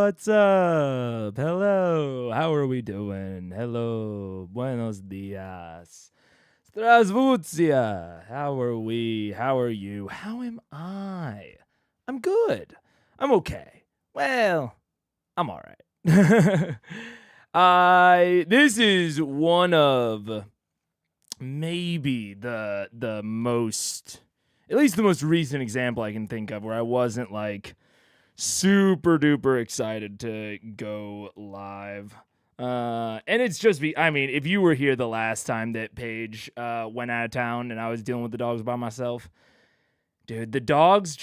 What's up? Hello. How are we doing? Hello. Buenos dias. Здравствуйте. How are we? How are you? How am I? I'm good. I'm okay. Well, I'm all right. This is one of maybe the most, at least the most recent example I can think of where I wasn't like super duper excited to go live. And it's just if you were here the last time that Paige went out of town and I was dealing with the dogs by myself, dude, the dogs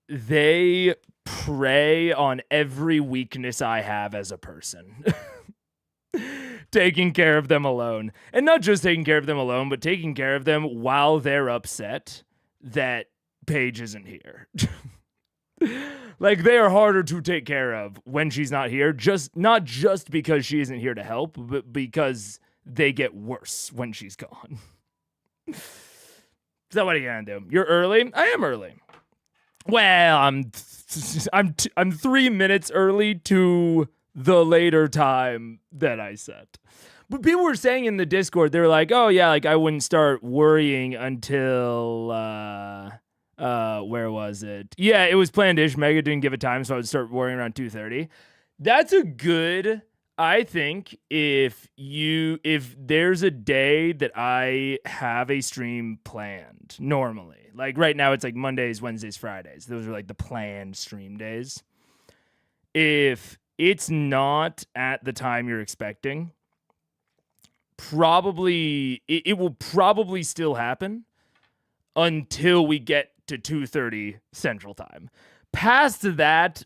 they prey on every weakness I have as a person. Taking care of them alone. And not just taking care of them alone, but taking care of them while they're upset that Paige isn't here. Like, they are harder to take care of when she's not here, not just because she isn't here to help, but because they get worse when she's gone. So what are you gonna do? You're early? I am early. Well, I'm 3 minutes early to the later time that I set. But people were saying in the Discord, they were like, oh yeah, like I wouldn't start worrying until where was it? Yeah, it was planned-ish. Mega didn't give a time, so I would start worrying around 2:30. That's a good, I think, if there's a day that I have a stream planned normally. Like right now it's like Mondays, Wednesdays, Fridays. Those are like the planned stream days. If it's not at the time you're expecting, it will probably still happen until we get to 2:30 Central Time. Past that,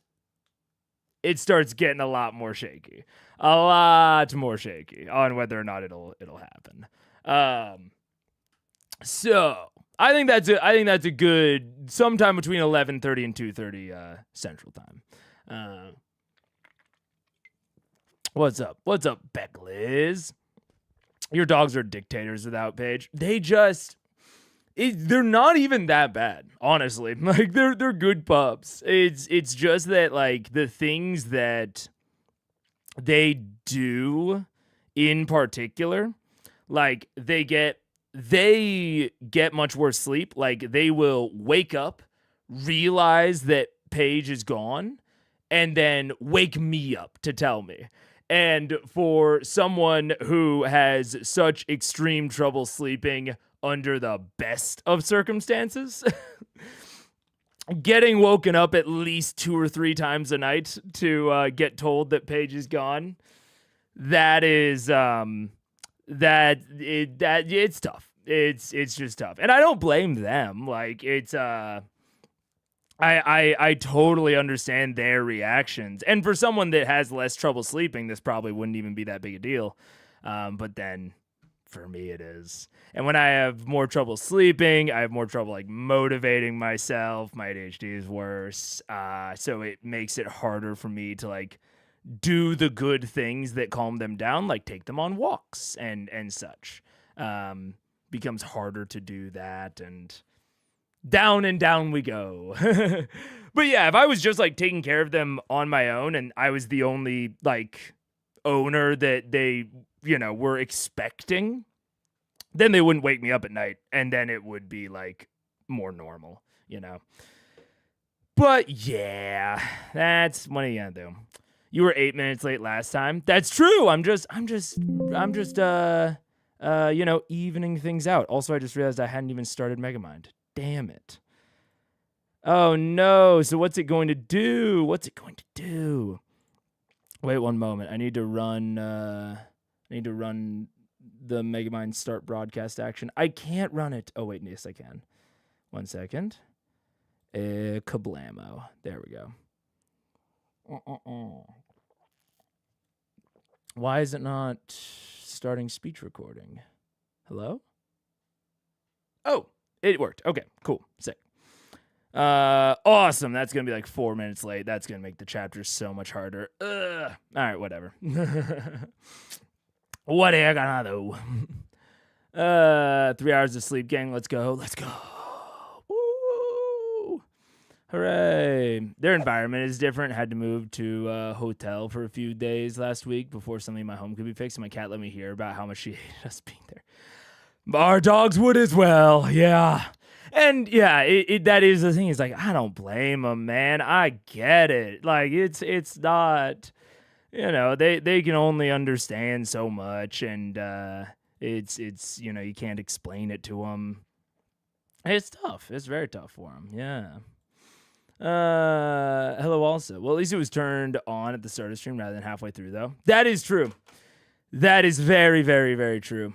it starts getting a lot more shaky. A lot more shaky on whether or not it'll happen. So I think that's a good sometime between 11:30 and 2:30 Central Time. What's up? What's up, Beckliz? Your dogs are dictators without Paige. They're not even that bad, honestly. Like they're good pups. It's just that like the things that they do in particular, like they get much worse sleep. Like they will wake up, realize that Paige is gone, and then wake me up to tell me. And for someone who has such extreme trouble sleeping under the best of circumstances, getting woken up at least 2 or 3 times a night to get told that Paige is gone, it's tough. It's just tough. And I don't blame them. Like it's I totally understand their reactions. And for someone that has less trouble sleeping, this probably wouldn't even be that big a deal. But then for me, it is. And when I have more trouble sleeping, I have more trouble like motivating myself. My ADHD is worse. So it makes it harder for me to like do the good things that calm them down, like take them on walks and such. Becomes harder to do that, and down we go. But yeah, if I was just like taking care of them on my own and I was the only like owner that they, were expecting, then they wouldn't wake me up at night, and then it would be like more normal, But yeah, that's what are you gonna do? You were 8 minutes late last time. That's true. I'm just evening things out. Also, I just realized I hadn't even started Megamind. Damn it. Oh no. So what's it going to do? Wait one moment. I need to run the Megamind start broadcast action. I can't run it. Oh wait, yes I can. 1 second. Kablamo. There we go. Why is it not starting speech recording? Hello? Oh, it worked. Okay, cool. Sick. Awesome. That's going to be like 4 minutes late. That's going to make the chapter so much harder. All right, whatever. What are you gonna do? 3 hours of sleep, gang. Let's go. Woo! Hooray. Their environment is different. Had to move to a hotel for a few days last week before something in my home could be fixed. And my cat let me hear about how much she hated us being there. Our dogs would as well. Yeah. And yeah, that is the thing. It's like, I don't blame them, man. I get it. Like, it's not, they can only understand so much. And it's you can't explain it to them. It's tough. It's very tough for them. Yeah. Hello also. Well, at least it was turned on at the start of the stream rather than halfway through, though. That is true. That is very, very, very true.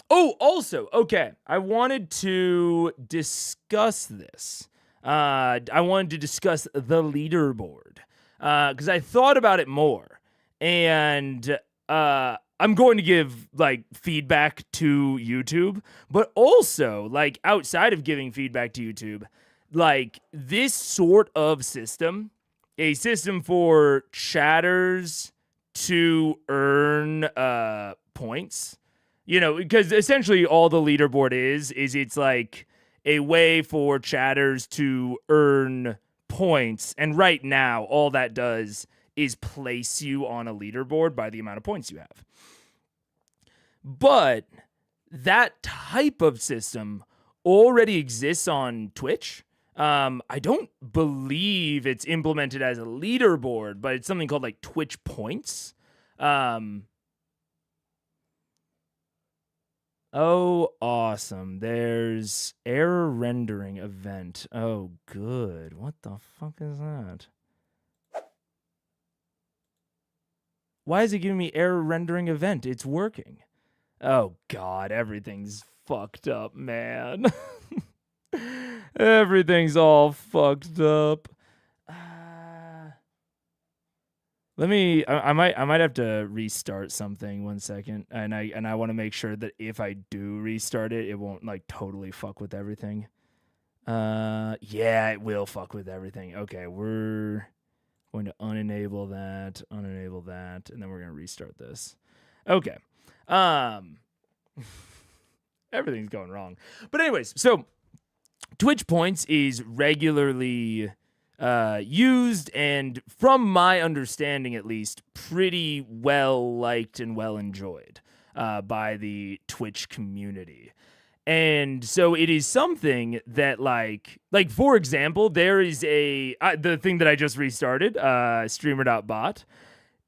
Also, okay. I wanted to discuss this. I wanted to discuss the leaderboard. Because I thought about it more. And I'm going to give like feedback to YouTube, but also like outside of giving feedback to YouTube, like this sort of system, a system for chatters to earn points, because essentially all the leaderboard is it's like a way for chatters to earn points. And right now, all that does is place you on a leaderboard by the amount of points you have. But that type of system already exists on Twitch. I don't believe it's implemented as a leaderboard, but it's something called like Twitch points. Oh, awesome. There's error rendering event. Oh, good. What the fuck is that? Why is it giving me error rendering event? It's working. Oh, God. Everything's fucked up, man. Everything's all fucked up. I might have to restart something 1 second, and I want to make sure that if I do restart it, it won't like totally fuck with everything. Yeah, it will fuck with everything. Okay, we're going to unenable that, and then we're gonna restart this. Okay. Everything's going wrong. But anyways, so Twitch points is regularly used, and from my understanding at least, pretty well liked and well enjoyed by the Twitch community. And so it is something that like for example, there is the thing that I just restarted, streamer.bot,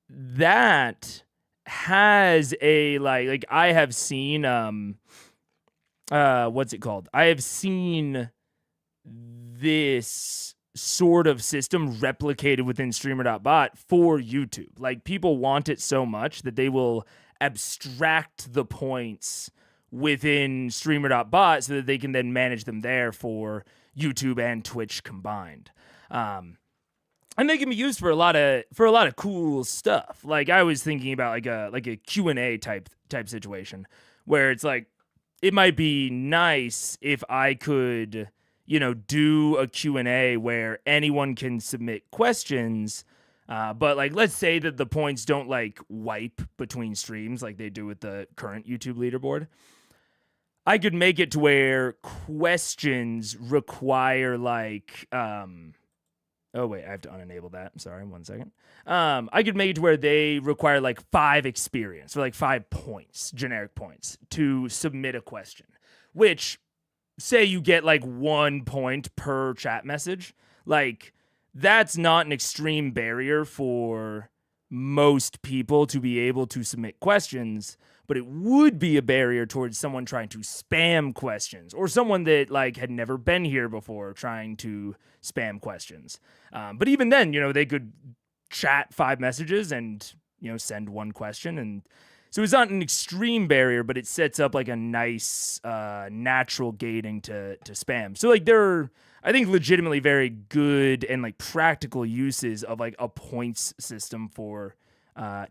that has a like I have seen what's it called? I have seen this sort of system replicated within streamer.bot for YouTube. Like people want it so much that they will abstract the points within streamer.bot so that they can then manage them there for YouTube and Twitch combined. And they can be used for a lot of cool stuff. Like I was thinking about like a Q&A type situation where it's like it might be nice if I could do a Q&A where anyone can submit questions, but like let's say that the points don't like wipe between streams like they do with the current YouTube leaderboard. I could make it to where questions require like oh wait, I have to unenable that. Sorry, 1 second. I could make it to where they require like 5 experience or like 5 points, generic points, to submit a question, which say you get like 1 point per chat message. Like that's not an extreme barrier for most people to be able to submit questions, but it would be a barrier towards someone trying to spam questions or someone that like had never been here before trying to spam questions. But even then, they could chat 5 messages and, send 1 question. And so it's not an extreme barrier, but it sets up like a nice natural gating to spam. So like there are, I think, legitimately very good and like practical uses of like a points system for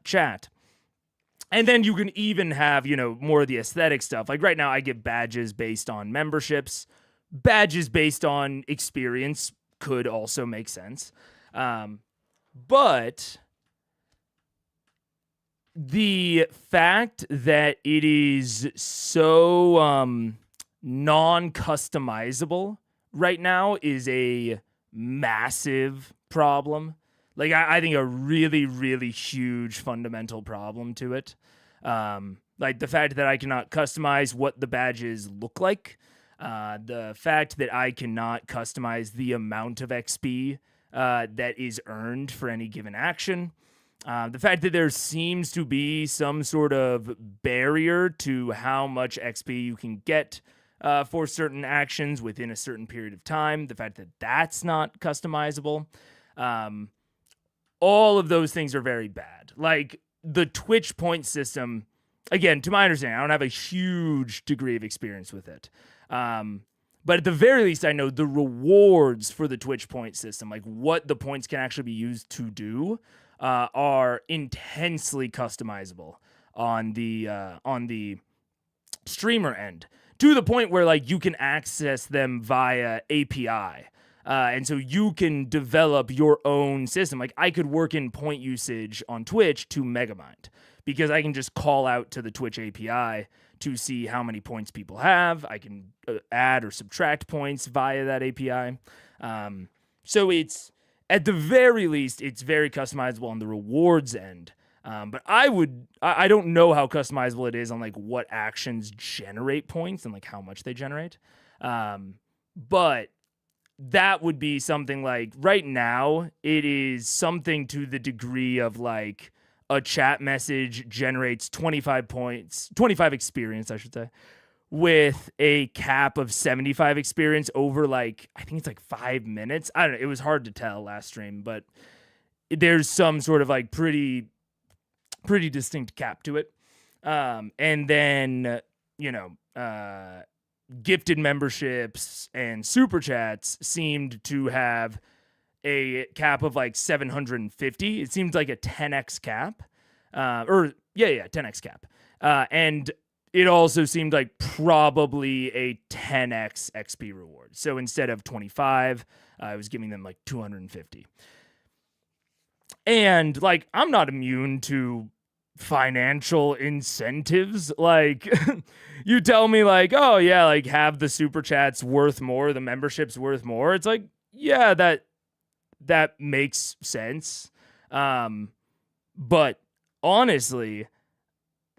chat. And then you can even have, more of the aesthetic stuff. Like right now I get badges based on memberships. Badges based on experience could also make sense. But the fact that it is so non-customizable right now is a massive problem. Like, I think a really, really huge fundamental problem to it. Like the fact that I cannot customize what the badges look like. The fact that I cannot customize the amount of XP that is earned for any given action. The fact that there seems to be some sort of barrier to how much XP you can get for certain actions within a certain period of time. The fact that that's not customizable. All of those things are very bad. Like the Twitch point system, again, to my understanding, I don't have a huge degree of experience with it. But at the very least, I know the rewards for the Twitch point system, like what the points can actually be used to do, are intensely customizable on the streamer end, to the point where like you can access them via API. And so you can develop your own system. Like I could work in point usage on Twitch to Megamind because I can just call out to the Twitch API to see how many points people have. I can add or subtract points via that API. So it's, at the very least, it's very customizable on the rewards end. But I don't know how customizable it is on like what actions generate points and like how much they generate. But that would be something like right now it is something to the degree of like a chat message generates 25 points, 25 experience, I should say, with a cap of 75 experience over like, I think it's like 5 minutes. I don't know. It was hard to tell last stream, but there's some sort of like pretty distinct cap to it. And then, gifted memberships and super chats seemed to have a cap of like 750. It seemed like a 10x cap. 10x cap. And it also seemed like probably a 10x XP reward. So instead of 25, I was giving them like 250. And like, I'm not immune to financial incentives. Like you tell me like, oh yeah, like have the super chats worth more, the membership's worth more. It's like, yeah, that makes sense. But honestly,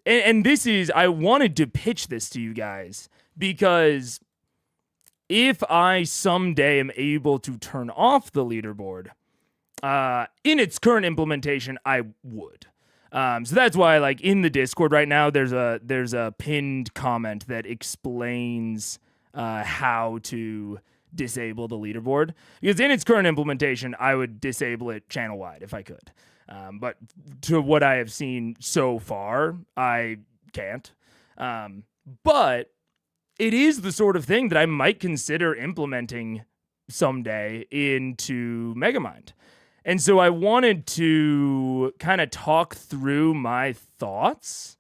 and this is, I wanted to pitch this to you guys because if I someday am able to turn off the leaderboard, in its current implementation, I would. So that's why, like in the Discord right now, there's a pinned comment that explains how to disable the leaderboard. Because in its current implementation, I would disable it channel wide if I could. But to what I have seen so far, I can't. But it is the sort of thing that I might consider implementing someday into Megamind. And so I wanted to kind of talk through my thoughts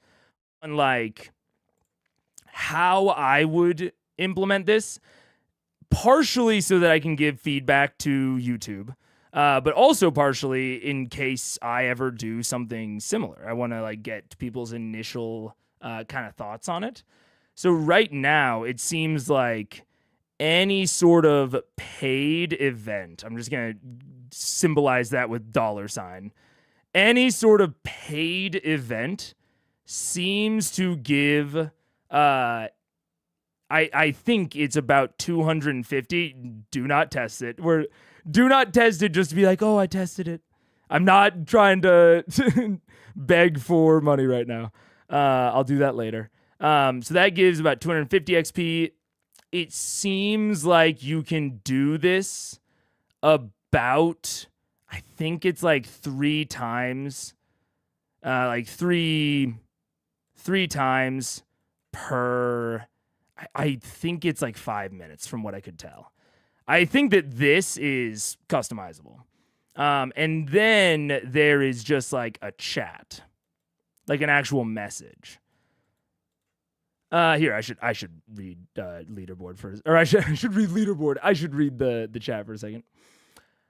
on like how I would implement this, partially so that I can give feedback to YouTube, but also partially in case I ever do something similar. I want to like get people's initial kind of thoughts on it. So right now it seems like any sort of paid event, I'm just going to symbolize that with $. Any sort of paid event seems to give, I think it's about 250. Do not test it. Do not test it just to be like, oh, I tested it. I'm not trying to beg for money right now. I'll do that later. So that gives about 250 XP. It seems like you can do this about, I think it's like 3 times, like three times per, I think it's like 5 minutes from what I could tell. I think that this is customizable. And then there is just like a chat, like an actual message. Here, I should read leaderboard first, or I should read leaderboard. I should read the chat for a second.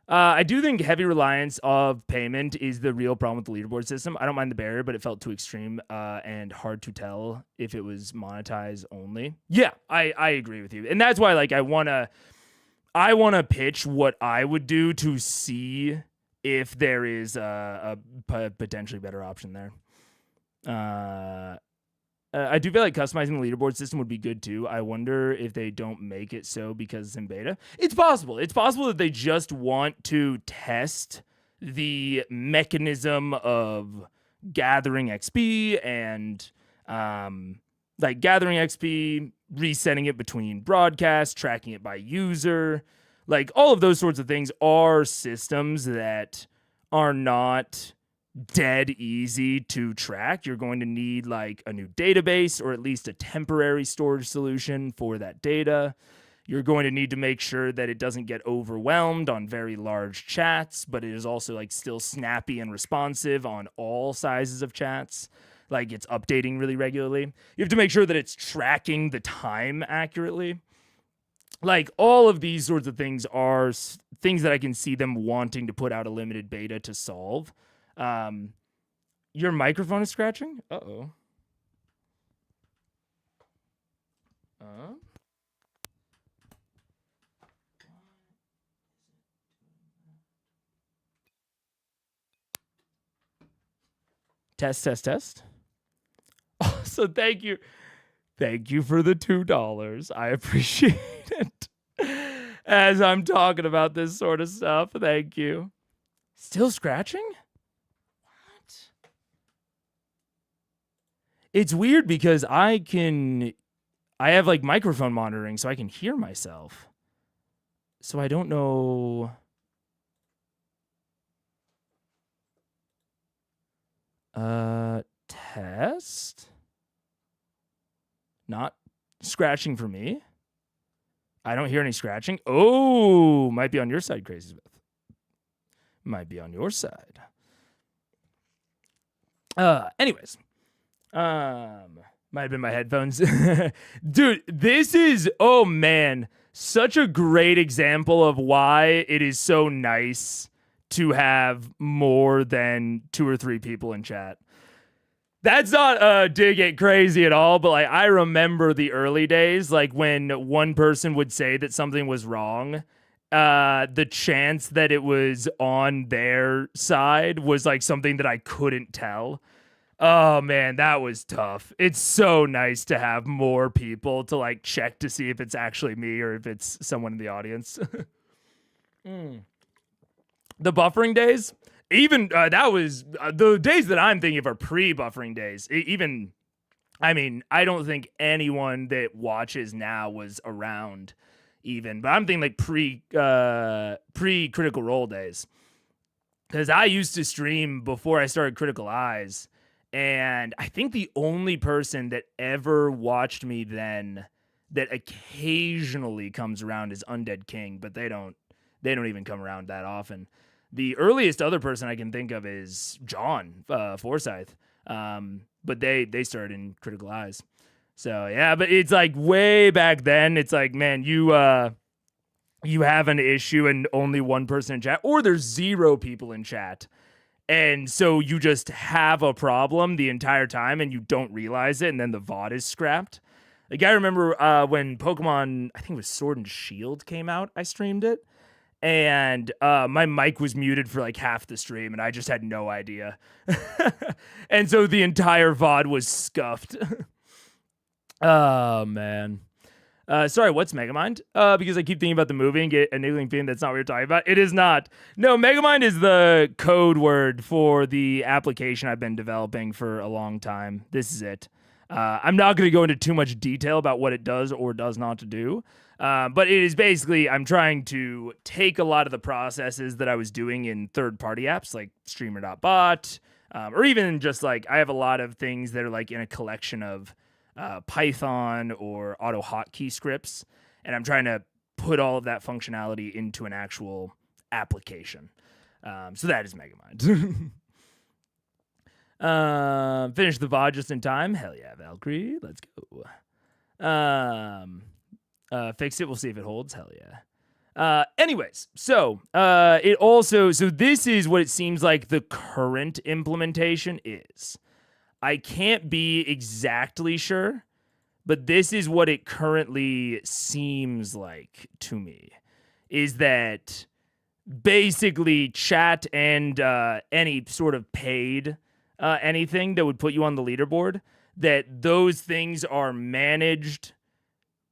I do think heavy reliance of payment is the real problem with the leaderboard system. I don't mind the barrier, but it felt too extreme and hard to tell if it was monetized only. Yeah, I agree with you, and that's why like I want to I want to pitch what I would do to see if there is a potentially better option there. I do feel like customizing the leaderboard system would be good too. I wonder if they don't make it so because it's in beta. It's possible. It's possible that they just want to test the mechanism of gathering XP and like gathering XP, resetting it between broadcasts, tracking it by user. Like all of those sorts of things are systems that are not dead easy to track. You're going to need like a new database or at least a temporary storage solution for that data. You're going to need to make sure that it doesn't get overwhelmed on very large chats, but it is also like still snappy and responsive on all sizes of chats. Like it's updating really regularly. You have to make sure that it's tracking the time accurately. Like all of these sorts of things are things that I can see them wanting to put out a limited beta to solve. Your microphone is scratching? Uh-oh. Test. Oh, so thank you. Thank you for the $2. I appreciate it. As I'm talking about this sort of stuff, thank you. Still scratching? What? It's weird because I have like microphone monitoring so I can hear myself. So I don't know. Test? Not scratching for me. I don't hear any scratching. Oh, might be on your side, Crazy Smith. Might be on your side. Anyways. Might have been my headphones. Dude, this is, oh man, such a great example of why it is so nice to have more than 2 or 3 people in chat. That's not dig it crazy at all, but like I remember the early days, like when one person would say that something was wrong, the chance that it was on their side was like something that I couldn't tell. Oh man, that was tough. It's so nice to have more people to like check to see if it's actually me or if it's someone in the audience. The buffering days, even that was the days that I'm thinking of are pre-buffering days. I mean, I don't think anyone that watches now was around even, but I'm thinking like pre-Critical Role days. Because I used to stream before I started Critical Eyes, and I think the only person that ever watched me then that occasionally comes around is Undead King, but they don't even come around that often. The earliest other person I can think of is John Forsyth, but they started in Critical Eyes. So yeah, but it's like way back then. It's like, man, you have an issue and only one person in chat, or there's 0 people in chat, and so you just have a problem the entire time and you don't realize it, and then the VOD is scrapped. Like I remember when Pokemon, I think it was Sword and Shield came out, I streamed it. And my mic was muted for like half the stream, and I just had no idea. And so the entire VOD was scuffed. Oh, man. Sorry, what's Megamind? Because I keep thinking about the movie and get a niggling feeling that's not what you're talking about. It is not. No, Megamind is the code word for the application I've been developing for a long time. This is it. I'm not going to go into too much detail about what it does or does not do. But it is basically, I'm trying to take a lot of the processes that I was doing in third-party apps like Streamer.bot, or even just like, I have a lot of things that are like in a collection of Python or auto hotkey scripts, and I'm trying to put all of that functionality into an actual application. So that is Megamind. Finish the VOD just in time. Hell yeah, Valkyrie. Let's go. Fix it. We'll see if it holds. Hell yeah. Anyways, so so this is what it seems like the current implementation is. I can't be exactly sure, but this is what it currently seems like to me. is that basically chat and any sort of paid anything that would put you on the leaderboard, that those things are managed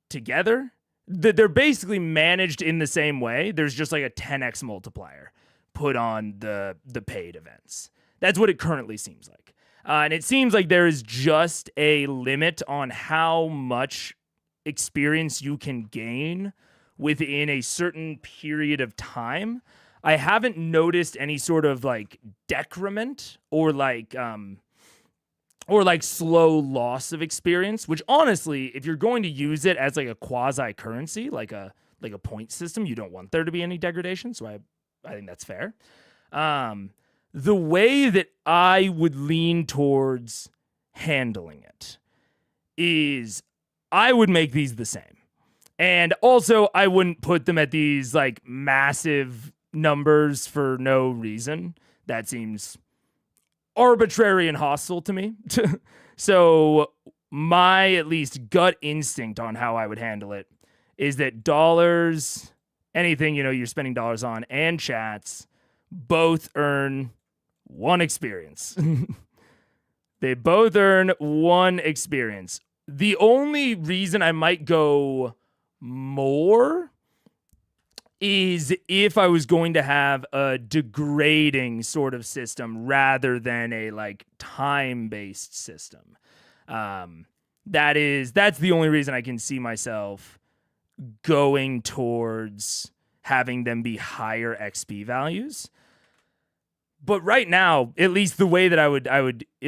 together. That they're basically managed in the same way. There's just like a 10x multiplier put on the paid events. That's what it currently seems like. And it seems like there is just a limit on how much experience you can gain within a certain period of time. I haven't noticed any sort of like decrement or like slow loss of experience, which honestly, if you're going to use it as like a quasi currency, like a point system, you don't want there to be any degradation. So I think that's fair. The way that I would lean towards handling it is I would make these the same. And also I wouldn't put them at these like massive numbers for no reason. That seems arbitrary and hostile to me. So my at least gut instinct on how I would handle it is that dollars, anything, you're spending dollars on, and chats both earn one experience. They both earn one experience. The only reason I might go more is if I was going to have a degrading sort of system rather than a like time-based system. That's the only reason I can see myself going towards having them be higher XP values. But right now, at least the way that I would at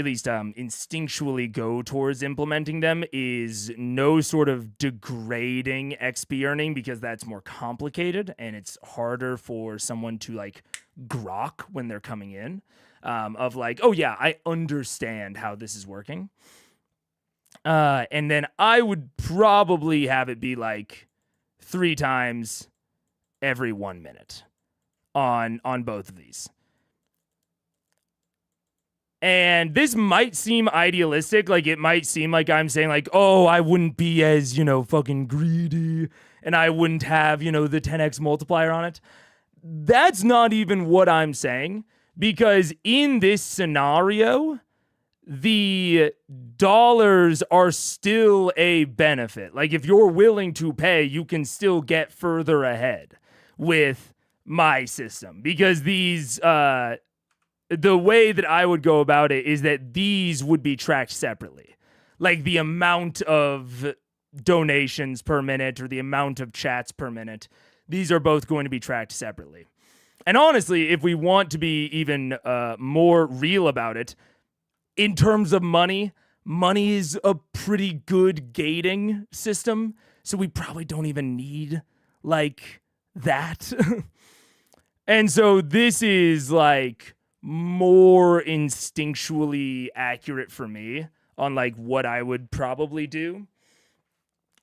least instinctually go towards implementing them is no sort of degrading XP earning, because that's more complicated and it's harder for someone to like grok when they're coming in, of like, oh yeah, I understand how this is working. And then I would probably have it be like 3 times every 1 minute on both of these. And this might seem idealistic, like it might seem like I'm saying like, oh, I wouldn't be as, fucking greedy and I wouldn't have, the 10x multiplier on it. That's not even what I'm saying, because in this scenario, the dollars are still a benefit. Like if you're willing to pay, you can still get further ahead with my system, because these, the way that I would go about it is that these would be tracked separately. Like the amount of donations per minute or the amount of chats per minute, these are both going to be tracked separately. And honestly, if we want to be even more real about it, in terms of money is a pretty good gating system. So we probably don't even need like that. And so this is like more instinctually accurate for me on like what I would probably do,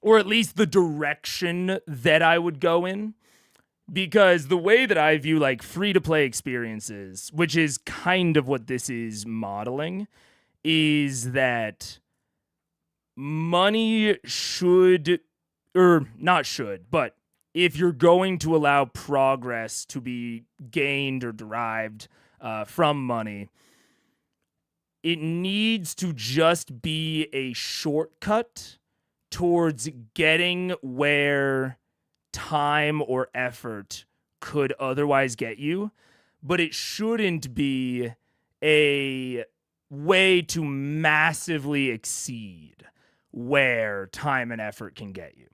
or at least the direction that I would go in. Because the way that I view like free-to-play experiences, which is kind of what this is modeling, is that money should, or not should, but if you're going to allow progress to be gained or derived from money, it needs to just be a shortcut towards getting where time or effort could otherwise get you, but it shouldn't be a way to massively exceed where time and effort can get you.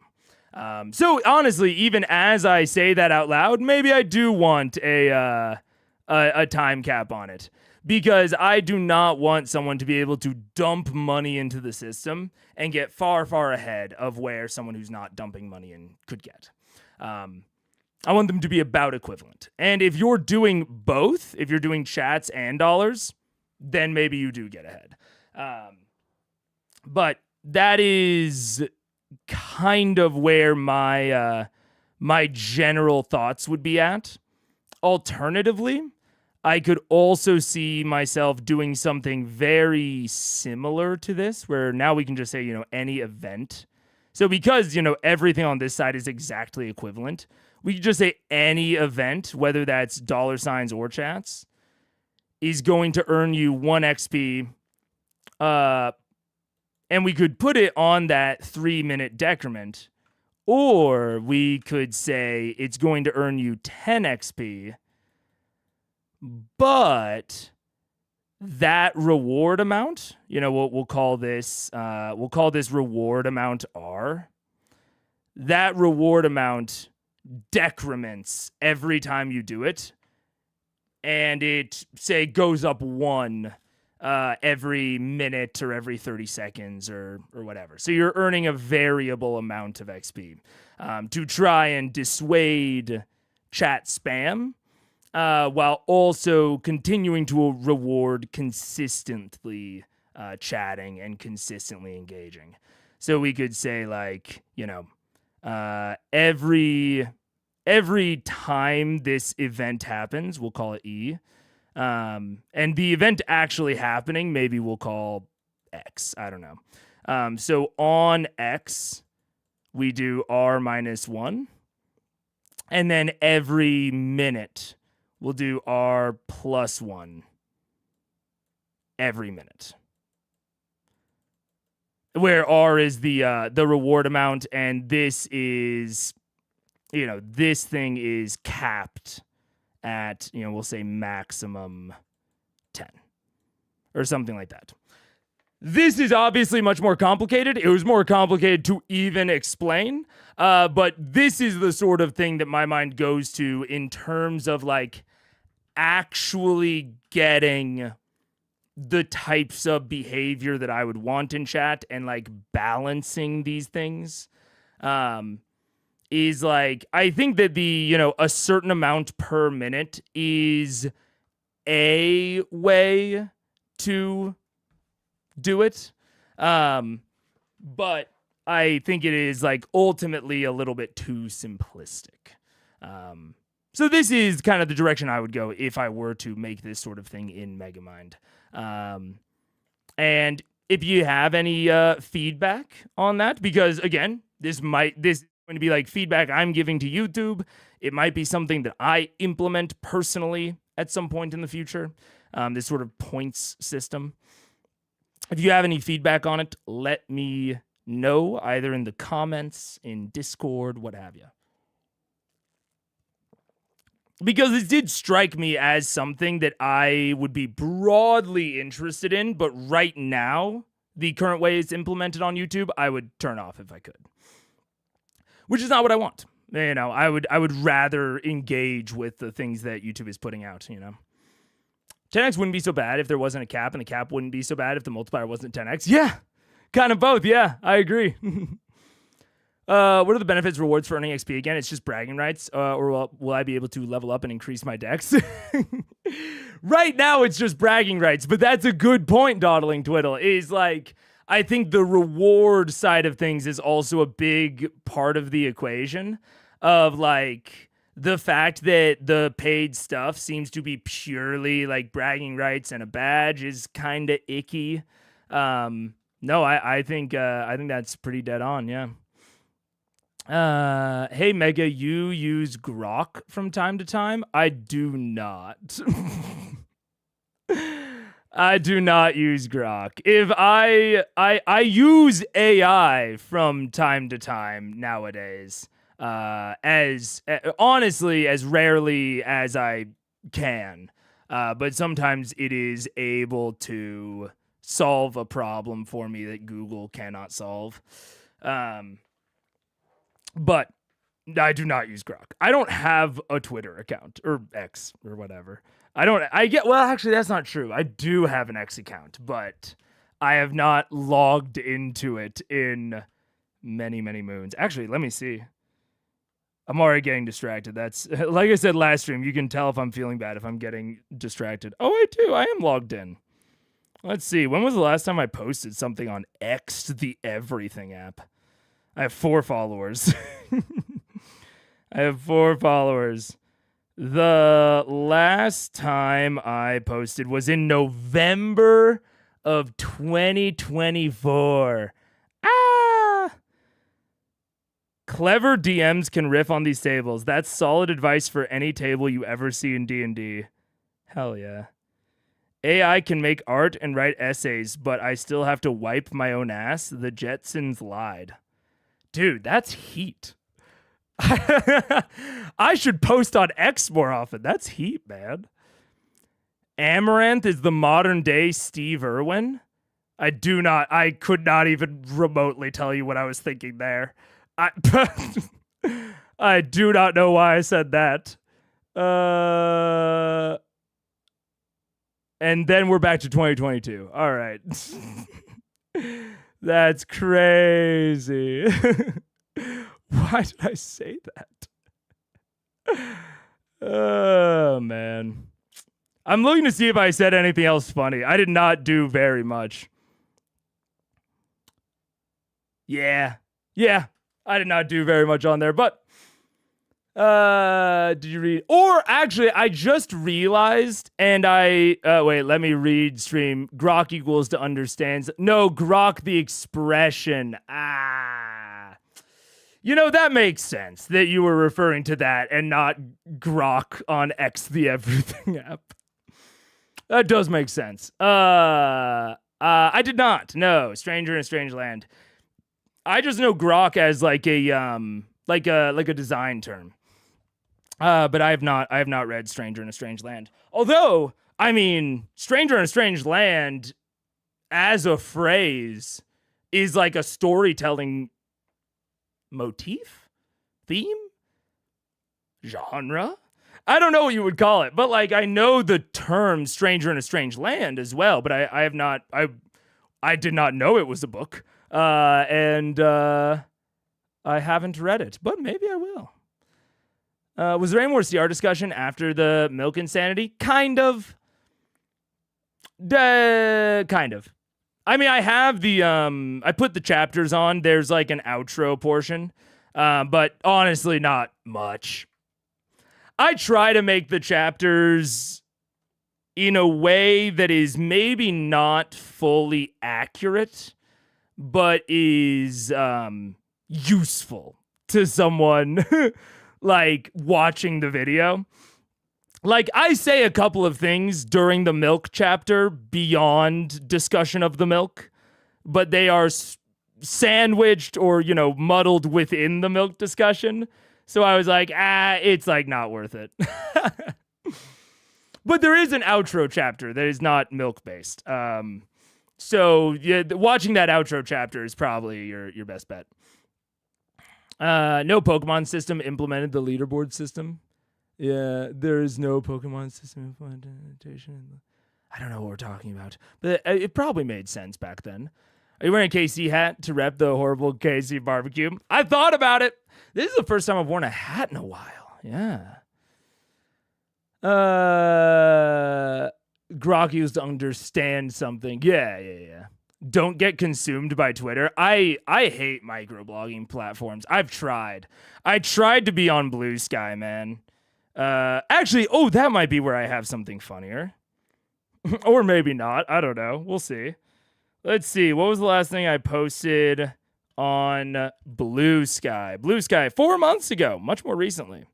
So honestly, even as I say that out loud, maybe I do want a time cap on it, because I do not want someone to be able to dump money into the system and get far, far ahead of where someone who's not dumping money in could get. I want them to be about equivalent. And if you're doing both, if you're doing chats and dollars, then maybe you do get ahead. But that is kind of where my my general thoughts would be at. Alternatively, I could also see myself doing something very similar to this, where now we can just say, any event. So because, everything on this side is exactly equivalent, we could just say any event, whether that's $ or chats, is going to earn you 1 XP. And we could put it on that 3-minute decrement, or we could say it's going to earn you 10 XP, but that reward amount, we'll call this reward amount R. That reward amount decrements every time you do it, and it, say, goes up 1 every minute or every 30 seconds or whatever. So you're earning a variable amount of XP to try and dissuade chat spam, while also continuing to reward consistently chatting and consistently engaging. So we could say, like, every time this event happens, we'll call it E. And the event actually happening, maybe we'll call X. I don't know. So on X, we do R minus 1. And then every minute, we'll do R plus 1 every minute. Where R is the reward amount, and this is, this thing is capped at, we'll say maximum 10 or something like that. This is obviously much more complicated. It was more complicated to even explain, but this is the sort of thing that my mind goes to in terms of, like, actually getting the types of behavior that I would want in chat and, like, balancing these things. Is, like, I think that a certain amount per minute is a way to do it. But I think it is, like, ultimately a little bit too simplistic. So this is kind of the direction I would go if I were to make this sort of thing in Megamind. And if you have any feedback on that, because again, this is going to be like feedback I'm giving to YouTube. It might be something that I implement personally at some point in the future. This sort of points system. If you have any feedback on it, let me know either in the comments, in Discord, what have you. Because it did strike me as something that I would be broadly interested in, but right now, the current way it's implemented on YouTube, I would turn off if I could. Which is not what I want. I would rather engage with the things that YouTube is putting out, 10x wouldn't be so bad if there wasn't a cap, and the cap wouldn't be so bad if the multiplier wasn't 10x. Yeah, kind of both. Yeah, I agree. What are the benefits, rewards for earning XP again? It's just bragging rights, or will I be able to level up and increase my dex? Right now, it's just bragging rights, but that's a good point, Dawdling Twiddle, is like, I think the reward side of things is also a big part of the equation of, like, the fact that the paid stuff seems to be purely like bragging rights and a badge is kind of icky. No, I think that's pretty dead on. Yeah. Hey Mega, you use Grok from time to time? I do not. I do not use Grok. If I use AI from time to time nowadays, as honestly as rarely as I can, but sometimes it is able to solve a problem for me that Google cannot solve. But I do not use Grok. I don't have a Twitter account or X or whatever. Actually, that's not true. I do have an X account, but I have not logged into it in many, many moons. Actually, let me see. I'm already getting distracted. That's, like I said last stream, you can tell if I'm feeling bad if I'm getting distracted. Oh, I do. I am logged in. Let's see. When was the last time I posted something on X, the everything app? I have 4 followers. I have 4 followers. The last time I posted was in November of 2024. Clever DMs can riff on these tables. That's solid advice for any table you ever see in D&D. Hell yeah. AI can make art and write essays, but I still have to wipe my own ass. The Jetsons lied. Dude, that's heat. I should post on X more often. That's heat, man. Amaranth is the modern day Steve Irwin. I could not even remotely tell you what I was thinking there. I do not know why I said that. And then we're back to 2022. All right. That's crazy. Why did I say that? Oh, man. I'm looking to see if I said anything else funny. I did not do very much. Yeah. I did not do very much on there, but did you read? Or actually, I just realized, and wait, let me read stream. Grok equals to understands. No, Grok the expression. That makes sense that you were referring to that and not Grok on X the Everything app. That does make sense. I did not. No, Stranger in a Strange Land. I just know Grok as like a design term. But I have not read Stranger in a Strange Land. Although, I mean, Stranger in a Strange Land as a phrase is like a storytelling motif, theme, genre. I don't know what you would call it, but like I know the term Stranger in a Strange Land as well, but I did not know it was a book. And I haven't read it, but maybe I will. Was there any more CR discussion after the milk insanity? Kind of. Kind of. I mean, I have I put the chapters on. There's like an outro portion, but honestly, not much. I try to make the chapters in a way that is maybe not fully accurate, but is useful to someone like watching the video. Like, I say a couple of things during the milk chapter beyond discussion of the milk, but they are sandwiched or, muddled within the milk discussion. So I was like, it's like not worth it. But there is an outro chapter that is not milk based. So yeah, watching that outro chapter is probably your best bet. No Pokemon system implemented the leaderboard system. Yeah, there is no Pokemon system implementation. I don't know what we're talking about, but it probably made sense back then. Are you wearing a KC hat to rep the horrible KC barbecue? I thought about it. This is the first time I've worn a hat in a while. Yeah. Grok used to understand something. Yeah. Don't get consumed by Twitter. I hate microblogging platforms. I've tried. I tried to be on Blue Sky, man. Actually, that might be where I have something funnier. Or maybe not. I don't know. We'll see. Let's see. What was the last thing I posted on Blue Sky? Blue Sky 4 months ago. Much more recently.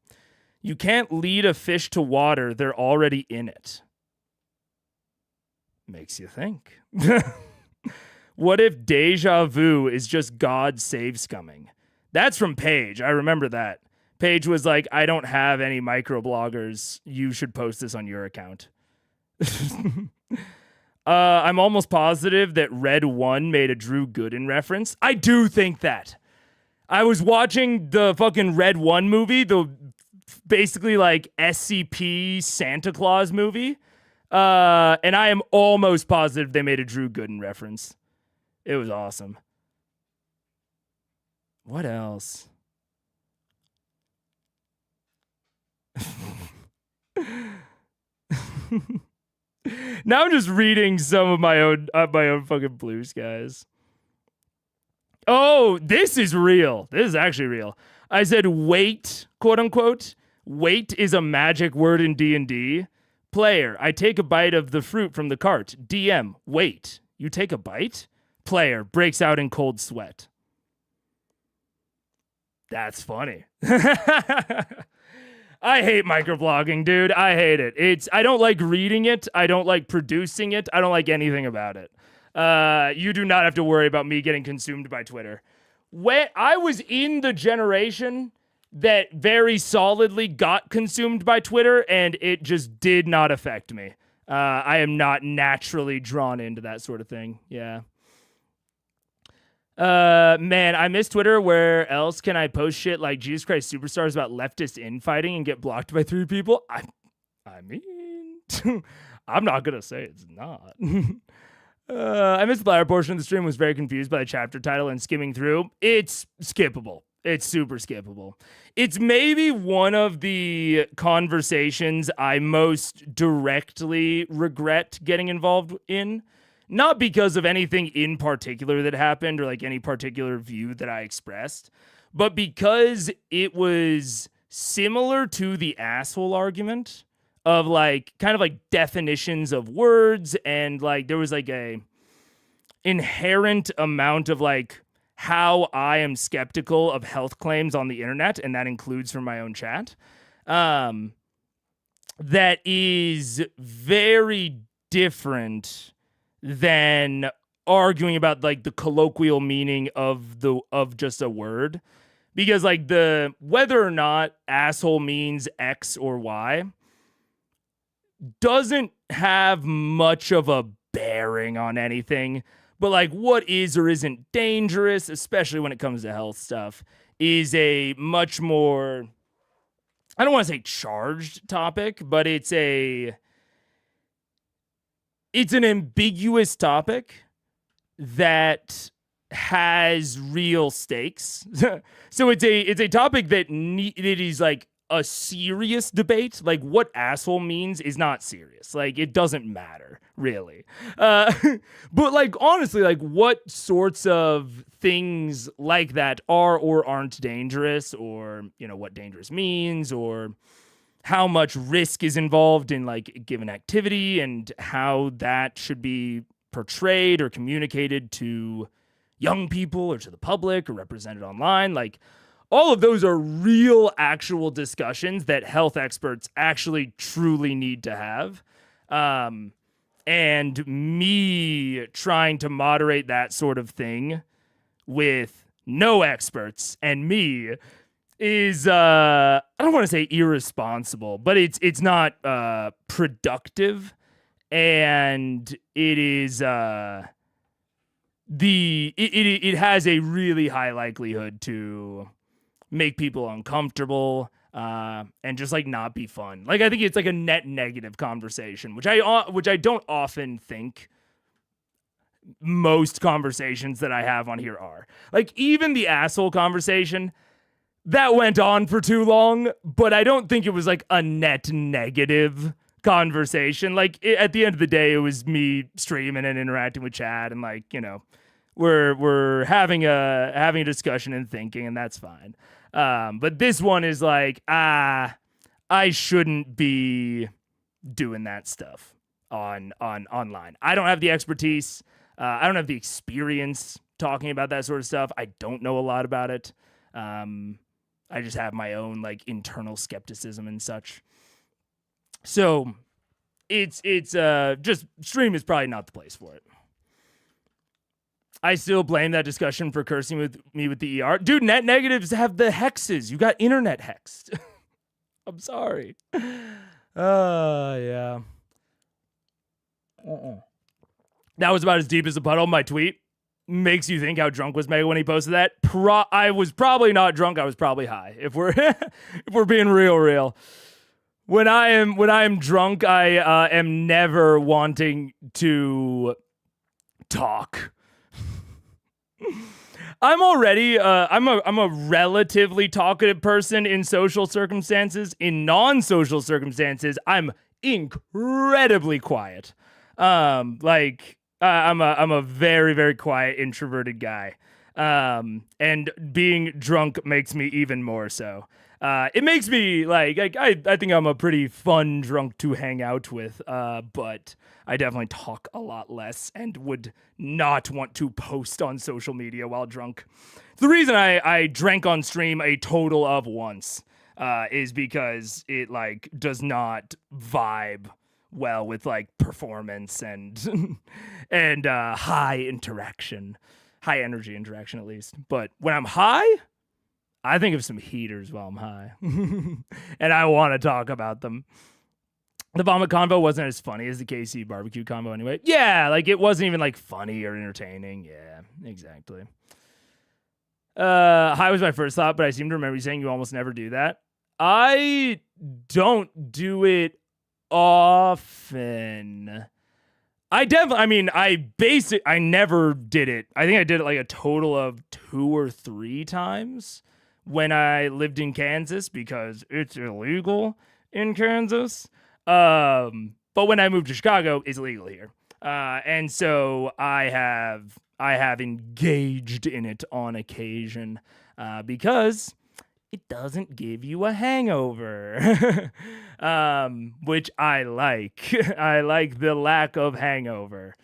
You can't lead a fish to water. They're already in it. Makes you think. What if deja vu is just God save scumming? That's from Paige. I remember that. Paige was like, I don't have any microbloggers. You should post this on your account. I'm almost positive that Red 1 made a Drew Gooden reference. I do think that. I was watching the fucking Red 1 movie, the basically like SCP Santa Claus movie. And I am almost positive they made a Drew Gooden reference. It was awesome. What else? Now I'm just reading some of my own fucking Blue Skies. Oh, this is real. This is actually real. I said wait, quote unquote. Wait is a magic word in D&D. Player, I take a bite of the fruit from the cart. DM, wait. You take a bite? Player breaks out in cold sweat. That's funny. I hate microblogging, dude. I hate it. I don't like reading it. I don't like producing it. I don't like anything about it. You do not have to worry about me getting consumed by Twitter. When I was in the generation that very solidly got consumed by Twitter, and it just did not affect me. I am not naturally drawn into that sort of thing. Yeah. Man, I miss Twitter. Where else can I post shit like Jesus Christ Superstars about leftist infighting and get blocked by 3 people? I mean, I'm not gonna say it's not. I missed the latter portion of the stream. Was very confused by the chapter title and skimming through. It's skippable. It's super skippable. It's maybe one of the conversations I most directly regret getting involved in. Not because of anything in particular that happened or like any particular view that I expressed, but because it was similar to the asshole argument of like kind of like definitions of words, and like there was like a inherent amount of like how I am skeptical of health claims on the internet, and that includes from my own chat. That is very different than arguing about like the colloquial meaning of just a word, because like the whether or not asshole means X or Y doesn't have much of a bearing on anything, but like what is or isn't dangerous, especially when it comes to health stuff, is a much more, I don't want to say charged topic, but it's an ambiguous topic that has real stakes. So it's a topic that it is like a serious debate. Like what asshole means is not serious. Like it doesn't matter really. But like honestly, like what sorts of things like that are or aren't dangerous, or you know what dangerous means, or how much risk is involved in like a given activity, and how that should be portrayed or communicated to young people or to the public or represented online. Like all of those are real actual discussions that health experts actually truly need to have. And me trying to moderate that sort of thing with no experts and me is I don't want to say irresponsible, but it's not productive, and it is it has a really high likelihood to make people uncomfortable and just like not be fun. Like I think it's like a net negative conversation, which I don't often think most conversations that I have on here are. Like even the asshole conversation, that went on for too long, but I don't think it was like a net negative conversation. Like at the end of the day, it was me streaming and interacting with chat, and like, you know, we're having a discussion and thinking, and that's fine. But this one is like, I shouldn't be doing that stuff on online. I don't have the expertise. I don't have the experience talking about that sort of stuff. I don't know a lot about it. I just have my own like internal skepticism and such. So it's just stream is probably not the place for it. I still blame that discussion for cursing with me with the ER. Dude, net negatives have the hexes. You got internet hexed. I'm sorry. Yeah. That was about as deep as a puddle. My tweet makes you think how drunk was Mega when he posted that. I was probably not drunk. I was probably high. If we're if we're being real. When I am drunk, I am never wanting to talk. I'm already I'm a relatively talkative person in social circumstances. In non-social circumstances, I'm incredibly quiet. I'm a very, very quiet, introverted guy. And being drunk makes me even more so. It makes me like I think I'm a pretty fun drunk to hang out with, but I definitely talk a lot less and would not want to post on social media while drunk. The reason I drank on stream a total of once is because it like does not vibe well with like performance and and high energy interaction at least. But when I'm high, I think of some heaters while I'm high, and I want to talk about them. The vomit convo wasn't as funny as the KC barbecue combo anyway. Yeah, like it wasn't even like funny or entertaining. Yeah, exactly. High was my first thought, but I seem to remember you saying you almost never do that. I don't do it often. I never did it. I think I did it like a total of 2 or 3 times when I lived in Kansas because it's illegal in Kansas. But when I moved to Chicago, it's legal here. And so I have engaged in it on occasion because it doesn't give you a hangover, which I like. I like the lack of hangover.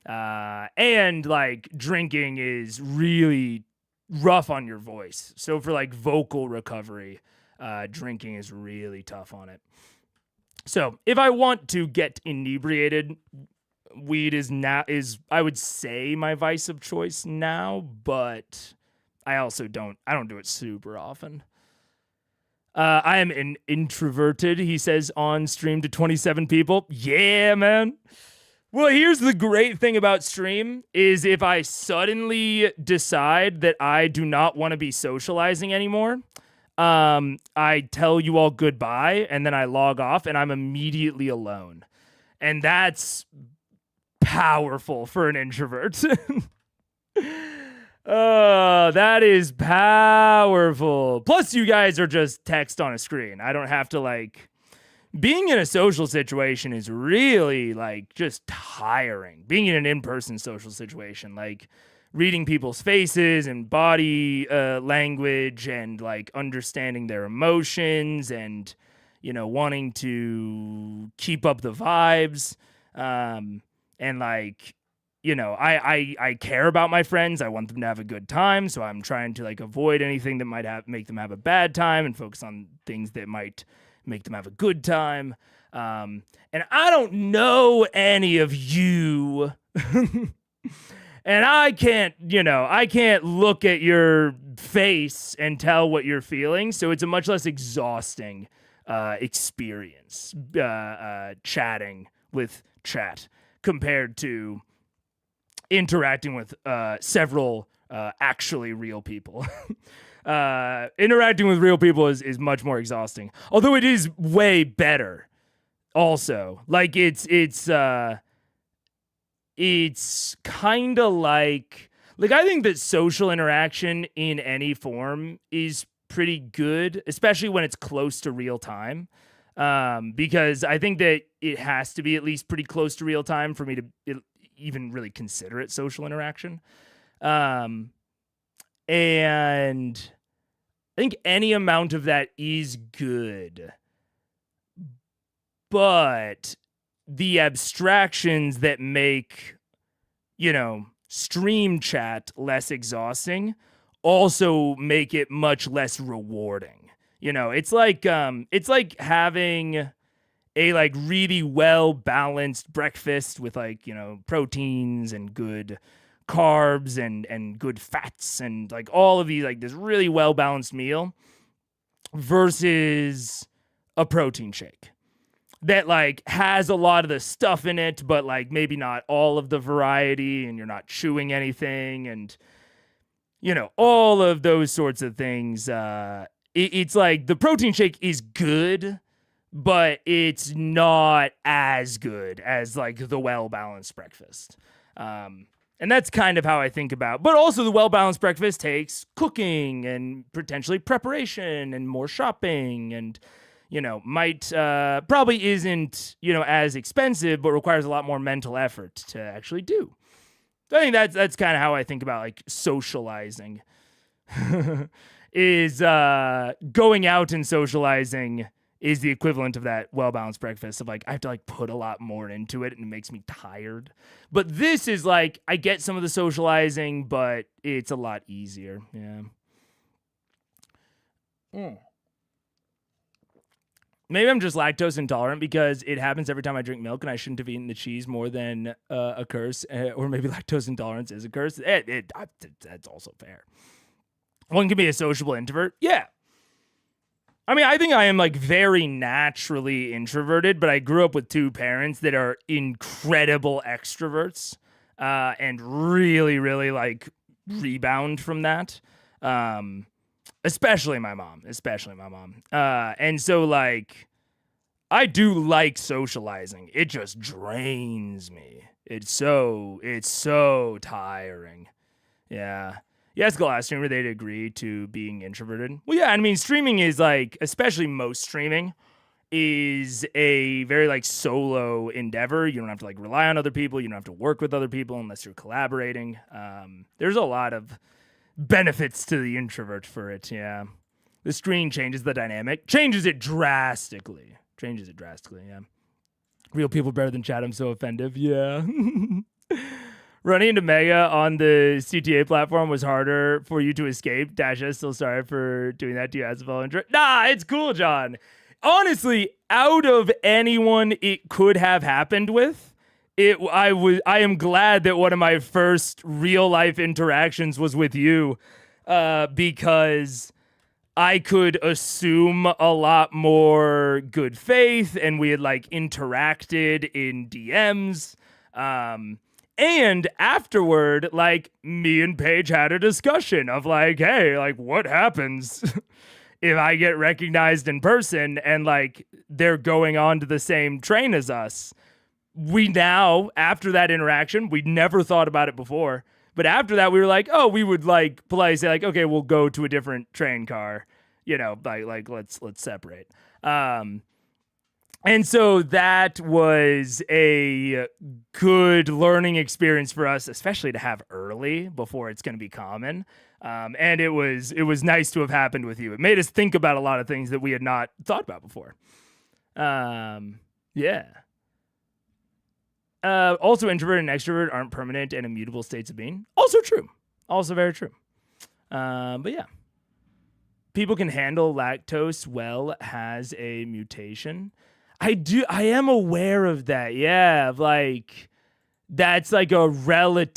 And like drinking is really rough on your voice. So for like vocal recovery, drinking is really tough on it. So if I want to get inebriated, weed is I would say my vice of choice now, but I don't do it super often. I am an introverted, he says on stream to 27 people. Yeah, man. Well, here's the great thing about stream is if I suddenly decide that I do not want to be socializing anymore, I tell you all goodbye and then I log off and I'm immediately alone. And that's powerful for an introvert. That is powerful. Plus, you guys are just text on a screen. I don't have to like. Being in a social situation is really like just tiring. Being in an in-person social situation, like reading people's faces and body language and like understanding their emotions and, you know, wanting to keep up the vibes. And like, you know, I care about my friends. I want them to have a good time. So I'm trying to like avoid anything that might make them have a bad time and focus on things that might make them have a good time. And I don't know any of you. And I can't look at your face and tell what you're feeling. So it's a much less exhausting experience chatting with chat compared to interacting with several actually real people. Interacting with real people is much more exhausting. Although it is way better also. Like it's kind of like I think that social interaction in any form is pretty good, especially when it's close to real time. Because I think that it has to be at least pretty close to real time for me to even really consider it social interaction. And I think any amount of that is good. But the abstractions that make, you know, stream chat less exhausting also make it much less rewarding. You know, it's like having a like really well balanced breakfast with like, you know, proteins and good carbs and good fats and like all of these, like this really well balanced meal versus a protein shake that like has a lot of the stuff in it, but like maybe not all of the variety, and you're not chewing anything, and you know, all of those sorts of things. It's like the protein shake is good, but it's not as good as like the well-balanced breakfast. And that's kind of how I think about. But also the well-balanced breakfast takes cooking and potentially preparation and more shopping and, you know, might probably isn't, you know, as expensive, but requires a lot more mental effort to actually do. So I think that's kind of how I think about like socializing. is going out and socializing is the equivalent of that well-balanced breakfast of like I have to like put a lot more into it and it makes me tired. But this is like I get some of the socializing, but it's a lot easier. Yeah. Maybe I'm just lactose intolerant because it happens every time I drink milk and I shouldn't have eaten the cheese more than a curse. Or maybe lactose intolerance is a curse. That's also fair. One can be a sociable introvert. Yeah. I mean, I think I am like very naturally introverted, but I grew up with two parents that are incredible extroverts and really, really like rebound from that. Especially my mom. And so like I do like socializing. It just drains me. It's so tiring. Yeah. Yes, glass streamer, they'd agree to being introverted. Well, yeah, I mean, streaming is like, especially most streaming, is a very like solo endeavor. You don't have to like rely on other people. You don't have to work with other people unless you're collaborating. There's a lot of benefits to the introvert for it. Yeah, the screen changes the dynamic, changes it drastically. Yeah, real people better than chat. I'm so offensive. Yeah. Running into Mega on the CTA platform was harder for you to escape. Dasha, still sorry for doing that to you as a fellow introvert. Nah, it's cool, John. Honestly, out of anyone it could have happened with, I am glad that one of my first real life interactions was with you, because I could assume a lot more good faith, and we had like interacted in DMs. And afterward, like, me and Paige had a discussion of like, hey, like, what happens if I get recognized in person and like they're going on to the same train as us? We now, after that interaction, we'd never thought about it before, but after that, we were like, oh, we would like politely say like, okay, we'll go to a different train car, you know, like let's separate. And so that was a good learning experience for us, especially to have early before it's going to be common. And it was nice to have happened with you. It made us think about a lot of things that we had not thought about before. Yeah. Also, introvert and extrovert aren't permanent and immutable states of being. Also true. Also very true. But yeah. People can handle lactose well has a mutation. I am aware of that. Yeah, like that's like a really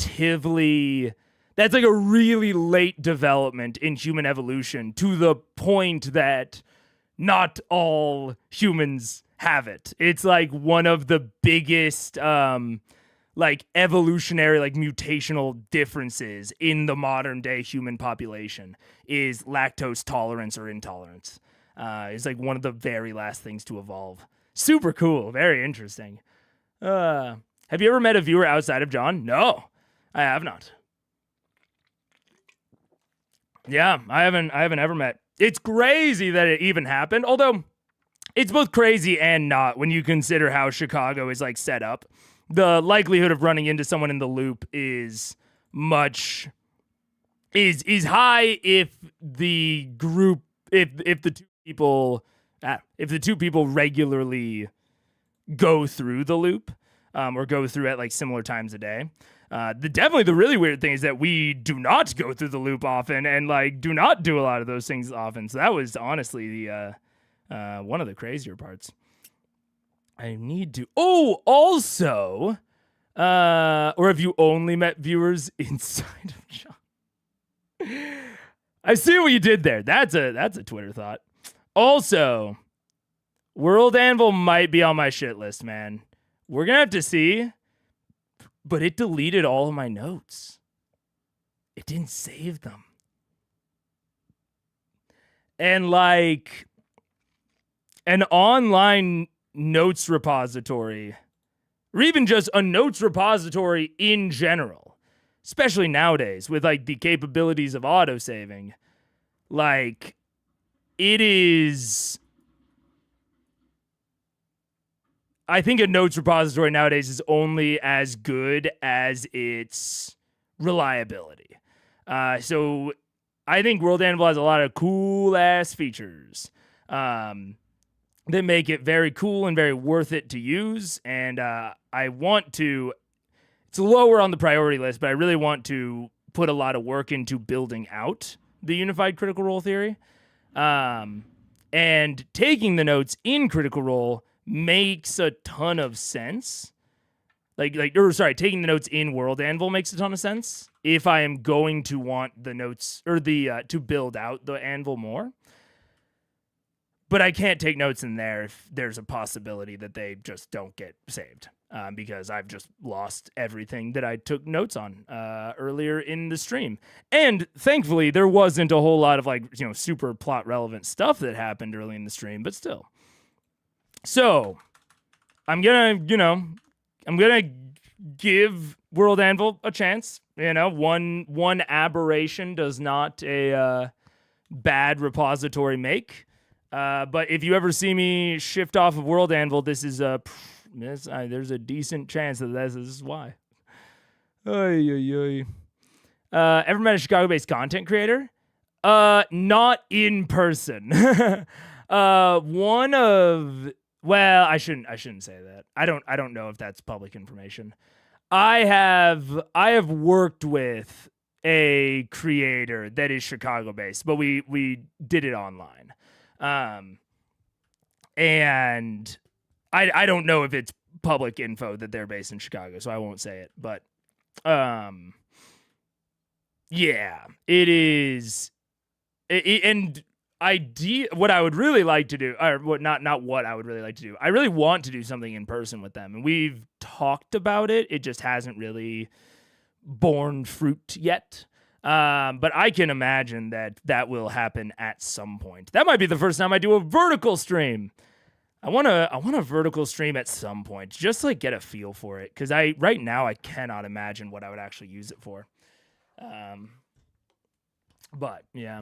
late development in human evolution, to the point that not all humans have it. It's like one of the biggest like evolutionary, like mutational differences in the modern day human population is lactose tolerance or intolerance. It's like one of the very last things to evolve. Super cool. Very interesting. Have you ever met a viewer outside of John? No, I have not. Yeah, I haven't ever met. It's crazy that it even happened. Although it's both crazy and not when you consider how Chicago is like set up. The likelihood of running into someone in the loop is high if the group, if the two people regularly go through the loop, or go through at like similar times a day. Definitely the really weird thing is that we do not go through the loop often and like do not do a lot of those things often. So that was honestly the one of the crazier parts. I need to. Oh, also, or have you only met viewers inside of John? I see what you did there. That's a Twitter thought. Also, World Anvil might be on my shit list, man. We're gonna have to see. But it deleted all of my notes. It didn't save them. And like an online notes repository, or even just a notes repository in general, especially nowadays with like the capabilities of autosaving, like it is, I think a notes repository nowadays is only as good as its reliability. So I think World Anvil has a lot of cool ass features that make it very cool and very worth it to use. And I want to, it's lower on the priority list, but I really want to put a lot of work into building out the unified Critical Role theory. And taking the notes in Critical Role makes a ton of sense. Taking the notes in World Anvil makes a ton of sense if I am going to want the notes or to build out the Anvil more. But I can't take notes in there if there's a possibility that they just don't get saved. Because I've just lost everything that I took notes on earlier in the stream. And thankfully, there wasn't a whole lot of super plot relevant stuff that happened early in the stream, but still. So, I'm gonna give World Anvil a chance. One aberration does not a bad repository make. But if you ever see me shift off of World Anvil, this is a... there's a decent chance that this is why. Ever met a Chicago-based content creator? Not in person. I shouldn't say that. I don't know if that's public information. I have worked with a creator that is Chicago-based, but we did it online. And I don't know if it's public info that they're based in Chicago, so I won't say it. But, yeah, it is. What I would really like to do, or not what I would really like to do. I really want to do something in person with them, and we've talked about it. It just hasn't really borne fruit yet. But I can imagine that will happen at some point. That might be the first time I do a vertical stream. I want a vertical stream at some point, just to get a feel for it. Because right now I cannot imagine what I would actually use it for. But yeah,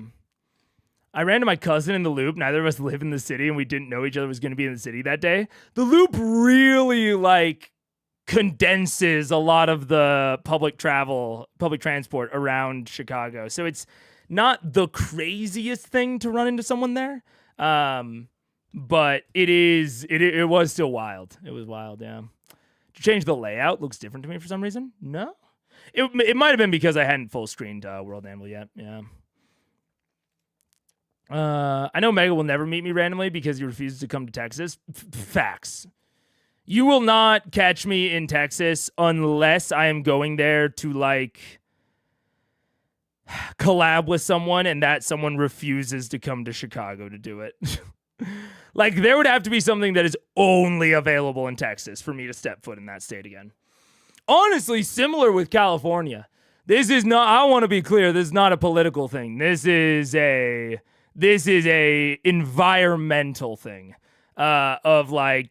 I ran to my cousin in the Loop. Neither of us live in the city, and we didn't know each other was going to be in the city that day. The Loop really condenses a lot of the public transport around Chicago. So it's not the craziest thing to run into someone there. But it was still wild. It was wild, yeah. To change the layout looks different to me for some reason. No? It might have been because I hadn't full screened World Anvil yet, yeah. I know Mega will never meet me randomly because he refuses to come to Texas. Facts. You will not catch me in Texas unless I am going there to collab with someone and that someone refuses to come to Chicago to do it. There would have to be something that is only available in Texas for me to step foot in that state again. Honestly, similar with California. This is not, I want to be clear, this is not a political thing. This is a environmental thing.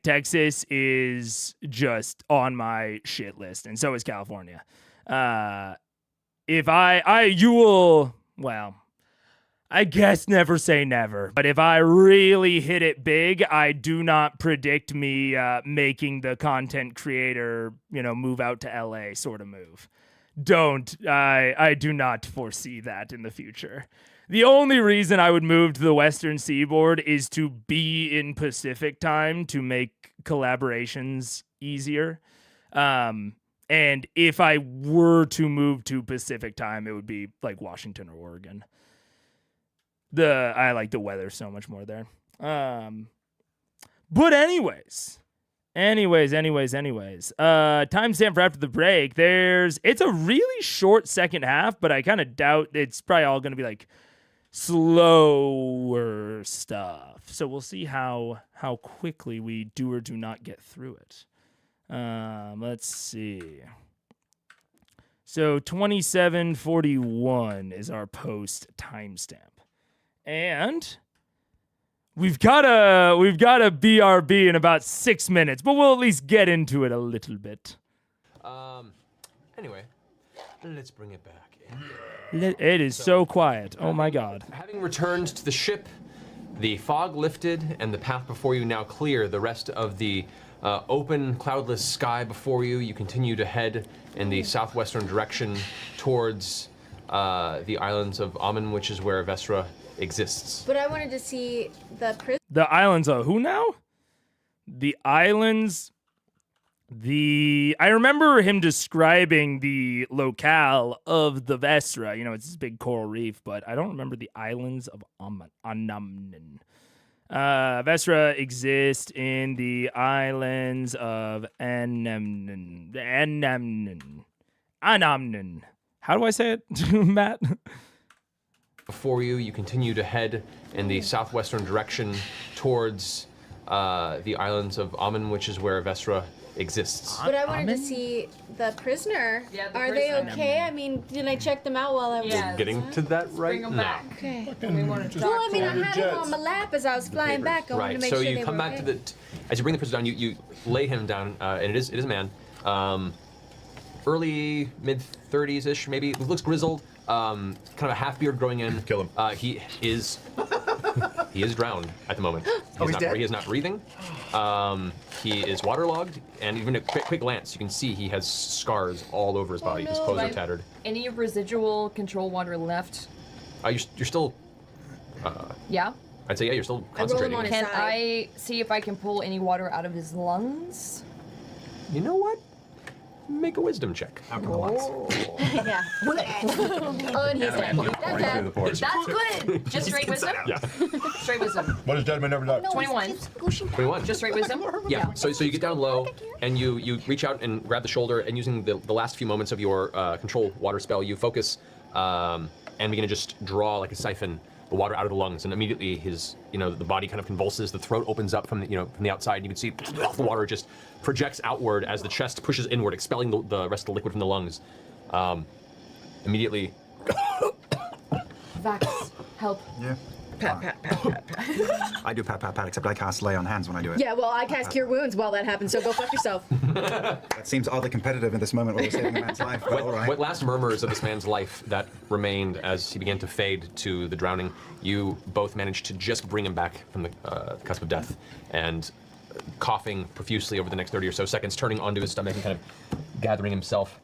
Texas is just on my shit list, and so is California. I guess never say never, but if I really hit it big, I do not predict me making the content creator, move out to LA sort of move. I do not foresee that in the future. The only reason I would move to the Western Seaboard is to be in Pacific time to make collaborations easier. And if I were to move to Pacific time, it would be Washington or Oregon. I like the weather so much more there. But anyways, timestamp for after the break. It's a really short second half, but I kind of doubt it's probably all going to be slower stuff. So we'll see how quickly we do or do not get through it. Let's see. So 27:41 is our post timestamp. And we've got a BRB in about 6 minutes, but we'll at least get into it a little bit. Anyway, let's bring it back. It is so quiet. Oh my god. Having returned to the ship, the fog lifted and the path before you now clear. The rest of the open, cloudless sky before you. You continue to head in the southwestern direction towards the islands of Amen, which is where Vestra exists. But I wanted to see the prison. The islands of who now? The islands. I remember him describing the locale of the Vestra. You know, it's this big coral reef, but I don't remember the islands of Anamnen. Vestra exist in the islands of Anamnen. How do I say it, Matt? Before you, you continue to head in the southwestern direction towards the islands of Amen, which is where Vestra exists. But I wanted to see the prisoner. Yeah, the Are they prisoner. okay? I mean, did I check them out while I was? Yeah. Getting to that right Bring them now. back. Okay. We want to Well, talk I mean, to I them. had him on my lap as I was flying back. I wanted to Right, make so sure you they come were back okay. to as you bring the prisoner down, you lay him down, and it is a man. Early, mid-30s-ish, maybe. Looks grizzled, kind of a half-beard growing in. Kill him. He is drowned at the moment. He's dead? He is not breathing. He is waterlogged, and even at quick glance, you can see he has scars all over his body. His no. clothes are Like- tattered. Any residual control water left? You're still, Yeah. I'd say, yeah, you're still I roll him concentrating. on his Can side. I see if I can pull any water out of his lungs? You know what? Make a wisdom check. Out come the lights. Yeah. Oh, and he's dead. That's through the port. That's good. Just straight wisdom. Yeah. Straight wisdom. What has Deadman never done? 21. 21. Just straight wisdom. Yeah. So you get down low, and you reach out and grab the shoulder, and using the last few moments of your control water spell, you focus and begin to just draw like a siphon the water out of the lungs, and immediately the body kind of convulses, the throat opens up from the outside, and you can see the water just projects outward as the chest pushes inward, expelling the rest of the liquid from the lungs. Immediately, Vax, help. Yeah. Pat, pat, pat, pat, pat. I do pat, pat, pat, except I cast lay on hands when I do it. Yeah, well, I cast Cure Wounds while that happens, so go fuck yourself. That seems oddly competitive in this moment where we're saving a man's life, but all right. what last murmurs of this man's life that remained as he began to fade to the drowning, you both managed to just bring him back from the cusp of death, and coughing profusely over the next 30 or so seconds, turning onto his stomach and kind of gathering himself,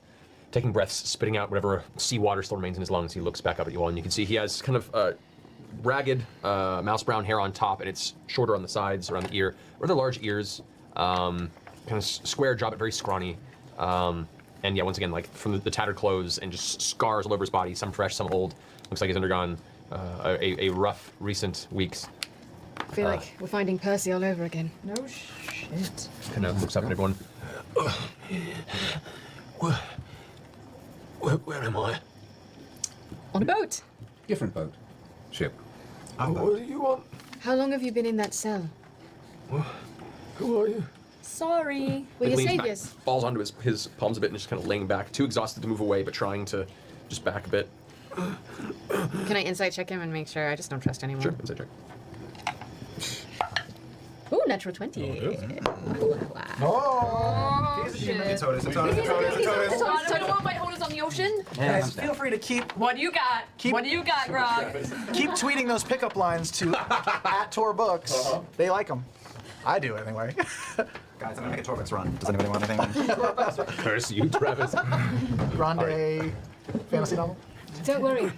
taking breaths, spitting out whatever seawater still remains in his lungs. He looks back up at you all, and you can see he has kind of ragged mouse brown hair on top, and it's shorter on the sides, around the ear. Rather large ears, kind of square jaw, but very scrawny. And yeah, once again, like from the tattered clothes and just scars all over his body, some fresh, some old. Looks like he's undergone a rough recent weeks. I feel like we're finding Percy all over again. No shit. Kind of looks up at everyone. Where am I? On a boat. Different boat. Ship. What do you want? How long have you been in that cell? Who are you? Sorry. We're your Leans back, saviors. falls onto his palms a bit and just kind of laying back, too exhausted to move away, but trying to just back a bit. Can I insight check him and make sure? I just don't trust anyone. Sure, inside check. Ooh, natural 20. Oh, shit. It's Otis, it's Otis, it's Otis, it's Otis. So do my Otis on the ocean? Guys, feel free to keep What do you got? What do you got, Grog? tweeting those pickup lines to at Tor Books. They like them. I do anyway. Guys, I'm gonna make a Torbix run. Does anybody want anything? Curse you, Travis. Grande fantasy novel. Don't worry.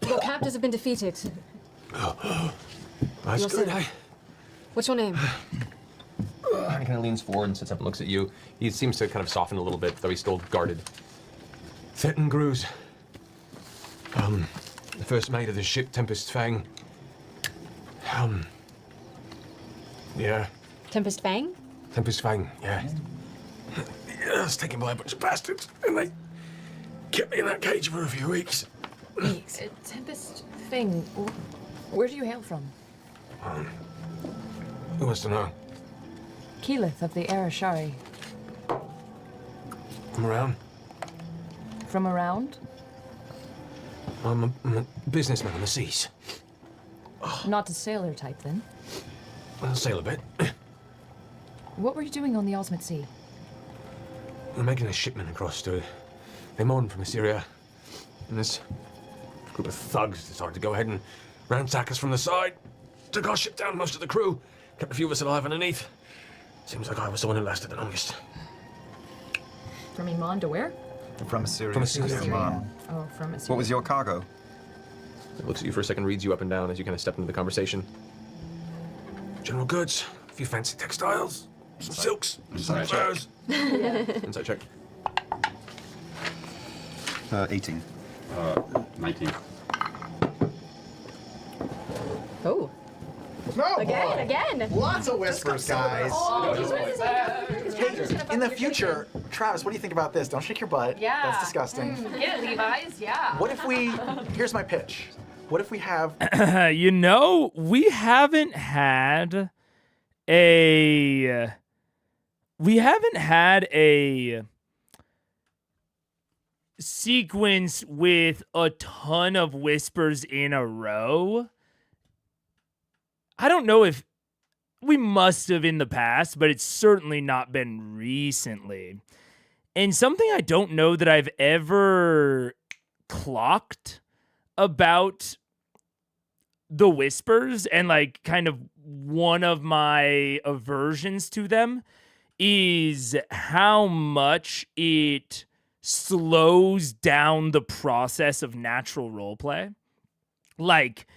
Your captors have been defeated. That's You're good. safe. What's your name? He kind of leans forward and sits up and looks at you. He seems to kind of soften a little bit, though he's still guarded. Thetan Gruz. The first mate of the ship Tempest Fang. Yeah, Tempest Fang? Tempest Fang, yeah. I was taken by a bunch of bastards, and they kept me in that cage for a few weeks. Tempest thing. Where do you hail from? Who wants to know? Keyleth of the Arashari. I'm around. From around? I'm a businessman on the seas. Not a sailor type, then. I'll sail a bit. What were you doing on the Ultimate Sea? We're making a shipment across to Lemon from Assyria. And this group of thugs decided to go ahead and ransack us from the side. Took our ship down, most of the crew. Kept a few of us alive underneath. Seems like I was the one who lasted the longest. From Iman to where? From a series. From a series. Oh, from a What was your cargo? It looks at you for a second, reads you up and down as you kind of step into the conversation. General goods, a few fancy textiles, some silks, some furs. Inside check. 18. 19. Oh. No. Again. Lots of whispers, guys. Hey, In the future, Travis, what do you think about this? Don't shake your butt. Yeah. That's disgusting. Get it, Levi's. Yeah. What if we? Here's my pitch. What if we have? We haven't had a sequence with a ton of whispers in a row. I don't know if we must have in the past, but it's certainly not been recently. And something I don't know that I've ever clocked about the whispers, and like kind of one of my aversions to them, is how much it slows down the process of natural roleplay. Like,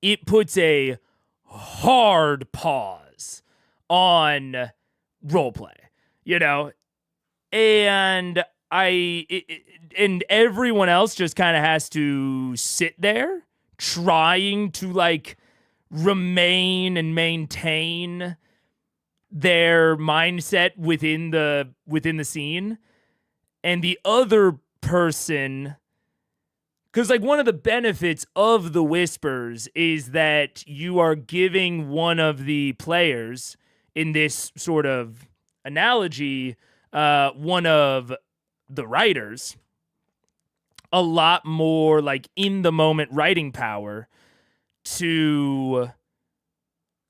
it puts a hard pause on roleplay, and and everyone else just kind of has to sit there trying to like remain and maintain their mindset within the scene, and the other person, because like one of the benefits of the whispers is that you are giving one of the players in this sort of analogy, one of the writers, a lot more like in the moment writing power to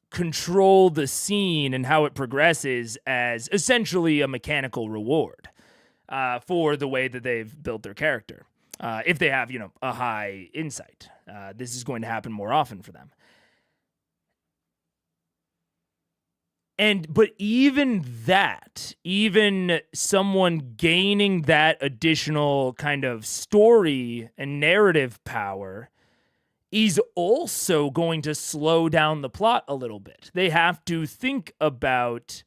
control the scene and how it progresses as essentially a mechanical reward for the way that they've built their character. If they have, a high insight, this is going to happen more often for them. But even someone gaining that additional kind of story and narrative power is also going to slow down the plot a little bit. They have to think about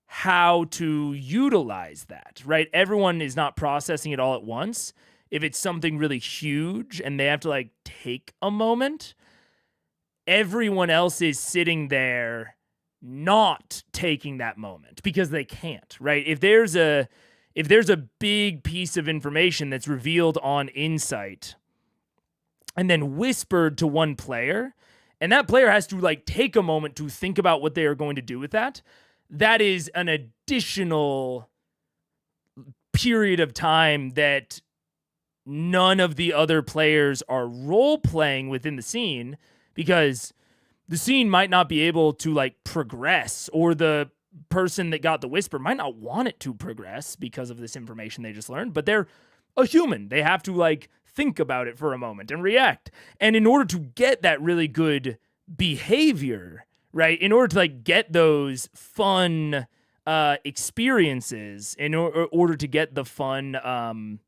how to utilize that, right? Everyone is not processing it all at once. If it's something really huge and they have to like take a moment, everyone else is sitting there not taking that moment because they can't, right? If there's a big piece of information that's revealed on insight and then whispered to one player, and that player has to like take a moment to think about what they are going to do with that, that is an additional period of time that none of the other players are role-playing within the scene, because the scene might not be able to like progress, or the person that got the whisper might not want it to progress because of this information they just learned, but they're a human. They have to like think about it for a moment and react. And in order to get that really good behavior, right, in order to like get those fun experiences, in order to get the fun,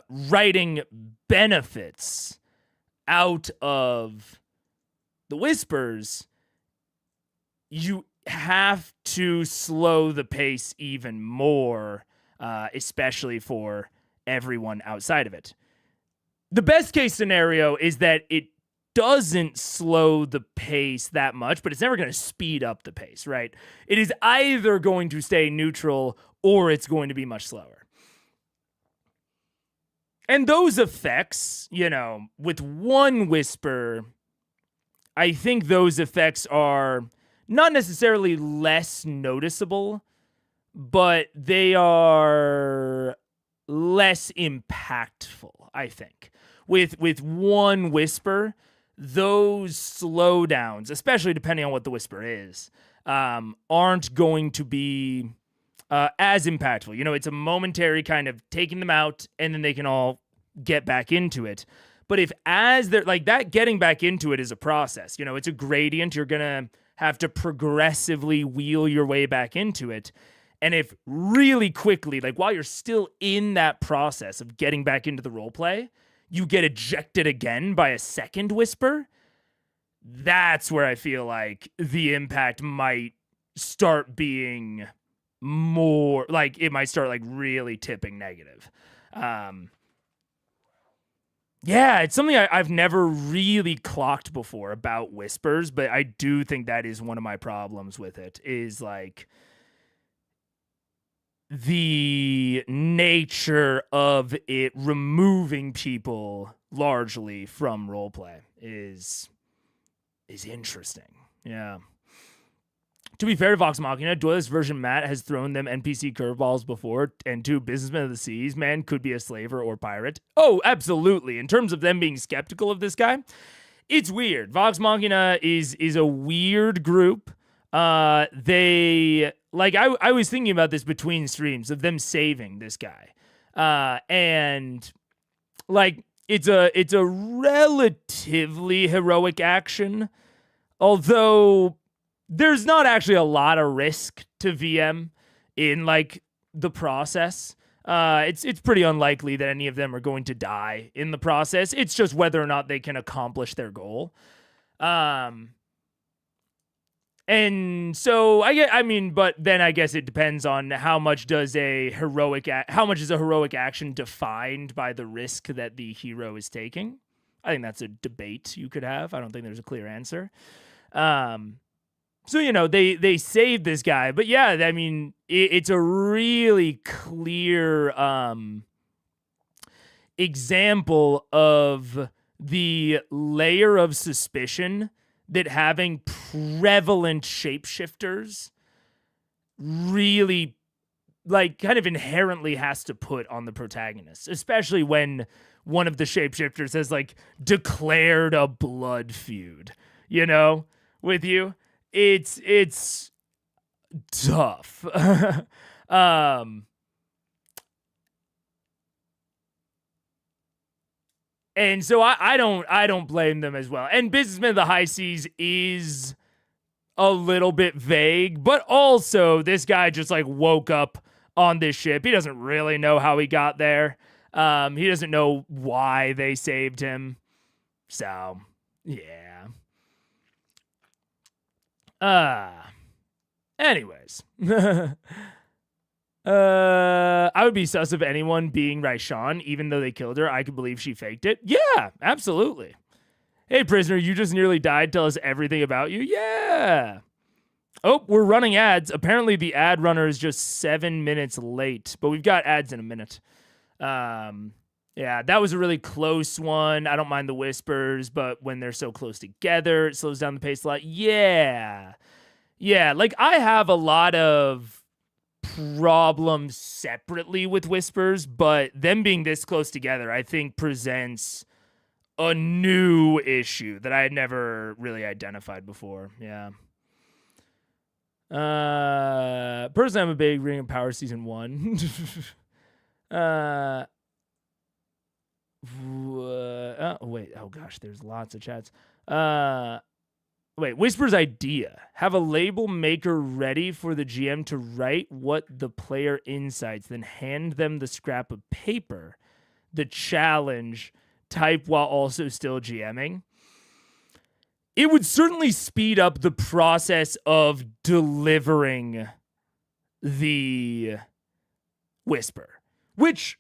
writing benefits out of the whispers, you have to slow the pace even more, especially for everyone outside of it. The best case scenario is that it doesn't slow the pace that much, but it's never going to speed up the pace, right? It is either going to stay neutral or it's going to be much slower. And those effects, with one whisper, I think those effects are not necessarily less noticeable, but they are less impactful, I think. With one whisper, those slowdowns, especially depending on what the whisper is, aren't going to be as impactful. It's a momentary kind of taking them out, and then they can all get back into it. But if as they're like that, getting back into it is a process. It's a gradient. You're going to have to progressively wheel your way back into it. And if really quickly, like while you're still in that process of getting back into the role play, you get ejected again by a second whisper, that's where I feel like the impact might start being more, like it might start like really tipping negative. Yeah, it's something I've never really clocked before about whispers, but I do think that is one of my problems with it, is like the nature of it removing people largely from roleplay is interesting. Yeah. To be fair to Vox Machina, Doyle's version Matt has thrown them NPC curveballs before, and 2 Businessmen of the Seas, man, could be a slaver or pirate. Oh, absolutely. In terms of them being skeptical of this guy, it's weird. Vox Machina is a weird group. They, like, I was thinking about this between streams of them saving this guy. And, like, it's a relatively heroic action, although there's not actually a lot of risk to VM in like the process. It's pretty unlikely that any of them are going to die in the process. It's just whether or not they can accomplish their goal. And so but then I guess it depends on how much is a heroic action defined by the risk that the hero is taking. I think that's a debate you could have. I don't think there's a clear answer. So, you know, they saved this guy. But yeah, I mean, it's a really clear example of the layer of suspicion that having prevalent shapeshifters really, like, kind of inherently has to put on the protagonist, especially when one of the shapeshifters has, like, declared a blood feud, you know, with you. It's tough. And so I don't blame them as well. And Businessman of the High Seas is a little bit vague, but also this guy just like woke up on this ship. He doesn't really know how he got there. He doesn't know why they saved him. So, yeah. Anyways. I would be sus of anyone being Raishan, even though they killed her. I could believe she faked it. Yeah, absolutely. Hey, prisoner, you just nearly died. Tell us everything about you. Yeah. Oh, we're running ads. Apparently the ad runner is just 7 minutes late, but we've got ads in a minute. Yeah, that was a really close one. I don't mind the whispers, but when they're so close together, it slows down the pace a lot. Yeah. Yeah, like I have a lot of problems separately with whispers, but them being this close together, I think presents a new issue that I had never really identified before. Yeah. Personally, I'm a big Ring of Power Season 1. Wait. Oh, gosh, there's lots of chats. Wait, Whisper's idea. Have a label maker ready for the GM to write what the player incites, then hand them the scrap of paper. The challenge, type while also still GMing. It would certainly speed up the process of delivering the Whisper, which...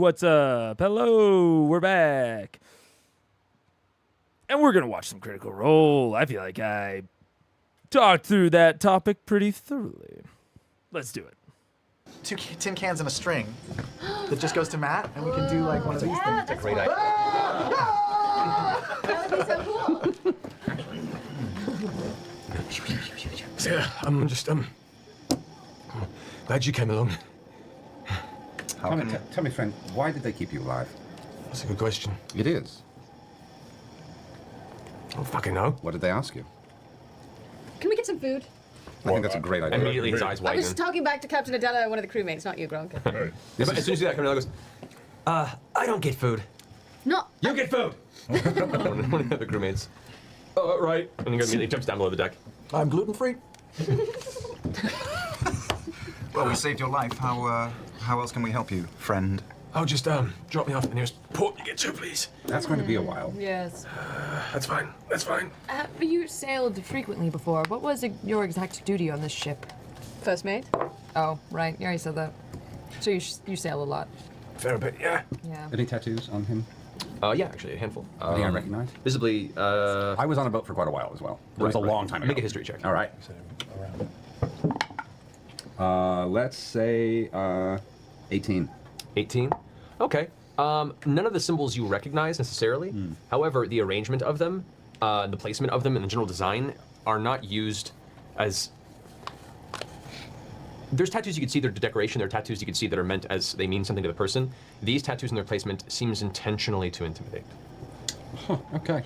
what's up? Hello, we're back. And we're going to watch some Critical Role. I feel like I talked through that topic pretty thoroughly. Let's do it. 2 tin cans and a string that just goes to Matt, and we can do like one of these things. That's Great idea. That would be so cool. Yeah, I'm just glad you came along. Tell me, friend, why did they keep you alive? That's a good question. It is. I don't fucking know. What did they ask you? Can we get some food? I think that's a great idea. Immediately his eyes I widen. was talking back to Captain Adela, one of the crewmates, not you, Gronk. Yeah, but as soon as you see that, Camilla goes, I don't get food. No. You get food! One of the other crewmates. Oh, right. And he immediately jumps down below the deck. I'm gluten free. Well, we saved your life. How else can we help you, friend? Oh, just drop me off at the nearest port you get to, please. That's going to be a while. Yes. That's fine. That's fine. You sailed frequently before. What was your exact duty on this ship? First mate? Oh, right. You already said that. So you sail a lot. Fair bit, yeah. Yeah. Any tattoos on him? Yeah, actually, a handful. Any I recognize? Visibly, I was on a boat for quite a while as well. It was a long time ago. Make a history check. All right. Let's say 18. 18. Okay. None of the symbols you recognize necessarily. However, the arrangement of them, the placement of them, and the general design are not used as. There's tattoos you can see that are decoration. There are tattoos you can see that are meant as they mean something to the person. These tattoos and their placement seems intentionally to intimidate. Huh, okay.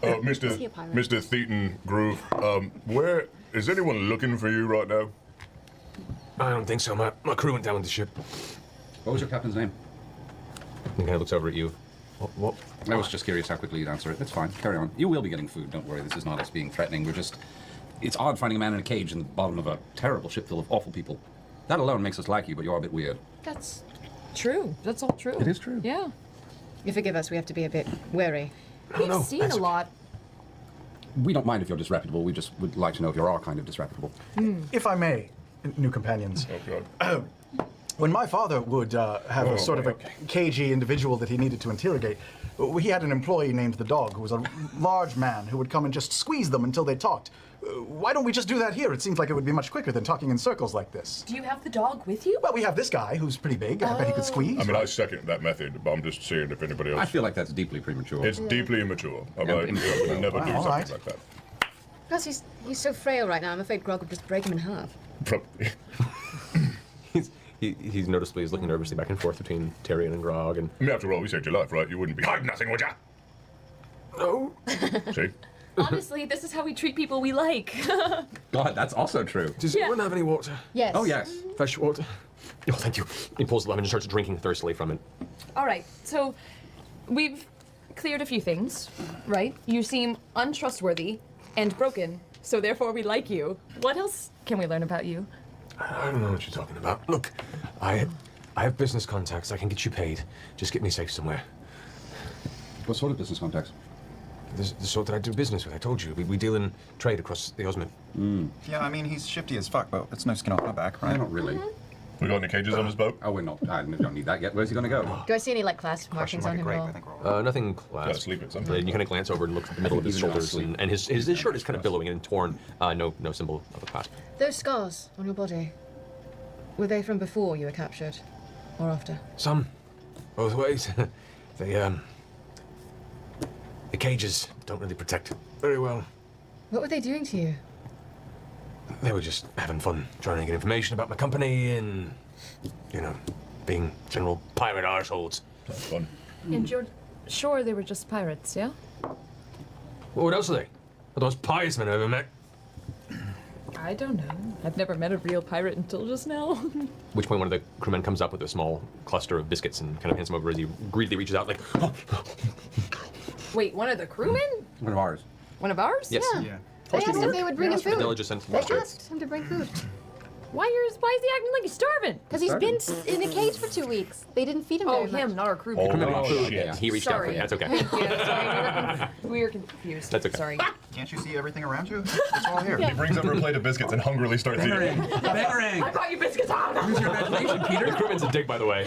Is he a pirate? Mr. Thetan Groove, where is anyone looking for you right now? I don't think so. My crew went down with the ship. What was your captain's name? He kind of looks over at you. What? I was just curious how quickly you'd answer it. That's fine. Carry on. You will be getting food. Don't worry. This is not us being threatening. We're just... It's odd finding a man in a cage in the bottom of a terrible ship full of awful people. That alone makes us like you, but you're a bit weird. That's true. That's all true. It is true. Yeah. You forgive us, we have to be a bit wary. We've seen a lot. We don't mind if you're disreputable. We just would like to know if you're our kind of disreputable. If I may, new companions. Oh, God. When my father would have a sort of a cagey individual that he needed to interrogate, he had an employee named the Dog, who was a large man who would come and just squeeze them until they talked. Why don't we just do that here? It seems like it would be much quicker than talking in circles like this. Do you have the dog with you? Well, we have this guy who's pretty big. I bet he could squeeze. I mean, I second that method, but I'm just seeing if anybody I else... feel like that's deeply premature. It's deeply immature. I Yeah, would immature. never do All something right. like that. Plus, he's so frail right now, I'm afraid Grog would just break him in half. Probably. He's noticeably is looking nervously back and forth between Tyrion and Grog, and I mean, after all, we saved your life, right? You wouldn't be hiding nothing, would ya? no. See? Honestly, this is how we treat people we like. God, that's also true. Does anyone have any water? Yes. Oh, yes. Fresh water? Oh, thank you. He pulls the lemon and starts drinking thirstily from it. All right, so we've cleared a few things, right? You seem untrustworthy and broken, so therefore we like you. What else can we learn about you? I don't know what you're talking about. Look, I have business contacts. I can get you paid. Just get me safe somewhere. What sort of business contacts? The sort that I do business with. I told you. We deal in trade across the Osmond. Yeah, I mean, he's shifty as fuck, but it's no skin off my back, right? Not really. We got any cages on this boat? Oh, we're not. I don't need that yet. Where's he going to go? Do I see any, like, class Question markings might on be him great, at but all? I think we're all Nothing Gotta class. sleep at some And point. you kind of glance over and look at the middle of his Even shoulders, asleep. and his shirt is kind of billowing and torn. No symbol of a clasp. Those scars on your body, were they from before you were captured? Or after? Some, both ways. The cages don't really protect very well. What were they doing to you? They were just having fun, trying to get information about my company and, being general pirate arseholes. Sounds fun. And you're sure they were just pirates, yeah? Well, what else are they? Are those pious men I've ever met? I don't know. I've never met a real pirate until just now. At which point one of the crewmen comes up with a small cluster of biscuits and kind of hands them over as he greedily reaches out like, Wait, one of the crewmen? One of ours. One of ours? yes. Yeah. They asked if they would bring him food. Adela just sent some They straight. asked him to bring food. Why is he acting like he's starving? Because he's been in a cage for 2 weeks. They didn't feed him Oh, very much. him, not our crew. Oh, Criminal food. shit. Yeah, he reached out for Sorry. you. That's okay. Yeah, sorry, we were confused. That's okay. Sorry. Can't you see everything around you? It's all here. He brings over a plate of biscuits and hungrily starts eating. Bang! I brought you biscuits on. Use your imagination, Peter. The crewman's a dick, by the way.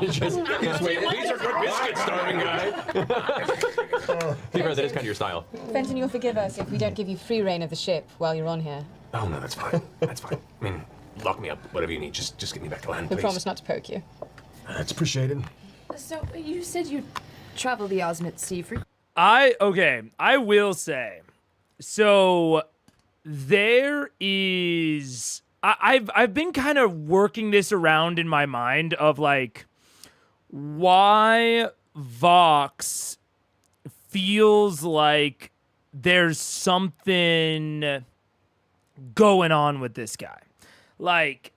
just wait. These are good biscuits, starving guy. To be fair, that is kind of your style. Fenton, you'll forgive us if we don't give you free reign of the ship while you're on here. Oh, no, that's fine. That's fine. I mean, lock me up, whatever you need. Just get me back to land, We please. promise not to poke you. That's appreciated. So, you said you travel the Osmit Sea for... I will say, so there is I've been kind of working this around in my mind of like why Vox feels like there's something going on with this guy. Like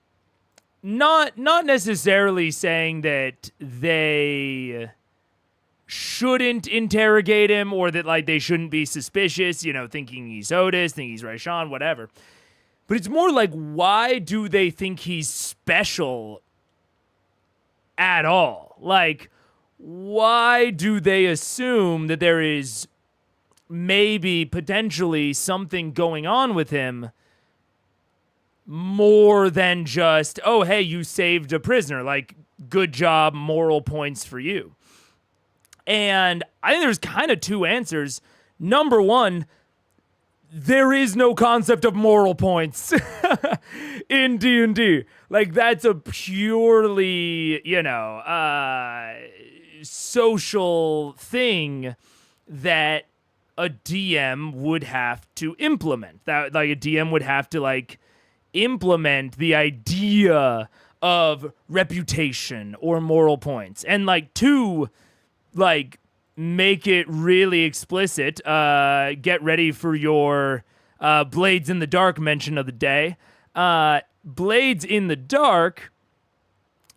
not necessarily saying that they shouldn't interrogate him or that like they shouldn't be suspicious, you know, thinking he's Otis, thinking he's Raishan, whatever. But it's more like, why do they think he's special at all? Like, why do they assume that there is maybe potentially something going on with him more than just, oh, hey, you saved a prisoner. Like, good job, moral points for you. And I think there's kind of two answers. Number one, there is no concept of moral points in D&D. Like, that's a purely, you know, social thing that a DM would have to implement. That, like, a DM would have to, like, implement the idea of reputation or moral points. And, like, two, like, make it really explicit. Get ready for your Blades in the Dark mention of the day. Blades in the Dark,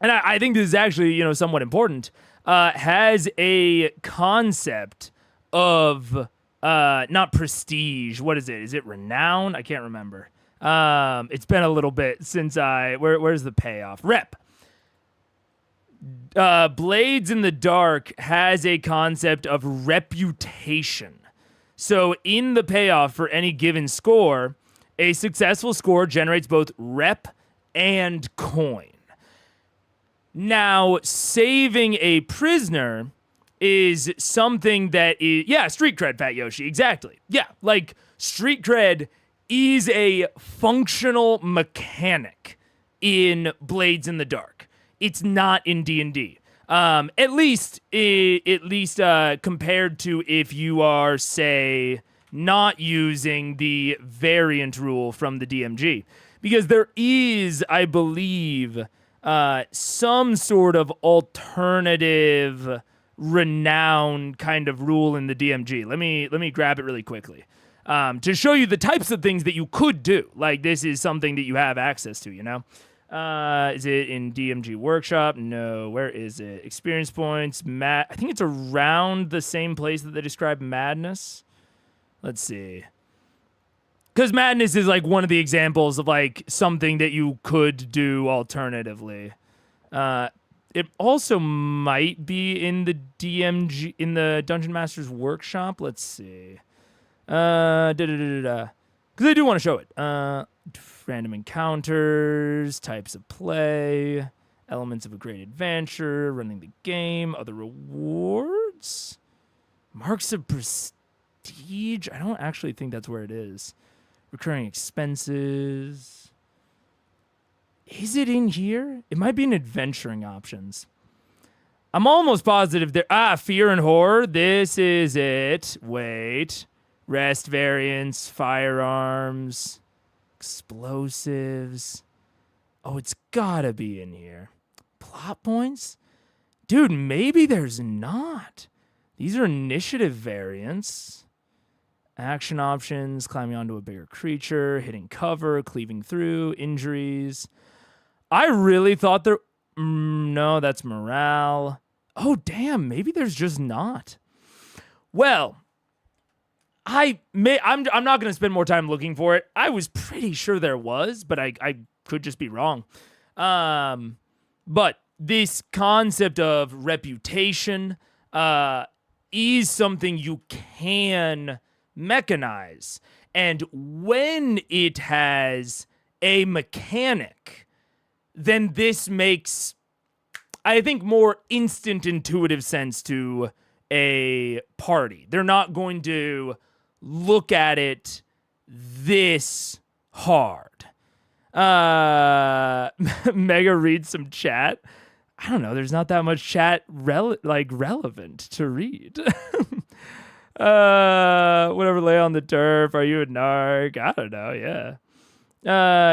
and I think this is actually, you know, somewhat important, has a concept of not prestige. What is it? Is it renown? I can't remember. It's been a little bit since where's the payoff? Rep. Blades in the Dark has a concept of reputation. So in the payoff for any given score, a successful score generates both rep and coin. Now, saving a prisoner is something that is, yeah, street cred, Fat Yoshi, exactly. Yeah, like, street cred is a functional mechanic in Blades in the Dark. It's not in D&D. At least compared to if you are, say, not using the variant rule from the DMG. Because there is, I believe, some sort of alternative renown kind of rule in the DMG. Let me grab it really quickly. To show you the types of things that you could do. Like, this is something that you have access to, you know? Is it in DMG Workshop? No. Where is it? Experience points. I think it's around the same place that they describe madness. Let's see. Because madness is like one of the examples of like something that you could do alternatively. It also might be in the DMG, in the Dungeon Master's Workshop. Let's see. Because I do want to show it. Random encounters, types of play, elements of a great adventure, running the game, other rewards, marks of prestige. I don't actually think that's where it is. Recurring expenses. Is it in here? It might be in adventuring options. I'm almost positive there. Fear and horror. This is it. Wait. Rest variants, firearms, explosives. Oh, it's gotta be in here. Plot points? Dude, maybe there's not. These are initiative variants. Action options, climbing onto a bigger creature, hitting cover, cleaving through, injuries. I really thought there... no, that's morale. Oh, damn, maybe there's just not. Well... I'm not going to spend more time looking for it. I was pretty sure there was, but I could just be wrong. But this concept of reputation is something you can mechanize. And when it has a mechanic, then this makes, I think, more instant intuitive sense to a party. They're not going to look at it this hard. Mega reads some chat. I don't know. There's not that much chat relevant to read. Whatever, lay on the turf. Are you a narc? I don't know. Yeah.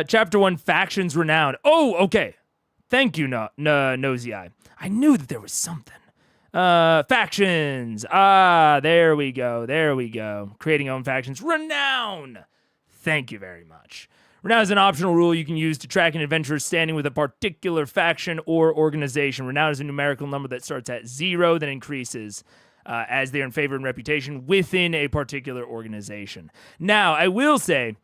Chapter 1, factions renowned. Oh, okay. Thank you, Nosy Eye. I knew that there was something. Factions. There we go. Creating own factions. Renown. Thank you very much. Renown is an optional rule you can use to track an adventurer's standing with a particular faction or organization. Renown is a numerical number that starts at 0, then increases as they are in favor and reputation within a particular organization. Now, I will say,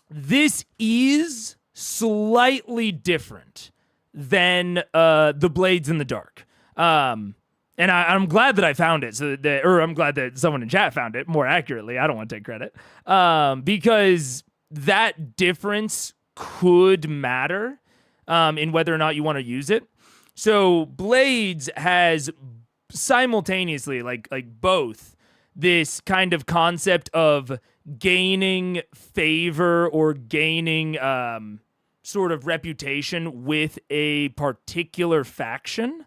this is slightly different than the Blades in the Dark. And I'm glad that I found it, or I'm glad that someone in chat found it more accurately. I don't want to take credit. Because that difference could matter in whether or not you want to use it. So Blades has simultaneously, like both, this kind of concept of gaining favor or gaining sort of reputation with a particular faction.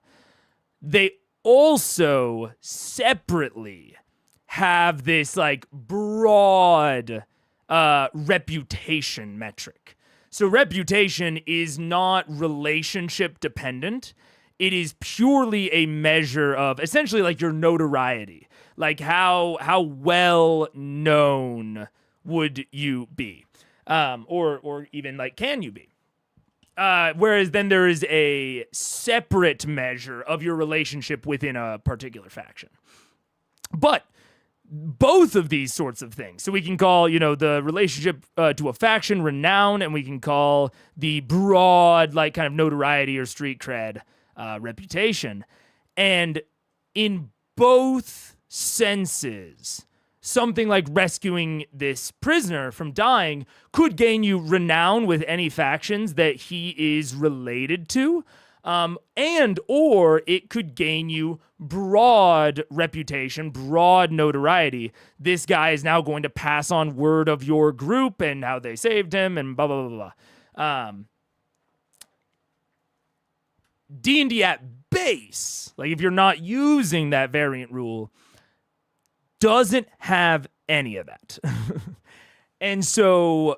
They also separately have this like broad reputation metric. So reputation is not relationship dependent. It is purely a measure of essentially like your notoriety, like how well known would you be, or even like can you be. Whereas then there is a separate measure of your relationship within a particular faction. But both of these sorts of things. So we can call, the relationship to a faction renown, and we can call the broad, like, kind of notoriety or street cred reputation. And in both senses, something like rescuing this prisoner from dying could gain you renown with any factions that he is related to. And or it could gain you broad reputation, broad notoriety. This guy is now going to pass on word of your group and how they saved him and blah, blah, blah, blah. D&D at base, like if you're not using that variant rule, doesn't have any of that. And so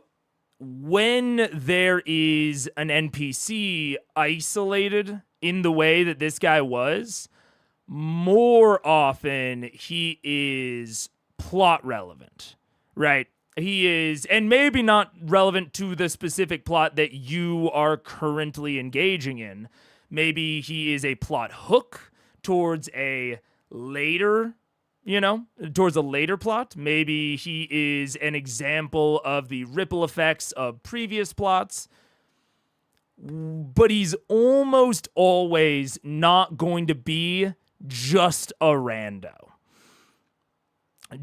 when there is an NPC isolated in the way that this guy was, more often he is plot relevant, right? He is, and maybe not relevant to the specific plot that you are currently engaging in. Maybe he is a plot hook towards a later towards a later plot. Maybe he is an example of the ripple effects of previous plots. But he's almost always not going to be just a rando.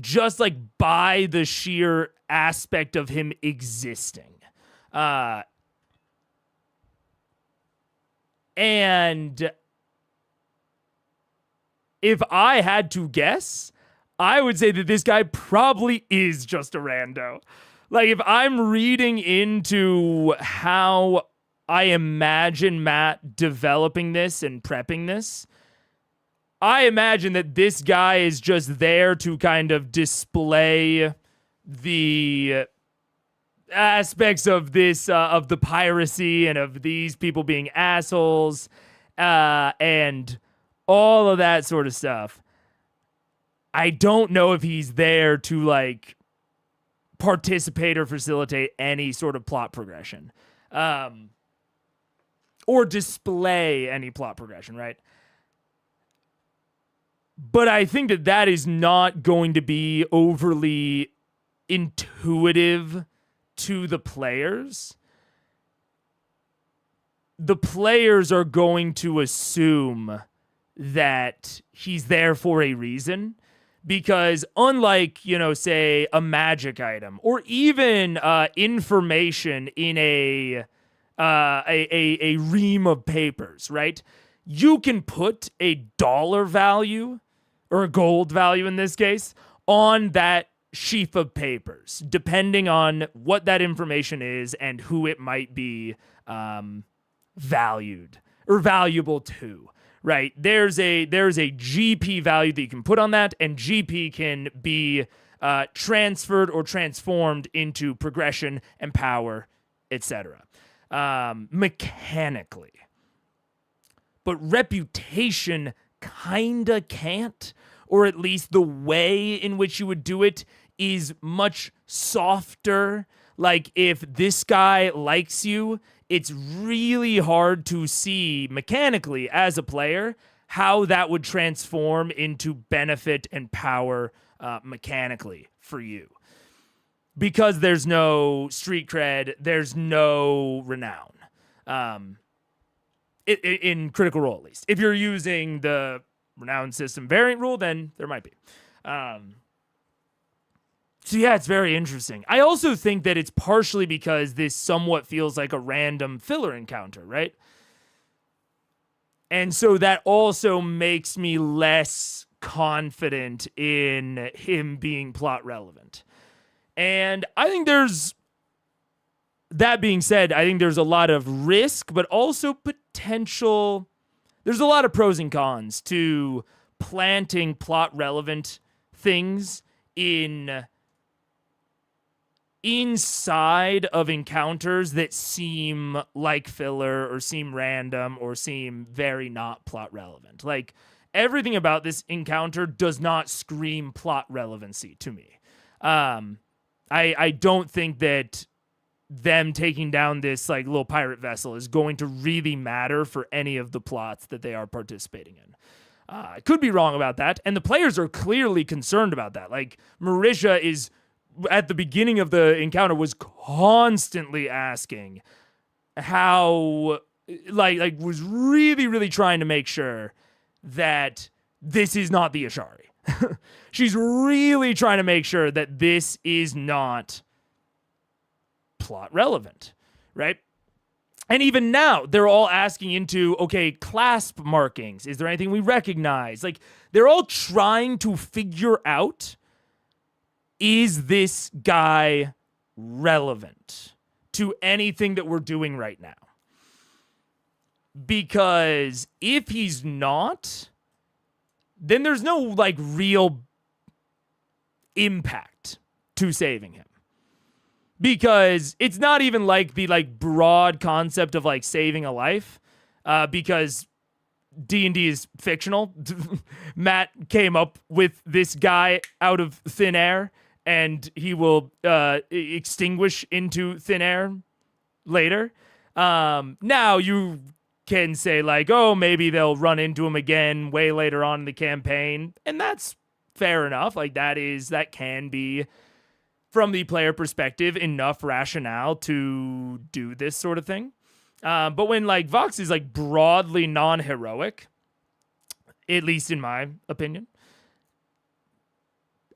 Just like by the sheer aspect of him existing. And if I had to guess, I would say that this guy probably is just a rando. Like, if I'm reading into how I imagine Matt developing this and prepping this, I imagine that this guy is just there to kind of display the aspects of this, of the piracy and of these people being assholes, and all of that sort of stuff. I don't know if he's there to, like, participate or facilitate any sort of plot progression. Or display any plot progression, right? But I think that that is not going to be overly intuitive to the players. the players are going to assume that he's there for a reason, because unlike, say a magic item or even information in a ream of papers, right? You can put a dollar value or a gold value in this case on that sheaf of papers, depending on what that information is and who it might be valued or valuable to, right? There's a GP value that you can put on that, and GP can be transferred or transformed into progression and power, etc. Mechanically. But reputation kinda can't, or at least the way in which you would do it is much softer. Like, if this guy likes you, it's really hard to see mechanically as a player how that would transform into benefit and power mechanically for you. Because there's no street cred, there's no renown. In Critical Role, at least. If you're using the renown system variant rule, then there might be. So yeah, it's very interesting. I also think that it's partially because this somewhat feels like a random filler encounter, right? And so that also makes me less confident in him being plot relevant. And I think that being said, I think there's a lot of risk, but also potential. There's a lot of pros and cons to planting plot relevant things inside of encounters that seem like filler or seem random or seem very not plot relevant. Like, everything about this encounter does not scream plot relevancy to me. I don't think that them taking down this like little pirate vessel is going to really matter for any of the plots that they are participating in. I could be wrong about that, and the players are clearly concerned about that. Like, Marisha is, at the beginning of the encounter, was constantly asking how, like was really, really trying to make sure that this is not the Ashari. She's really trying to make sure that this is not plot relevant, right? And even now, they're all asking into, okay, clasp markings. Is there anything we recognize? Like, they're all trying to figure out, is this guy relevant to anything that we're doing right now? Because if he's not, then there's no, like, real impact to saving him. Because it's not even like the like broad concept of like saving a life, because D&D is fictional. Matt came up with this guy out of thin air, and he will extinguish into thin air later. Now you can say like, oh, maybe they'll run into him again way later on in the campaign, and that's fair enough. Like, that can be, from the player perspective, enough rationale to do this sort of thing. But when like Vox is like broadly non-heroic, at least in my opinion,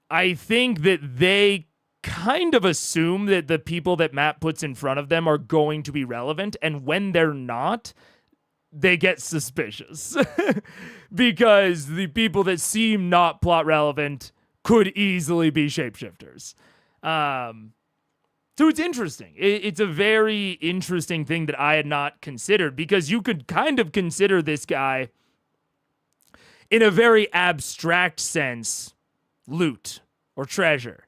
I think that they kind of assume that the people that Matt puts in front of them are going to be relevant, and when they're not, they get suspicious. Because the people that seem not plot relevant could easily be shapeshifters. So it's interesting. It's a very interesting thing that I had not considered, because you could kind of consider this guy in a very abstract sense loot or treasure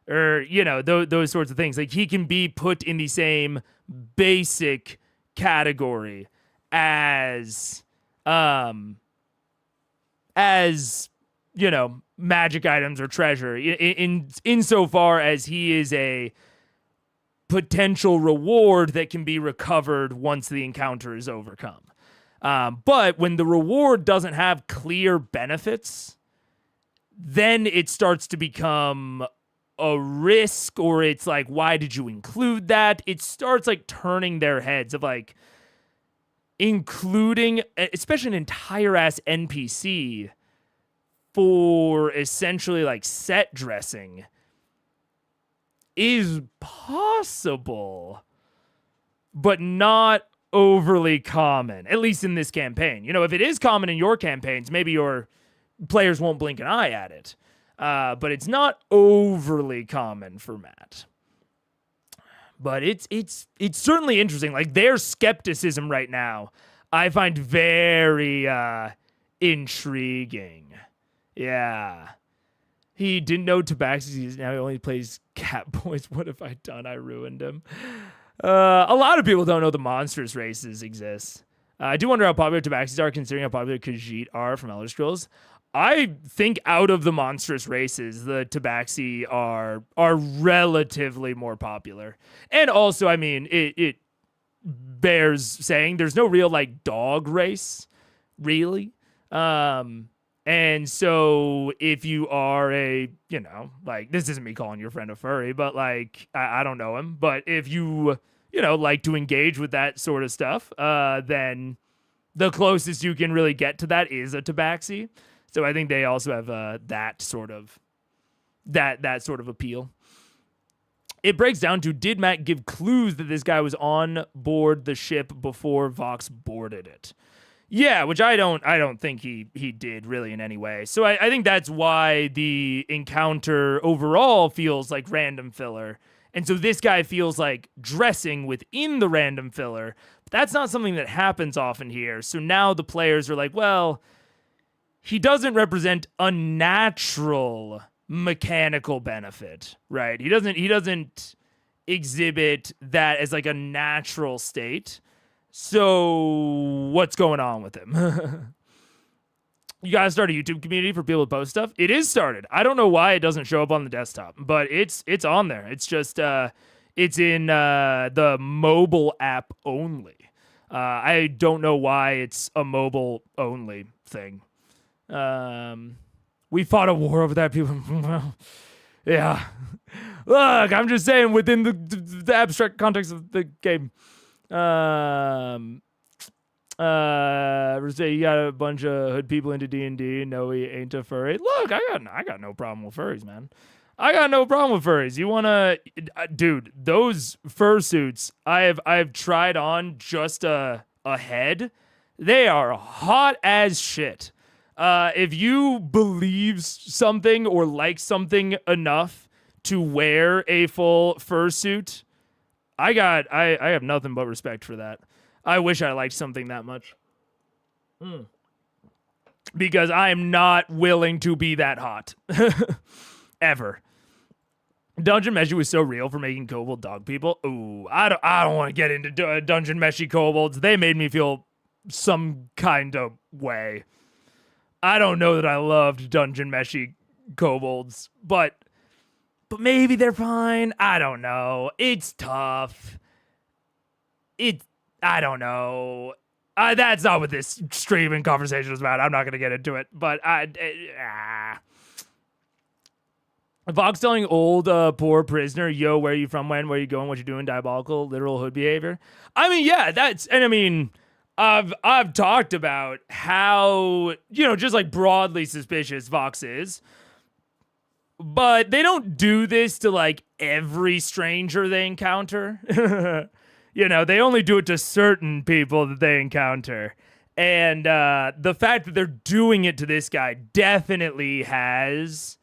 or, those sorts of things. Like, he can be put in the same basic category as magic items or treasure, insofar as he is a potential reward that can be recovered once the encounter is overcome. But when the reward doesn't have clear benefits, then it starts to become a risk, or it's like, why did you include that? It starts like turning their heads of like, including especially an entire ass NPC for essentially like set dressing is possible, but not overly common, at least in this campaign. You know, if it is common in your campaigns, maybe your players won't blink an eye at it. But it's not overly common for Matt. But it's certainly interesting. Like, their skepticism right now, I find very intriguing. Yeah. He didn't know Tabaxi. Now he only plays Cat Boys. What have I done? I ruined him. A lot of people don't know the monstrous races exist. I do wonder how popular Tabaxis are, considering how popular Khajiit are from Elder Scrolls. I think out of the monstrous races, the Tabaxi are relatively more popular. And also, I mean, it bears saying there's no real like dog race, really. And so if you are a, you know, like, this isn't me calling your friend a furry, but like, I don't know him, but if you know, like to engage with that sort of stuff, then the closest you can really get to that is a Tabaxi. So I think they also have that sort of appeal. It breaks down to, did Matt give clues that this guy was on board the ship before Vox boarded it? Yeah, which I don't think he did really in any way. So I think that's why the encounter overall feels like random filler. And so this guy feels like dressing within the random filler. But that's not something that happens often here. So now the players are like, well, he doesn't represent a natural mechanical benefit, right? He doesn't exhibit that as like a natural state. So what's going on with him? You guys start a YouTube community for people to post stuff? It is started. I don't know why it doesn't show up on the desktop, but it's on there. It's just it's in the mobile app only. I don't know why it's a mobile only thing. We fought a war over that, people. Yeah. Look, I'm just saying within the abstract context of the game. You got a bunch of hood people into D&D. No, he ain't a furry. Look, I got no problem with furries, man. I got no problem with furries. You wanna, dude? Those fursuits I've tried on just a head. They are hot as shit. If you believe something or like something enough to wear a full fursuit, I have nothing but respect for that. I wish I liked something that much. Because I am not willing to be that hot. Ever. Dungeon Meshy was so real for making kobold dog people. Ooh, I don't want to get into Dungeon Meshy kobolds. They made me feel some kind of way. I don't know that I loved Dungeon Meshy kobolds, but maybe they're fine. I don't know. It's tough. I don't know. That's not what this stream and conversation is about. I'm not going to get into it, but Vox telling old poor prisoner, yo, where are you from, where are you going, what you doing, diabolical, literal hood behavior. I mean, yeah, I've talked about how, just like broadly suspicious Vox is, but they don't do this to like every stranger they encounter. They only do it to certain people that they encounter. And the fact that they're doing it to this guy definitely has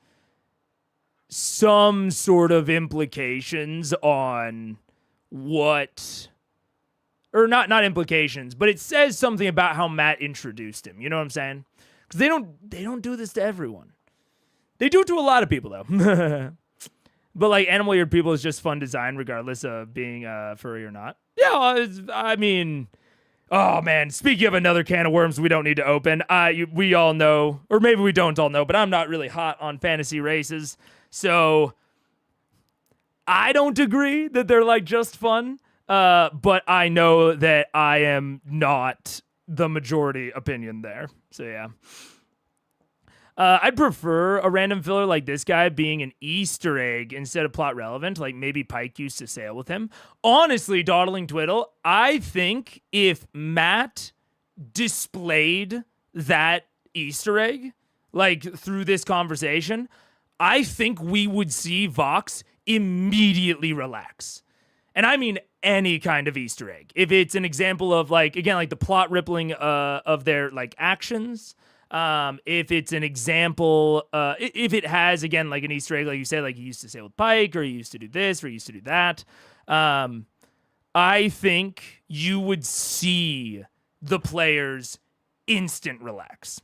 some sort of implications on what, or not implications, but it says something about how Matt introduced him. You know what I'm saying? Because they don't do this to everyone. They do it to a lot of people though. But like animal-eared people is just fun design, regardless of being furry or not. Yeah, I mean, oh man. Speaking of another can of worms, we don't need to open. We all know, or maybe we don't all know, but I'm not really hot on fantasy races, so I don't agree that they're like just fun. But I know that I am not the majority opinion there. So yeah. I'd prefer a random filler like this guy being an Easter egg instead of plot relevant, like maybe Pike used to sail with him. Honestly, Dawdling Twiddle, I think if Matt displayed that Easter egg, like through this conversation, I think we would see Vox immediately relax. And I mean any kind of Easter egg. If it's an example of like, again, like the plot rippling of their like actions, if it's an example, if it has, again, like an Easter egg, like you said, like he used to say with Pike, or he used to do this, or he used to do that, I think you would see the players instant relax.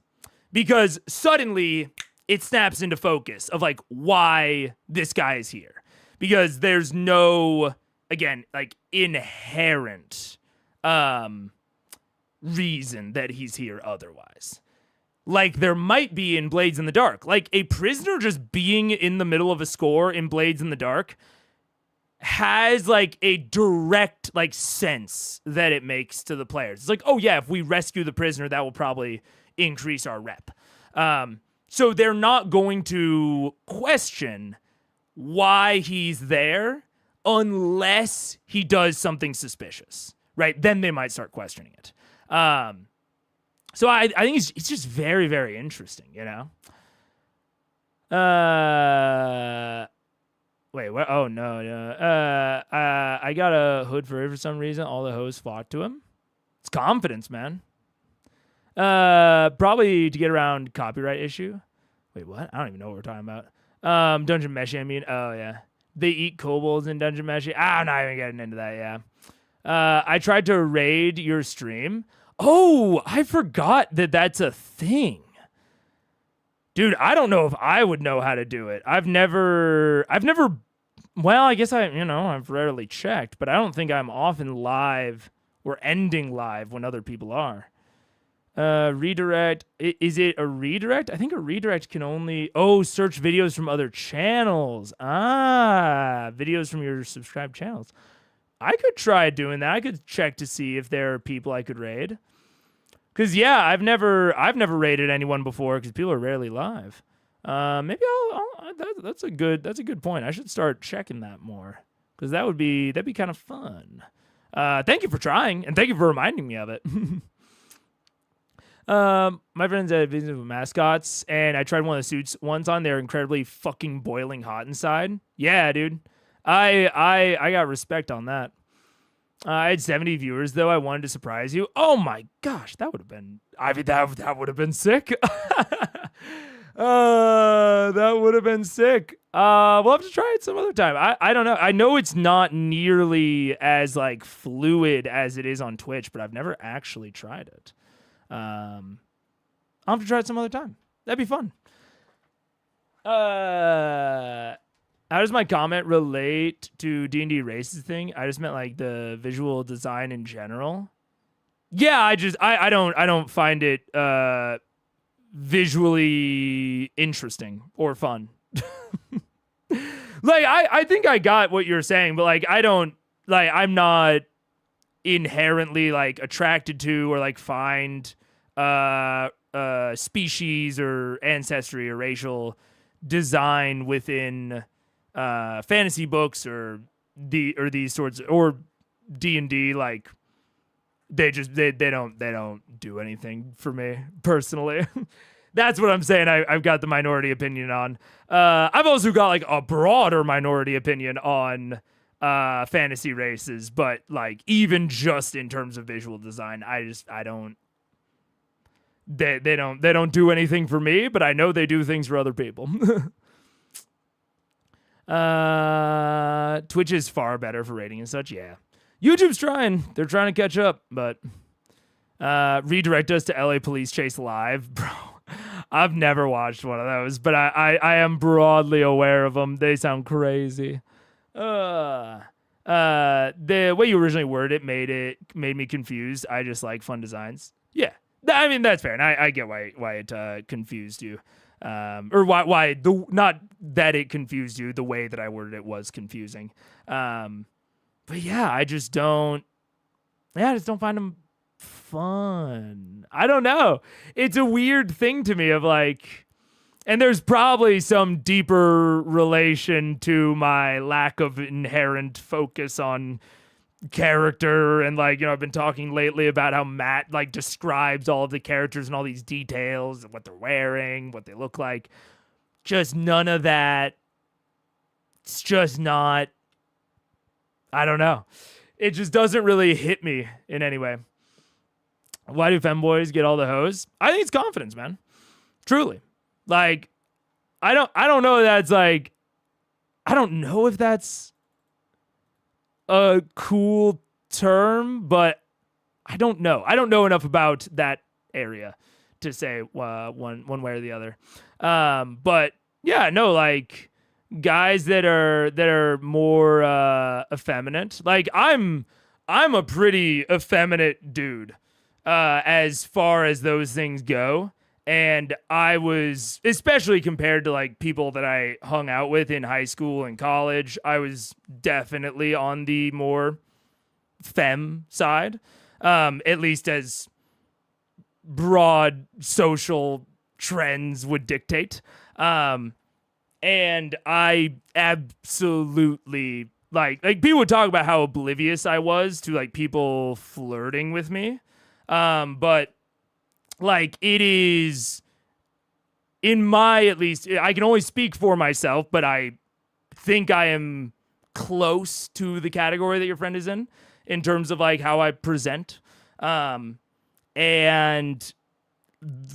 Because suddenly it snaps into focus of like why this guy is here. Because there's no, again, like inherent reason that he's here otherwise. Like there might be in Blades in the Dark. Like a prisoner just being in the middle of a score in Blades in the Dark has like a direct like sense that it makes to the players. It's like, oh yeah, if we rescue the prisoner, that will probably increase our rep. So they're not going to question why he's there unless he does something suspicious, right? Then they might start questioning it. So I think it's just very, very interesting, you know? Wait, what? Oh, no. I got a hood for some reason. All the hosts flocked to him. It's confidence, man. Probably to get around copyright issue. Wait, what? I don't even know what we're talking about. Dungeon Meshi, I mean. Oh, yeah. They eat kobolds in Dungeon Meshi. I'm not even getting into that, yeah. I tried to raid your stream. Oh, I forgot that that's a thing. Dude, I don't know if I would know how to do it. I've never, well, I guess I've rarely checked, but I don't think I'm often live or ending live when other people are. Redirect, is it a redirect? I think a redirect can only, search videos from other channels. Videos from your subscribed channels. I could try doing that. I could check to see if there are people I could raid. Cause yeah, I've never raided anyone before because people are rarely live. Maybe that's a good point. I should start checking that more because that'd be kind of fun. Thank you for trying and thank you for reminding me of it. My friends had visions with mascots and I tried one of the suits once on. They're incredibly fucking boiling hot inside. Yeah, dude. I got respect on that. I had 70 viewers though. I wanted to surprise you. Oh my gosh, that would have been. I mean, that would have been sick. That would have been sick. We'll have to try it some other time. I don't know. I know it's not nearly as like fluid as it is on Twitch, but I've never actually tried it. I'll have to try it some other time. That'd be fun. How does my comment relate to D&D races thing? I just meant like the visual design in general. Yeah, I don't find it visually interesting or fun. Like I think I got what you're saying, but like I'm not inherently like attracted to or like find species or ancestry or racial design within fantasy books or these sorts or D&D. Like they don't do anything for me personally. That's what I'm saying. I've got the minority opinion on. I've also got like a broader minority opinion on fantasy races, but like even just in terms of visual design, I don't. They don't do anything for me, but I know they do things for other people. Twitch is far better for rating and such. Yeah, YouTube's trying. They're trying to catch up, but redirect us to LA Police Chase Live, bro. I've never watched one of those, but I am broadly aware of them. They sound crazy. The way you originally worded it made me confused. I just like fun designs. Yeah, I mean that's fair, and I get why it confused you, or why not that it confused you. The way that I worded it was confusing. But yeah, I just don't find them fun. I don't know. It's a weird thing to me of like, And there's probably some deeper relation to my lack of inherent focus on character. And like, I've been talking lately about how Matt like describes all of the characters and all these details and what they're wearing, what they look like. Just none of that. It's just not, I don't know. It just doesn't really hit me in any way. Why do femboys get all the hoes? I think it's confidence, man. Truly. Like, I don't know if that's like, I don't know if that's a cool term, but I don't know. I don't know enough about that area to say one way or the other. But yeah, no, like guys that are more effeminate. Like I'm a pretty effeminate dude as far as those things go. And I was, especially compared to like people that I hung out with in high school and college, I was definitely on the more femme side, at least as broad social trends would dictate. And I absolutely like people would talk about how oblivious I was to like people flirting with me. But like it is in my, at least I can only speak for myself, but I think I am close to the category that your friend is in terms of like how I present. And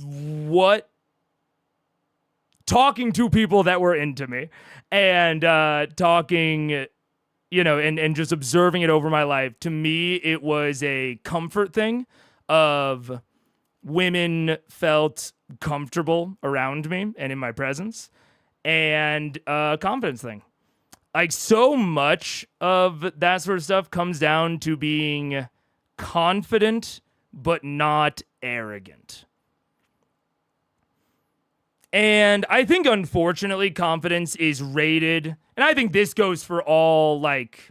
what talking to people that were into me and talking, and just observing it over my life, to me, it was a comfort thing of women felt comfortable around me and in my presence, and a confidence thing. Like so much of that sort of stuff comes down to being confident, but not arrogant. And I think, unfortunately, confidence is rated, and I think this goes for all, like,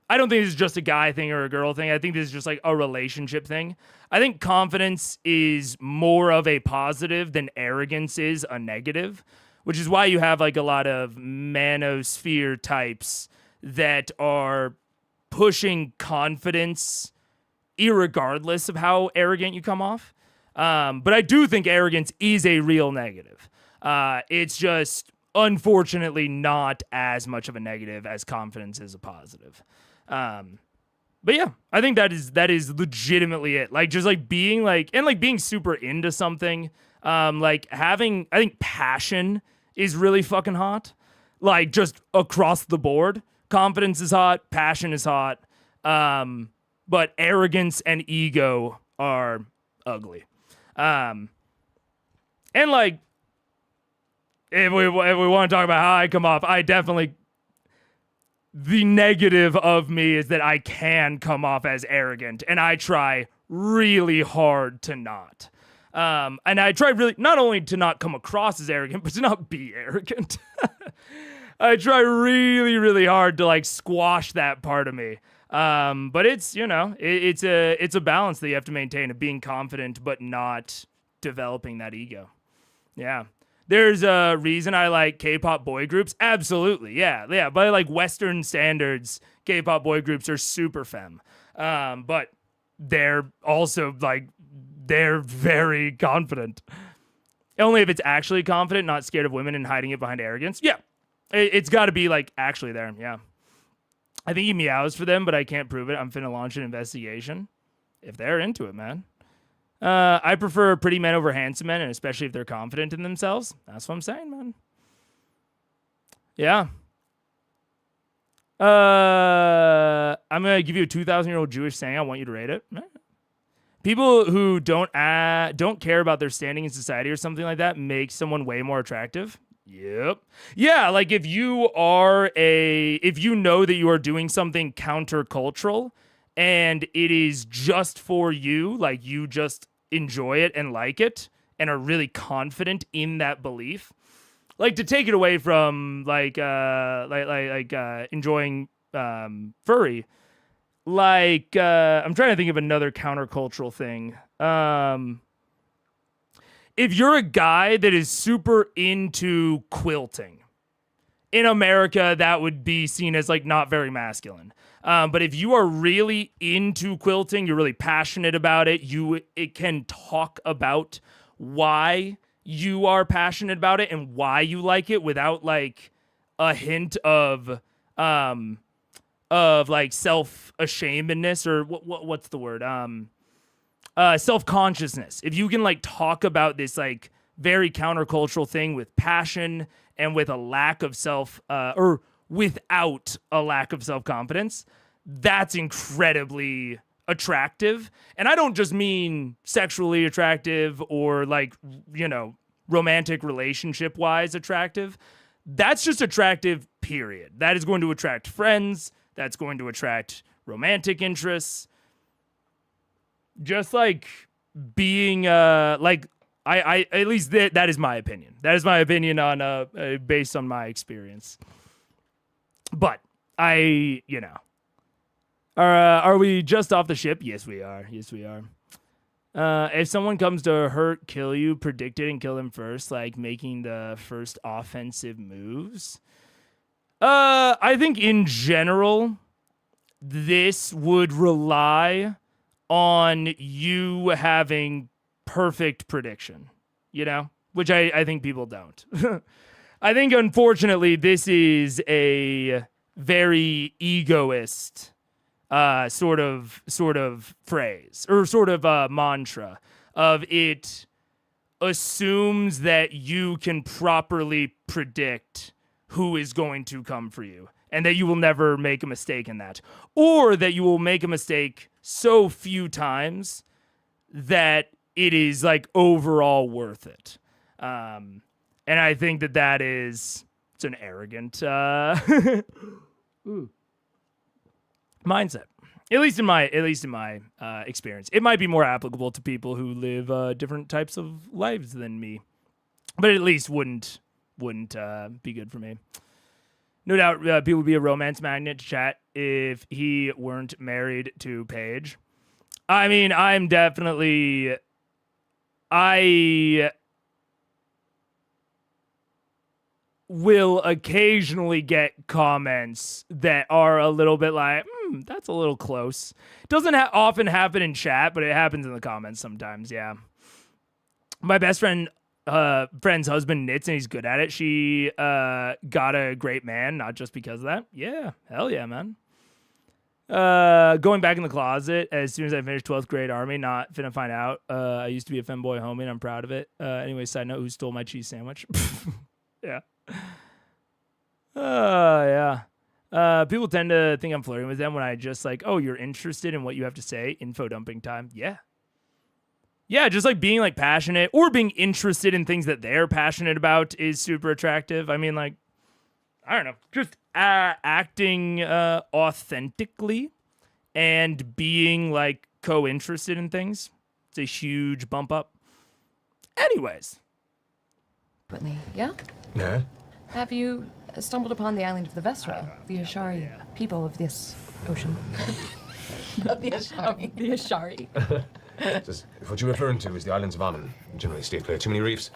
I don't think this is just a guy thing or a girl thing. I think this is just like a relationship thing. I think confidence is more of a positive than arrogance is a negative, which is why you have like a lot of manosphere types that are pushing confidence irregardless of how arrogant you come off. But I do think arrogance is a real negative. It's just unfortunately not as much of a negative as confidence is a positive. But yeah, I think that is legitimately it. Like just like being like, and like being super into something, like having, I think passion is really fucking hot. Like just across the board, confidence is hot, passion is hot. But arrogance and ego are ugly. And like, if we want to talk about how I come off, I definitely, the negative of me is that I can come off as arrogant, and I try really hard to not. And I try really, not only to not come across as arrogant, but to not be arrogant. I try really, really hard to like squash that part of me. But it's, it's a balance that you have to maintain of being confident, but not developing that ego. Yeah. There's a reason I like K-pop boy groups. Absolutely. Yeah. By like Western standards, K-pop boy groups are super femme. But they're also like, they're very confident. Only if it's actually confident, not scared of women and hiding it behind arrogance. Yeah. It's got to be like actually there. Yeah. I think he meows for them, but I can't prove it. I'm finna launch an investigation. If they're into it, man. I prefer pretty men over handsome men, and especially if they're confident in themselves. That's what I'm saying, man. Yeah. I'm going to give you a 2,000-year-old Jewish saying. I want you to rate it. People who don't care about their standing in society or something like that make someone way more attractive. Yep. Yeah, like if you know that you are doing something countercultural and it is just for you, like you just enjoy it and like it and are really confident in that belief. Like to take it away from like enjoying furry. Like I'm trying to think of another countercultural thing. if you're a guy that is super into quilting, in America, that would be seen as like not very masculine. But if you are really into quilting, you're really passionate about it, it can talk about why you are passionate about it and why you like it without like a hint of like self-ashamedness or what's the word? Self-consciousness. If you can like talk about this like very countercultural thing with passion and with a lack of or without a lack of self-confidence, that's incredibly attractive. And I don't just mean sexually attractive or like, you know, romantic relationship wise attractive. That's just attractive, period. That is going to attract friends. That's going to attract romantic interests. Just like being like I at least that is my opinion. That is my opinion on based on my experience. But I, you know, are we just off the ship? Yes, we are. Yes, we are. If someone comes to hurt, kill you, predict it and kill them first, like making the first offensive moves. I think in general, this would rely on you having perfect prediction, you know, which I think people don't. I think, unfortunately, this is a very egoist sort of phrase or sort of mantra of it assumes that you can properly predict who is going to come for you and that you will never make a mistake in that, or that you will make a mistake so few times that it is like overall worth it. And I think that it's an arrogant mindset. At least in my experience. It might be more applicable to people who live different types of lives than me, but at least wouldn't be good for me. No doubt, people would be a romance magnet to chat if he weren't married to Paige. I mean, I will occasionally get comments that are a little bit like, that's a little close. It doesn't often happen in chat, but it happens in the comments sometimes, yeah. My best friend's husband knits and he's good at it. She got a great man, not just because of that. Yeah, hell yeah, man. Going back in the closet as soon as I finished 12th grade army, not finna find out. I used to be a femboy homie and I'm proud of it. Anyway, side note, who stole my cheese sandwich? Yeah. Yeah. People tend to think I'm flirting with them when I just like, oh, you're interested in what you have to say. Info dumping time. Yeah. Yeah, just like being like passionate or being interested in things that they're passionate about is super attractive. I mean, like, I don't know, just acting authentically and being like co-interested in things. It's a huge bump up. Anyways. Whitney, yeah? Yeah? Have you stumbled upon the island of the Vesra, the Ashari people of this ocean? Of the Ashari. The Ashari. What you're referring to is the islands of Amen. Generally stay clear. Too many reefs.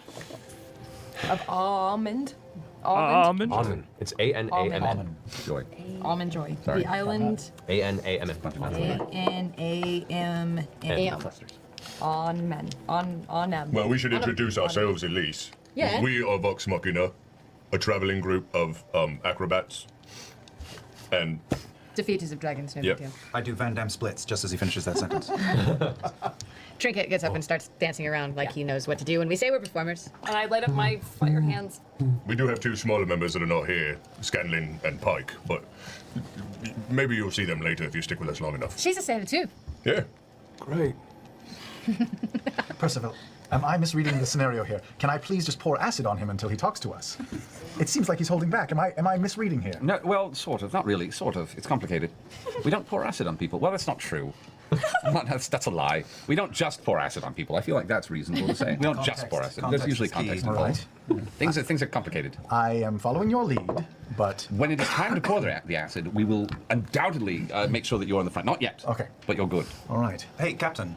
Of almond? Almond? Almond. It's A-N-A-M-N. Joy. Almond Joy. Sorry. The island. A-N-A-M-N. A-N-A-M-A. On men. On them. Well, we should introduce ourselves at least. Yeah. We are Vox Machina, a traveling group of acrobats. And Defeaters of dragons, no Yep. big deal. I do Van Damme splits just as he finishes that sentence. Trinket gets up and starts dancing around like he knows what to do when we say we're performers. And I light up my fire hands. we do have two smaller members that are not here, Scanlin and Pike, but maybe you'll see them later if you stick with us long enough. She's a sailor too. Yeah. Great. Percival, am I misreading the scenario here? Can I please just pour acid on him until he talks to us? It seems like he's holding back. Am I misreading here? No, well, sort of. Not really. Sort of. It's complicated. We don't pour acid on people. Well, that's not true. That's a lie. We don't just pour acid on people. I feel like that's reasonable to say. We don't just pour acid. There's Context usually is key. context All involved. right. Things are complicated. I am following your lead, but When it is time to pour the acid, we will undoubtedly make sure that you're on the front. Not yet. Okay. But you're good. all right. Hey, Captain.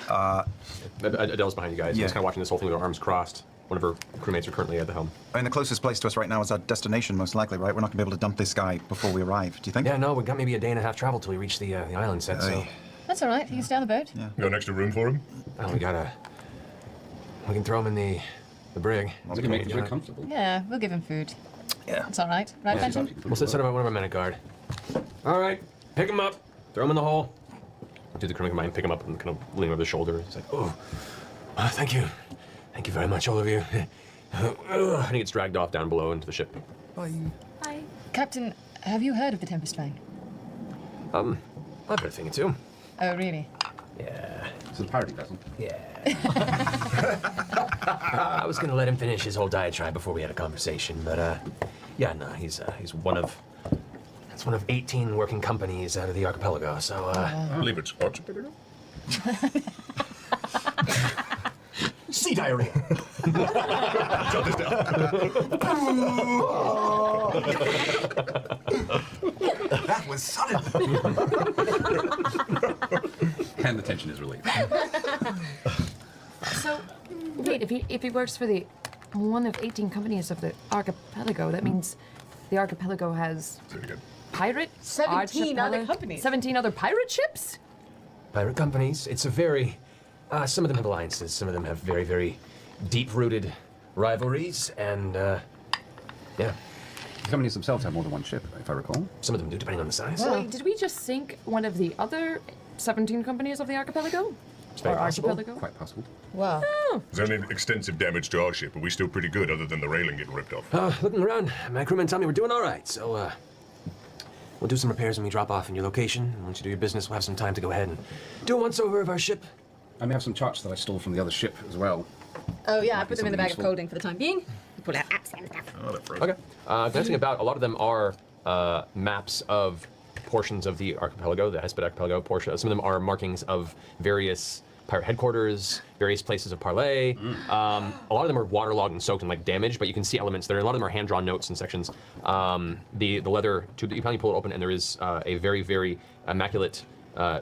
Adele's behind you guys. Yeah. She's kind of watching this whole thing with her arms crossed. One of her crewmates are currently at the helm. I mean, the closest place to us right now is our destination, most likely, right? We're not going to be able to dump this guy before we arrive, do you think? Yeah, no, we've got maybe a day and a half travel till we reach the island set, so... That's all right. You can stay on the boat. Yeah. You got an extra room for him? Oh, we can throw him in the brig. We can make it very comfortable. Yeah, we'll give him food. Yeah. It's all right. Right, Benjamin? We'll set up one of our men at guard. All right, pick him up. Throw him in the hole. Do the Megamind, pick him up and kind of lean over the shoulder. He's like, thank you. Thank you very much, all of you. And he gets dragged off down below into the ship. Bye. Captain, have you heard of the Tempest Fang? I've heard a thing or two. Oh, really? Yeah. This is a parody vessel. Yeah. I was gonna let him finish his whole diatribe before we had a conversation, but yeah, no, he's one of 18 working companies out of the archipelago. So I believe it's archipelago. Sea diarrhea. Jot this down. That was sudden. And the tension is relieved. So, wait, if he works for the one of 18 companies of the archipelago, that means the archipelago has Say it again. pirate 17 other archipelago- companies. 17 other pirate ships? pirate companies. It's a very some of them have alliances. Some of them have very, very deep-rooted rivalries, and yeah, The companies themselves have more than one ship, if I recall. some of them do, depending on the size. Wait, did we just sink one of the other 17 companies of the archipelago? very Or possible. archipelago? Quite possible. Wow. There's only extensive damage to our ship, but we're still pretty good, other than the railing getting ripped off. Looking around, my crewmen tell me we're doing all right. So we'll do some repairs when we drop off in your location. And once you do your business, we'll have some time to go ahead and do a once-over of our ship. I may have some charts that I stole from the other ship as well. Oh, yeah, I Might be put them in the something bag useful. of holding for the time being. Pull out apps and stuff. Oh, that froze. Okay. Glancing about, a lot of them are maps of portions of the archipelago, the Hesped archipelago portion. Some of them are markings of various pirate headquarters, various places of parley. A lot of them are waterlogged and soaked and like damaged, but you can see elements there. A lot of them are hand-drawn notes and sections. The leather tube that you finally pull it open, and there is a very, very immaculate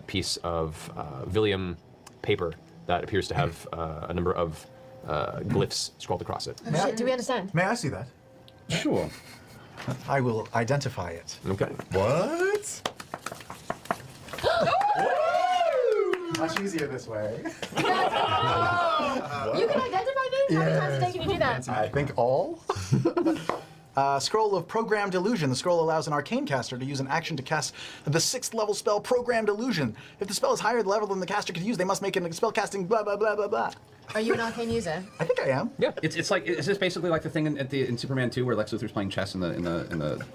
piece of Villium paper that appears to have a number of glyphs scrawled across it. Oh, shit, do we understand? May I see that? Sure. I will identify it. Okay. What? Much easier this way. You can identify things? How many times a day can you do that? I think all. Scroll of Programmed Illusion. The scroll allows an arcane caster to use an action to cast the 6th level spell Programmed Illusion. If the spell is higher level than the caster can use, they must make a spell casting blah blah blah blah blah. Are you an arcane user? I think I am. Yeah. It's like, is this basically like the thing in Superman 2 where Lex Luthor's playing chess in the In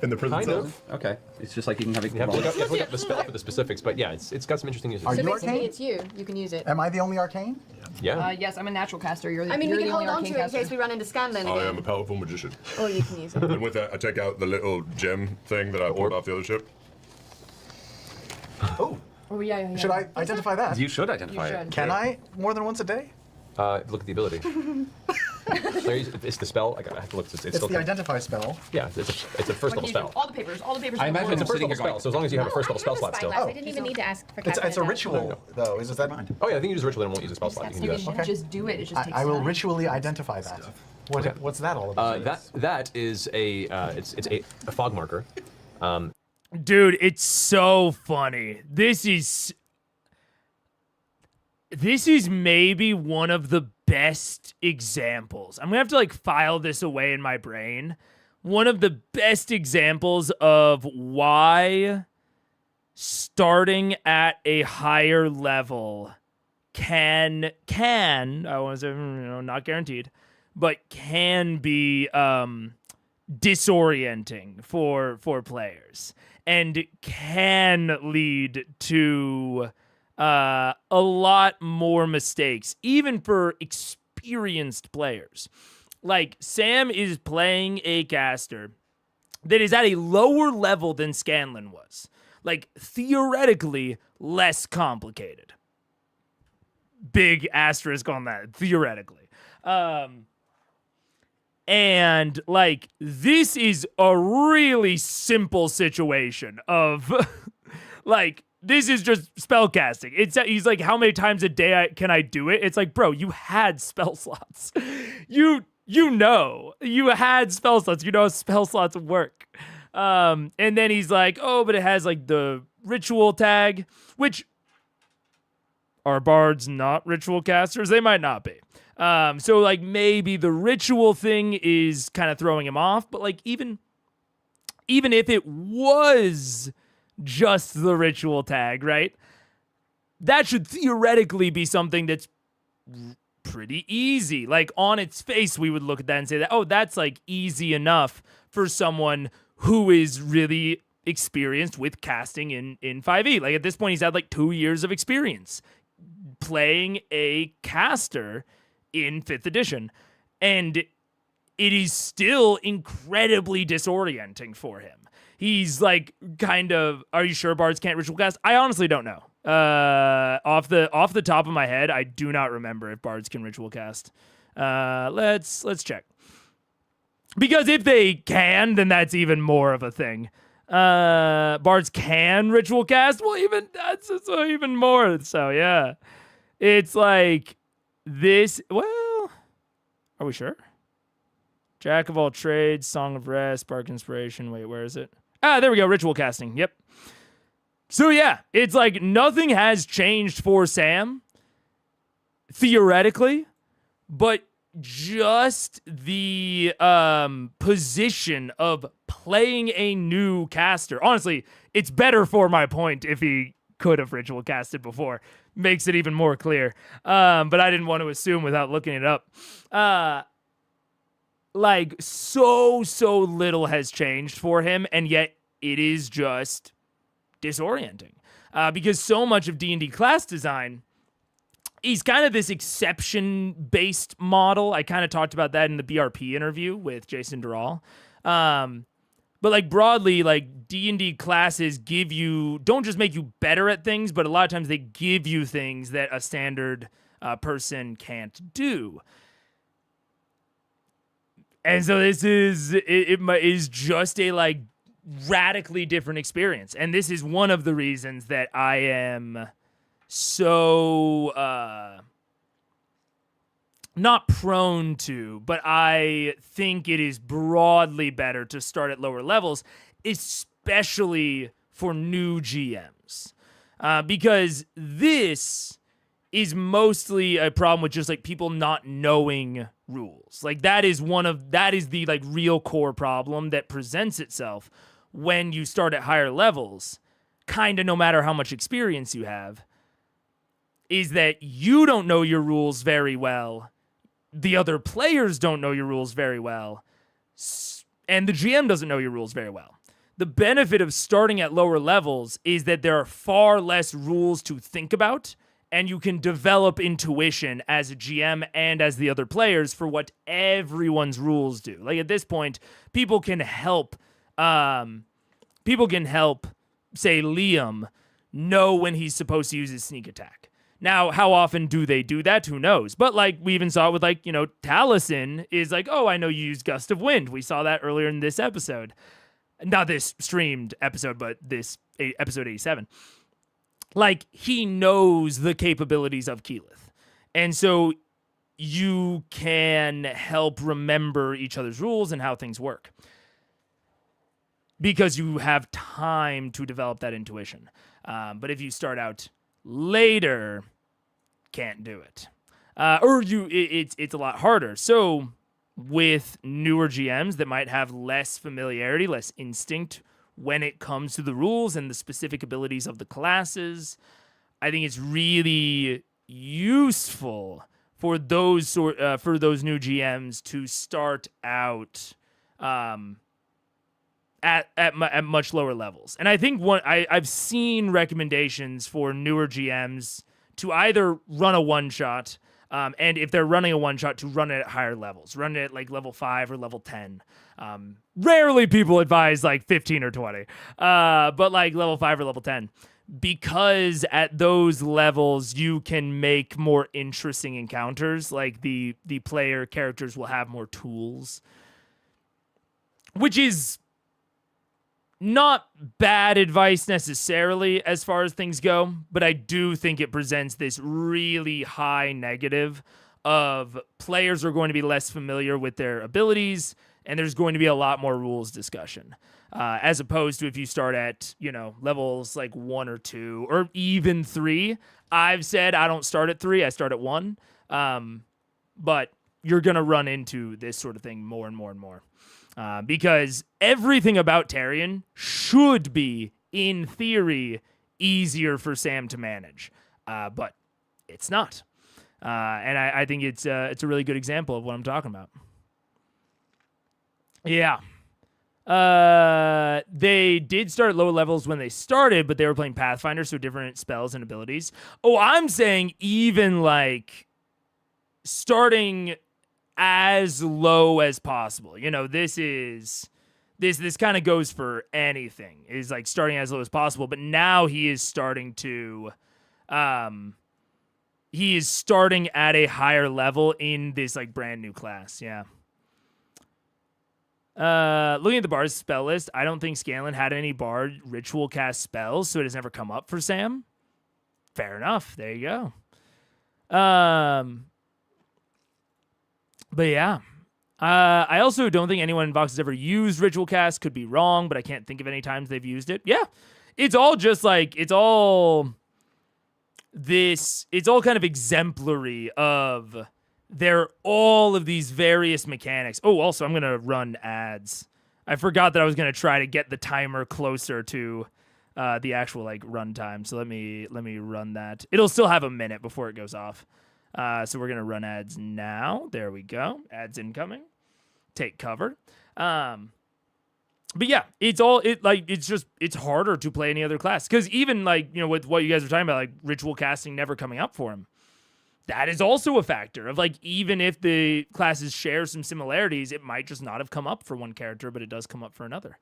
the prison Kind cell? of. Okay. It's just like you can have it. You have to look up the spell for the specifics, but yeah, it's got some interesting uses. Are So you basically, arcane? it's you. You can use it. Am I the only arcane? Yeah. Yes, I'm a natural caster. You're the, I mean, you're we can the only hold on to arcane it in caster. case we run into Scanlan I am a again. powerful magician. Or you can use it. And with that, I take out the little gem thing that I pulled off the other ship. Oh, Oh, yeah. should I identify that? You should identify You it. should. Can I more than once a day? Look at the ability. It's the spell. I have to look. It's It's still the identify spell. yeah. It's a first What level can you do? spell. All the papers. I are imagine important. It's a first sitting level here going, spell, so as long as you have a first level spell I slot still. I didn't even need to ask for It's a Captain. ritual, though. Is that mine? Oh yeah, I think you use ritual and won't use a spell slot. You can do You that. can Okay. just do it. It just takes I will time. ritually identify that. What's that all about? That is a it's a fog marker. Dude, it's so funny. This is maybe one of the best examples. I'm gonna have to like file this away in my brain. One of the best examples of why starting at a higher level can I want to say not guaranteed, but can be disorienting for players and can lead to a lot more mistakes, even for experienced players. Like, Sam is playing a caster that is at a lower level than Scanlan was. Like, theoretically, less complicated. Big asterisk on that, theoretically. And, like, this is a really simple situation of, like, this is just spell casting. He's like, how many times a day can I do it? It's like, bro, you had spell slots. You had spell slots. You know how spell slots work. And then he's like, oh, but it has like the ritual tag, which are bards not ritual casters? They might not be. So like maybe the ritual thing is kind of throwing him off, but like even if it was just the ritual tag, right? That should theoretically be something that's pretty easy. Like on its face, we would look at that and say that, oh, that's like easy enough for someone who is really experienced with casting in 5e. Like at this point, he's had like 2 years of experience playing a caster in 5th edition. And it is still incredibly disorienting for him. He's like kind of, are you sure bards can't ritual cast? I honestly don't know. Off the top of my head, I do not remember if bards can ritual cast. Let's check. Because if they can, then that's even more of a thing. Bards can ritual cast? Well, even more. So yeah. It's like this. Well, are we sure? Jack of all trades, Song of Rest, Spark Inspiration. Wait, where is it? Ah, there we go. Ritual casting. Yep. So yeah, it's like nothing has changed for Sam, theoretically, but just the position of playing a new caster. Honestly, it's better for my point if he could have ritual casted before. Makes it even more clear. But I didn't want to assume without looking it up. Like so little has changed for him, and yet it is just disorienting. Because so much of D&D class design is kind of this exception-based model. I kind of talked about that in the BRP interview with Jason Dural. But like broadly, like D&D classes don't just make you better at things, but a lot of times they give you things that a standard person can't do. And so this is just a like radically different experience. And this is one of the reasons that I am so not prone to, but I think it is broadly better to start at lower levels, especially for new GMs. Because this is mostly a problem with just like people not knowing rules. Like that is the like real core problem that presents itself when you start at higher levels, kind of no matter how much experience you have, is that you don't know your rules very well. The other players don't know your rules very well. And the GM doesn't know your rules very well. The benefit of starting at lower levels is that there are far less rules to think about, and you can develop intuition as a GM and as the other players for what everyone's rules do. Like at this point, people can help, say Liam, know when he's supposed to use his sneak attack. Now, how often do they do that? Who knows? But like we even saw it with like, Taliesin is like, oh, I know you use Gust of Wind. We saw that earlier in this episode. Not this streamed episode, but this episode 87. Like, he knows the capabilities of Keyleth. And so you can help remember each other's rules and how things work. Because you have time to develop that intuition. But if you start out later, can't do it. It's a lot harder. So with newer GMs that might have less familiarity, less instinct when it comes to the rules and the specific abilities of the classes, I think it's really useful for those new GMs to start out at much lower levels. And I think I've seen recommendations for newer GMs to either run a one-shot, and if they're running a one-shot, to run it at higher levels. Run it at like level 5 or level 10. Rarely people advise like 15 or 20, but like level 5 or level 10. Because at those levels, you can make more interesting encounters. Like the player characters will have more tools, which is not bad advice necessarily as far as things go, but I do think it presents this really high negative of players are going to be less familiar with their abilities, and there's going to be a lot more rules discussion. As opposed to if you start at, levels like 1 or 2 or even 3. I've said I don't start at 3, I start at 1. But you're going to run into this sort of thing more and more and more. Because everything about Tarion should be, in theory, easier for Sam to manage. But it's not. And I think it's a really good example of what I'm talking about. Yeah. They did start at lower levels when they started, but they were playing Pathfinder, so different spells and abilities. Oh, I'm saying even like starting as low as possible. This kind of goes for anything. Is like starting as low as possible, but now he is starting to he is starting at a higher level in this like brand new class. Yeah. Looking at the Bard's spell list, I don't think Scanlan had any Bard ritual cast spells, so it has never come up for Sam. Fair enough. There you go. But yeah. I also don't think anyone in Vox has ever used ritual cast. Could be wrong, but I can't think of any times they've used it. Yeah. It's all just like, it's all kind of exemplary of all of these various mechanics. Oh, also, I'm going to run ads. I forgot that I was going to try to get the timer closer to the actual like run time. So let me run that. It'll still have a minute before it goes off. So we're going to run ads now. There we go. Ads incoming. Take cover. But yeah, it's harder to play any other class. Because even like, with what you guys are talking about, like ritual casting never coming up for him. That is also a factor of like, even if the classes share some similarities, it might just not have come up for one character, but it does come up for another.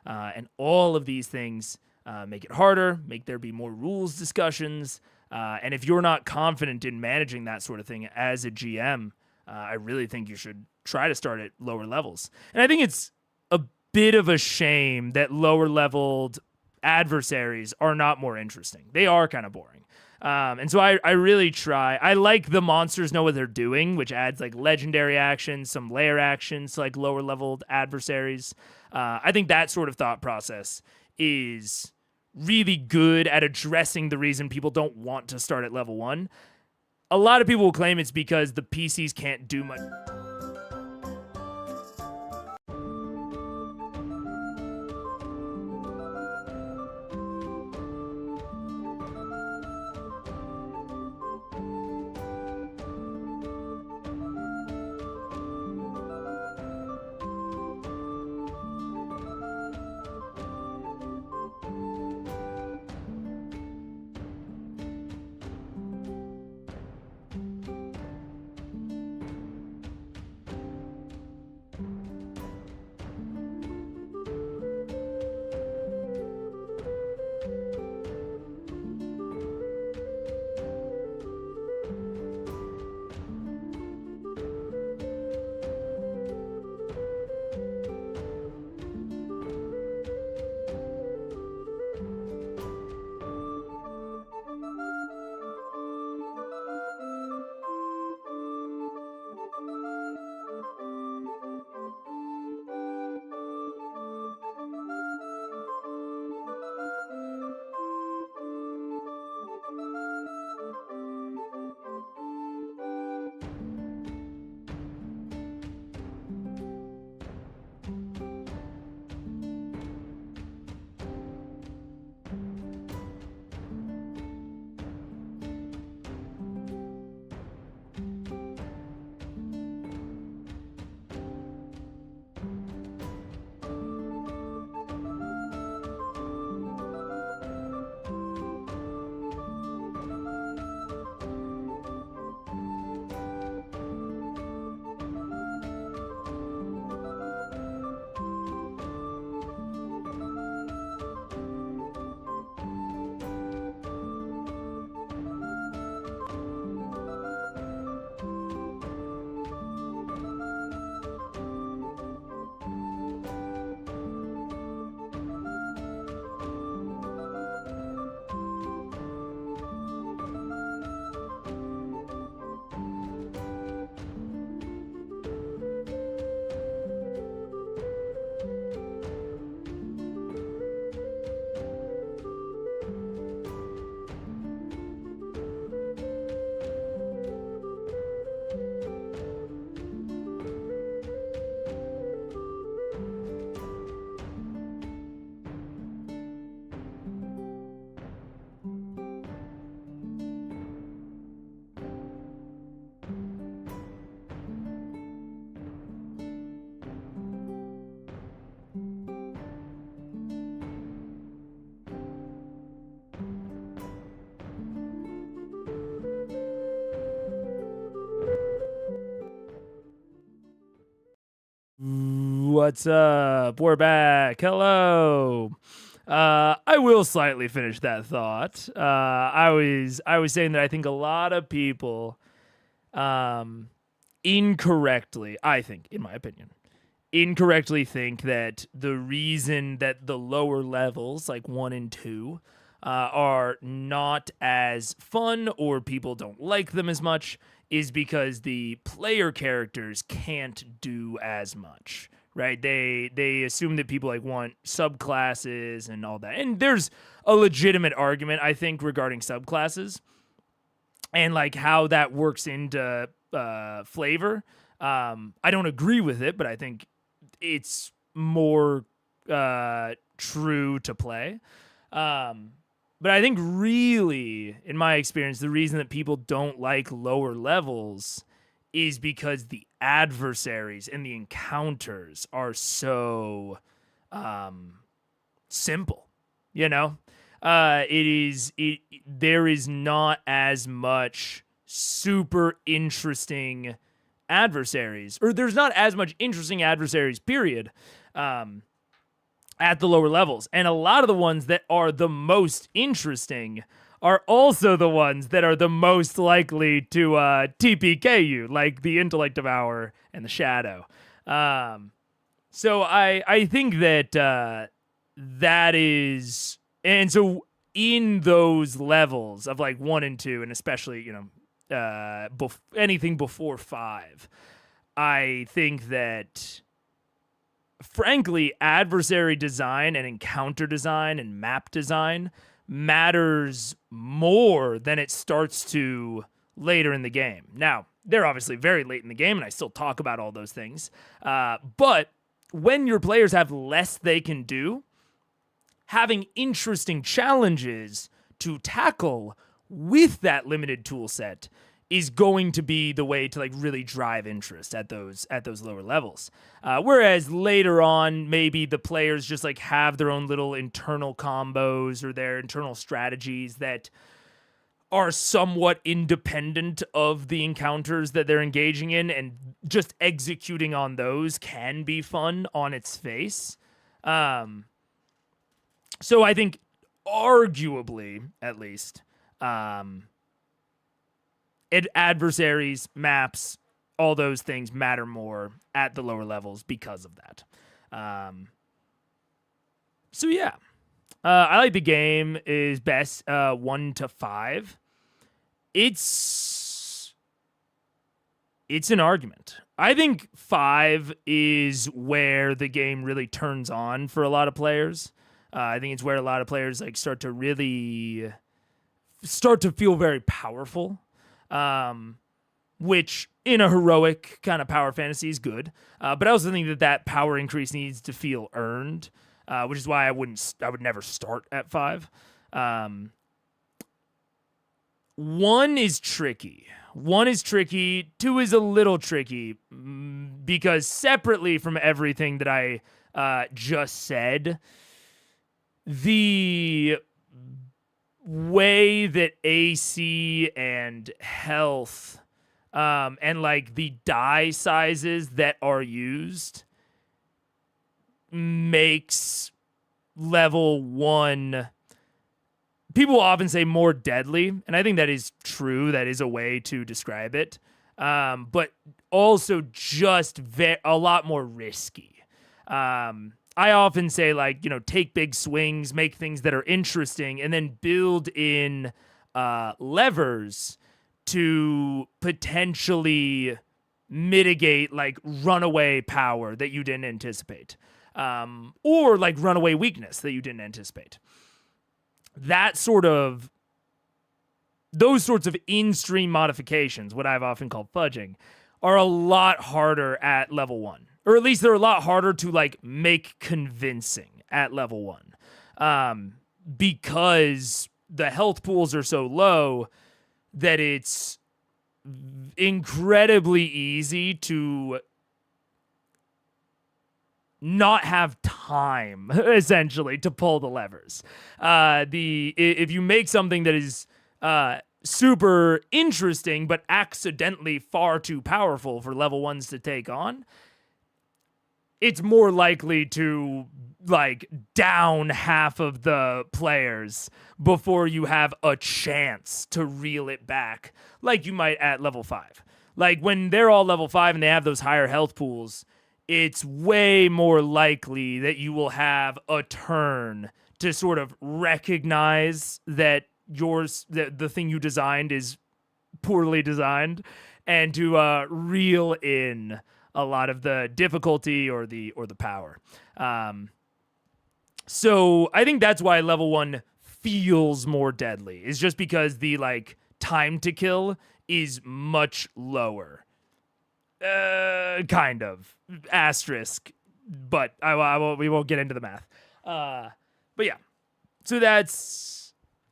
And all of these things make it harder, make there be more rules discussions. And if you're not confident in managing that sort of thing as a GM, I really think you should try to start at lower levels. And I think it's a bit of a shame that lower leveled adversaries are not more interesting. They are kind of boring. And so I really try. I like the monsters know what they're doing, which adds like legendary actions, some layer actions to like lower leveled adversaries. I think that sort of thought process is really good at addressing the reason people don't want to start at level 1. A lot of people will claim it's because the PCs can't do much. what's up? We're back. Hello. I will slightly finish that thought. I was saying that I think a lot of people, incorrectly, I think, in my opinion, incorrectly think that the reason that the lower levels, like 1 and 2, are not as fun or people don't like them as much is because the player characters can't do as much, right? They assume that people like want subclasses and all that. And there's a legitimate argument, I think, regarding subclasses and like how that works into flavor. I don't agree with it, but I think it's more true to play. But I think really, in my experience, the reason that people don't like lower levels is because the adversaries and the encounters are so simple, you know? There is not as much super interesting adversaries, or there's not as much interesting adversaries, period, at the lower levels. And a lot of the ones that are the most interesting are also the ones that are the most likely to TPK you, like the Intellect Devour and the Shadow. So I think that that is... And so in those levels of like 1 and 2, and especially, you know, anything before 5, I think that... frankly, adversary design and encounter design and map design matters more than it starts to later in the game. Now, they're obviously very late in the game, and I still talk about all those things. But when your players have less they can do, having interesting challenges to tackle with that limited tool set is going to be the way to like really drive interest at those lower levels. Whereas later on, maybe the players just like have their own little internal combos or their internal strategies that are somewhat independent of the encounters that they're engaging in, and just executing on those can be fun on its face. So I think arguably, at least, adversaries, maps, all those things matter more at the lower levels because of that. So yeah, I like the game is best 1 to 5. It's an argument. I think 5 is where the game really turns on for a lot of players. I think it's where a lot of players like start to feel very powerful. Which in a heroic kind of power fantasy is good. But I also think that power increase needs to feel earned, which is why I would never start at 5. 1 is tricky. 1 is tricky. 2 is a little tricky because separately from everything that I just said, the way that AC and health and like the die sizes that are used makes level 1, people often say, more deadly, and I think that is true. That is a way to describe it, but also just a lot more risky. I often say, like, you know, take big swings, make things that are interesting, and then build in levers to potentially mitigate, like, runaway power that you didn't anticipate, or, like, runaway weakness that you didn't anticipate. Those sorts of in-stream modifications, what I've often called fudging, are a lot harder at level 1. Or at least they're a lot harder to like make convincing at level 1, because the health pools are so low that it's incredibly easy to not have time, essentially, to pull the levers. If you make something that is super interesting but accidentally far too powerful for level 1s to take on, it's more likely to like down half of the players before you have a chance to reel it back, like you might at level 5. Like when they're all level 5 and they have those higher health pools, it's way more likely that you will have a turn to sort of recognize that the thing you designed is poorly designed, and to reel in a lot of the difficulty or the power. So I think that's why level 1 feels more deadly. Is just because the like time to kill is much lower. Kind of asterisk, but we won't get into the math. But yeah, so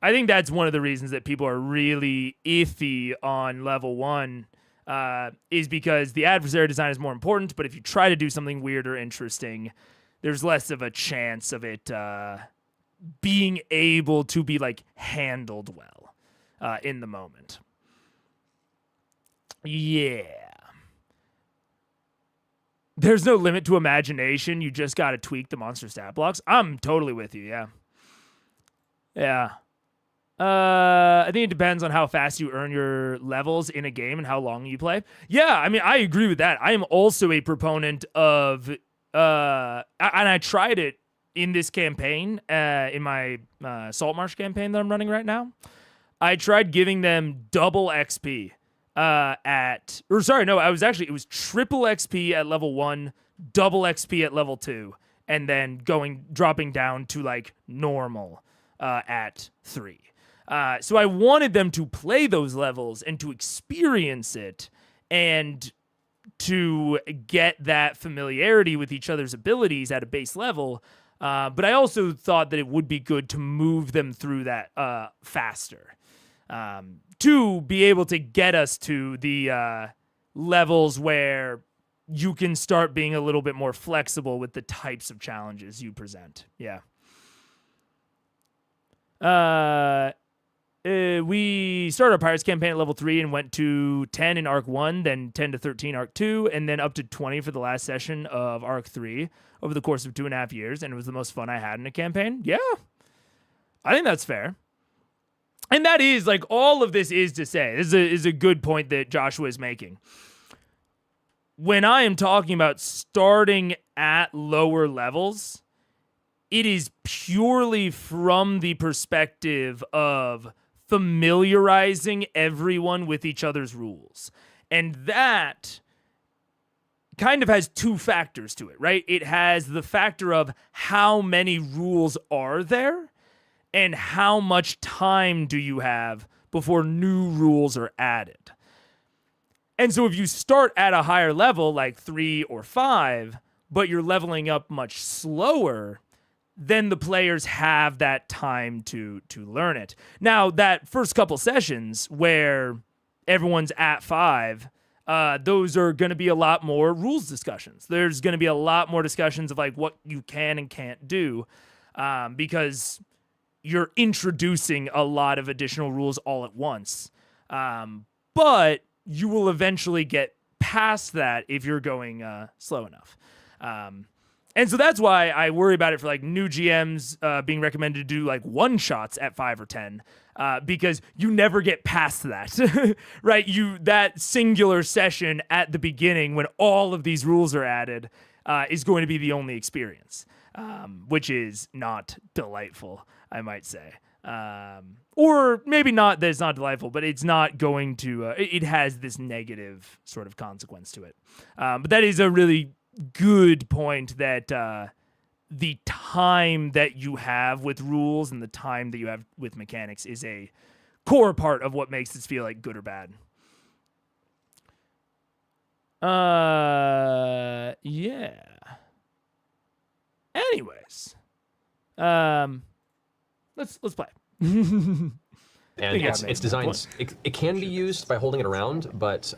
I think that's one of the reasons that people are really iffy on level 1, is because the adversary design is more important, but if you try to do something weird or interesting, there's less of a chance of it being able to be like handled well in the moment. Yeah. There's no limit to imagination. You just got to tweak the monster stat blocks. I'm totally with you. Yeah. Yeah. I think it depends on how fast you earn your levels in a game and how long you play. Yeah, I mean, I agree with that. I am also a proponent of, and I tried it in this campaign, in my Saltmarsh campaign that I'm running right now. I tried giving them double XP it was triple XP at level 1, double XP at level 2, and then dropping down to like normal at 3. So I wanted them to play those levels and to experience it and to get that familiarity with each other's abilities at a base level. But I also thought that it would be good to move them through that faster. To be able to get us to the levels where you can start being a little bit more flexible with the types of challenges you present. Yeah. We started our Pirates campaign at level 3 and went to 10 in Arc 1, then 10 to 13 Arc 2, and then up to 20 for the last session of Arc 3 over the course of 2.5 years, and it was the most fun I had in a campaign. Yeah. I think that's fair. And that is, like, all of this is to say, this is a good point that Joshua is making. When I am talking about starting at lower levels, it is purely from the perspective of familiarizing everyone with each other's rules. And that kind of has two factors to it, right? It has the factor of how many rules are there, and how much time do you have before new rules are added. And so if you start at a higher level, like 3 or 5, but you're leveling up much slower, then the players have that time to learn it. Now, that first couple sessions where everyone's at 5, those are going to be a lot more rules discussions. There's going to be a lot more discussions of like what you can and can't do, because you're introducing a lot of additional rules all at once. But you will eventually get past that if you're going slow enough. And so that's why I worry about it for like new GMs being recommended to do like one-shots at 5 or 10, because you never get past that, right? That singular session at the beginning when all of these rules are added is going to be the only experience, which is not delightful, I might say. Or maybe not that it's not delightful, but it's not going to, it has this negative sort of consequence to it. But that is a really good point, that the time that you have with rules and the time that you have with mechanics is a core part of what makes this feel like good or bad. Yeah. Anyways, let's play. And it's designed. It can be used by holding it around, but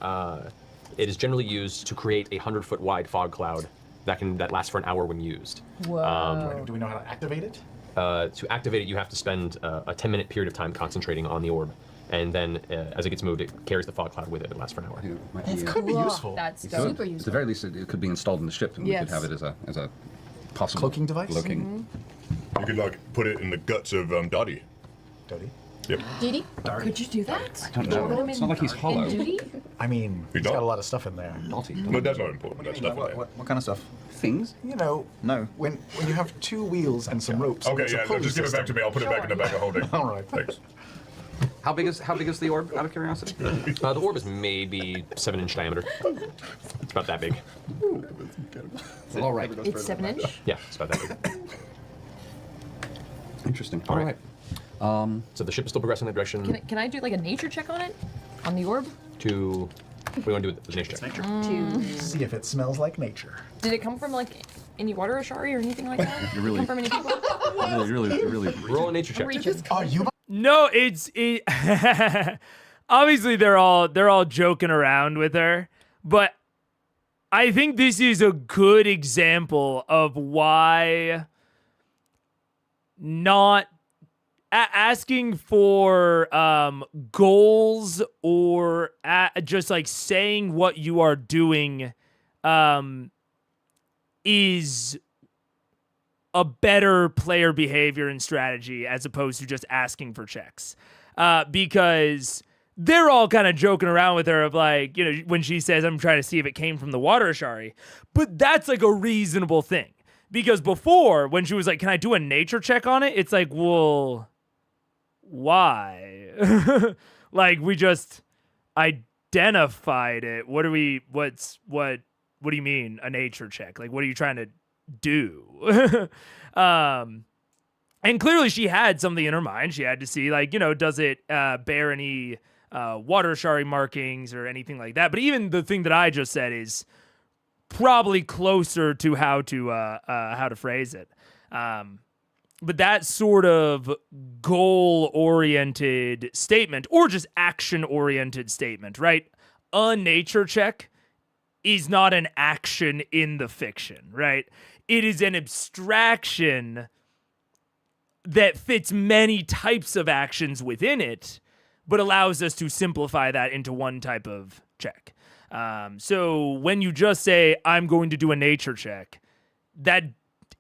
it is generally used to create a 100-foot wide fog cloud that lasts for an hour when used. Whoa. Do we know how to activate it? To activate it, you have to spend a 10-minute period of time concentrating on the orb, and then as it gets moved, it carries the fog cloud with it. It lasts for an hour. It could be useful. That's So, super at useful. the very least, it could be installed in the ship, and we Yes. could have it as a possible Cloaking device? Cloaking. You could like put it in the guts of Dottie. Dodie? Yep. Didi? Could you do that? I don't know. It's not like he's hollow. Duty? I mean, You he's got don't? a lot of stuff in there. Naughty. But that's not important. That's stuff in there. What kind of stuff? Things? You know, No. when you have 2 wheels and some ropes. Okay, it's a yeah, no, pulley just give it back to system. me. I'll put it back in the bag of holding. All right. Thanks. How big is the orb? Out of curiosity. The orb is maybe 7-inch diameter. It's about that big. Well, all right. It's 7-inch. Yeah, it's about that big. Interesting. All All right. right. So the ship is still progressing in that direction. Can I do like a nature check on it? On the orb? To what do you want to do with the nature check? To See if it smells like nature. Did it come from like any water Ashari or anything like that? You're really- Come from any people? Really. Roll a nature check. Reaches. Oh, you No, obviously they're all joking around with her, but I think this is a good example of why not asking for goals or just like saying what you are doing is a better player behavior and strategy as opposed to just asking for checks. Because they're all kind of joking around with her of like, you know, when she says, I'm trying to see if it came from the water Ashari. But that's like a reasonable thing. Because before, when she was like, can I do a nature check on it? It's like, well, why? Like, we just identified it. What do you mean, a nature check? Like, what are you trying to do? And clearly she had something in her mind. She had to see, like, you know, does it bear any water Ashari markings or anything like that? But even the thing that I just said is probably closer to how to phrase it. But that sort of goal-oriented statement, or just action-oriented statement, right? A nature check is not an action in the fiction, right? It is an abstraction that fits many types of actions within it, but allows us to simplify that into one type of check. So when you just say, I'm going to do a nature check, that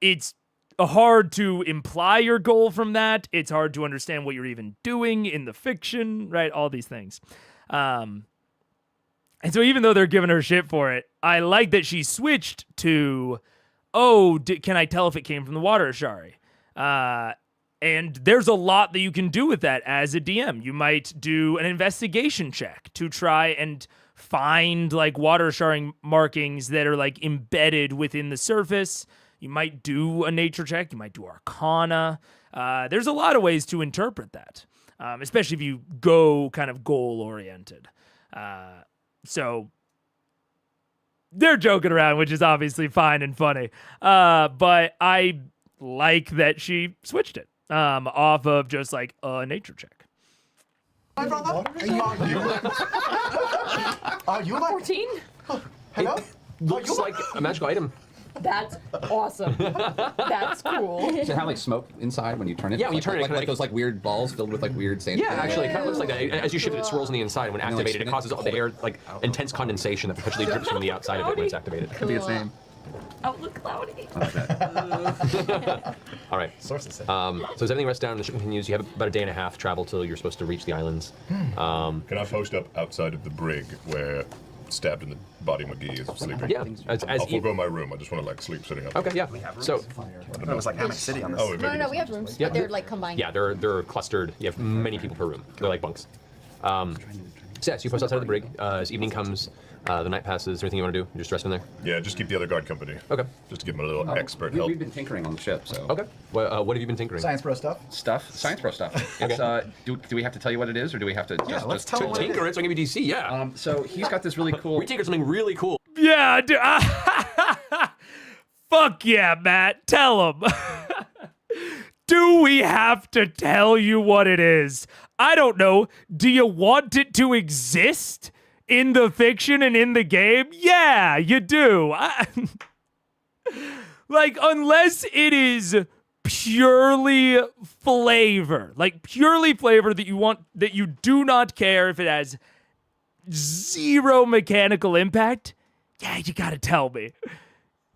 it's hard to imply your goal from that. It's hard to understand what you're even doing in the fiction, right? All these things. And so even though they're giving her shit for it, I like that she switched to, can I tell if it came from the water Ashari? And there's a lot that you can do with that as a DM. You might do an investigation check to try and find like water Ashari markings that are like embedded within the surface. You might do a nature check. You might do Arcana. There's a lot of ways to interpret that, especially if you go kind of goal-oriented. So they're joking around, which is obviously fine and funny. But I like that she switched it off of just like a nature check. Hi, brother. Are you like 14? hello? Looks like a magical item. That's awesome. That's cool. Does it have like smoke inside when you turn it? Yeah, when you turn it, like, kinda like those like weird balls filled with like weird sand. Yeah, actually, it kind of looks like that. As you shift it, it swirls on the inside. When like, activated, it spin it, causes all the air, like intense condensation that perpetually drips from the outside of it when it's activated. Could be its name. Outlook cloudy. All right. Sources say. So as everything rests down, the ship continues. You have about a day and a half travel till you're supposed to reach the islands. Can I post up outside of the brig where stabbed in the body McGee is sleeping? Yeah. As I'll you, forego my room. I just want to like sleep sitting up. okay. Yeah. So It was like Hammock City on this. Oh, No, we have rooms, Yeah. but they're like combined. yeah, they're clustered. You have many people per room. They're like bunks. So you post outside of the brig. As evening comes, the night passes. Is there anything you want to do? You just rest in there. Yeah, just keep the other guard company. Okay. Just to give them a little expert We, help. we've been tinkering on the ship, so. Okay. Well, what have you been tinkering? Science bro stuff. Science pro stuff. It's, do we have to tell you what it is, or do we have to just, let's just tell 'em what it Tinker it, so I can give you DC. Yeah. So he's got this really cool. We tinker something really cool. Yeah, dude. Fuck yeah, Matt. Tell him. Do we have to tell you what it is? I don't know. Do you want it to exist in the fiction and in the game? Yeah, you do. Like, unless it is purely flavor, like purely flavor that you want, that you do not care if it has zero mechanical impact, yeah, you gotta tell me.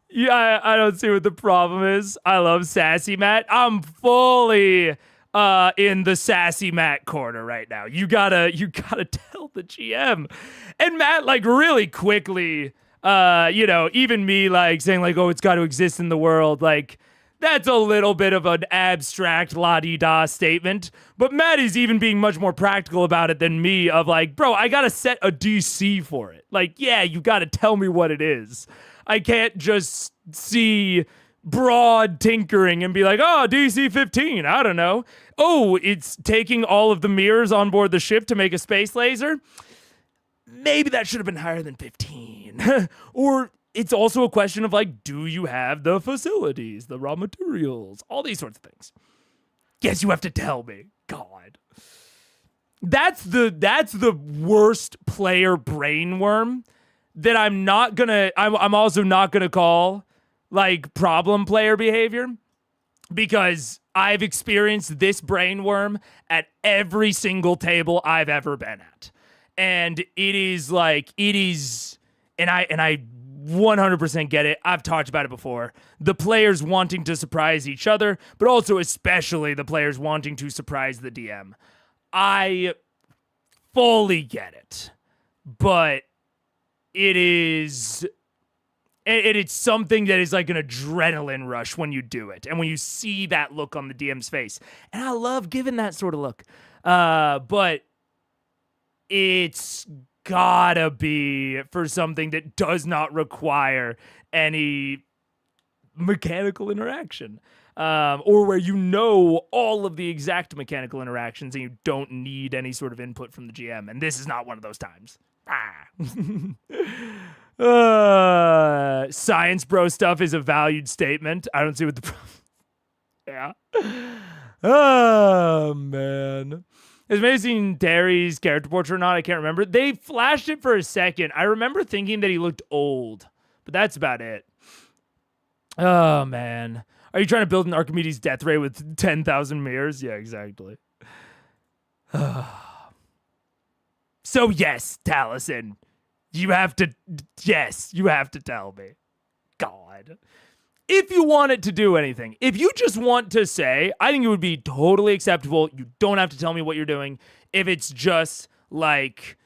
Yeah, I don't see what the problem is. I love Sassy Matt. I'm fully in the Sassy Matt corner right now. You gotta tell the GM. And Matt, like, really quickly, even me, like, saying, like, oh, it's got to exist in the world, like, that's a little bit of an abstract la-di-da statement. But Matt is even being much more practical about it than me, of like, bro, I gotta set a DC for it. Like, yeah, you gotta tell me what it is. I can't just see broad tinkering and be like, oh, DC 15, I don't know. Oh, it's taking all of the mirrors on board the ship to make a space laser? Maybe that should have been higher than 15. Or it's also a question of, like, do you have the facilities, the raw materials, all these sorts of things. Yes, you have to tell me. God. That's the worst player brainworm that I'm also not gonna call, like, problem player behavior, because I've experienced this brainworm at every single table I've ever been at. And and I 100% get it. I've talked about it before. The players wanting to surprise each other, but also especially the players wanting to surprise the DM. I fully get it. But it's something that is like an adrenaline rush when you do it, and when you see that look on the DM's face. And I love giving that sort of look. But it's gotta be for something that does not require any mechanical interaction. Or where you know all of the exact mechanical interactions and you don't need any sort of input from the GM. And this is not one of those times. Science bro stuff is a valued statement. I don't see what the problem. Yeah. Oh, man. Is amazing Terry's character portrait or not? I can't remember. They flashed it for a second. I remember thinking that he looked old, but that's about it. Oh, man. Are you trying to build an Archimedes death ray with 10,000 mirrors? Yeah, exactly. So yes, Taliesin, you have to tell me. God. If you want it to do anything, if you just want to say, I think it would be totally acceptable. You don't have to tell me what you're doing. If it's just like,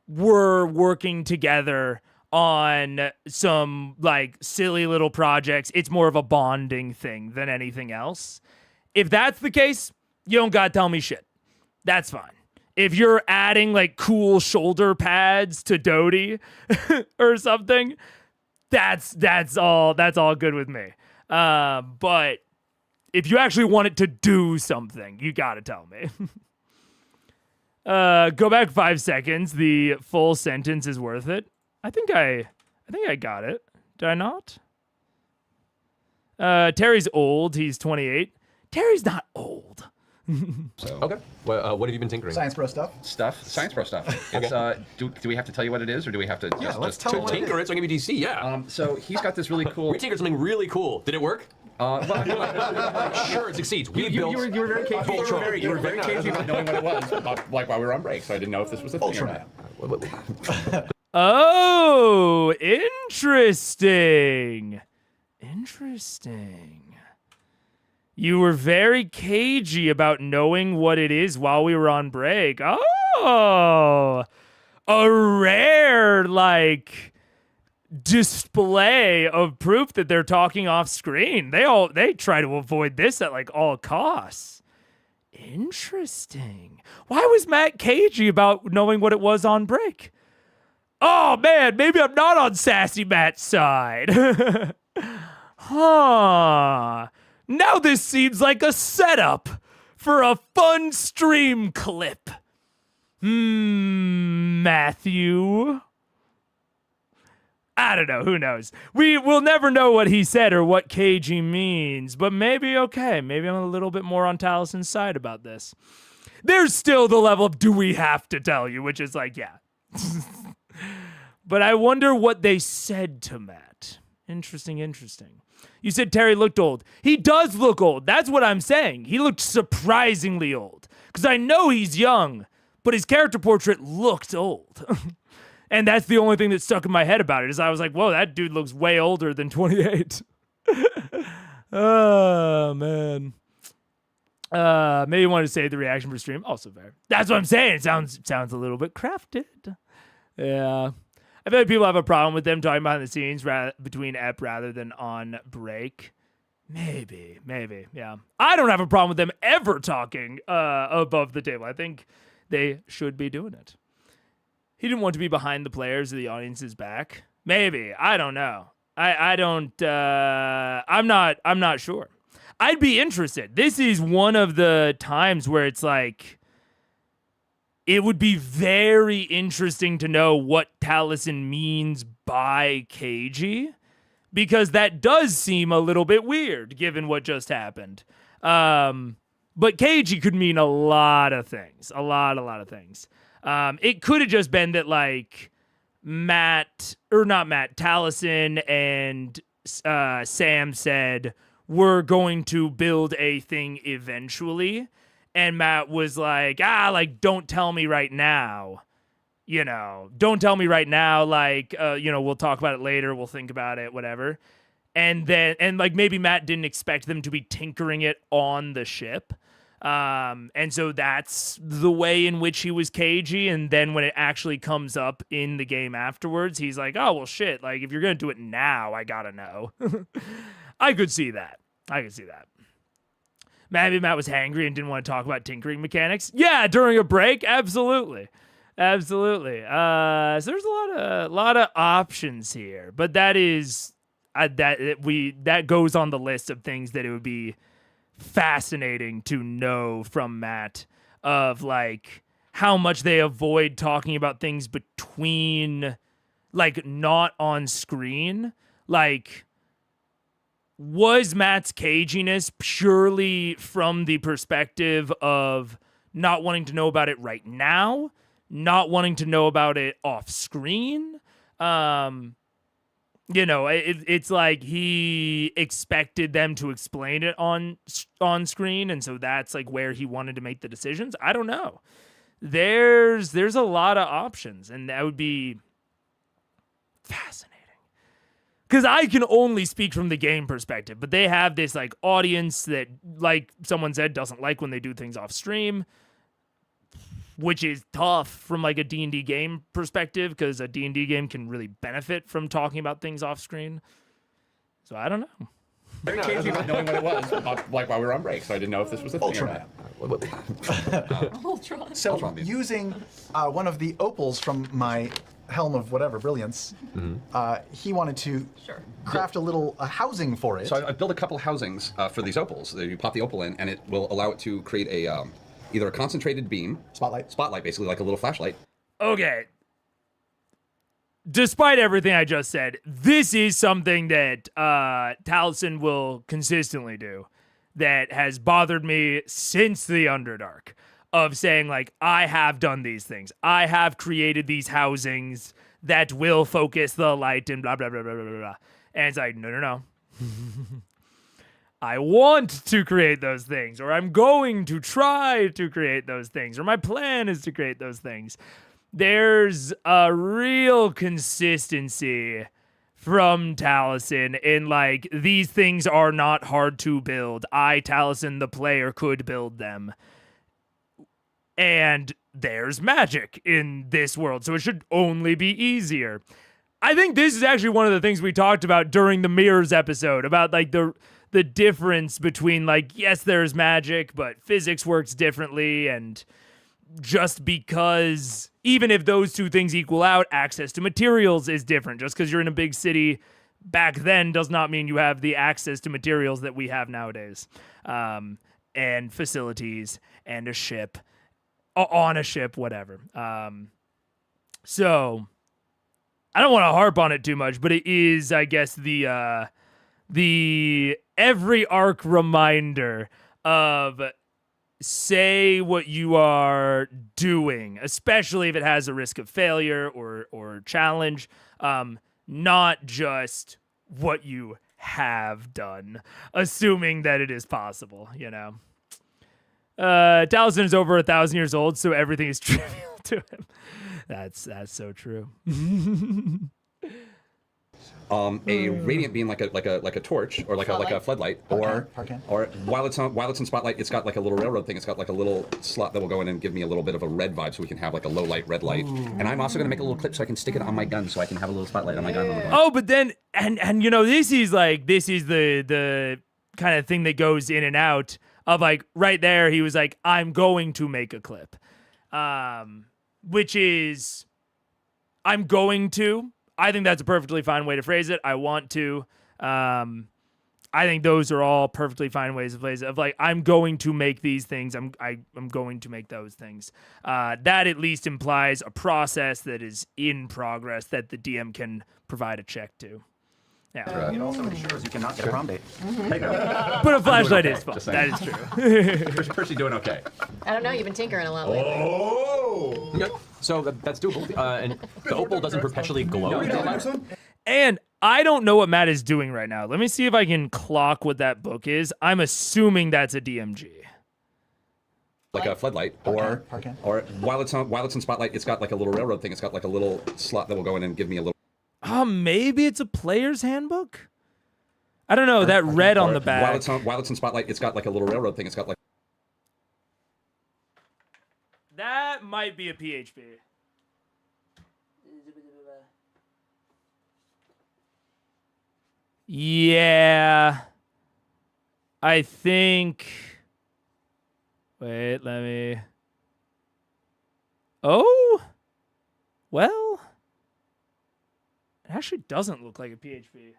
we're working together on some like silly little projects, it's more of a bonding thing than anything else. If that's the case, you don't gotta tell me shit. That's fine. If you're adding like cool shoulder pads to Dodie or something, that's all good with me. But if you actually want it to do something, you gotta tell me. Go back 5 seconds. The full sentence is worth it. I think I got it. Did I not? Terry's old. He's 28. Terry's not old. So Okay. Well, what have you been tinkering? Science bro stuff. science pro stuff. It's do we have to tell you what it is, or do we have to let's just tell To him what it tinker it, so I give you DC, yeah. So he's got this really cool. We tinkered something really cool. Did it work? Well, Sure, it succeeds. We you built were very cagey. Voltron. You were very cagey about knowing what it was, like while we were on break. So I didn't know if this was a thing or not. Oh, interesting. You were very cagey about knowing what it is while we were on break. Oh, a rare, like, display of proof that they're talking off screen. They try to avoid this at, like, all costs. Interesting. Why was Matt cagey about knowing what it was on break? Oh, man, maybe I'm not on Sassy Matt's side. Huh. Now this seems like a setup for a fun stream clip. Matthew. I don't know. Who knows? We will never know what he said or what cagey means, but maybe I'm a little bit more on Talison's side about this. There's still the level of do we have to tell you, which is like, yeah. But I wonder what they said to Matt. Interesting. You said Terry looked old. He does look old. That's what I'm saying. He looked surprisingly old. Because I know he's young, but his character portrait looked old. And that's the only thing that stuck in my head about it, is I was like, whoa, that dude looks way older than 28. Oh, man. Maybe you wanted to save the reaction for stream. Also fair. That's what I'm saying. It sounds a little bit crafted. Yeah. I feel like people have a problem with them talking behind the scenes between ep rather than on break. Maybe, yeah. I don't have a problem with them ever talking above the table. I think they should be doing it. He didn't want to be behind the players or the audience's back. Maybe. I don't know. I'm not sure. I'd be interested. This is one of the times where it's like, it would be very interesting to know what Taliesin means by cagey, because that does seem a little bit weird given what just happened. But cagey could mean a lot of things. A lot of things. It could have just been that, like, Taliesin and Sam said, we're going to build a thing eventually. And Matt was like, don't tell me right now. Don't tell me right now. We'll talk about it later. We'll think about it, whatever. And maybe Matt didn't expect them to be tinkering it on the ship. And so that's the way in which he was cagey. And then when it actually comes up in the game afterwards, he's like, oh, well, shit. Like, if you're going to do it now, I got to know. I could see that. Maybe Matt was hangry and didn't want to talk about tinkering mechanics. Yeah, during a break, absolutely. So there's a lot of options here, but that is that goes on the list of things that it would be fascinating to know from Matt, of like how much they avoid talking about things between, like, not on screen. Like, was Matt's caginess purely from the perspective of not wanting to know about it right now, not wanting to know about it off screen? It's like he expected them to explain it on screen, and so that's like where he wanted to make the decisions. I don't know. There's a lot of options, and that would be fascinating. Because I can only speak from the game perspective, but they have this like audience that, like someone said, doesn't like when they do things off stream, which is tough from like a D&D game perspective, because a D&D game can really benefit from talking about things off screen. So I don't know. Very cagey not knowing what it was, like while we were on break, so I didn't know if this was a thing or not. Ultron. So Ultron. using one of the opals from my Helm of whatever brilliance, he wanted to craft a housing for it. So I built a couple housings for these opals. You pop the opal in, and it will allow it to create a either a concentrated beam, spotlight, basically like a little flashlight. Okay. Despite everything I just said, this is something that Taliesin will consistently do that has bothered me since the Underdark, of saying, like, I have done these things. I have created these housings that will focus the light and blah, blah, blah, blah, blah, blah. And it's like, no. I want to create those things, or I'm going to try to create those things, or my plan is to create those things. There's a real consistency from Taliesin in, like, these things are not hard to build. I, Taliesin, the player, could build them. And there's magic in this world, so it should only be easier. I think this is actually one of the things we talked about during the Mirrors episode, about, like, the difference between, like, yes, there's magic, but physics works differently, and just because even if those two things equal out, access to materials is different. Just because you're in a big city back then does not mean you have the access to materials that we have nowadays, and facilities and a ship, on a ship, whatever. So I don't want to harp on it too much, but it is, I guess, the every arc reminder of say what you are doing, especially if it has a risk of failure or challenge. Not just what you have done, assuming that it is possible, you know. Taliesin is over 1,000 years old, so everything is trivial to him. That's so true. A radiant beam like a torch or like a floodlight, or while it's in spotlight, it's got like a little railroad thing. It's got like a little slot that will go in and give me a little bit of a red vibe, so we can have like a low light, red light. Ooh. And I'm also gonna make a little clip so I can stick it on my gun, so I can have a little spotlight on my gun. Oh, but then and you know, this is the kind of thing that goes in and out of, like, right there. He was like, I'm going to make a clip, which is I'm going to. I think that's a perfectly fine way to phrase it. I want to. I think those are all perfectly fine ways of phrase it. Of like, I'm going to make these things. I'm going to make those things. That at least implies a process that is in progress that the DM can provide a check to. Yeah. It also ensures you cannot get a prom date. But a flashlight is fun. That is true. Percy doing okay. I don't know. You've been tinkering a lot lately. Oh! Okay. So that's doable. And the opal doesn't perpetually glow. And I don't know what Matt is doing right now. Let me see if I can clock what that book is. I'm assuming that's a DMG. Like a floodlight, or while it's in spotlight, it's got like a little railroad thing. It's got like a little slot that will go in and give me a little. Maybe it's a player's handbook? I don't know. That red on the back. While it's in spotlight, it's got like a little railroad thing. It's got like. That might be a PHP. Yeah. I think. Wait, let me. Oh? Well. It actually doesn't look like a PHP.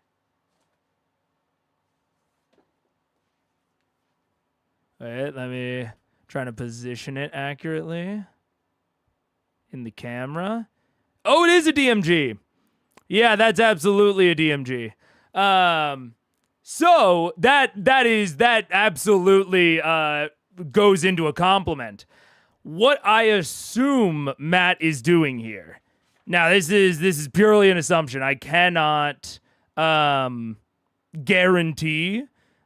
Wait, let me try to position it accurately in the camera. Oh, it is a DMG. Yeah, that's absolutely a DMG. So that absolutely goes into a compliment. What I assume Matt is doing here. Now, this is purely an assumption. I cannot guarantee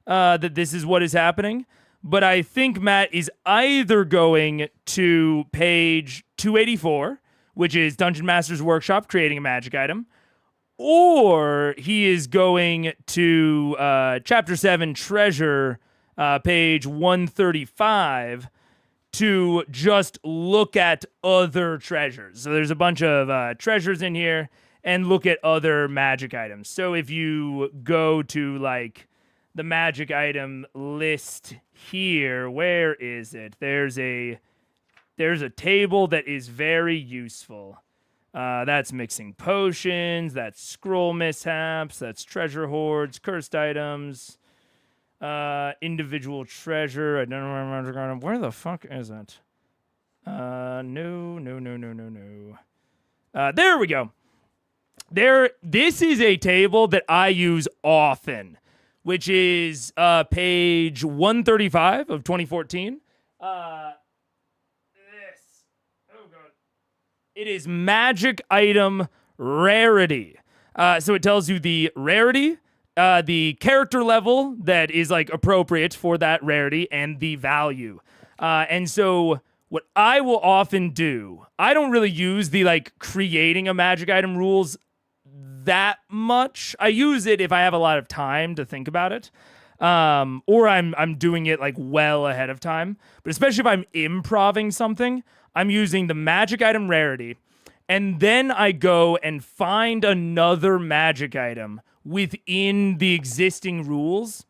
that this is what is happening, but I think Matt is either going to page 284, which is Dungeon Master's Workshop, creating a magic item, or he is going to Chapter 7, Treasure, page 135, to just look at other treasures. So there's a bunch of treasures in here, and look at other magic items. So if you go to like the magic item list here, where is it? There's a table that is very useful. That's mixing potions, that's scroll mishaps, that's treasure hoards, cursed items. Individual treasure. I don't remember. Where the fuck is it? No. There we go. This is a table that I use often, which is page 135 of 2014. Oh god. It is magic item rarity. So it tells you the rarity, the character level that is like appropriate for that rarity, and the value. And so what I will often do, I don't really use the like creating a magic item rules that much. I use it if I have a lot of time to think about it. Or I'm doing it like well ahead of time. But especially if I'm improving something, I'm using the magic item rarity. And then I go and find another magic item within the existing rules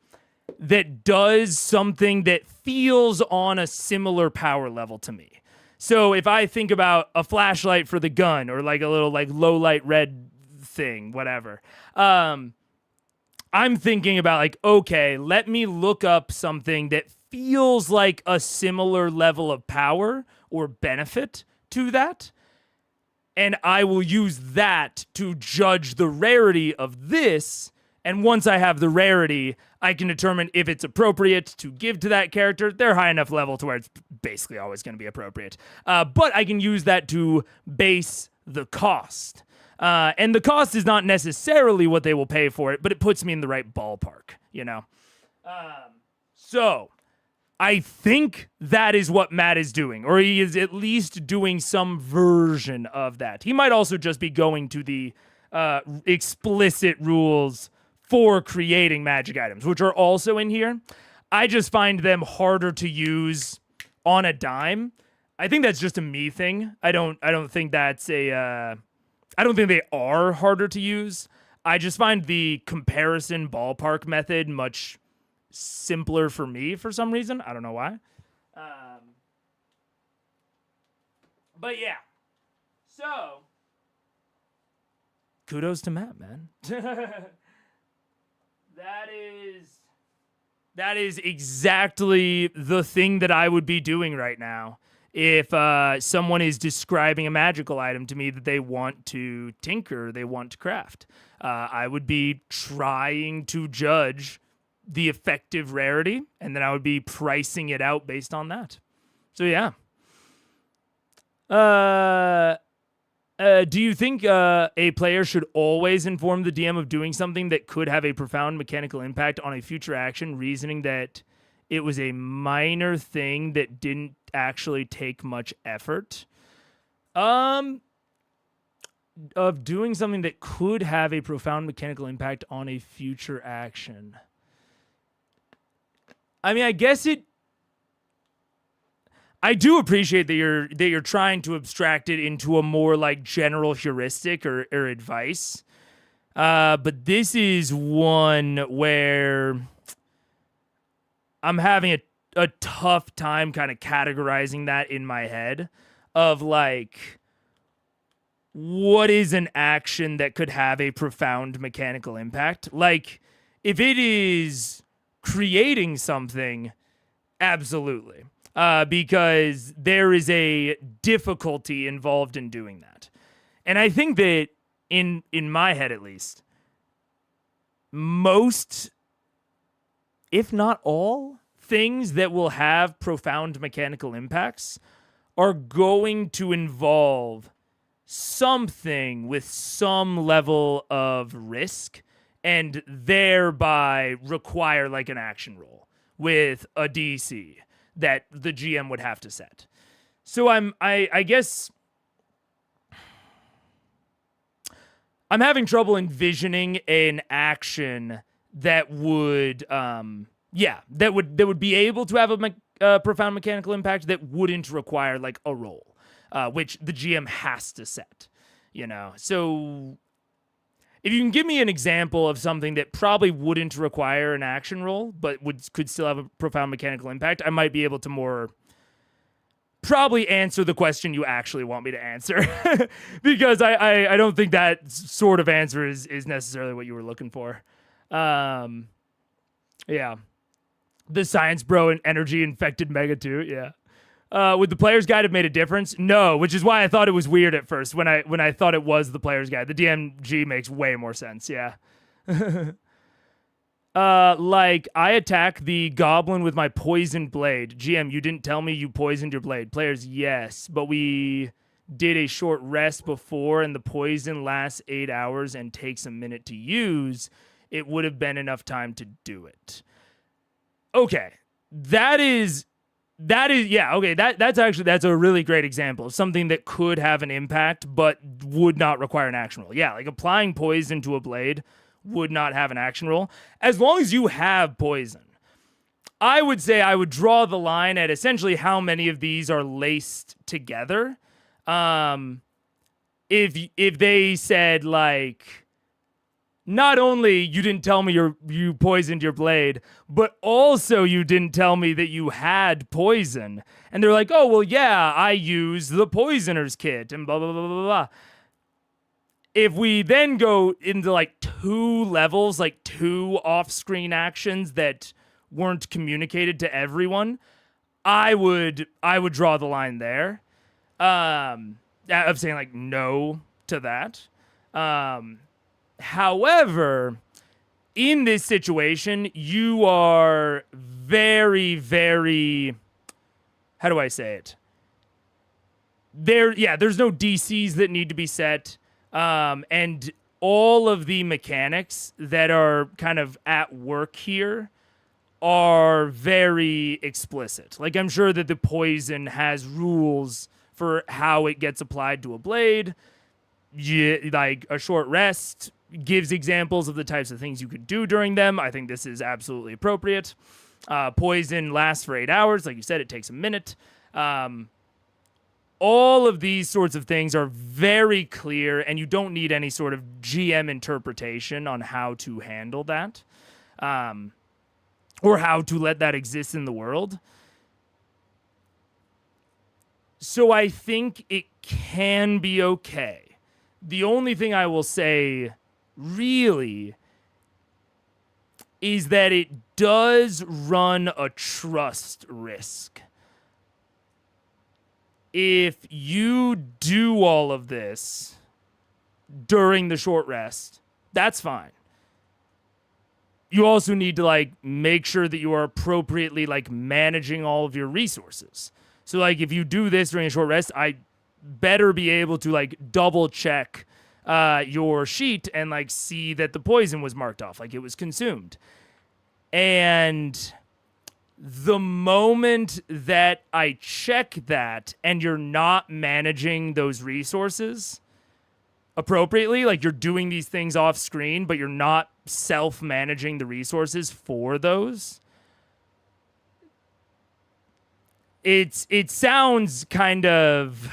that does something that feels on a similar power level to me. So if I think about a flashlight for the gun, or like a little like low light red thing, whatever, I'm thinking about like, okay, let me look up something that feels like a similar level of power or benefit to that. And I will use that to judge the rarity of this. And once I have the rarity, I can determine if it's appropriate to give to that character. They're high enough level to where it's basically always going to be appropriate. But I can use that to base the cost. And the cost is not necessarily what they will pay for it, but it puts me in the right ballpark, you know? So I think that is what Matt is doing, or he is at least doing some version of that. He might also just be going to the explicit rules for creating magic items, which are also in here. I just find them harder to use on a dime. I think that's just a me thing. I don't think that's a I don't think they are harder to use. I just find the comparison ballpark method much simpler for me for some reason. I don't know why. But yeah. So, kudos to Matt, man. That is exactly the thing that I would be doing right now if someone is describing a magical item to me that they want to tinker, they want to craft. I would be trying to judge the effective rarity, and then I would be pricing it out based on that. So yeah. Do you think a player should always inform the DM of doing something that could have a profound mechanical impact on a future action, reasoning that it was a minor thing that didn't actually take much effort? Of doing something that could have a profound mechanical impact on a future action. I mean, I guess I do appreciate that you're trying to abstract it into a more like general heuristic or advice. But this is one where I'm having a tough time kind of categorizing that in my head of like, what is an action that could have a profound mechanical impact? Like, if it is creating something, absolutely. Because there is a difficulty involved in doing that. And I think that, in my head at least, most, if not all, things that will have profound mechanical impacts are going to involve something with some level of risk and thereby require like an action roll with a DC that the GM would have to set. So I guess I'm having trouble envisioning an action that would that would be able to have a profound mechanical impact that wouldn't require like a roll, which the GM has to set, you know. So if you can give me an example of something that probably wouldn't require an action roll, but could still have a profound mechanical impact, I might be able to more probably answer the question you actually want me to answer. Because I don't think that sort of answer is necessarily what you were looking for. Yeah. The science bro and energy infected Megatoot, yeah. Would the player's guide have made a difference? No, which is why I thought it was weird at first when I thought it was the player's guide. The DMG makes way more sense, yeah. Like, I attack the goblin with my poisoned blade. GM, you didn't tell me you poisoned your blade. Players, yes, but we did a short rest before, and the poison lasts 8 hours and takes a minute to use. It would have been enough time to do it. Okay, that's a really great example of something that could have an impact but would not require an action roll. Yeah, like applying poison to a blade would not have an action roll as long as you have poison. I would say I would draw the line at essentially how many of these are laced together. If they said like, not only you didn't tell me you poisoned your blade, but also you didn't tell me that you had poison. And they're like, oh, well, yeah, I use the poisoner's kit and blah, blah, blah, blah, blah. If we then go into like 2 levels, like 2 off-screen actions that weren't communicated to everyone, I would draw the line there. Of saying like no to that. However, in this situation, you are very, very, how do I say it? There's no DCs that need to be set. And all of the mechanics that are kind of at work here are very explicit. Like, I'm sure that the poison has rules for how it gets applied to a blade. Like, a short rest gives examples of the types of things you could do during them. I think this is absolutely appropriate. Poison lasts for 8 hours. Like you said, it takes a minute. All of these sorts of things are very clear, and you don't need any sort of GM interpretation on how to handle that. Or how to let that exist in the world. So I think it can be okay. The only thing I will say, really, is that it does run a trust risk. If you do all of this during the short rest, that's fine. You also need to, like, make sure that you are appropriately, like, managing all of your resources. So, like, if you do this during a short rest, I better be able to, like, double check your sheet and, like, see that the poison was marked off, like it was consumed. And the moment that I check that and you're not managing those resources appropriately, like you're doing these things off screen, but you're not self-managing the resources for those, it sounds kind of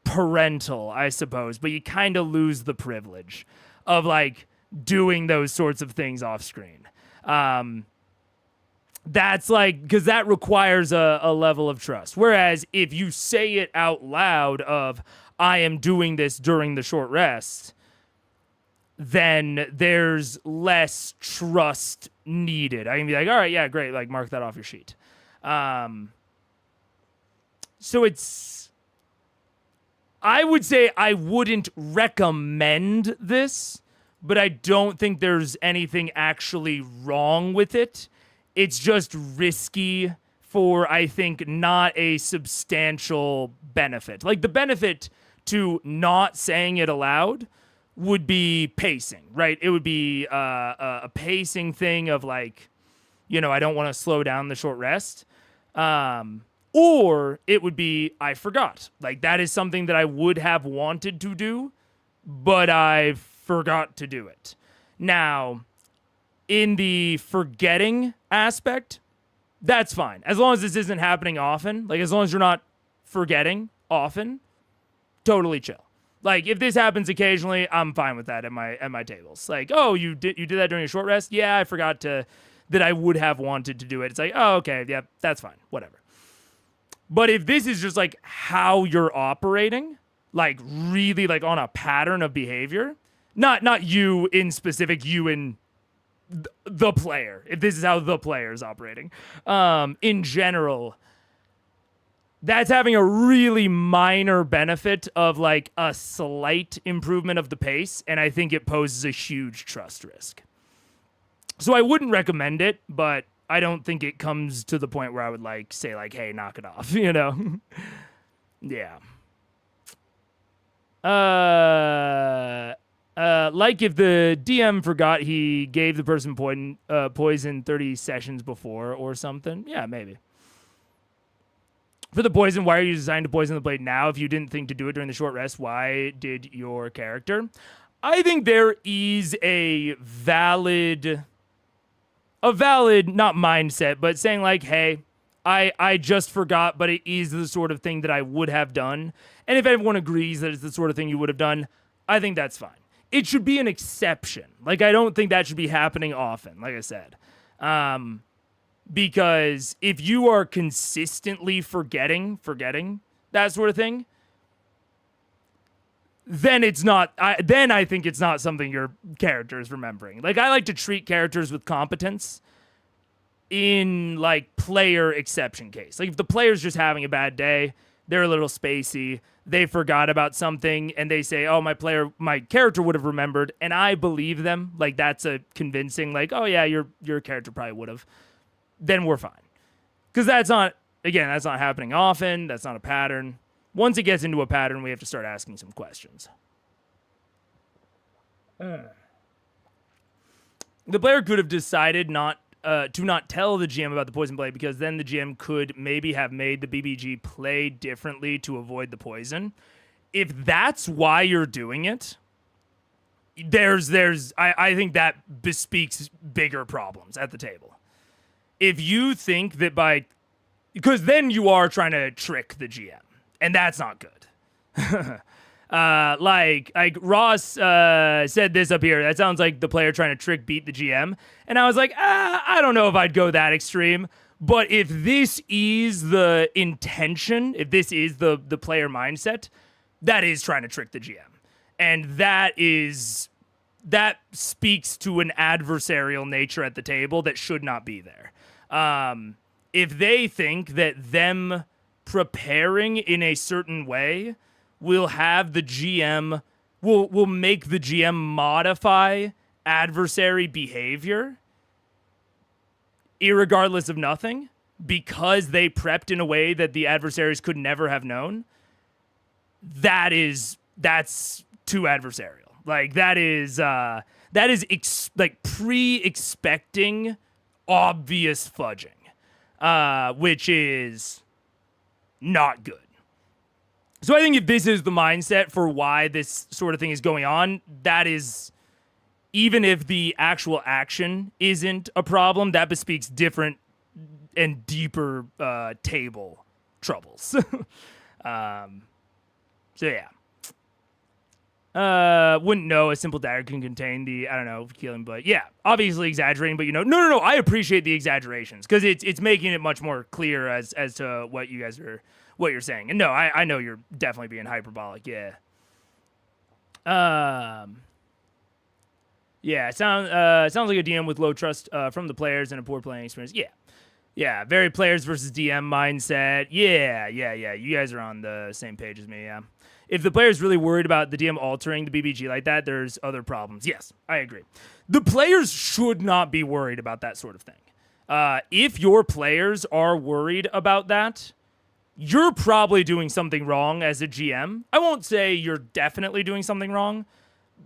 parental, I suppose, but you kind of lose the privilege of, like, doing those sorts of things off screen. That's like, because that requires a level of trust. Whereas if you say it out loud of, I am doing this during the short rest, then there's less trust needed. I can be like, all right, yeah, great. Like, mark that off your sheet. So it's, I would say I wouldn't recommend this, but I don't think there's anything actually wrong with it. It's just risky for, I think, not a substantial benefit. Like, the benefit to not saying it aloud would be pacing, right? It would be a pacing thing of, like, you know, I don't want to slow down the short rest. Or it would be, I forgot. Like, that is something that I would have wanted to do, but I forgot to do it. Now, in the forgetting aspect, that's fine. As long as this isn't happening often, like, as long as you're not forgetting often, totally chill. Like, if this happens occasionally, I'm fine with that at my tables. Like, oh, you did that during a short rest? Yeah, I forgot that I would have wanted to do it. It's like, oh, okay, yeah, that's fine, whatever. But if this is just, like, how you're operating, like, really, like, on a pattern of behavior, not you in specific, you in the player, if this is how the player is operating, in general, that's having a really minor benefit of, like, a slight improvement of the pace, and I think it poses a huge trust risk. So I wouldn't recommend it, but I don't think it comes to the point where I would, like, say, like, hey, knock it off, you know? Yeah. Like, if the DM forgot he gave the person poison 30 sessions before or something. Yeah, maybe. For the poison, why are you designed to poison the blade now? If you didn't think to do it during the short rest, why did your character? I think there is a valid, not mindset, but saying, like, hey, I just forgot, but it is the sort of thing that I would have done. And if everyone agrees that it's the sort of thing you would have done, I think that's fine. It should be an exception. Like, I don't think that should be happening often, like I said. Because if you are consistently forgetting that sort of thing, then it's not, then I think it's not something your character is remembering. Like, I like to treat characters with competence in, like, player exception case. Like, if the player's just having a bad day, they're a little spacey, they forgot about something, and they say, oh, my character would have remembered, and I believe them, like, that's a convincing, like, oh yeah, your character probably would have, then we're fine. Because that's not happening often, that's not a pattern. Once it gets into a pattern, we have to start asking some questions. The player could have decided to not tell the GM about the poison blade, because then the GM could maybe have made the BBG play differently to avoid the poison. If that's why you're doing it, I think that bespeaks bigger problems at the table. If you think that because then you are trying to trick the GM, and that's not good. Like Ross said this up here. That sounds like the player trying to beat the GM. And I was like, I don't know if I'd go that extreme. But if this is the intention, if this is the player mindset, that is trying to trick the GM. And that speaks to an adversarial nature at the table that should not be there. If they think that them preparing in a certain way will have the GM, will make the GM modify adversary behavior, irregardless of nothing, because they prepped in a way that the adversaries could never have known, that's too adversarial. Like, that is pre-expecting obvious fudging, which is not good. So I think if this is the mindset for why this sort of thing is going on, that is, even if the actual action isn't a problem, that bespeaks different and deeper table troubles. So yeah. Wouldn't know a simple dagger can contain the, I don't know, killing, but yeah, obviously exaggerating, but no, I appreciate the exaggerations, because it's making it much more clear as to what you guys are, what you're saying. And no, I know you're definitely being hyperbolic, yeah. Yeah, sounds like a DM with low trust from the players and a poor playing experience. Yeah, very players versus DM mindset. Yeah, you guys are on the same page as me, yeah. If the player's really worried about the DM altering the BBG like that, there's other problems. Yes, I agree. The players should not be worried about that sort of thing. If your players are worried about that, you're probably doing something wrong as a GM. I won't say you're definitely doing something wrong,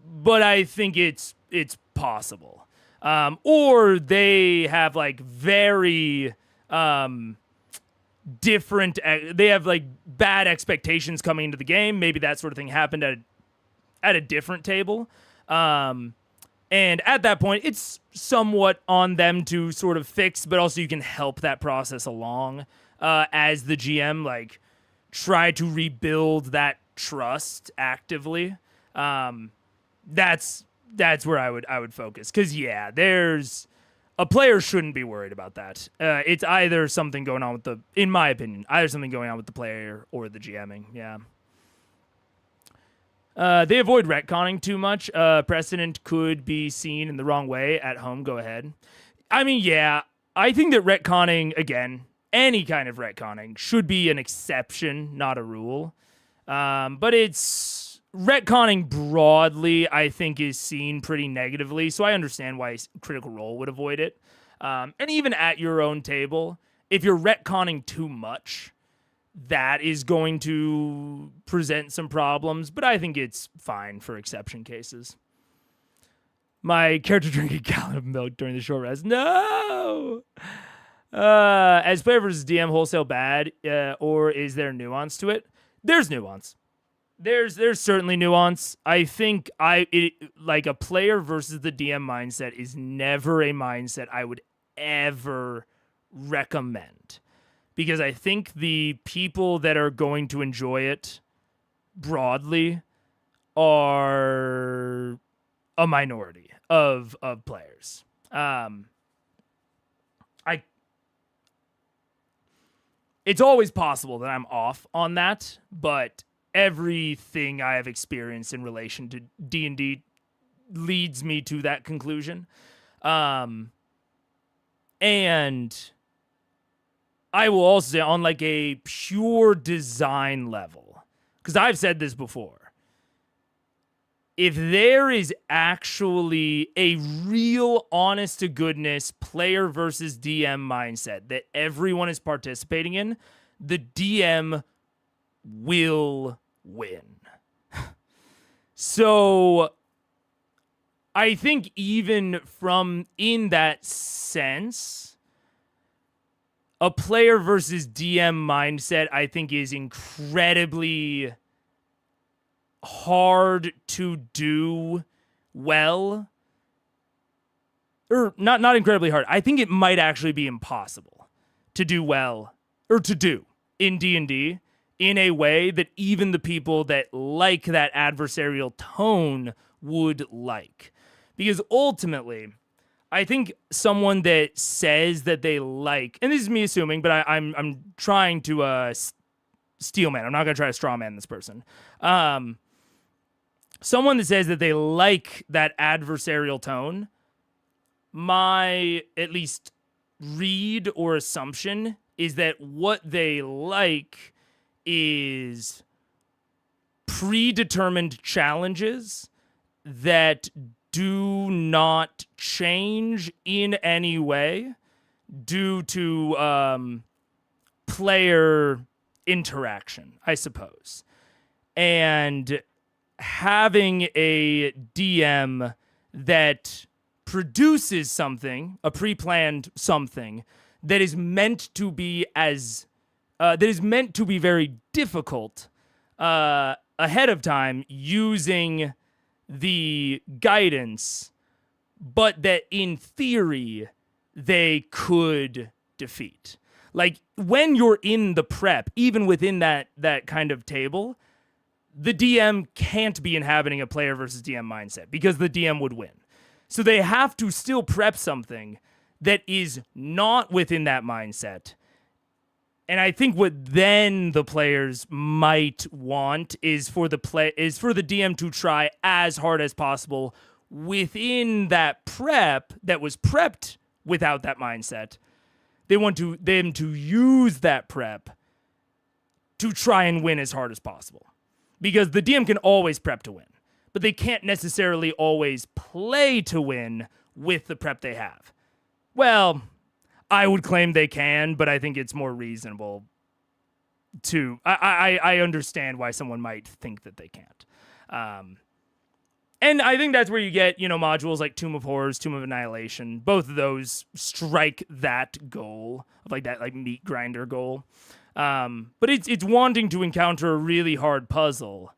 but I think it's possible. Or they have like very different, they have like bad expectations coming into the game. Maybe that sort of thing happened at a different table. And at that point, it's somewhat on them to sort of fix, but also you can help that process along as the GM, like try to rebuild that trust actively. That's where I would focus. Because yeah, a player shouldn't be worried about that. It's either something going on with in my opinion, either something going on with the player or the GMing. Yeah. They avoid retconning too much. Precedent could be seen in the wrong way at home. Go ahead. I mean, yeah, I think that retconning, again, any kind of retconning should be an exception, not a rule. But retconning broadly, I think, is seen pretty negatively. So I understand why Critical Role would avoid it. And even at your own table, if you're retconning too much, that is going to present some problems, but I think it's fine for exception cases. My character drinking a gallon of milk during the short rest. No! As player versus DM wholesale bad, or is there nuance to it? There's nuance. There's certainly nuance. I think like a player versus the DM mindset is never a mindset I would ever recommend. Because I think the people that are going to enjoy it broadly are a minority of players. It's always possible that I'm off on that, but everything I have experienced in relation to D&D leads me to that conclusion. And I will also say on like a pure design level, because I've said this before, if there is actually a real honest to goodness player versus DM mindset that everyone is participating in, the DM will win. So I think even from in that sense, a player versus DM mindset, I think, is incredibly hard to do well. Or not incredibly hard. I think it might actually be impossible to do well, or to do in D&D in a way that even the people that like that adversarial tone would like. Because ultimately, I think someone that says that they like, and this is me assuming, but I'm trying to steel man. I'm not going to try to straw man this person. Someone that says that they like that adversarial tone, my at least read or assumption is that what they like is predetermined challenges that do not change in any way due to player interaction, I suppose. And having a DM that produces something, a pre-planned something, that is meant to be very difficult ahead of time using the guidance, but that in theory they could defeat. Like when you're in the prep, even within that kind of table, the DM can't be inhabiting a player versus DM mindset because the DM would win. So they have to still prep something that is not within that mindset. And I think what then the players might want is for the DM to try as hard as possible within that prep that was prepped without that mindset. They want them to use that prep to try and win as hard as possible. Because the DM can always prep to win, but they can't necessarily always play to win with the prep they have. Well, I would claim they can, but I think it's more reasonable to... I understand why someone might think that they can't. And I think that's where you get, modules like Tomb of Horrors, Tomb of Annihilation. Both of those strike that goal of that meat grinder goal. But it's wanting to encounter a really hard puzzle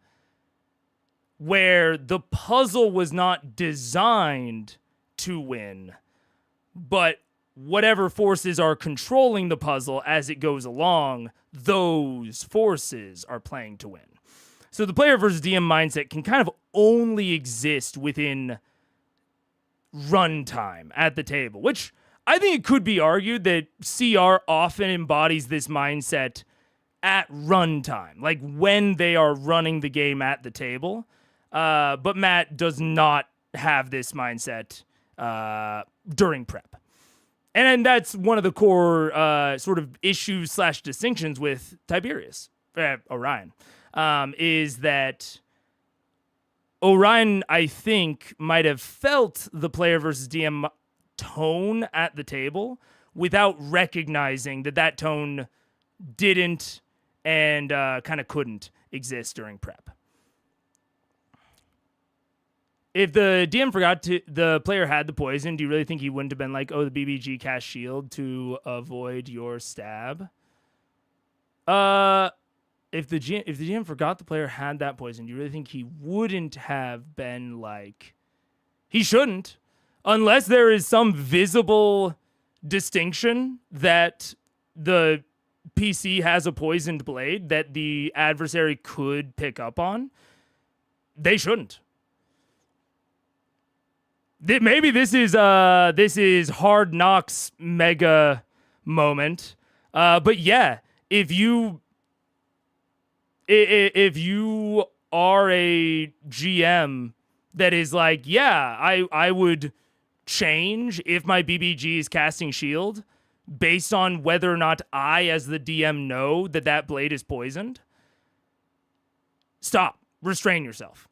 where the puzzle was not designed to win, but whatever forces are controlling the puzzle as it goes along, those forces are playing to win. So the player versus DM mindset can kind of only exist within runtime at the table, which I think it could be argued that CR often embodies this mindset at runtime, like when they are running the game at the table. But Matt does not have this mindset during prep. And that's one of the core sort of issues / distinctions with Tiberius, Orion, is that Orion, I think, might have felt the player versus DM tone at the table without recognizing that tone didn't and kind of couldn't exist during prep. If the DM forgot the player had the poison, do you really think he wouldn't have been like, oh, the BBG cast shield to avoid your stab? If the GM forgot the player had that poison, do you really think he wouldn't have been like, he shouldn't, unless there is some visible distinction that the PC has a poisoned blade that the adversary could pick up on, they shouldn't. Maybe this is Hard Knocks mega moment, but yeah, if you are a GM that is like, yeah, I would change if my BBG is casting shield based on whether or not I, as the DM, know that blade is poisoned, stop. Restrain yourself.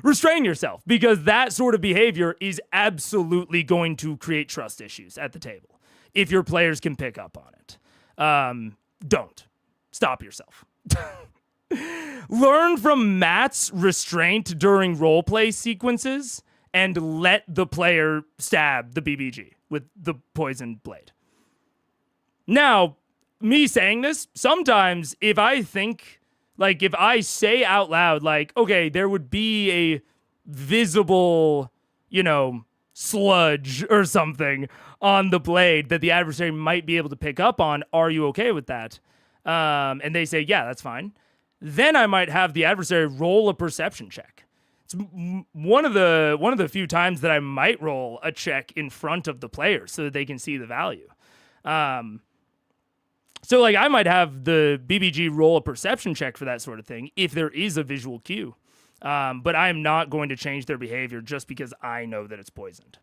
Restrain yourself, because that sort of behavior is absolutely going to create trust issues at the table if your players can pick up on it. Don't. Stop yourself. Learn from Matt's restraint during roleplay sequences and let the player stab the BBG with the poisoned blade. Now, me saying this, sometimes if I think, like, if I say out loud, like, okay, there would be a visible, sludge or something on the blade that the adversary might be able to pick up on, are you okay with that? And they say, yeah, that's fine. Then I might have the adversary roll a perception check. It's one of the few times that I might roll a check in front of the player so that they can see the value. So, like, I might have the BBG roll a perception check for that sort of thing if there is a visual cue. But I am not going to change their behavior just because I know that it's poisoned.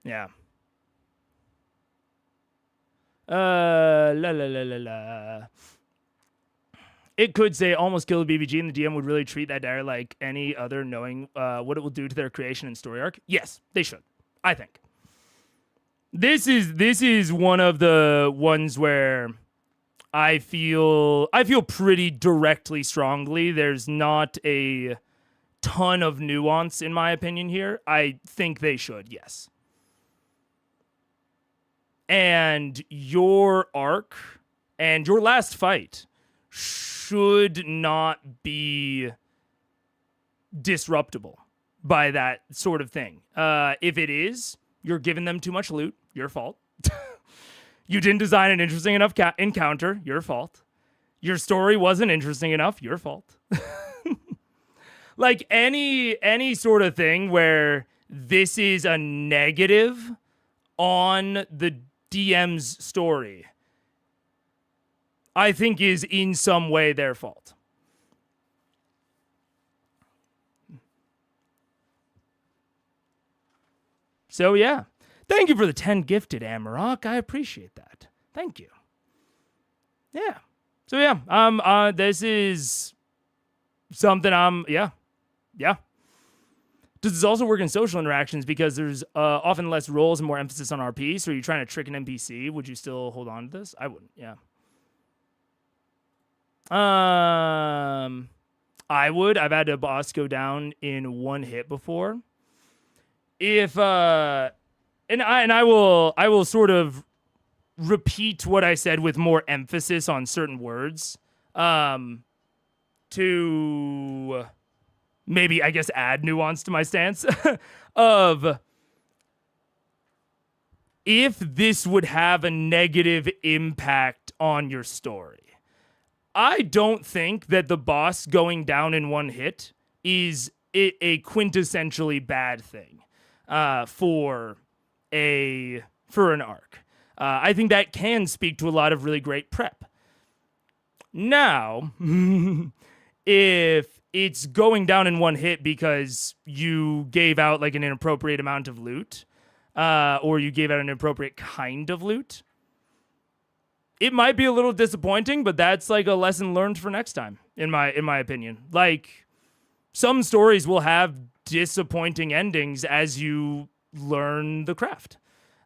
Yeah. It could say almost kill the BBG, and the DM would really treat that dagger like any other, knowing what it will do to their creation and story arc. Yes, they should. I think. This is one of the ones where I feel pretty directly strongly. There's not a ton of nuance in my opinion here. I think they should, yes. And your arc and your last fight should not be disruptible by that sort of thing. If it is, you're giving them too much loot. Your fault. You didn't design an interesting enough encounter. Your fault. Your story wasn't interesting enough. Your fault. Like any sort of thing where this is a negative on the DM's story, I think is in some way their fault. So yeah. Thank you for the 10 gifted, Amarok. I appreciate that. Thank you. Yeah. So yeah, this is something yeah. Does this also work in social interactions because there's often less roles and more emphasis on RP? So are you trying to trick an NPC? Would you still hold on to this? I wouldn't, yeah. I would. I've had a boss go down in one hit before. If And I will sort of repeat what I said with more emphasis on certain words, to maybe, I guess, add nuance to my stance of if this would have a negative impact on your story. I don't think that the boss going down in one hit is a quintessentially bad thing for an arc. I think that can speak to a lot of really great prep. Now, if it's going down in one hit because you gave out like an inappropriate amount of loot, or you gave out an inappropriate kind of loot, it might be a little disappointing, but that's like a lesson learned for next time, in my opinion. Like, some stories will have disappointing endings as you learn the craft.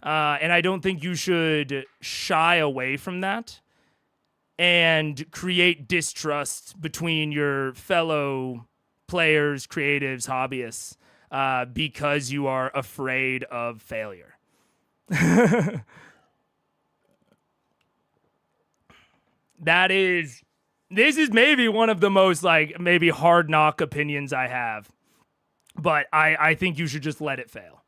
And I don't think you should shy away from that and create distrust between your fellow players, creatives, hobbyists, because you are afraid of failure. This is maybe one of the most like maybe hard knock opinions I have, but I think you should just let it fail.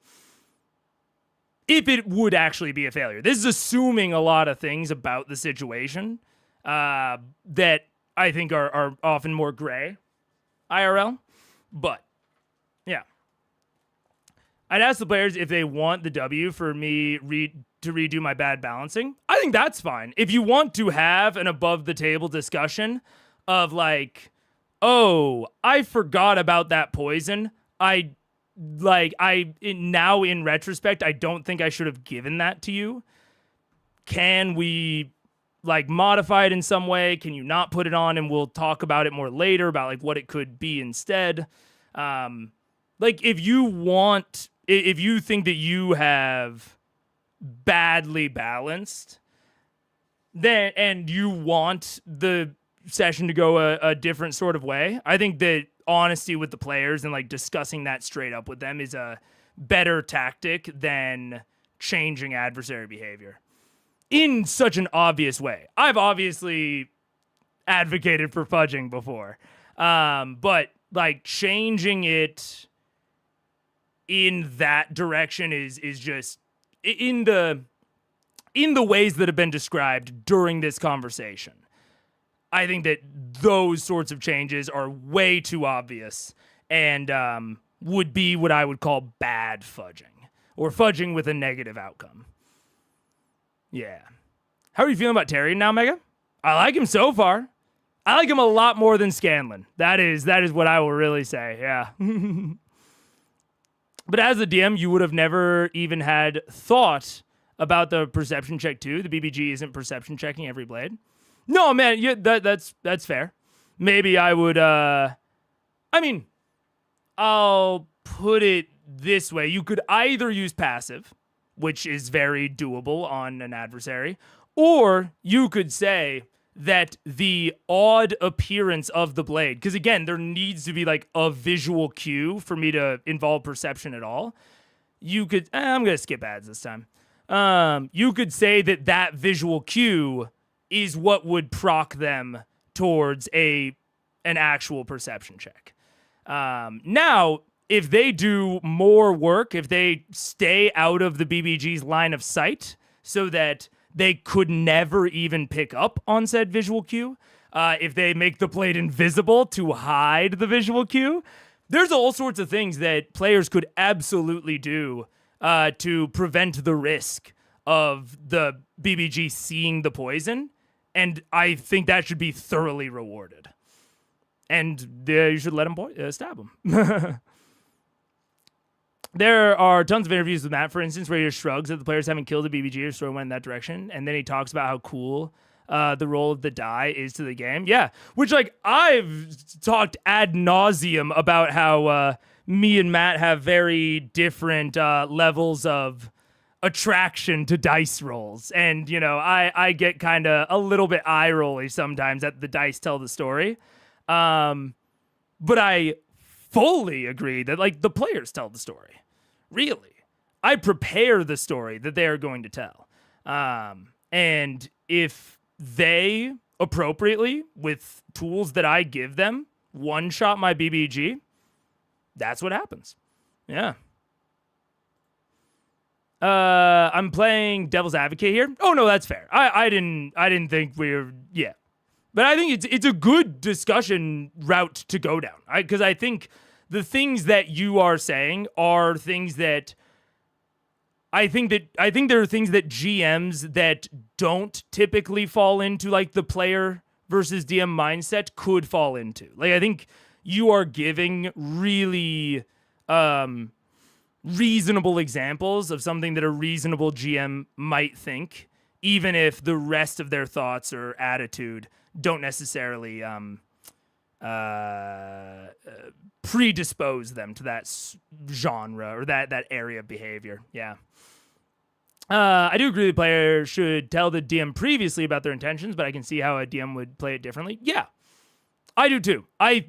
If it would actually be a failure. This is assuming a lot of things about the situation that I think are often more gray IRL. But, yeah. I'd ask the players if they want the W for me to redo my bad balancing. I think that's fine. If you want to have an above-the-table discussion of like, oh, I forgot about that poison. Now in retrospect, I don't think I should have given that to you. Can we like modify it in some way? Can you not put it on? And we'll talk about it more later about like what it could be instead. Like if you think that you have badly balanced, then, and you want the session to go a different sort of way, I think that honesty with the players and like discussing that straight up with them is a better tactic than changing adversary behavior in such an obvious way. I've obviously advocated for fudging before, but like changing it in that direction is just in the ways that have been described during this conversation. I think that those sorts of changes are way too obvious and would be what I would call bad fudging or fudging with a negative outcome. Yeah. How are you feeling about Terry now, Mega? I like him so far. I like him a lot more than Scanlan. That is what I will really say. Yeah. But as a DM, you would have never even had thought about the perception check too. The BBG isn't perception checking every blade. No, man, yeah, that's fair. Maybe I would, I'll put it this way. You could either use passive, which is very doable on an adversary, or you could say that the odd appearance of the blade, because again, there needs to be like a visual cue for me to involve perception at all. You could, I'm going to skip ads this time. You could say that visual cue is what would proc them towards an actual perception check. Now, if they do more work, if they stay out of the BBG's line of sight so that they could never even pick up on said visual cue, if they make the blade invisible to hide the visual cue, there's all sorts of things that players could absolutely do to prevent the risk of the BBG seeing the poison. And I think that should be thoroughly rewarded. And you should let him stab him. There are tons of interviews with Matt, for instance, where he just shrugs at the players haven't killed the BBG or story went in that direction. And then he talks about how cool the role of the die is to the game. Yeah, which like I've talked ad nauseum about how me and Matt have very different levels of attraction to dice rolls. And, you know, I get kind of a little bit eye rolly sometimes that the dice tell the story. But I fully agree that like the players tell the story. Really. I prepare the story that they are going to tell. And if they appropriately, with tools that I give them, one-shot my BBG, that's what happens. Yeah. I'm playing devil's advocate here. Oh no, that's fair. I didn't think we were, yeah. But I think it's a good discussion route to go down. Because I think the things that you are saying are things that I think there are things that GMs that don't typically fall into like the player versus DM mindset could fall into. Like I think you are giving really reasonable examples of something that a reasonable GM might think, even if the rest of their thoughts or attitude don't necessarily predispose them to that genre or that area of behavior. Yeah. I do agree the player should tell the DM previously about their intentions, but I can see how a DM would play it differently. Yeah, I do too. I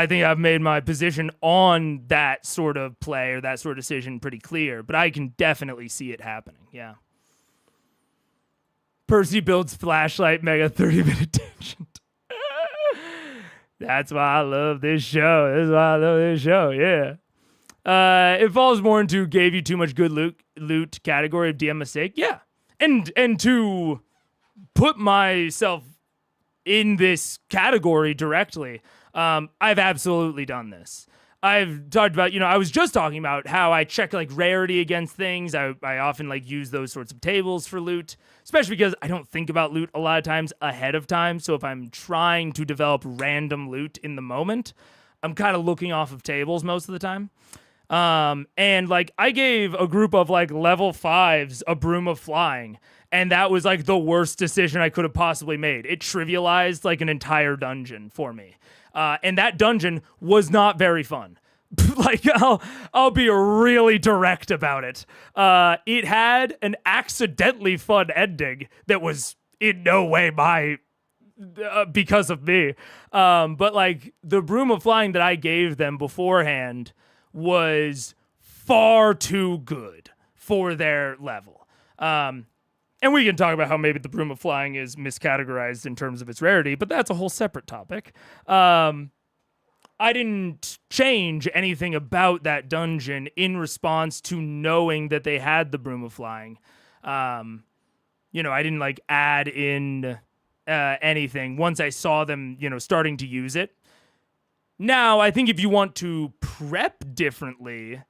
think I've made my position on that sort of play or that sort of decision pretty clear, but I can definitely see it happening. Yeah. Percy builds flashlight, Mega 30-minute tangent. That's why I love this show. Yeah. It falls more into gave you too much good loot category of DM mistake. Yeah. And to put myself in this category directly, I've absolutely done this. I've talked about, I was just talking about how I check like rarity against things. I often like use those sorts of tables for loot, especially because I don't think about loot a lot of times ahead of time. So if I'm trying to develop random loot in the moment, I'm kind of looking off of tables most of the time. And like I gave a group of like level 5s a broom of flying, and that was like the worst decision I could have possibly made. It trivialized like an entire dungeon for me. And that dungeon was not very fun. Like I'll be really direct about it. It had an accidentally fun ending that was in no way my because of me. But like the broom of flying that I gave them beforehand was far too good for their level. And we can talk about how maybe the broom of flying is miscategorized in terms of its rarity, but that's a whole separate topic. I didn't change anything about that dungeon in response to knowing that they had the broom of flying. I didn't like add in anything once I saw them, starting to use it. Now, I think if you want to prep differently,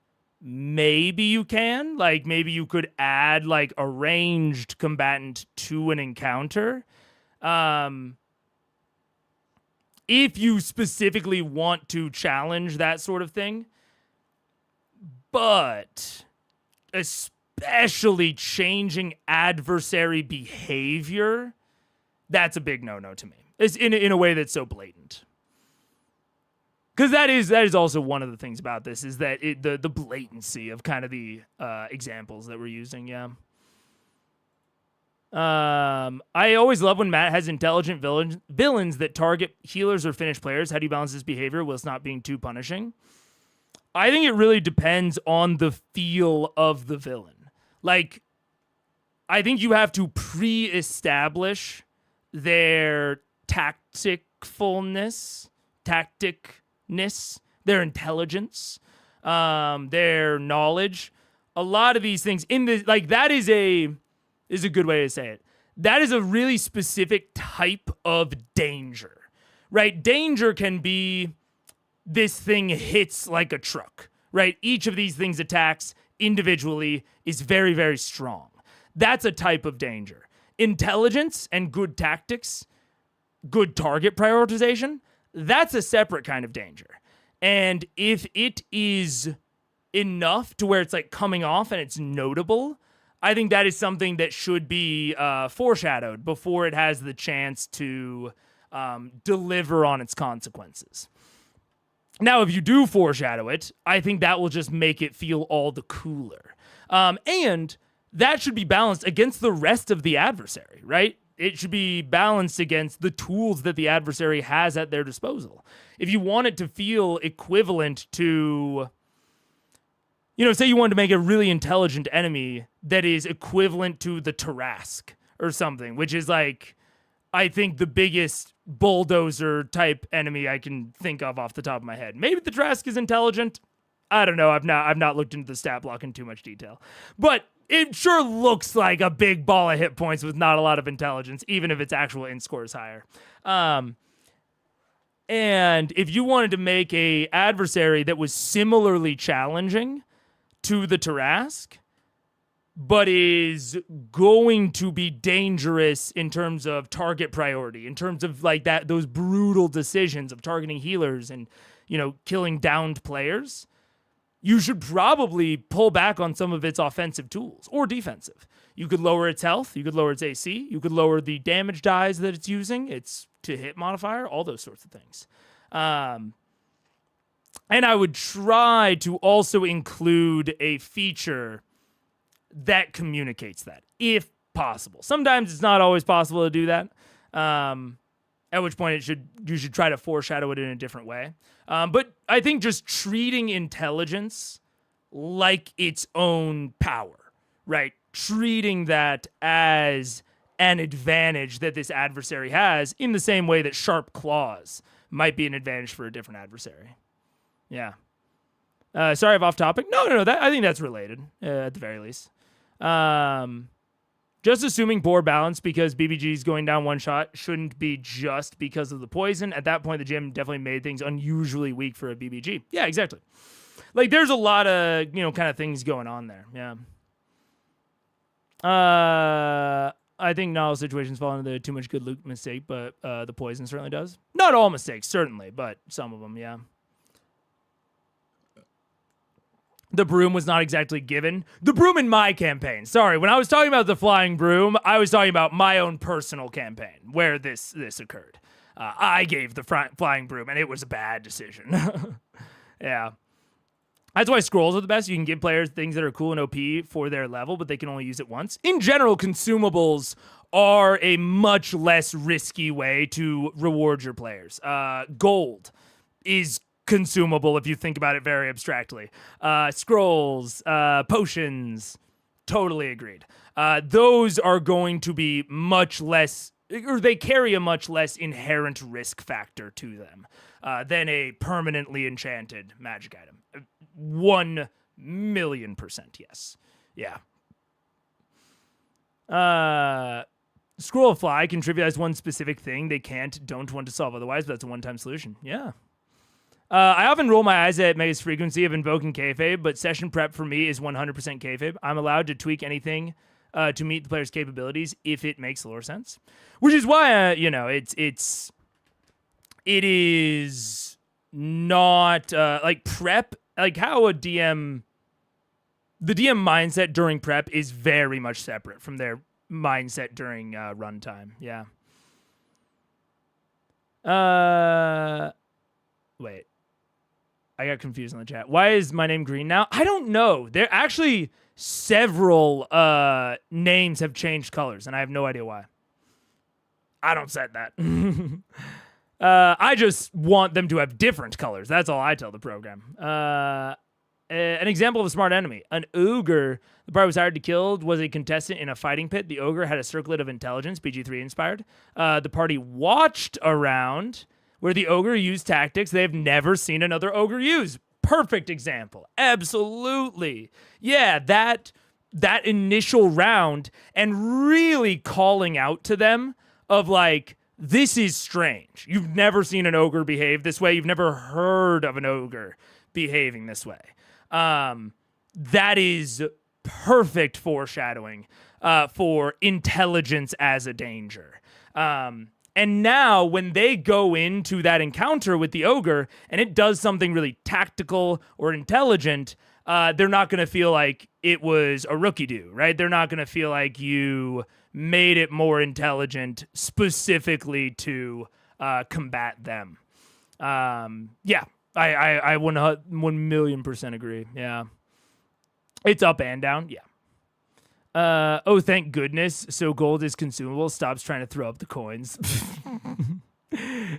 maybe you can. Like, maybe you could add like a ranged combatant to an encounter. If you specifically want to challenge that sort of thing. But especially changing adversary behavior, that's a big no-no to me. It's in a way that's so blatant. Because that is also one of the things about this, is that the blatancy of kind of the examples that we're using, yeah. I always love when Matt has intelligent villains that target healers or finished players. How do you balance this behavior whilst not being too punishing? I think it really depends on the feel of the villain. Like, I think you have to pre-establish their tactfulness, their intelligence, their knowledge. A lot of these things in the that is a good way to say it. That is a really specific type of danger, right? Danger can be this thing hits like a truck, right? Each of these things attacks individually is very, very strong. That's a type of danger. Intelligence and good tactics, good target prioritization, that's a separate kind of danger. And if it is enough to where it's like coming off and it's notable, I think that is something that should be foreshadowed before it has the chance to deliver on its consequences. Now, if you do foreshadow it, I think that will just make it feel all the cooler. And that should be balanced against the rest of the adversary, right? It should be balanced against the tools that the adversary has at their disposal. If you want it to feel equivalent to, say you wanted to make a really intelligent enemy that is equivalent to the Tarrasque or something, which is like, I think the biggest bulldozer type enemy I can think of off the top of my head. Maybe the Tarrasque is intelligent. I don't know. I've not looked into the stat block in too much detail, but it sure looks like a big ball of hit points with not a lot of intelligence, even if its actual int score is higher. And if you wanted to make a adversary that was similarly challenging to the Tarrasque, but is going to be dangerous in terms of target priority, in terms of like those brutal decisions of targeting healers and, killing downed players, you should probably pull back on some of its offensive tools or defensive. You could lower its health, you could lower its AC, you could lower the damage dies that it's using, its to hit modifier, all those sorts of things. And I would try to also include a feature that communicates that, if possible. Sometimes it's not always possible to do that, at which point you should try to foreshadow it in a different way. But I think just treating intelligence like its own power, right? Treating that as an advantage that this adversary has in the same way that sharp claws might be an advantage for a different adversary. Yeah. Sorry, I'm off topic. No. I think that's related, at the very least. Just assuming poor balance because BBG's going down one shot shouldn't be just because of the poison. At that point, the gym definitely made things unusually weak for a BBG. Yeah, exactly. Like, there's a lot of, kind of things going on there. Yeah. I think not all situations fall into the too much good loot mistake, but the poison certainly does. Not all mistakes, certainly, but some of them, yeah. The broom was not exactly given. The broom in my campaign. Sorry, when I was talking about the flying broom, I was talking about my own personal campaign where this occurred. I gave the flying broom, and it was a bad decision. Yeah. That's why scrolls are the best. You can give players things that are cool and OP for their level, but they can only use it once. In general, consumables are a much less risky way to reward your players. Gold is consumable if you think about it very abstractly. Scrolls, potions, totally agreed. Those are going to be much less, or they carry a much less inherent risk factor to them than a permanently enchanted magic item. 1,000,000%, yes. Yeah. Scroll of Fly can trivialize one specific thing they don't want to solve otherwise, but that's a one-time solution. Yeah. I often roll my eyes at Mega's frequency of invoking kayfabe, but session prep for me is 100% kayfabe. I'm allowed to tweak anything to meet the player's capabilities if it makes lore sense, which is why it is not like prep, like how a DM. The DM mindset during prep is very much separate from their mindset during runtime. Yeah. Wait. I got confused in the chat. Why is my name green now? I don't know. There actually several names have changed colors, and I have no idea why. I don't set that. I just want them to have different colors. That's all I tell the program. An example of a smart enemy. An ogre the party was hired to kill was a contestant in a fighting pit. The ogre had a circlet of intelligence, BG3 inspired. The party watched around where the ogre used tactics they have never seen another ogre use. Perfect example. Absolutely. Yeah, that initial round and really calling out to them of like, this is strange. You've never seen an ogre behave this way. You've never heard of an ogre behaving this way. That is perfect foreshadowing for intelligence as a danger. And now when they go into that encounter with the ogre and it does something really tactical or intelligent, they're not going to feel like it was a rookie do, right? They're not going to feel like you made it more intelligent specifically to combat them. Yeah, I 1,000,000% agree. Yeah. It's up and down. Yeah. Oh, thank goodness. So gold is consumable. Stops trying to throw up the coins.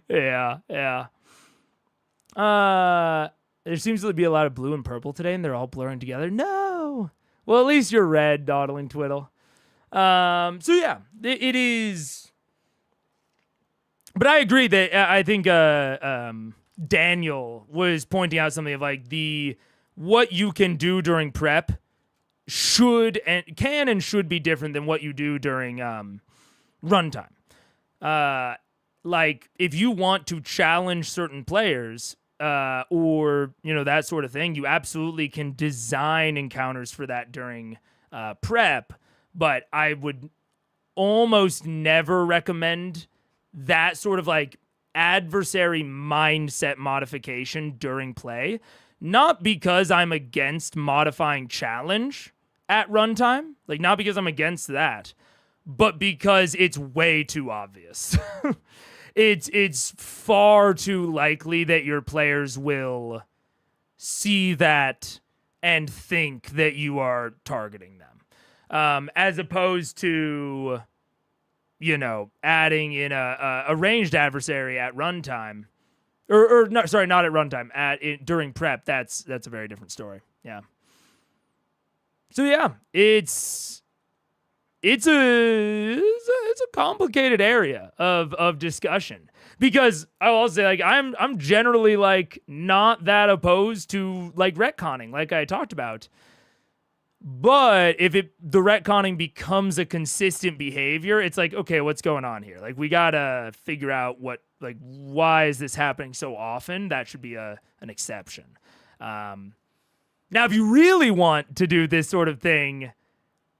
Yeah. There seems to be a lot of blue and purple today, and they're all blurring together. No. Well, at least you're red, dawdling twiddle. So yeah, it is. But I agree that I think Daniel was pointing out something of like what you can do during prep should be different than what you do during runtime. Like if you want to challenge certain players or that sort of thing, you absolutely can design encounters for that during prep. But I would almost never recommend that sort of like adversary mindset modification during play. Not because I'm against modifying challenge at runtime, like not because I'm against that, but because it's way too obvious. It's far too likely that your players will see that and think that you are targeting them. As opposed to, adding in a ranged adversary at runtime. Or no, sorry, not at runtime. During prep, that's a very different story. Yeah. So yeah, it's a complicated area of discussion because I will say like I'm generally like not that opposed to like retconning, like I talked about. But if the retconning becomes a consistent behavior, it's like, okay, what's going on here? Like, we gotta figure out why is this happening so often? That should be an exception. Now, if you really want to do this sort of thing,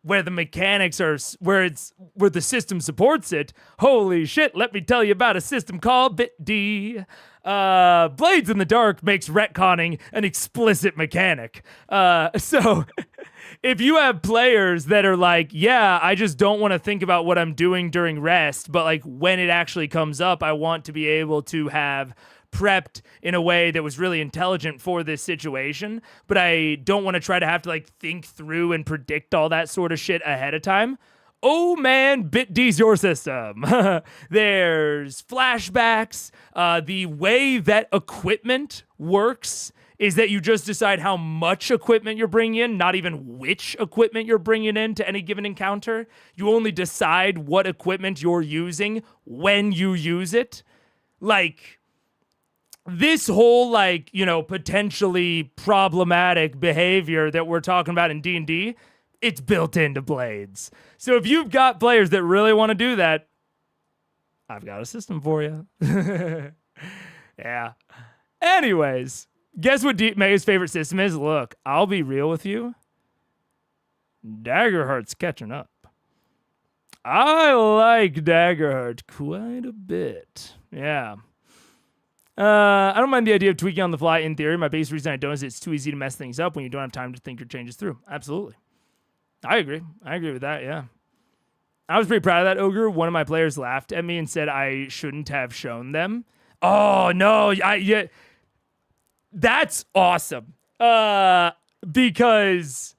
where the mechanics are, where the system supports it, holy shit! Let me tell you about a system called BitD. Blades in the Dark makes retconning an explicit mechanic. So. If you have players that are like, yeah, I just don't want to think about what I'm doing during rest, but like when it actually comes up, I want to be able to have prepped in a way that was really intelligent for this situation, but I don't want to try to have to like think through and predict all that sort of shit ahead of time. oh man, Bit D's your system. There's flashbacks. The way that equipment works is that you just decide how much equipment you're bringing in, not even which equipment you're bringing in to any given encounter. You only decide what equipment you're using when you use it. Like, this whole, like, you know, potentially problematic behavior that we're talking about in D&D, it's built into Blades. So if you've got players that really want to do that, I've got a system for you. Yeah. Anyways, guess what Mega's favorite system is? Look, I'll be real with you. Daggerheart's catching up. I like Daggerheart quite a bit. Yeah. I don't mind the idea of tweaking on the fly in theory. My biggest reason I don't is it's too easy to mess things up when you don't have time to think your changes through. Absolutely. I agree with that, yeah. I was pretty proud of that ogre. One of my players laughed at me and said I shouldn't have shown them. Oh, no. Yeah. That's awesome. Because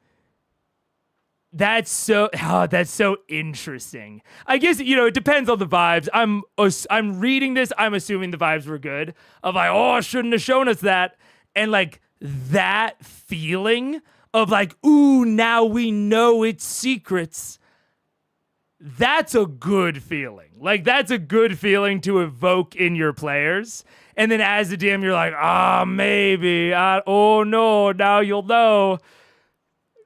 that's so interesting. I guess, you know, it depends on the vibes. I'm reading this. I'm assuming the vibes were good of like, oh, shouldn't have shown us that. And like that feeling of like, ooh, now we know its secrets. That's a good feeling. Like, that's a good feeling to evoke in your players. And then as a DM, you're like, maybe. Oh, no, now you'll know.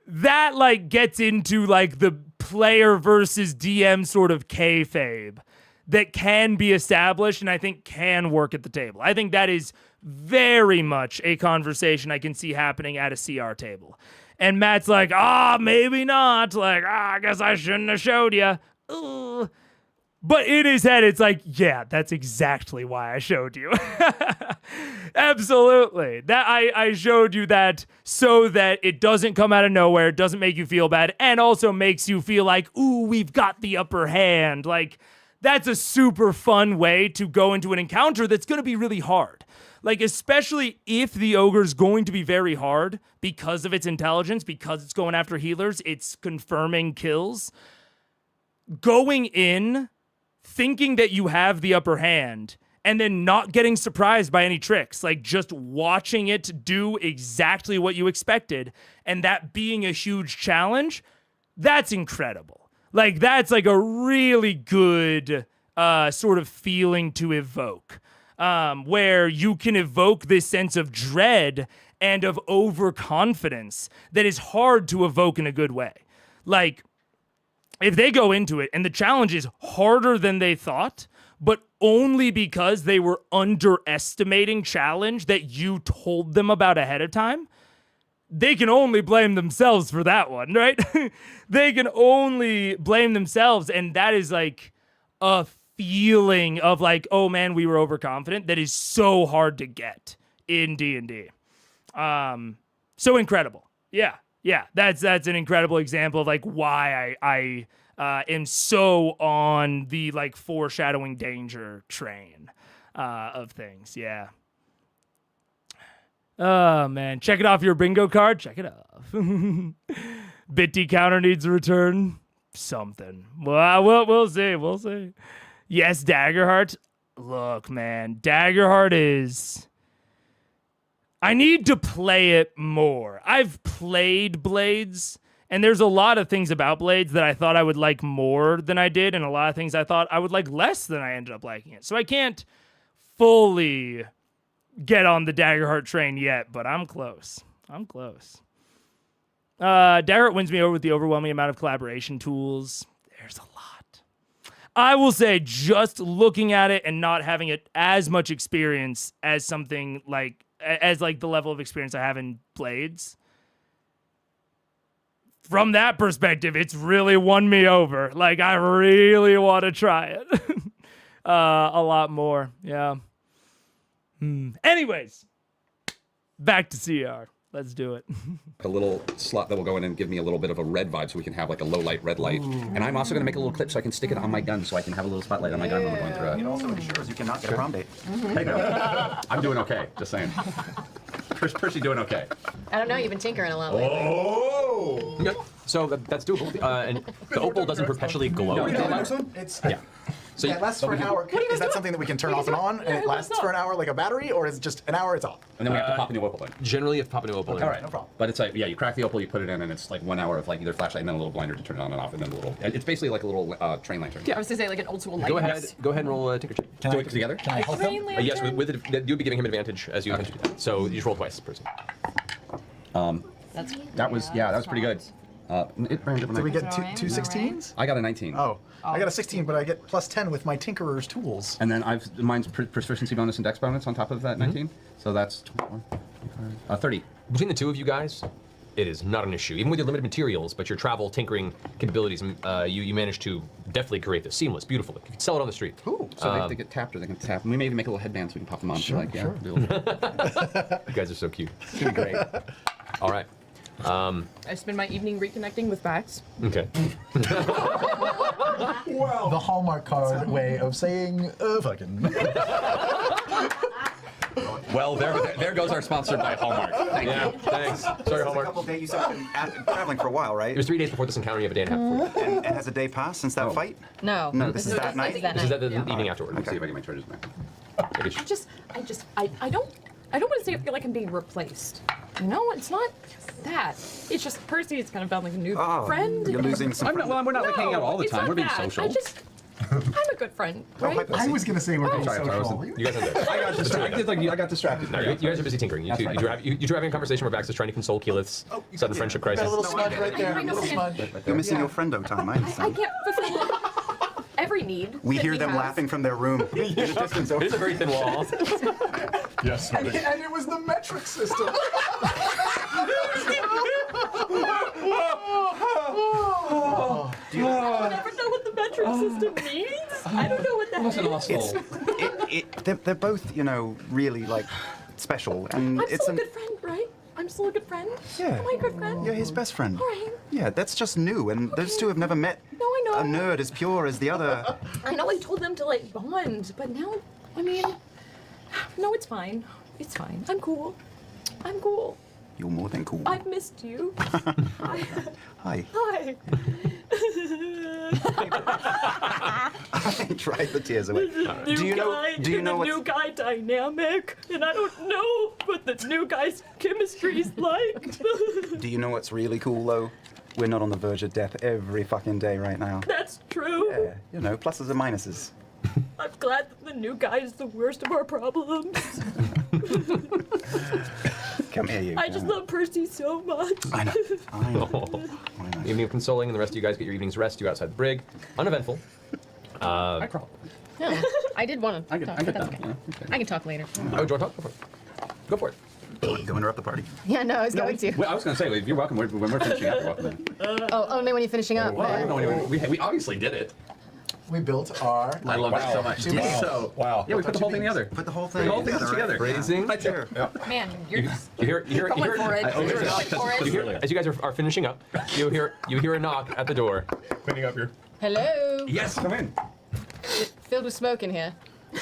That, like, gets into, like, the player versus DM sort of kayfabe that can be established and I think can work at the table. I think that is very much a conversation I can see happening at a CR table. And Matt's like, maybe not. Like, I guess I shouldn't have showed you. But in his head, it's like, yeah, that's exactly why I showed you. Absolutely. That I showed you that so that it doesn't come out of nowhere, it doesn't make you feel bad, and also makes you feel like, ooh, we've got the upper hand. Like, that's a super fun way to go into an encounter that's going to be really hard. Like, especially if the ogre's going to be very hard because of its intelligence, because it's going after healers, it's confirming kills. Going in, thinking that you have the upper hand, and then not getting surprised by any tricks, like just watching it do exactly what you expected, and that being a huge challenge, that's incredible. Like, that's like a really good sort of feeling to evoke. Where you can evoke this sense of dread and of overconfidence that is hard to evoke in a good way. Like, if they go into it and the challenge is harder than they thought, but only because they were underestimating challenge that you told them about ahead of time, they can only blame themselves for that one, right? They can only blame themselves, and that is like a feeling of like, oh man, we were overconfident. That is so hard to get in D&D. So incredible. Yeah. That's an incredible example of like why I am so on the like foreshadowing danger train of things. Yeah. Oh man, check it off your bingo card. Check it off. Bitty counter needs a return. Something. Well, we'll see. We'll see. Yes, Daggerheart. Look, man, Daggerheart is... I need to play it more. I've played Blades, and there's a lot of things about Blades that I thought I would like more than I did, and a lot of things I thought I would like less than I ended up liking it. So I can't fully get on the Daggerheart train yet, but I'm close. Daggerheart wins me over with the overwhelming amount of collaboration tools. There's a lot. I will say, just looking at it and not having it as much experience as something like, as like the level of experience I have in Blades, from that perspective, it's really won me over. Like, I really want to try it a lot more. Yeah. Anyways, back to CR. Let's do it. A little slot that will go in and give me a little bit of a red vibe so we can have like a low light, red light. Ooh. And I'm also going to make a little clip so I can stick it on my gun so I can have a little spotlight on my gun when we're going through it. It also ensures you cannot get a prom date. Hey, no. I'm doing okay, just saying. Percy doing okay. I don't know, you've been tinkering a lot lately. Oh! Okay. So that's doable. And the opal doesn't perpetually glow. It's Yeah. So it lasts for an hour. Is that doing? something that we can turn off and on, and it lasts for an hour like a battery, or is it just an hour? It's off. And then we have to pop a new opal in. generally, you have to pop a new opal in. All right, no problem. But it's like, yeah, you crack the opal, you put it in, and it's like 1 hour of like either flashlight and then a little blinder to turn it on and off, and then a little. It's basically like a little train lantern. I was gonna say like an old school Go ahead. lighthouse. Go ahead and roll a tinker check. Do it together. Can I help Train them? lantern? Yes, with you'd be giving him advantage as you attempt to do that. So you just roll twice per person. That's That was that was pretty good. Did we get Drawing, two 16s? I got a 19. Oh, I got a 16, but I get plus 10 with my Tinkerer's tools. And then mine's proficiency bonus and dex bonus on top of that 19. So that's 21, 25, 30. Between the two of you guys, it is not an issue. Even with your limited materials, but your travel, tinkering capabilities, you managed to definitely create this seamless, beautiful. You can sell it on the street. Ooh. So they get tapped or they can tap. We may even make a little headband so we can pop them on. Sure, like, sure. Yeah, You guys are so cute. it's gonna be great. All right. I spend my evening reconnecting with facts. Okay. Well, the Hallmark card way of saying fucking. Well, there goes our sponsor by Hallmark. Thank Yeah. you. Thanks. Sorry, It's a Hallmark. couple days. You said you've been traveling for a while, right? It was 3 days before this encounter. You have a day and a half before. And has a day passed since that fight? no. No, this is that night. This is at the evening afterward. Let's see if I get my charges back. I don't want to say I feel like I'm being replaced. You know, it's not that. It's just Percy has kind of found like a new friend. You're losing some. We're not like hanging out all the it's time. not We're being that. social. I'm a good friend, right? hi, Percy. I was gonna say we're being Sorry, I social. wasn't- You guys are there. I got distracted. I got distracted. No, you guys are busy tinkering. You two, That's you, right. two are having a conversation where Vax is trying to console Keyleth's sudden friendship crisis. Got a little smudge right there. I A little smudge. You're missing your friendo time. I I understand. can't fulfill every need. We that hear he them has. laughing from their room. In the distance over It is a very thin wall. Yes. And it was the metric system. I never know what the metric system means. I don't know what that means. They're both, really like special, and I'm it's still a good friend, right? I'm still a good friend. Yeah. Am I a good friend? You're his best friend. All right. Yeah, that's just new, and those two have never met No, I know. a nerd as pure as the other. I know I told them to like bond, but now, I mean, no, it's fine. It's fine. I'm cool. I'm cool. You're more than cool. I've missed you. Hi. Hi. Hi. Dried the tears away. Do you know what's... new guy dynamic? And I don't know what the new guy's chemistry's like. Do you know what's really cool though? We're not on the verge of death every fucking day right now. That's true. Yeah, pluses and minuses. I'm glad that the new guy is the worst of our problems. Come here, you. I just love Percy so much. I know. I know. Evening of consoling, and the rest of you guys get your evening's rest. You outside the brig, uneventful. I crawl. No, I did want to. I get talk, down. but that's okay. Yeah, okay. I can talk later. Oh, do you want to talk? Go for it. Go for it. Go interrupt the party. Yeah, no, I was going to. Well, I was going to say, you're welcome. When we're finishing up, you're welcome. In. Oh, only when you're finishing up. Well, I don't know anyway. We obviously did it. We built our. I love it so much. Wow. So, Wow. yeah, we put the whole thing together. Put the whole The thing whole thing together. together. Phrasing. Right there. Man, you're You hear going for it. you hear, as you guys are finishing up, you hear a knock at the door. Cleaning up your. Hello. Yes, come in. Filled with smoke in here. Oh,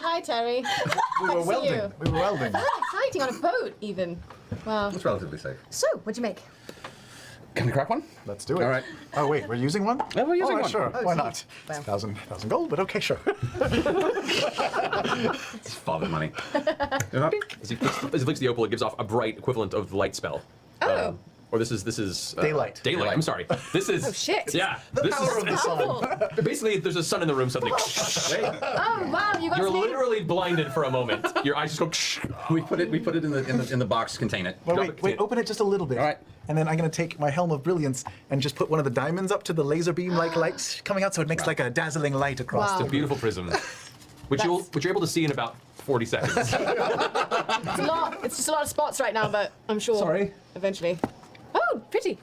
hi, Terry. We were welding. We were welding. Oh, exciting on a boat, even. Wow. It's relatively safe. So, what'd you make? Can we crack one? Let's do it. All right. Oh wait, we're using one? Yeah, we're using All right, one. Sure. Why not? Wow. It's 1,000 gold, but okay, sure. It's father money. As he flicks the opal, it gives off a bright equivalent of the light spell. Oh. Or this is Daylight. Daylight. I'm sorry. This is. Oh, shit. Yeah. The this power is of the sun. basically there's a sun in the room suddenly. Oh, wow, you guys You're made literally blinded for a moment. Your eyes just go. We put it in the box, contain it. But wait, open it just a little bit. All right. And then I'm gonna take my helm of brilliance and just put one of the diamonds up to the laser beam like lights coming out, so it makes like a dazzling light across Wow. the A beautiful prism, which you're able to see in about 40 seconds. It's a lot. It's just a lot of spots right now, but I'm sure. Sorry. Eventually. Oh, pretty.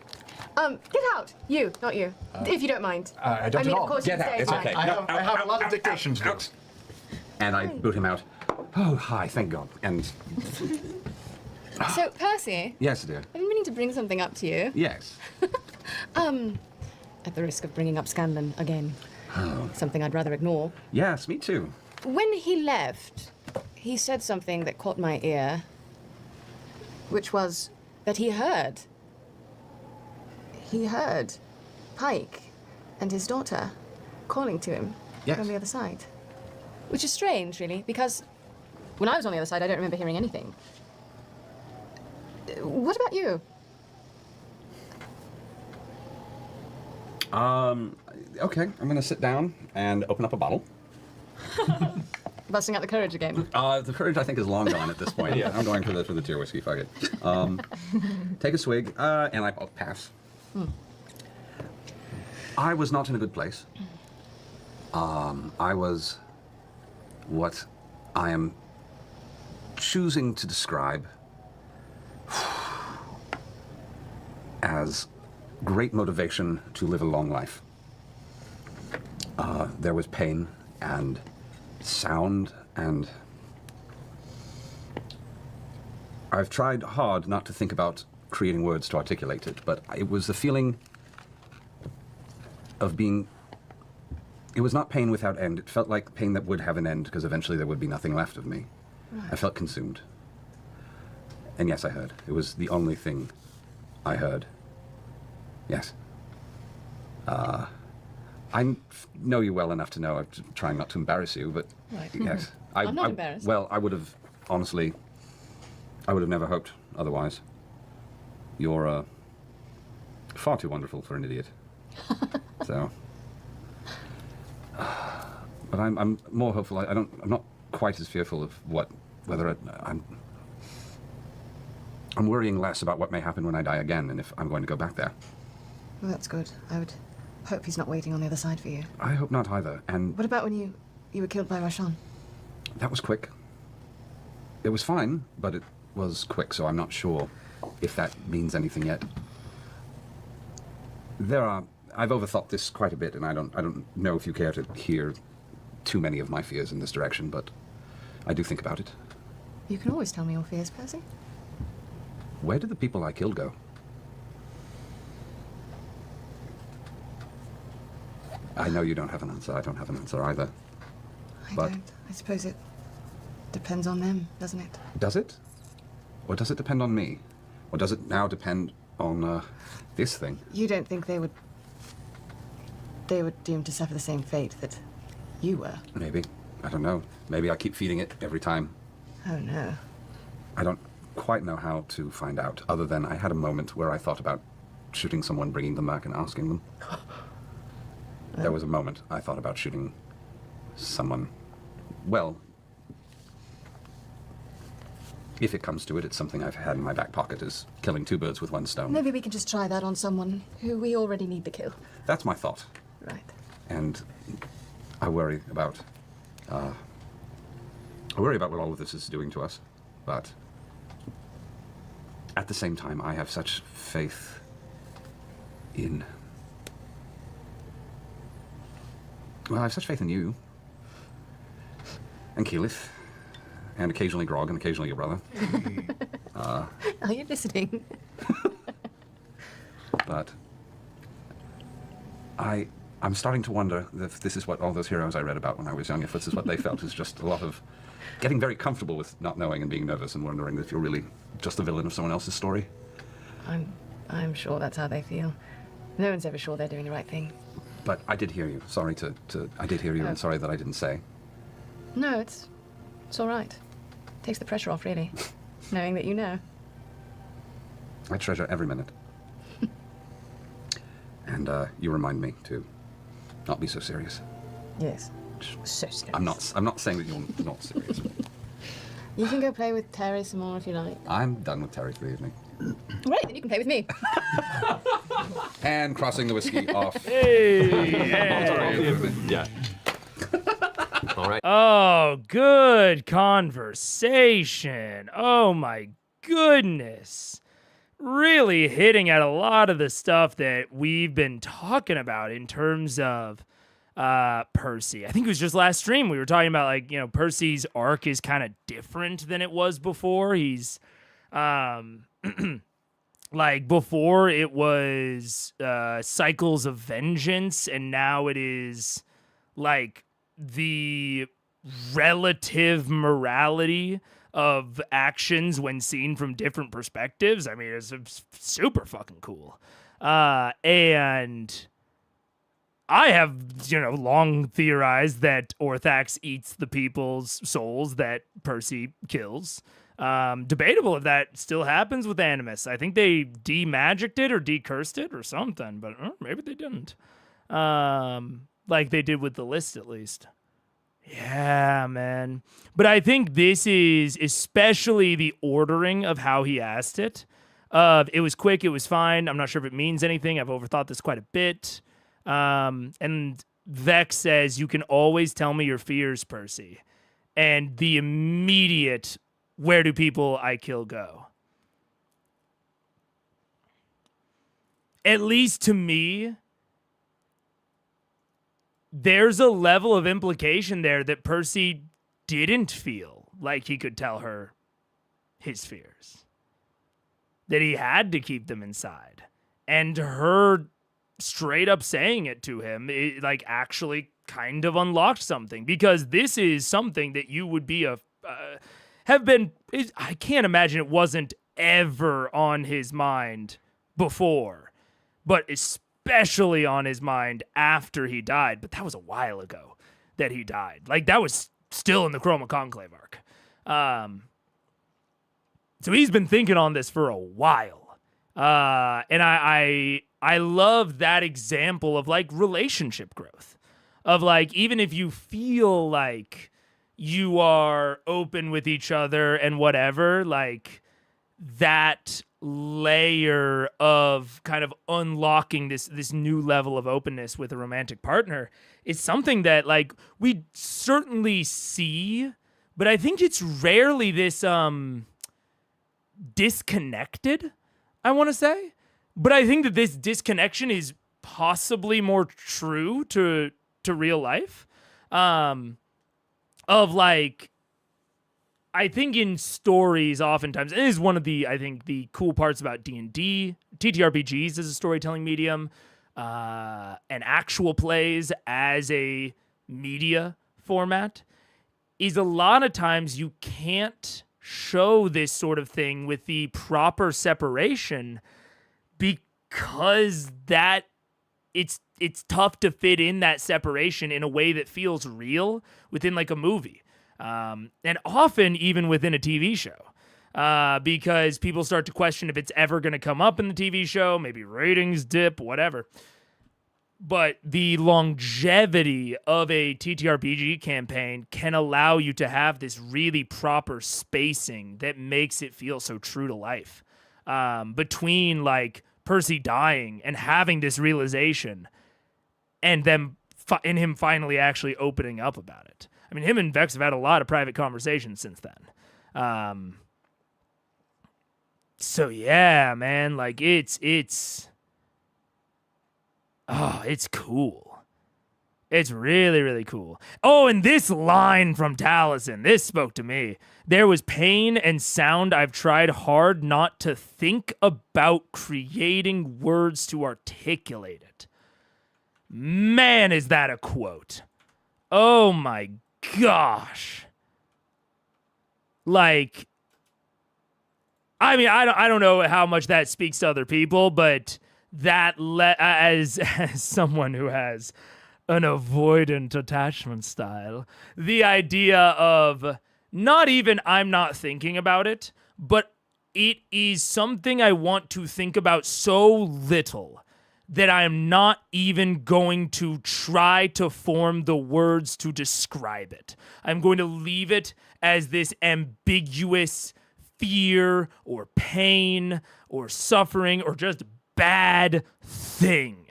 Get out. You, not you. If you don't mind. I don't I mean, at all. of course Get you out, can it's stay. okay. I have a lot of dictation to do. And I boot him out. Oh, hi, thank God. And So, Percy, yes, dear. I've been meaning to bring something up to you. Yes. At the risk of bringing up Scanlan again. Something I'd rather ignore. Yes, me too. When he left, he said something that caught my ear, which was that he heard. he heard Pike and his daughter calling to him Yes. from the other side. Which is strange, really, because when I was on the other side, I don't remember hearing anything. What about you? Okay, I'm gonna sit down and open up a bottle. Busting out the courage again. The courage, I think, is long gone at this point. Yeah. I'm going for the tier whiskey. Fuck it. Take a swig, and I'll pass. I was not in a good place. I was what I am choosing to describe as great motivation to live a long life. There was pain and sound, and I've tried hard not to think about creating words to articulate it, but it was the feeling of being... It was not pain without end. It felt like pain that would have an end, because eventually there would be nothing left of me. I felt consumed. And yes, I heard. It was the only thing I heard. Yes. I know you well enough to know I'm trying not to embarrass you, but Right. yes. I'm not embarrassed. Well, I would have, honestly, I would have never hoped otherwise. You're far too wonderful for an idiot. So, but I'm more hopeful. I'm not quite as fearful of I'm worrying less about what may happen when I die again, and if I'm going to go back there. Well, that's good. I would hope he's not waiting on the other side for you. I hope not either. And What about when you were killed by Rashan? that was quick. It was fine, but it was quick, so I'm not sure if that means anything yet. I've overthought this quite a bit, and I don't know if you care to hear too many of my fears in this direction, but I do think about it. You can always tell me your fears, Percy. Where did the people I killed go? I know you don't have an answer. I don't have an answer either. I But- don't. I suppose it depends on them, doesn't it? Does it? Or does it depend on me? Or does it now depend on this thing? You don't think they were doomed to suffer the same fate that you were? Maybe. I don't know. Maybe I keep feeding it every time. Oh, no. I don't quite know how to find out, other than I had a moment where I thought about shooting someone, bringing them back, and asking them. There was a moment I thought about shooting someone. Well, if it comes to it, it's something I've had in my back pocket, is killing two birds with one stone. Maybe we can just try that on someone who we already need to kill. That's my thought. Right. And I worry about what all of this is doing to us. But at the same time, I have such faith in... Well, I have such faith in you. And Keyleth. And occasionally Grog, and occasionally your brother. Are you listening? But I'm starting to wonder if this is what all those heroes I read about when I was young, if this is what they felt, is just a lot of getting very comfortable with not knowing and being nervous and wondering if you're really just the villain of someone else's story. I'm sure that's how they feel. No one's ever sure they're doing the right thing. But I did hear you. Sorry I did hear you, and sorry that I didn't say. No, it's all right. Takes the pressure off, really, knowing that you know. I treasure every minute. And you remind me to not be so serious. Yes. So serious. I'm not saying that you're not serious. You can go play with Terry some more if you like. I'm done with Terry for the evening. Right, then you can play with me. And crossing the whiskey off. Yeah. All right. Oh, good conversation. Oh my goodness. Really hitting at a lot of the stuff that we've been talking about in terms of Percy. I think it was just last stream we were talking about, like, you know, Percy's arc is kind of different than it was before. He's like, before it was cycles of vengeance, and now it is like the relative morality of actions when seen from different perspectives. I mean, it's super fucking cool. And I have, long theorized that Orthax eats the people's souls that Percy kills. Debatable if that still happens with Animus. I think they de-magicked it or de-cursed it or something, but maybe they didn't. Like they did with the list, at least. Yeah, man. But I think this is especially the ordering of how he asked it. It was quick, it was fine. I'm not sure if it means anything. I've overthought this quite a bit. And Vex says, you can always tell me your fears, Percy. And the immediate, where do people I kill go? At least to me, there's a level of implication there that Percy didn't feel like he could tell her his fears. That he had to keep them inside. And her straight up saying it to him, it, like, actually kind of unlocked something. Because this is something that you would be I can't imagine it wasn't ever on his mind before. But especially on his mind after he died. But that was a while ago that he died. Like, that was still in the Chroma Conclave arc. So he's been thinking on this for a while. And I love that example of, like, relationship growth. Of, like, even if you feel like you are open with each other and whatever, like, that layer of kind of unlocking this new level of openness with a romantic partner is something that, like, we certainly see, but I think it's rarely this disconnected, I want to say. But I think that this disconnection is possibly more true to real life. Of, like, I think in stories oftentimes, and this is one of the, I think, the cool parts about D&D, TTRPGs as a storytelling medium, and actual plays as a media format, is a lot of times you can't show this sort of thing with the proper separation because that it's tough to fit in that separation in a way that feels real within, like, a movie. And often even within a TV show, because people start to question if it's ever going to come up in the TV show, maybe ratings dip, whatever. But the longevity of a TTRPG campaign can allow you to have this really proper spacing that makes it feel so true to life. Between, like, Percy dying and having this realization and then and him finally actually opening up about it. I mean, him and Vex have had a lot of private conversations since then. So yeah, man, like, it's cool. It's really, really cool. Oh, and this line from Taliesin, this spoke to me. There was pain and sound I've tried hard not to think about creating words to articulate it. Man, is that a quote. Oh my gosh. Like, I mean, I don't know how much that speaks to other people, but that as someone who has an avoidant attachment style, the idea of not even I'm not thinking about it, but it is something I want to think about so little that I am not even going to try to form the words to describe it. I'm going to leave it as this ambiguous fear or pain or suffering or just bad thing.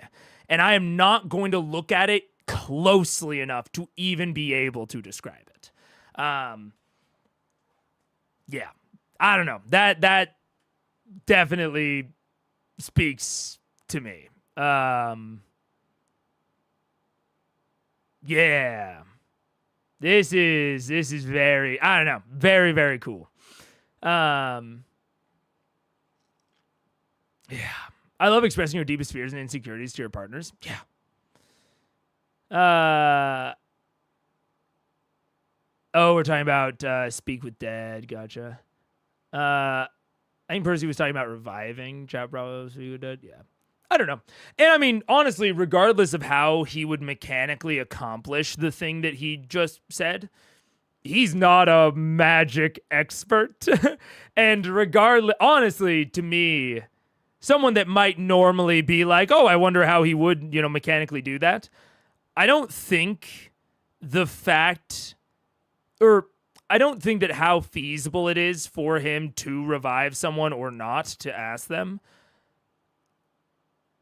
And I am not going to look at it closely enough to even be able to describe it. Yeah, I don't know. That definitely speaks to me. Yeah. This is very, I don't know, very, very cool. Yeah. I love expressing your deepest fears and insecurities to your partners. Yeah. Oh, we're talking about Speak with Dad. Gotcha. I think Percy was talking about reviving Chat Bravo Speak with Dad. Yeah. I don't know. And I mean, honestly, regardless of how he would mechanically accomplish the thing that he just said, he's not a magic expert. And regardless, honestly, to me, someone that might normally be like, oh, I wonder how he would, mechanically do that. I don't think I don't think that how feasible it is for him to revive someone or not to ask them.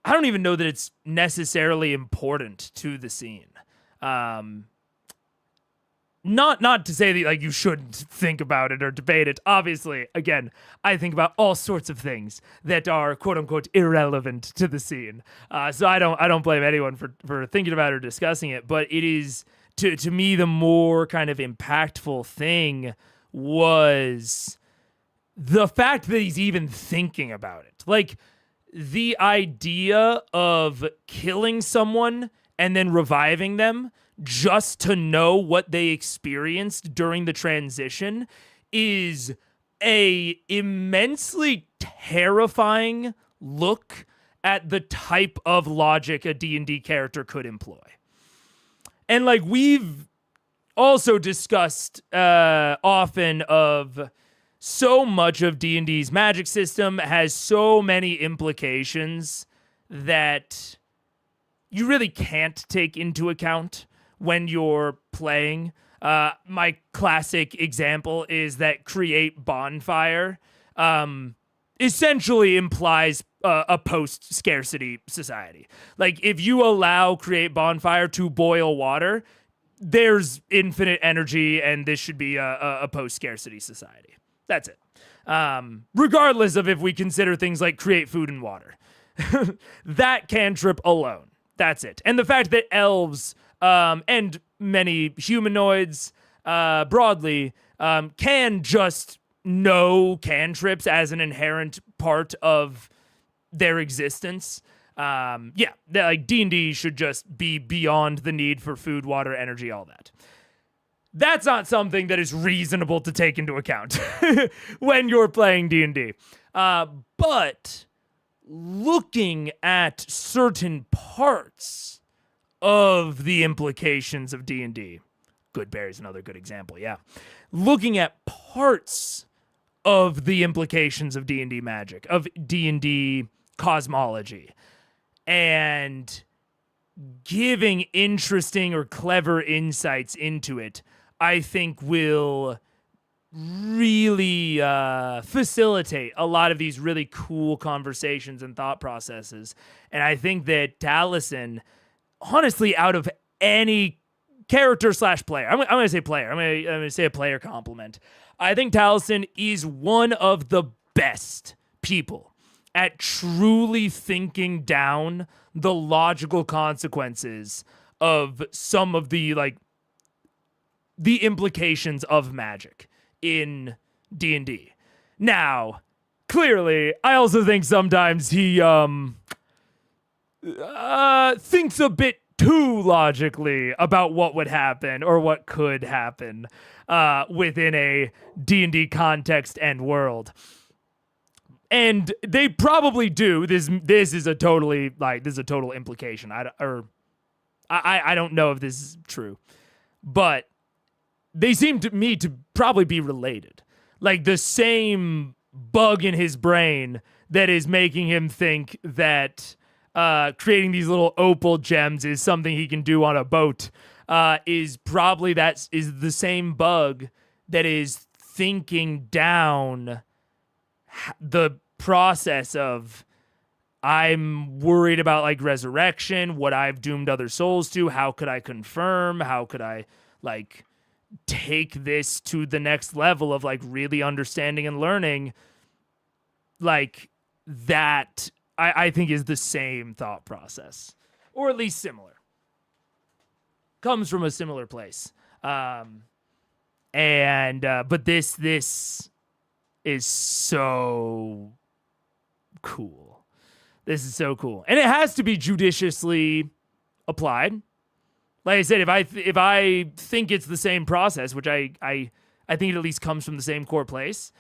I don't even know that it's necessarily important to the scene. Not to say that like you shouldn't think about it or debate it. Obviously, again, I think about all sorts of things that are quote unquote irrelevant to the scene. So I don't blame anyone for thinking about it or discussing it. But it is to me the more kind of impactful thing was the fact that he's even thinking about it. Like the idea of killing someone and then reviving them just to know what they experienced during the transition is a immensely terrifying look at the type of logic a D&D character could employ. And like we've also discussed often of so much of D&D's magic system has so many implications that you really can't take into account when you're playing. My classic example is that create bonfire essentially implies a post-scarcity society. Like, if you allow create bonfire to boil water, there's infinite energy, and this should be a post-scarcity society. That's it. Regardless of if we consider things like create food and water. That cantrip alone. That's it. And the fact that elves and many humanoids broadly can just know cantrips as an inherent part of their existence. Like D&D should just be beyond the need for food, water, energy, all that. That's not something that is reasonable to take into account when you're playing D&D. But looking at certain parts of the implications of D&D, Goodberry's another good example, yeah. Looking at parts of the implications of D&D magic, of D&D cosmology, and giving interesting or clever insights into it, I think will really facilitate a lot of these really cool conversations and thought processes. And I think that Taliesin, honestly, out of any character / player, I'm going to say player. I'm going to say a player compliment. I think Taliesin is one of the best people at truly thinking down the logical consequences of some of the implications of magic in D&D. Now, clearly, I also think sometimes he thinks a bit too logically about what would happen or what could happen within a D&D context and world. And they probably do. This is a total implication. I don't know if this is true, but they seem to me to probably be related. Like the same bug in his brain that is making him think that creating these little opal gems is something he can do on a boat is the same bug that is thinking down the process of, I'm worried about like resurrection, what I've doomed other souls to, how could I confirm, how could I like take this to the next level of like really understanding and learning. Like that I think is the same thought process, or at least similar, comes from a similar place. But this is so cool. This is so cool. And it has to be judiciously applied. Like I said, if I think it's the same process, which I think it at least comes from the same core place,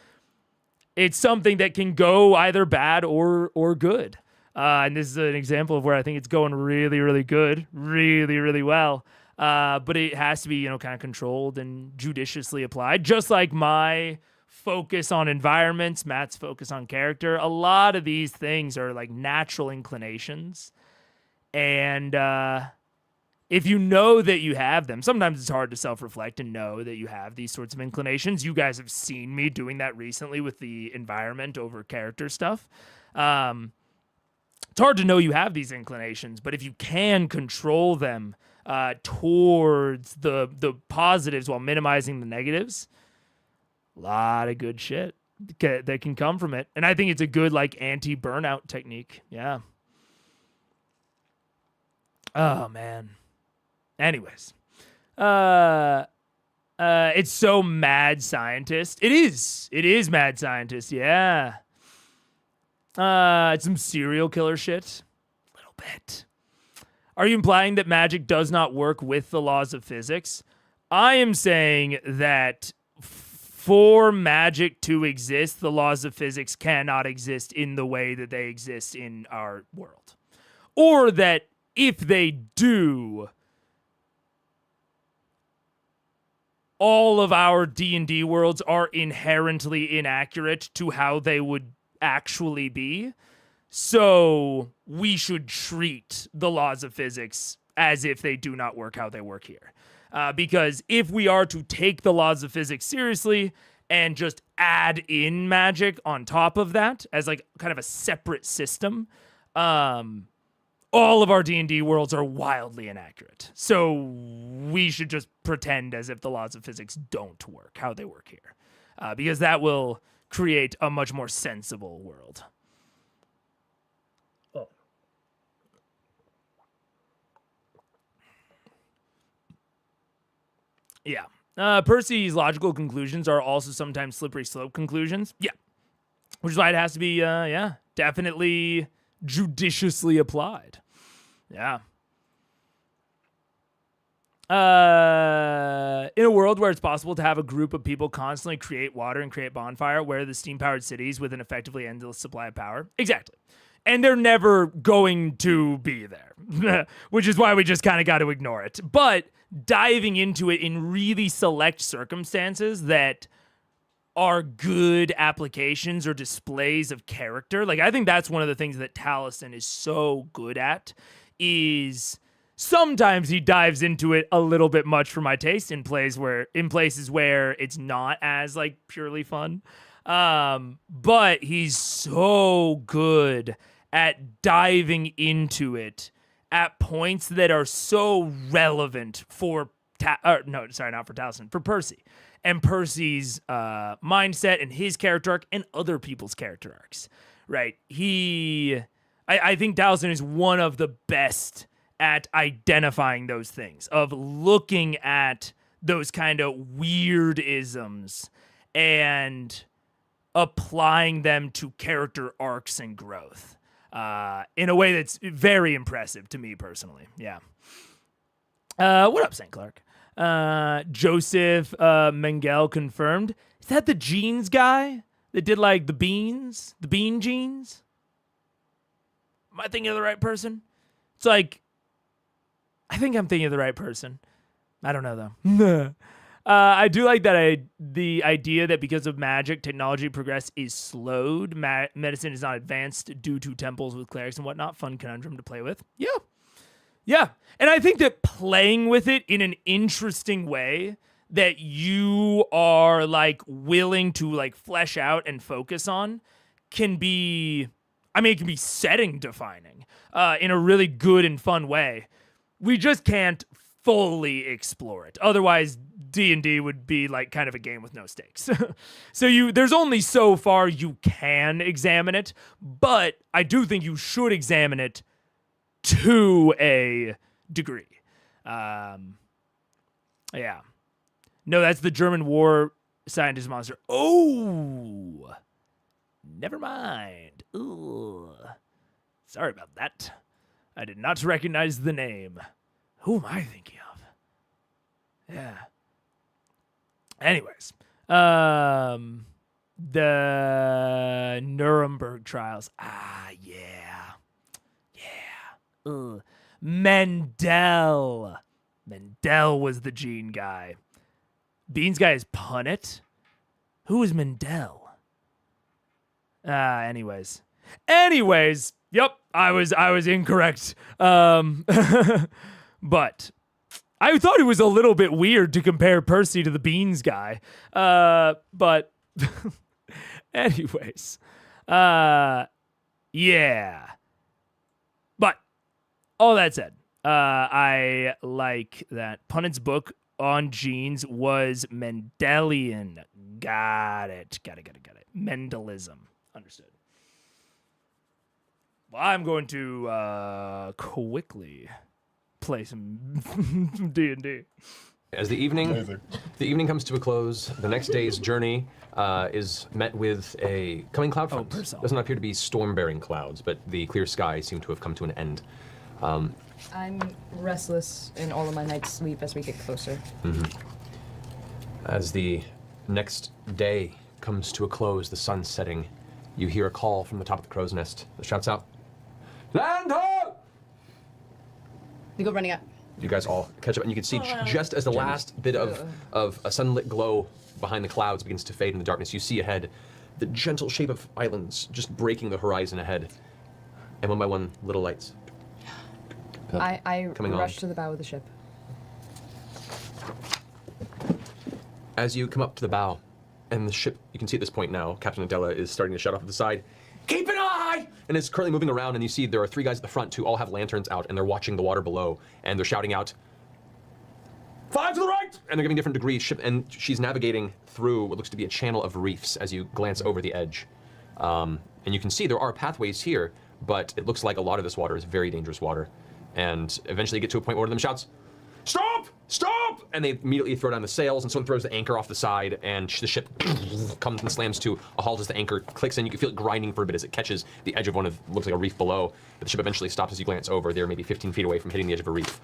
it's something that can go either bad or good. And this is an example of where I think it's going really, really good, really, really well. But it has to be, kind of controlled and judiciously applied, just like my focus on environments, Matt's focus on character. A lot of these things are like natural inclinations. And if you know that you have them, sometimes it's hard to self-reflect and know that you have these sorts of inclinations. You guys have seen me doing that recently with the environment over character stuff. It's hard to know you have these inclinations, but if you can control them towards the positives while minimizing the negatives, a lot of good shit that can come from it. And I think it's a good like anti-burnout technique. Yeah. Oh man. Anyways. It's so mad scientist. It is mad scientist, yeah. It's some serial killer shit. A little bit. Are you implying that magic does not work with the laws of physics? I am saying that for magic to exist, the laws of physics cannot exist in the way that they exist in our world. Or that if they do, all of our D&D worlds are inherently inaccurate to how they would actually be. So we should treat the laws of physics as if they do not work how they work here. Because if we are to take the laws of physics seriously and just add in magic on top of that as like kind of a separate system, all of our D&D worlds are wildly inaccurate. So we should just pretend as if the laws of physics don't work how they work here. Because that will create a much more sensible world. Yeah. Percy's logical conclusions are also sometimes slippery slope conclusions. Yeah. Which is why it has to be, definitely judiciously applied. Yeah. In a world where it's possible to have a group of people constantly create water and create bonfire, where the steam-powered cities with an effectively endless supply of power. Exactly. And they're never going to be there, which is why we just kind of got to ignore it. But diving into it in really select circumstances that are good applications or displays of character. Like, I think that's one of the things that Taliesin is so good at, is sometimes he dives into it a little bit much for my taste in places where it's not as like purely fun. But he's so good at diving into it at points that are so relevant for for Percy and Percy's mindset and his character arc and other people's character arcs, right? I think Taliesin is one of the best at identifying those things, of looking at those kind of weird isms and applying them to character arcs and growth in a way that's very impressive to me personally. Yeah. What up, St. Clark? Joseph Mengele confirmed. Is that the jeans guy that did like the bean jeans? Am I thinking of the right person? It's like, I think I'm thinking of the right person. I don't know though. I do like that the idea that because of magic, technology progress is slowed. Medicine is not advanced due to temples with clerics and whatnot. Fun conundrum to play with. Yeah. Yeah. And I think that playing with it in an interesting way that you are like willing to like flesh out and focus on can be, it can be setting defining in a really good and fun way. We just can't fully explore it. Otherwise, D&D would be like kind of a game with no stakes. So there's only so far you can examine it, but I do think you should examine it to a degree. Yeah. No, that's the German war scientist monster. Oh, never mind. Ooh. Sorry about that. I did not recognize the name. Who am I thinking of? Yeah. Anyways, the Nuremberg trials. Ah, yeah. Mendel. Mendel was the gene guy. Beans guy is Punnett. Who is Mendel? Anyways, yep, I was incorrect. But I thought it was a little bit weird to compare Percy to the Beans guy. But anyways, yeah. But all that said, I like that Punnett's book on genes was Mendelian. Got it. Mendelism. Understood. Well, I'm going to quickly play some D&D. As the evening comes to a close, the next day's journey is met with a coming cloud front. Does not appear to be storm-bearing clouds, but the clear sky seem to have come to an end. I'm restless in all of my night's sleep as we get closer. As the next day comes to a close, the sun setting, you hear a call from the top of the crow's nest that shouts out, "Land ho!" We go running up. You guys all catch up, and you can see just as the last bit of a sunlit glow behind the clouds begins to fade in the darkness, you see ahead the gentle shape of islands just breaking the horizon ahead. And one by one, little lights. I Coming rush on. to the bow of the ship. As you come up to the bow, and the ship, you can see at this point now, Captain Adela is starting to shout off at the side, "Keep an eye!" And it's currently moving around, and you see there are 3 guys at the front who all have lanterns out, and they're watching the water below, and they're shouting out, "5 to the right!" And they're giving different degrees, and she's navigating through what looks to be a channel of reefs as you glance over the edge. And you can see there are pathways here, but it looks like a lot of this water is very dangerous water. And eventually you get to a point where one of them shouts, "Stop! Stop!" And they immediately throw down the sails, and someone throws the anchor off the side, and the ship comes and slams to a halt as the anchor clicks in. You can feel it grinding for a bit as it catches the edge of one of, looks like a reef below. But the ship eventually stops as you glance over. They're maybe 15 feet away from hitting the edge of a reef.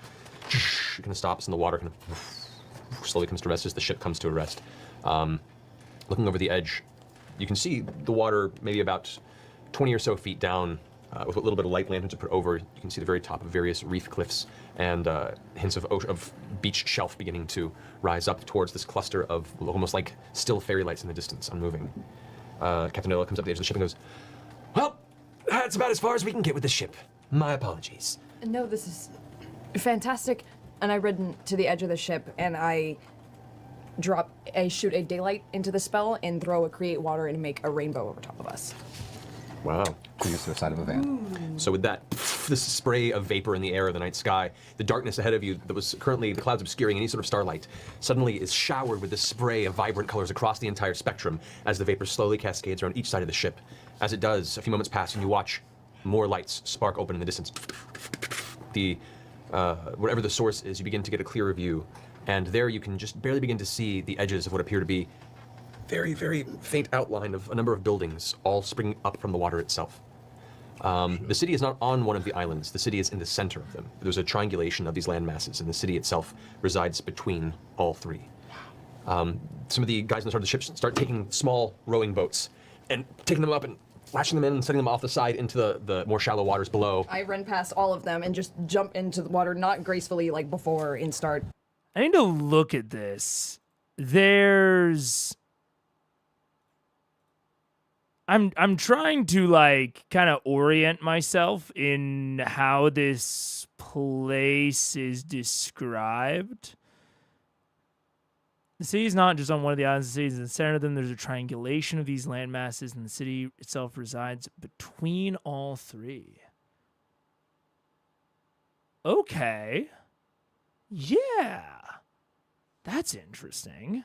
It kind of stops, and the water kind of slowly comes to rest as the ship comes to a rest. Looking over the edge, you can see the water maybe about 20 or so feet down, with a little bit of light lantern to put over. You can see the very top of various reef cliffs and hints of beach shelf beginning to rise up towards this cluster of almost like still fairy lights in the distance, unmoving. Captain Nola comes up the edge of the ship and goes, "Well, that's about as far as we can get with the ship. My apologies." No, this is fantastic. And I run to the edge of the ship, and I shoot a daylight into the spell and throw a create water and make a rainbow over top of us. Wow. Bring us to the side of a van. So with that, this spray of vapor in the air of the night sky, the darkness ahead of you that was currently the clouds obscuring any sort of starlight, suddenly is showered with this spray of vibrant colors across the entire spectrum as the vapor slowly cascades around each side of the ship. As it does, a few moments pass and you watch more lights spark open in the distance. Whatever the source is, you begin to get a clearer view, and there you can just barely begin to see the edges of what appear to be very, very faint outline of a number of buildings, all springing up from the water itself. The city is not on one of the islands. The city is in the center of them. There's a triangulation of these land masses, and the city itself resides between all 3. Some of the guys on the side of the ship start taking small rowing boats and taking them up and lashing them in and setting them off the side into the more shallow waters below. I run past all of them and just jump into the water, not gracefully like before and start. I need to look at this. There's... I'm trying to like kind of orient myself in how this place is described. The city is not just on one of the islands. The city is in the center of them. There's a triangulation of these land masses, and the city itself resides between all 3. Okay. Yeah. That's interesting.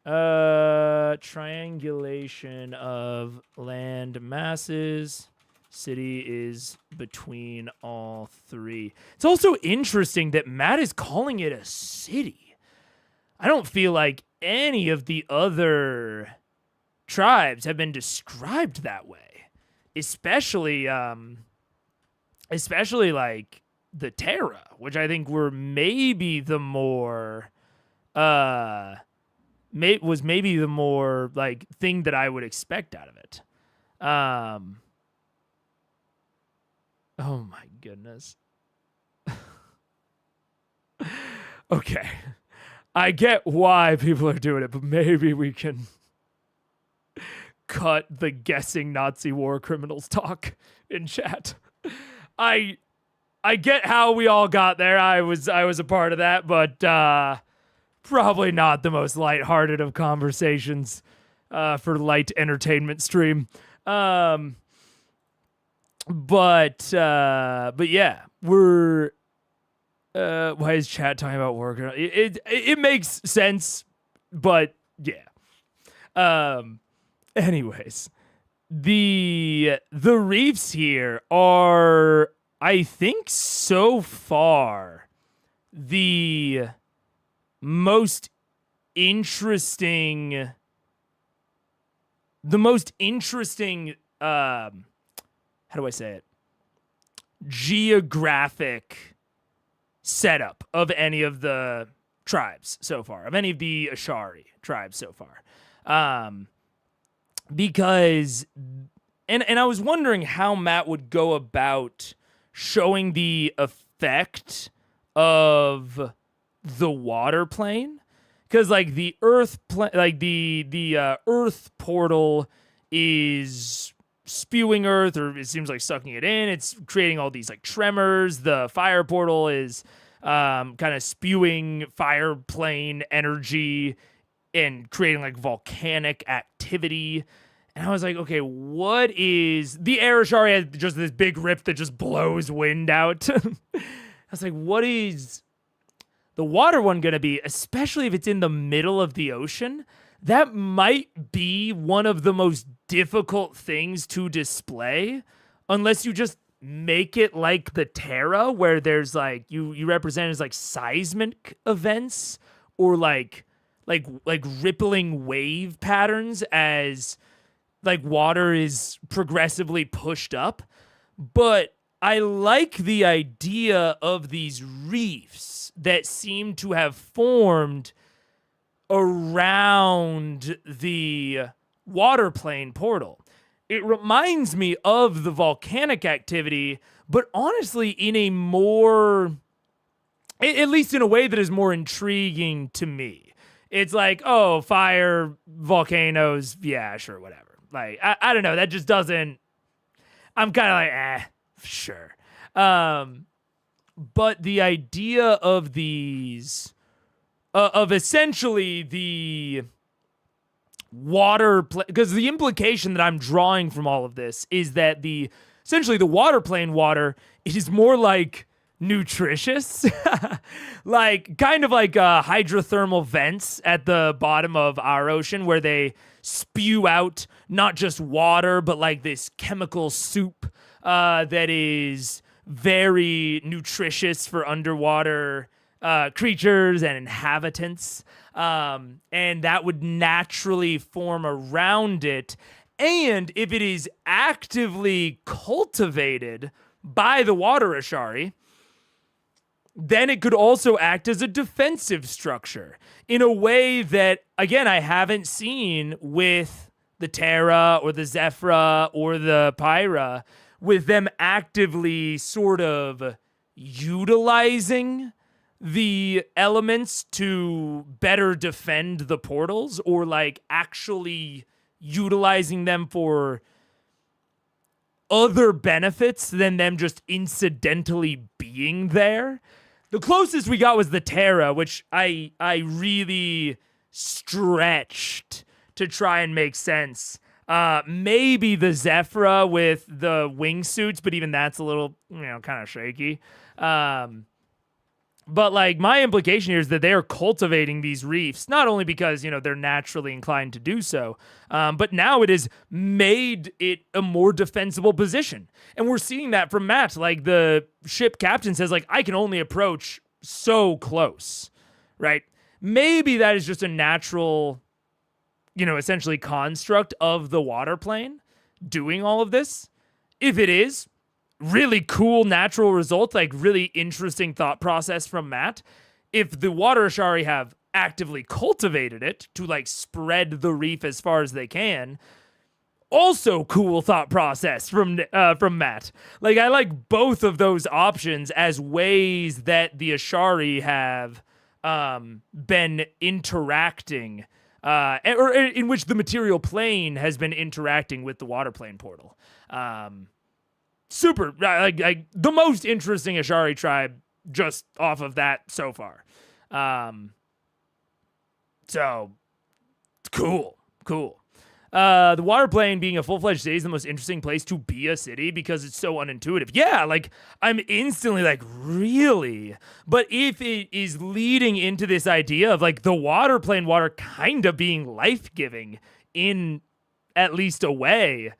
Triangulation of land masses. City is between all 3. It's also interesting that Matt is calling it a city. I don't feel like any of the other tribes have been described that way. Especially like the Terra, which I think were maybe the more was maybe the more like thing that I would expect out of it. Oh my goodness. Okay. I get why people are doing it, but maybe we can cut the guessing Nazi war criminals talk in chat. I get how we all got there. I was a part of that, but probably not the most lighthearted of conversations for light entertainment stream. But yeah, we're why is chat talking about work? It makes sense, but yeah. Anyways, the reefs here are, I think, so far the most interesting. How do I say it? Geographic setup of any of the tribes so far, of any of the Ashari tribes so far. Because, and I was wondering how Matt would go about showing the effect of the water plane. Because, like, the earth, the earth portal is spewing earth, or it seems like sucking it in. It's creating all these, like, tremors. The fire portal is kind of spewing fire plane energy and creating, like, volcanic activity. And I was like, okay, what is... The air Ashari has just this big rip that just blows wind out. I was like, what is the water one going to be, especially if it's in the middle of the ocean? That might be one of the most difficult things to display, unless you just make it like the Terra, where there's like you represent as like seismic events or like rippling wave patterns as like water is progressively pushed up. But I like the idea of these reefs that seem to have formed around the water plane portal. It reminds me of the volcanic activity, but honestly in a more, at least in a way that is more intriguing to me. It's like, oh, fire, volcanoes, yeah, sure, whatever. Like, I don't know, that just doesn't, I'm kind of like, sure. But the idea of these, of essentially the water, because the implication that I'm drawing from all of this is that essentially the water plane water, it is more like nutritious, like kind of like hydrothermal vents at the bottom of our ocean where they spew out not just water, but like this chemical soup that is very nutritious for underwater creatures and inhabitants. And that would naturally form around it. And if it is actively cultivated by the water Ashari, then it could also act as a defensive structure in a way that, again, I haven't seen with the Terra or the Zephyra or the Pyra, with them actively sort of utilizing the elements to better defend the portals, or like actually utilizing them for other benefits than them just incidentally being there. The closest we got was the Terra, which I really stretched to try and make sense. Maybe the Zephyra with the wingsuits, but even that's a little, kind of shaky. But like my implication here is that they are cultivating these reefs, not only because, they're naturally inclined to do so, but now it has made it a more defensible position. And we're seeing that from Matt. Like the ship captain says, like, I can only approach so close, right? Maybe that is just a natural, essentially construct of the water plane doing all of this. If it is, really cool natural result, like really interesting thought process from Matt. If the water Ashari have actively cultivated it to like spread the reef as far as they can, Also cool thought process from Matt. Like, I like both of those options as ways that the Ashari have been interacting, or in which the material plane has been interacting with the water plane portal. Super, like the most interesting Ashari tribe just off of that so far. So cool. The water plane being a full-fledged city is the most interesting place to be a city because it's so unintuitive. Yeah, like, I'm instantly like, really? But if it is leading into this idea of, like, the water plane water kind of being life-giving in at least a way,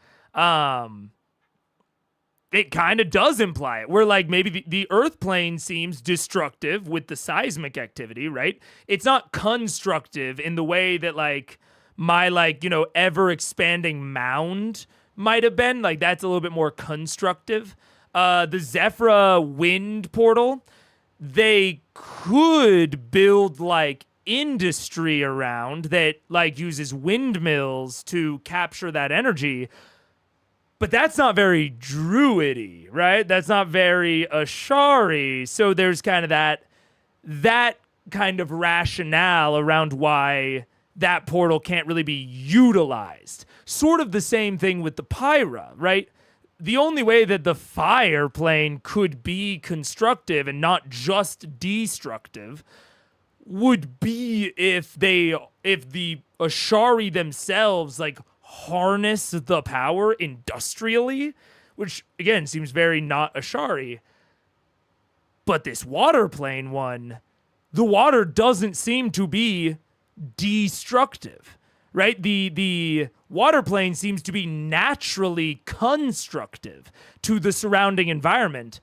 it kind of does imply it. Where, like, maybe the Earth plane seems destructive with the seismic activity, right? It's not constructive in the way that, like, my, like, you know, ever-expanding mound might have been. Like, that's a little bit more constructive. The Zephyra wind portal, they could build, like, industry around that, like, uses windmills to capture that energy. But that's not very druidy, right? That's not very Ashari. So there's kind of that kind of rationale around why that portal can't really be utilized. Sort of the same thing with the Pyra, right? The only way that the fire plane could be constructive and not just destructive would be if the Ashari themselves, like, harness the power industrially, which again seems very not Ashari. But this water plane one, the water doesn't seem to be destructive, right? The water plane seems to be naturally constructive to the surrounding environment,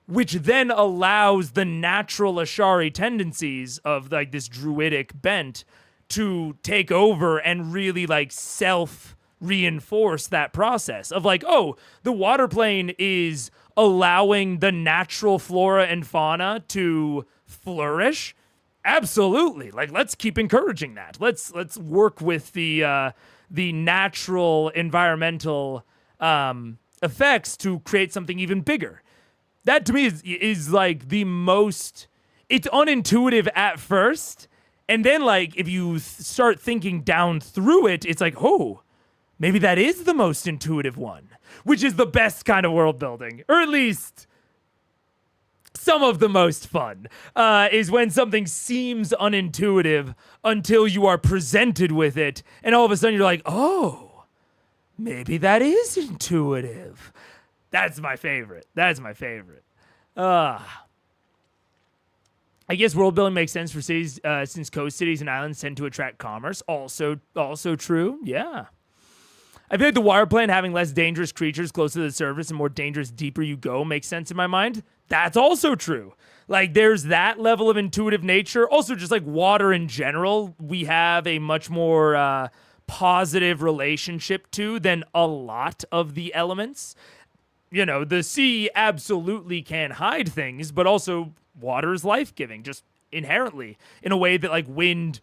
which then allows the natural Ashari tendencies of, like, this druidic bent to take over and really, like, self-reinforce that process of, like, oh, the water plane is allowing the natural flora and fauna to flourish. Absolutely. Like, let's keep encouraging that. Let's work with the natural environmental effects to create something even bigger. That to me is like the most, it's unintuitive at first. And then, like, if you start thinking down through it, it's like, oh, maybe that is the most intuitive one, which is the best kind of world building, or at least some of the most fun, is when something seems unintuitive until you are presented with it, and all of a sudden you're like, oh, maybe that is intuitive. That's my favorite. I guess world building makes sense for cities since coast cities and islands tend to attract commerce. Also true. Yeah. I feel like the water plane having less dangerous creatures close to the surface and more dangerous deeper you go makes sense in my mind. That's also true. Like, there's that level of intuitive nature. Also, just like water in general, we have a much more positive relationship to than a lot of the elements. You know, the sea absolutely can hide things, but also water is life-giving, just inherently, in a way that, like, wind,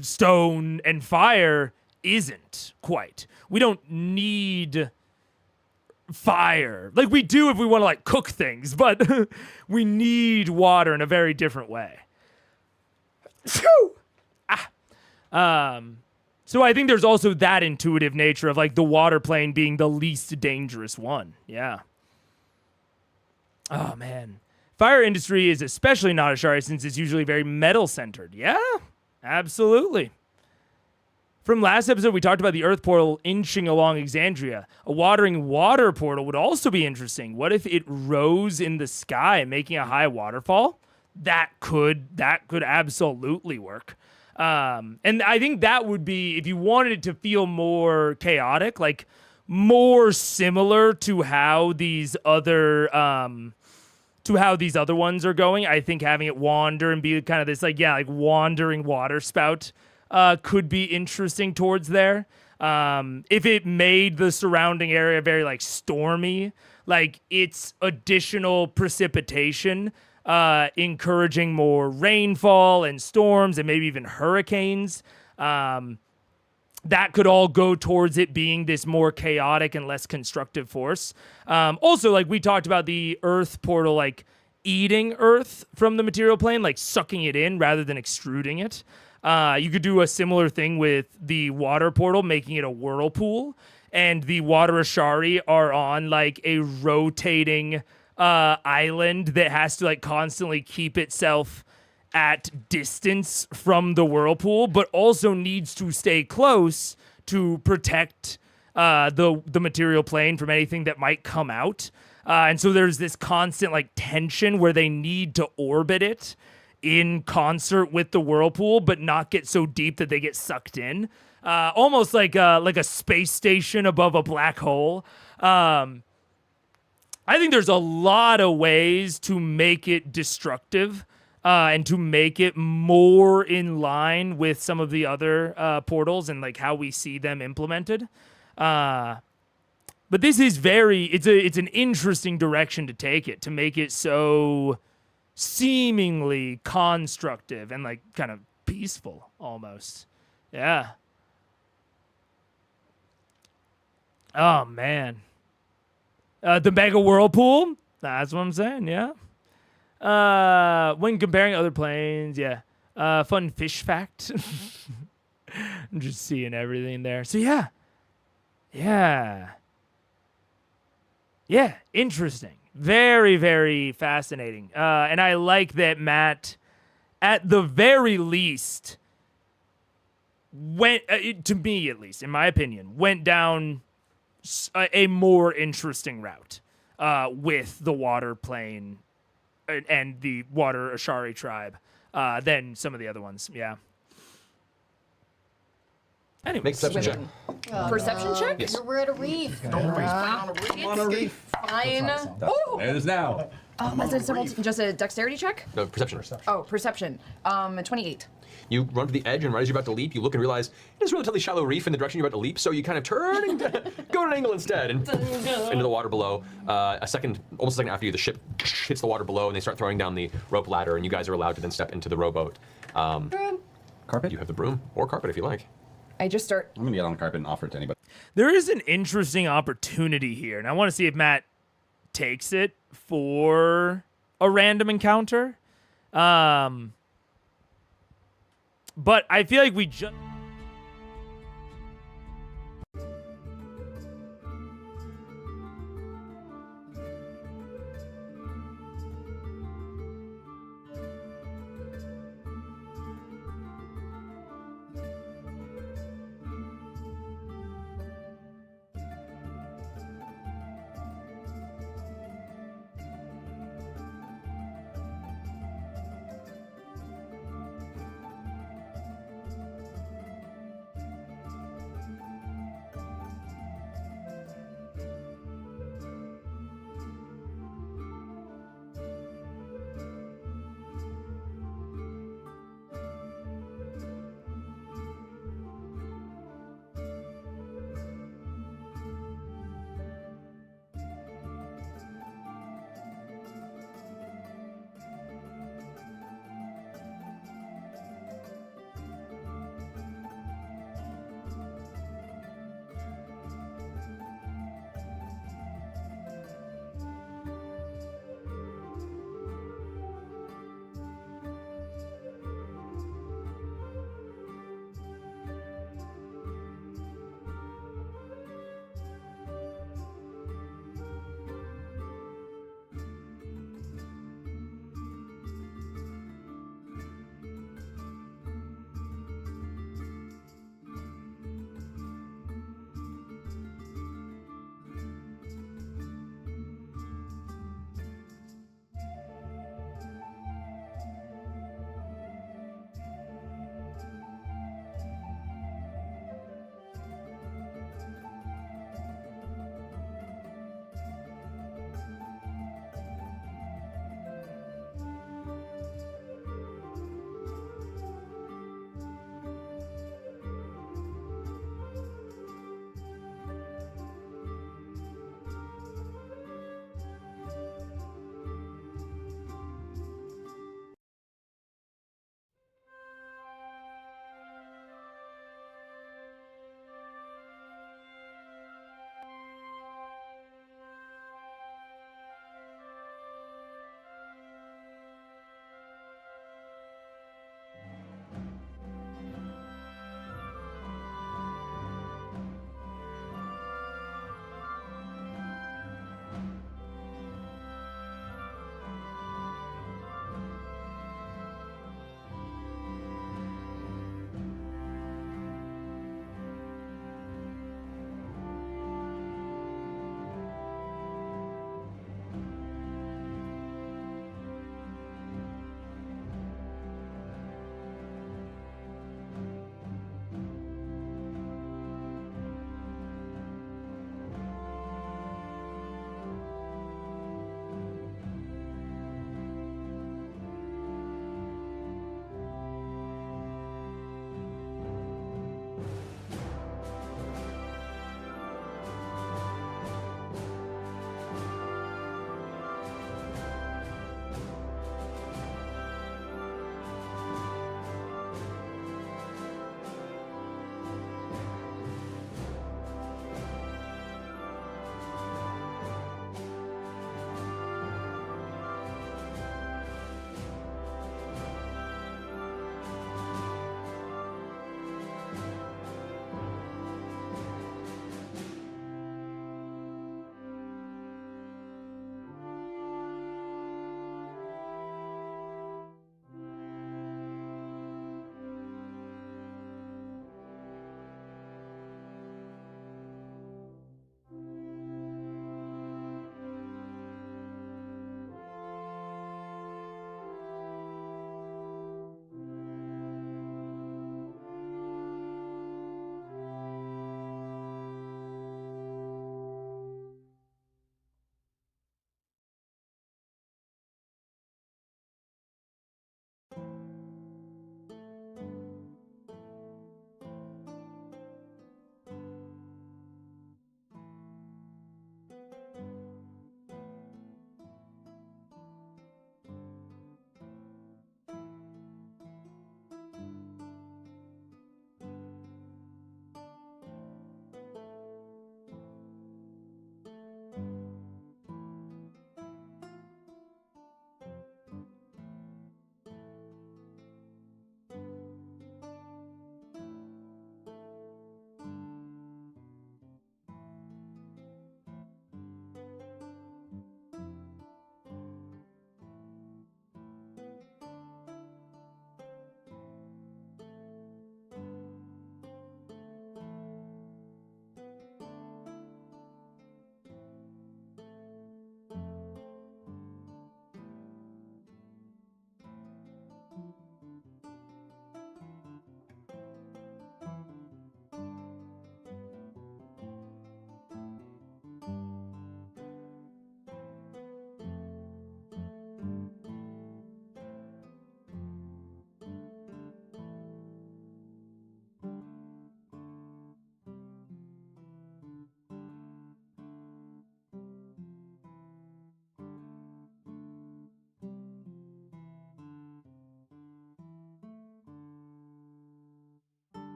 stone, and fire isn't quite. We don't need fire. Like, we do if we want to, like, cook things, but we need water in a very different way. So I think there's also that intuitive nature of, like, the water plane being the least dangerous one. Yeah. Oh, man. Fire industry is especially not Ashari since it's usually very metal-centered. Yeah, absolutely. From last episode, we talked about the Earth portal inching along Exandria. A watering water portal would also be interesting. What if it rose in the sky, making a high waterfall? That could absolutely work. And I think that would be, if you wanted it to feel more chaotic, like more similar to how these other ones are going. I think having it wander and be kind of this, like, yeah, like wandering water spout could be interesting towards there. If it made the surrounding area very, like, stormy, like its additional precipitation encouraging more rainfall and storms and maybe even hurricanes. that could all go towards it being this more chaotic and less constructive force. Also, like we talked about the Earth portal, like eating Earth from the material plane, like sucking it in rather than extruding it. You could do a similar thing with the water portal, making it a whirlpool. And the water Ashari are on like a rotating island that has to like constantly keep itself at distance from the whirlpool, but also needs to stay close to protect the material plane from anything that might come out. And so there's this constant like tension where they need to orbit it in concert with the whirlpool, but not get so deep that they get sucked in. Almost like a space station above a black hole. I think there's a lot of ways to make it destructive. And to make it more in line with some of the other portals and like how we see them implemented. But this is it's an interesting direction to take it, to make it so seemingly constructive and like kind of peaceful almost. Yeah. Oh man. The mega whirlpool. That's what I'm saying. Yeah. When comparing other planes, yeah. Fun fish fact. I'm just seeing everything there. So yeah. Interesting. Very, very fascinating. And I like that Matt, at the very least, went, to me at least, in my opinion, went down a more interesting route with the water plane and the water Ashari tribe than some of the other ones. Yeah. Anyway, Make perception check. Perception check? Yes. We're at a reef. On a reef. 9. Oh, There it is now. is it just a dexterity check? No, perception. Oh, perception. 28. You run to the edge, and right as you're about to leap, you look and realize it's a relatively shallow reef in the direction you're about to leap, so you kind of turn and go at an angle instead, and into the water below. Almost a second after you, the ship hits the water below, and they start throwing down the rope ladder, and you guys are allowed to then step into the rowboat. Carpet? You have the broom, or carpet if you like. I just start. I'm gonna get on the carpet and offer it to anybody. there is an interesting opportunity here, and I want to see if Matt takes it for a random encounter. But I feel like we just...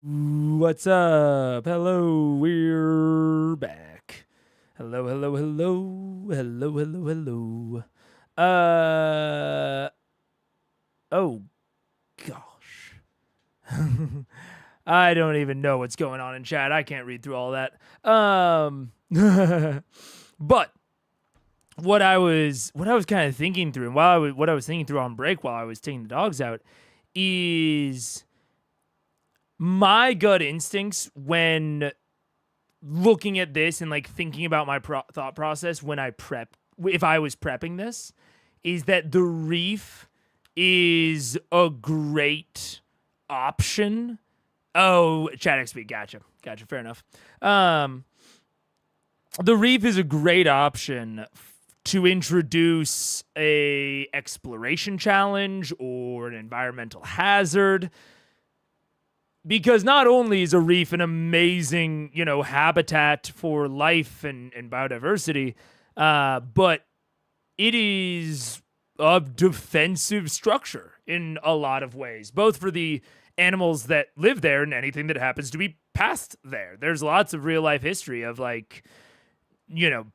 What's up? Hello, we're back. Hello, hello, hello, hello, hello, hello. Oh, gosh. I don't even know what's going on in chat. I can't read through all that. But what I was kind of thinking through, and what I was thinking through on break while I was taking the dogs out, is my gut instincts when looking at this and like thinking about my thought process when if I was prepping this, is that the reef is a great option. Oh, chat XP, gotcha, fair enough. The reef is a great option to introduce a exploration challenge or an environmental hazard. Because not only is a reef an amazing, habitat for life and biodiversity, but it is a defensive structure in a lot of ways, both for the animals that live there and anything that happens to be passed there. There's lots of real life history of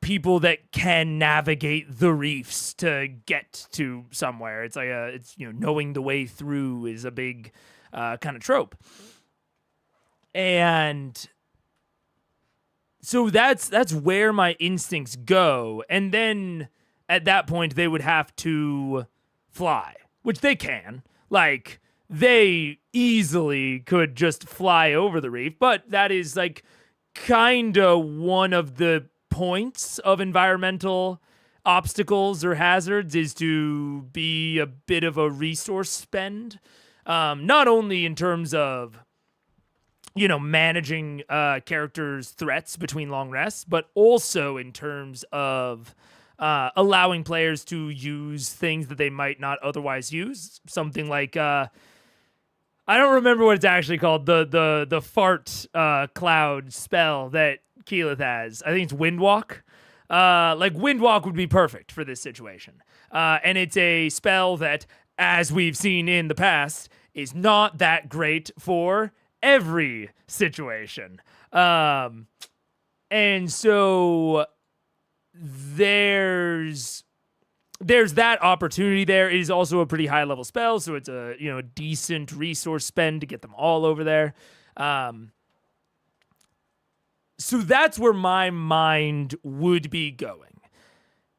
people that can navigate the reefs to get to somewhere. It's like knowing the way through is a big kind of trope. And so that's where my instincts go. And then at that point, they would have to fly, which they can. Like, they easily could just fly over the reef. But that is, like, kind of one of the points of environmental obstacles or hazards, is to be a bit of a resource spend. Not only in terms of managing characters' threats between long rests, but also in terms of allowing players to use things that they might not otherwise use. Something like I don't remember what it's actually called. The fart cloud spell that Keyleth has. I think it's Windwalk. Like Windwalk would be perfect for this situation. And it's a spell that, as we've seen in the past, is not that great for every situation. And so there's that opportunity there. It is also a pretty high level spell, so it's a decent resource spend to get them all over there. So that's where my mind would be going.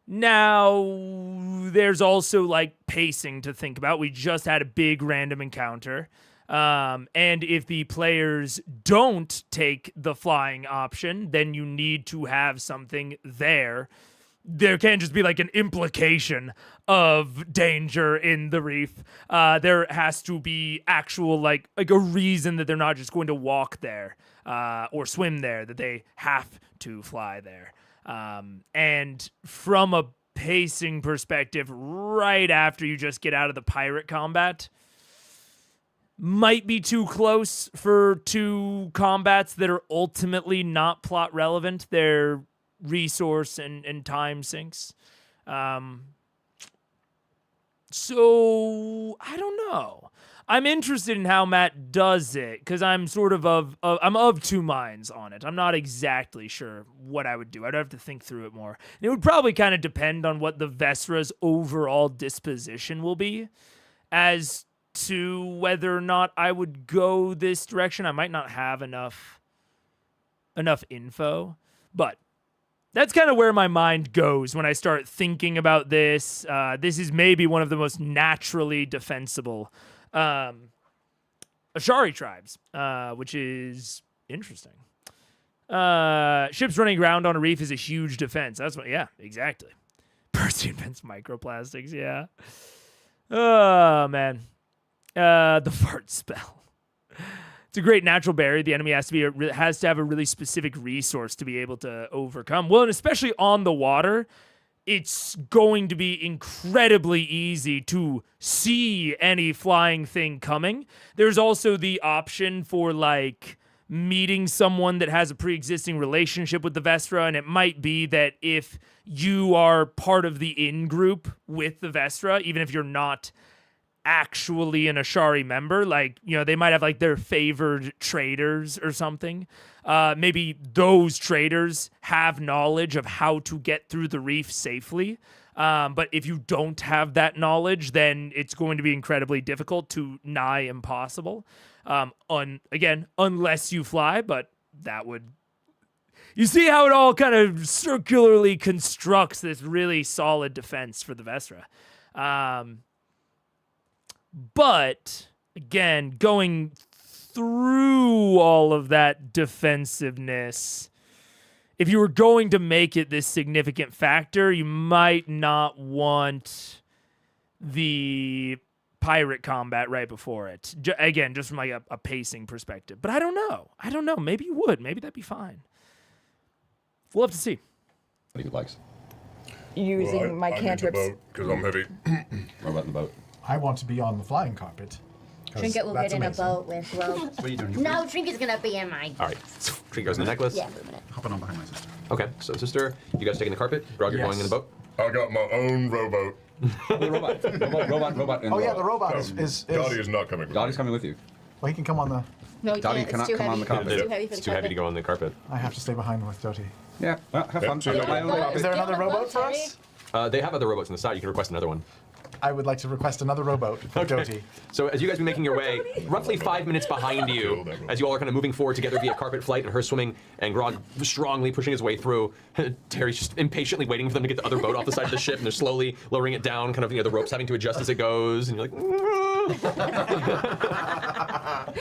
Now, there's also like pacing to think about. We just had a big random encounter. And if the players don't take the flying option, then you need to have something there. There can't just be like an implication of danger in the reef. There has to be actual like a reason that they're not just going to walk there or swim there, that they have to fly there. And from a pacing perspective, right after you just get out of the pirate combat, might be too close for two combats that are ultimately not plot relevant. They're resource and time sinks. So I don't know. I'm interested in how Matt does it because I'm sort of I'm of two minds on it. I'm not exactly sure what I would do. I'd have to think through it more. And it would probably kind of depend on what the Vesra's overall disposition will be as to whether or not I would go this direction. I might not have enough info, but that's kind of where my mind goes when I start thinking about this. This is maybe one of the most naturally defensible Ashari tribes, which is interesting. Ships running aground on a reef is a huge defense. That's what, yeah, exactly. Percy invents microplastics, yeah. Oh, man. The fart spell. It's a great natural barrier. The enemy has to have a really specific resource to be able to overcome. Well, and especially on the water, it's going to be incredibly easy to see any flying thing coming. There's also the option for like meeting someone that has a pre-existing relationship with the Vestra, and it might be that if you are part of the in-group with the Vestra, even if you're not actually an Ashari member, like, you know, they might have like their favored traders or something. Maybe those traders have knowledge of how to get through the reef safely. But if you don't have that knowledge, then it's going to be incredibly difficult to nigh impossible. Again, unless you fly, but that would... You see how it all kind of circularly constructs this really solid defense for the Vestra. But, again, going through all of that defensiveness, if you were going to make it this significant factor, you might not want the pirate combat right before it. Again, just from like a pacing perspective. But I don't know. Maybe you would. Maybe that'd be fine. We'll have to see. What do you like? Using my cantrips. Because I'm heavy. What about the boat? I want to be on the flying carpet. Trinket will get in a boat with Rogue. What are you doing? No, Trinket's gonna be in mine. All right. Trinket goes in the necklace. Yeah, for a minute. Hopping on behind my sister. Okay, so sister, you guys taking the carpet? Grog, you're going in the boat? I got my own rowboat. The robot. Oh yeah, the robot is Dottie is not coming with Dottie's me. coming with you. Well, he can come on the... No, you Dottie can't. cannot It's too come on heavy. the carpet. It's too heavy for the It's too heavy to go on the carpet. I have to stay behind with Doty. Yeah, well, have fun. so I got my own carpet. Is there another rowboat for us? They have other rowboats on the side. You can request another one. I would like to request another rowboat for Doty. So as you guys are making your way, roughly 5 minutes behind you, as you all are kind of moving forward together via carpet flight, and her swimming, and Grog strongly pushing his way through, Terry's just impatiently waiting for them to get the other boat off the side of the ship, and they're slowly lowering it down, kind of, you know, the ropes having to adjust as it goes, and you're like,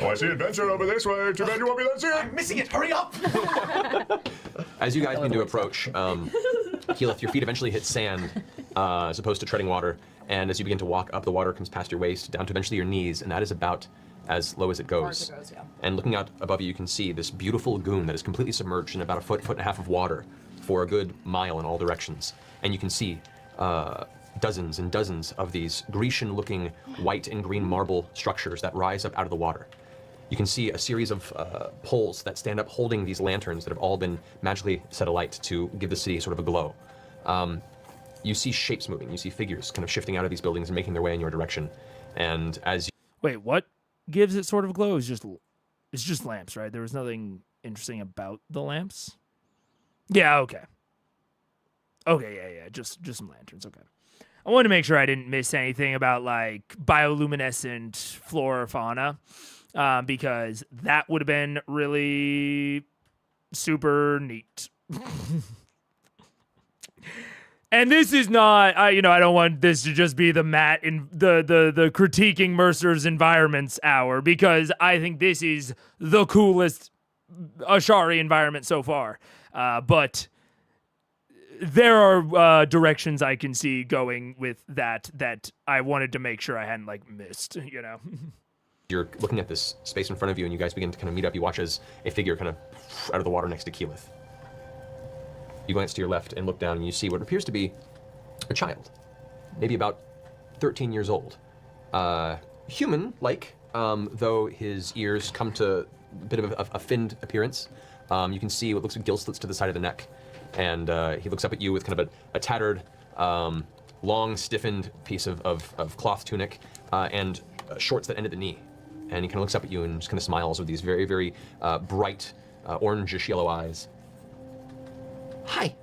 Oh, I see adventure over this way. Too bad you won't be able to see it. I'm missing it. Hurry up! As you guys begin to approach, Keyleth, your feet eventually hit sand as opposed to treading water, and as you begin to walk up, the water comes past your waist, down to eventually your knees, and that is about as low as it goes. Yeah. And looking out above you, you can see this beautiful lagoon that is completely submerged in about a foot and a half of water for a good mile in all directions. And you can see dozens and dozens of these Grecian-looking white and green marble structures that rise up out of the water. You can see a series of poles that stand up holding these lanterns that have all been magically set alight to give the city sort of a glow. You see shapes moving. You see figures kind of shifting out of these buildings and making their way in your direction. And as you... Wait, what gives it sort of glow? It's just lamps, right? There was nothing interesting about the lamps? Yeah, okay. Okay, yeah. Just some lanterns, okay. I wanted to make sure I didn't miss anything about, like, bioluminescent flora or fauna, because that would have been really super neat. And this is not, I don't want this to just be the Matt in the critiquing Mercer's environments hour, because I think this is the coolest Ashari environment so far. But there are directions I can see going with that I wanted to make sure I hadn't like missed, you know. You're looking at this space in front of you, and you guys begin to kind of meet up. You watch as a figure kind of out of the water next to Keyleth. You glance to your left and look down, and you see what appears to be a child, maybe about 13 years old. Human-like, though his ears come to a bit of a finned appearance. You can see what looks like gill slits to the side of the neck, and he looks up at you with kind of a tattered, long, stiffened piece of cloth tunic, and shorts that end at the knee. And he kind of looks up at you and just kind of smiles with these very, very bright, orangish yellow eyes. Hi.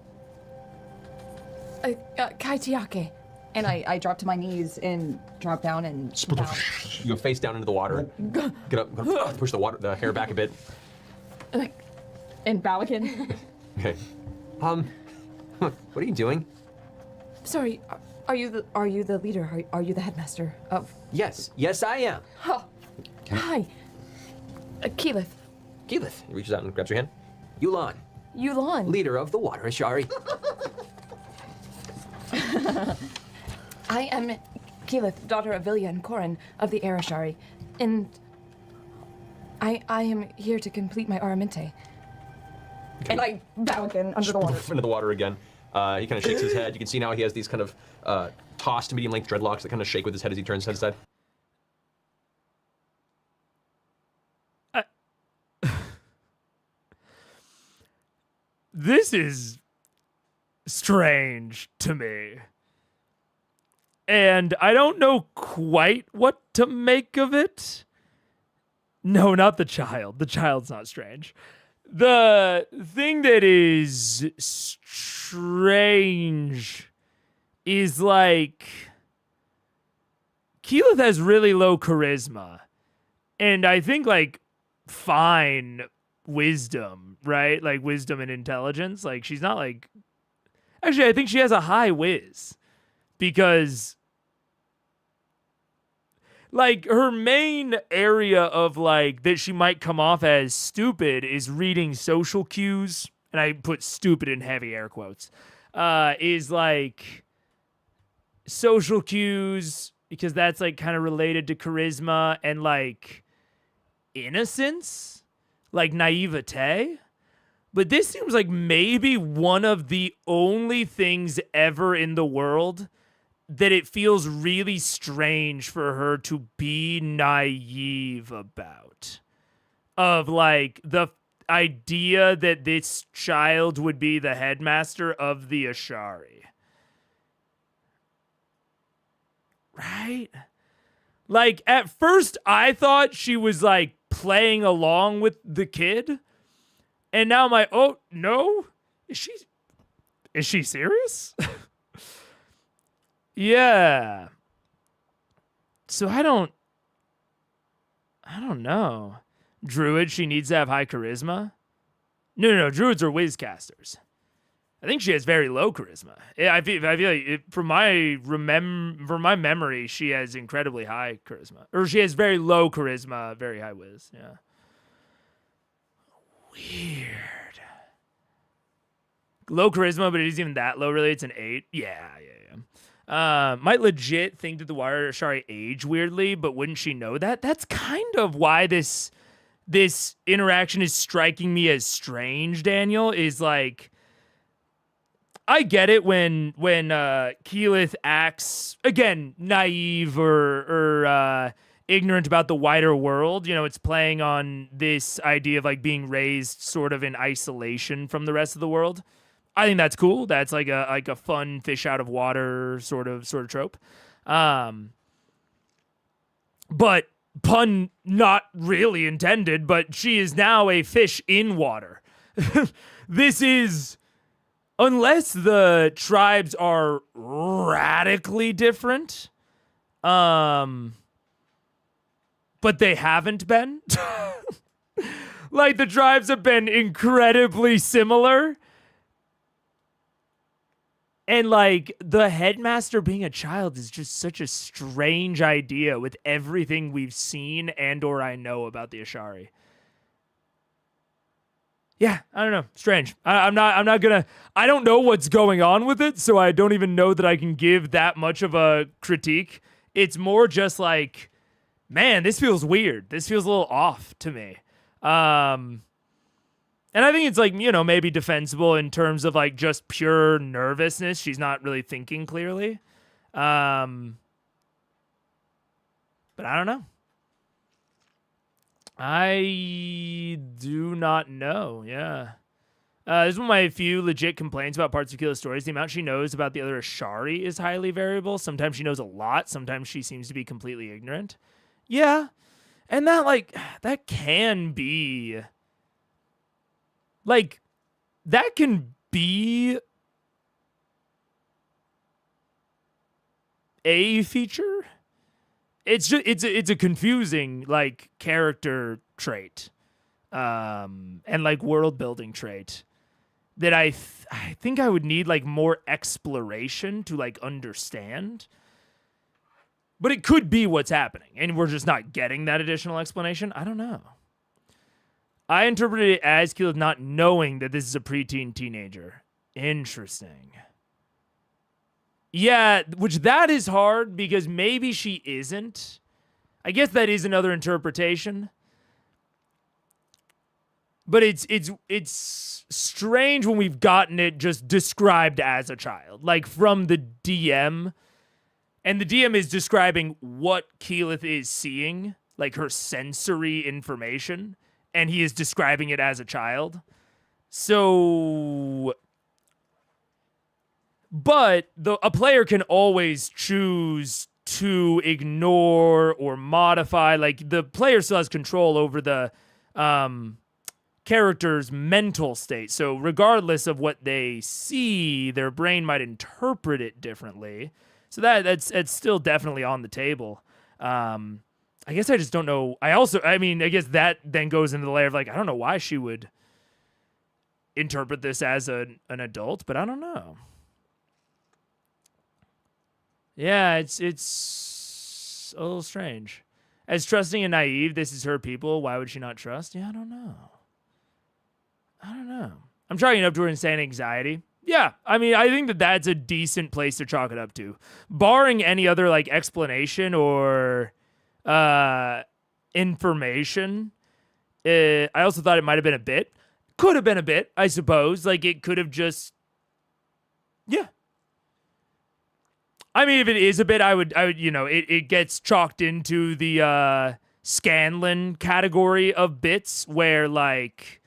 Kai Tiake. And I drop to my knees and drop down and bow. You go face down into the water. Get up, push the hair back a bit. And bow again. Okay. What are you doing? Sorry, are you the leader? Are you the headmaster of? Yes, I am. Oh, hi. Keyleth. Keyleth. He reaches out and grabs your hand. Yulan. Yulan. Leader of the Water Ashari. I am Keyleth, daughter of Vilya and Korin of the Air Ashari, and I am here to complete my Aramente. Okay. And I bow again under the water. Into the water again. He kind of shakes his head. You can see now he has these kind of tossed medium-length dreadlocks that kind of shake with his head as he turns his head aside. This is strange to me. And I don't know quite what to make of it. No, not the child. The child's not strange. The thing that is strange is like Keyleth has really low charisma. And I think like fine wisdom, right? Like wisdom and intelligence. Like she's not like... Actually, I think she has a high whiz. Because like her main area of like that she might come off as stupid is reading social cues, and I put stupid in heavy air quotes, is like social cues, because that's like kind of related to charisma, and like innocence, like naivete. But this seems like maybe one of the only things ever in the world that it feels really strange for her to be naive about. Of like the idea that this child would be the headmaster of the Ashari. Right? Like at first I thought she was like playing along with the kid. And now I'm like, oh no? Is she serious? Yeah. So I don't know. Druid, she needs to have high charisma? No. Druids are whizcasters. I think she has very low charisma. I feel like from my memory, she has incredibly high charisma. Or she has very low charisma, very high whiz. Yeah. Weird. Low charisma, but it isn't even that low, really. It's an 8. Yeah. Might legit think that the Water Ashari age weirdly, but wouldn't she know that? That's kind of why this interaction is striking me as strange, Daniel, is like, I get it when Keyleth acts, again, naive or ignorant about the wider world. You know, it's playing on this idea of like being raised sort of in isolation from the rest of the world. I think that's cool. That's like a fun fish out of water sort of trope. But pun not really intended, but she is now a fish in water. This is, unless the tribes are radically different, but they haven't been. Like the tribes have been incredibly similar. And, like, the headmaster being a child is just such a strange idea with everything we've seen and or I know about the Ashari. Yeah, I don't know. Strange. I don't know what's going on with it, so I don't even know that I can give that much of a critique. It's more just like, man, this feels weird. This feels a little off to me. And I think it's like, you know, maybe defensible in terms of like just pure nervousness. She's not really thinking clearly. But I don't know. I do not know. Yeah. This is one of my few legit complaints about parts of Keyleth's stories. The amount she knows about the other Ashari is highly variable. Sometimes she knows a lot. Sometimes she seems to be completely ignorant. Yeah. And that, like, that can be, like, that can be a feature. It's just, it's a confusing, like, character trait, and, like, world building trait that I think I would need, like, more exploration to, like, understand. But it could be what's happening, and we're just not getting that additional explanation. I don't know. I interpreted it as Keyleth not knowing that this is a preteen teenager. Interesting. Yeah, which that is hard because maybe she isn't. I guess that is another interpretation. But it's strange when we've gotten it just described as a child, like from the DM. And the DM is describing what Keyleth is seeing, like her sensory information, and he is describing it as a child. So, but a player can always choose to ignore or modify. Like, the player still has control over the character's mental state. So regardless of what they see, their brain might interpret it differently. So that's still definitely on the table. I guess I just don't know. I guess that then goes into the layer of, like, I don't know why she would interpret this as an adult, but I don't know. Yeah, it's a little strange. As trusting and naive, this is her people. Why would she not trust? Yeah, I don't know. I'm chalking it up to her insane anxiety. Yeah, I mean, I think that that's a decent place to chalk it up to. Barring any other, like, explanation or information, I also thought it might have been a bit. Could have been a bit, I suppose. Like, it could have just... Yeah. I mean, if it is a bit, I would, you know, it gets chalked into the Scanlan category of bits where, like,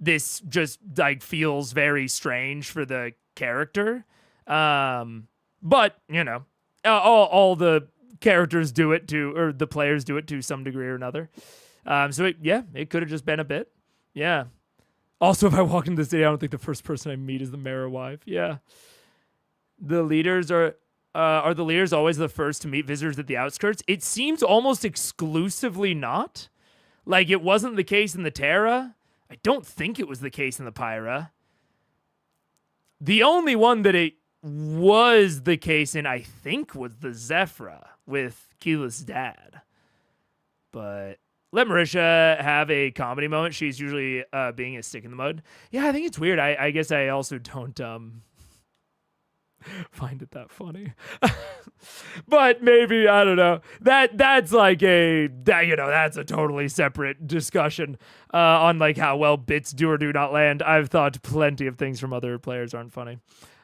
this just, like, feels very strange for the character. But, you know, all the characters do it to, or the players do it to some degree or another. So, it could have just been a bit. Yeah. Also, if I walk into the city, I don't think the first person I meet is the mayor wife. Yeah. The leaders are the leaders always the first to meet visitors at the outskirts? It seems almost exclusively not. Like, it wasn't the case in the Terra. I don't think it was the case in the Pyra. The only one that it was the case in, I think, was the Zephyra with Keyleth's dad. But let Marisha have a comedy moment. She's usually being a stick in the mud. Yeah, I think it's weird. I guess I also don't find it that funny. But maybe, I don't know. That's like that's a totally separate discussion on, like, how well bits do or do not land. I've thought plenty of things from other players aren't funny.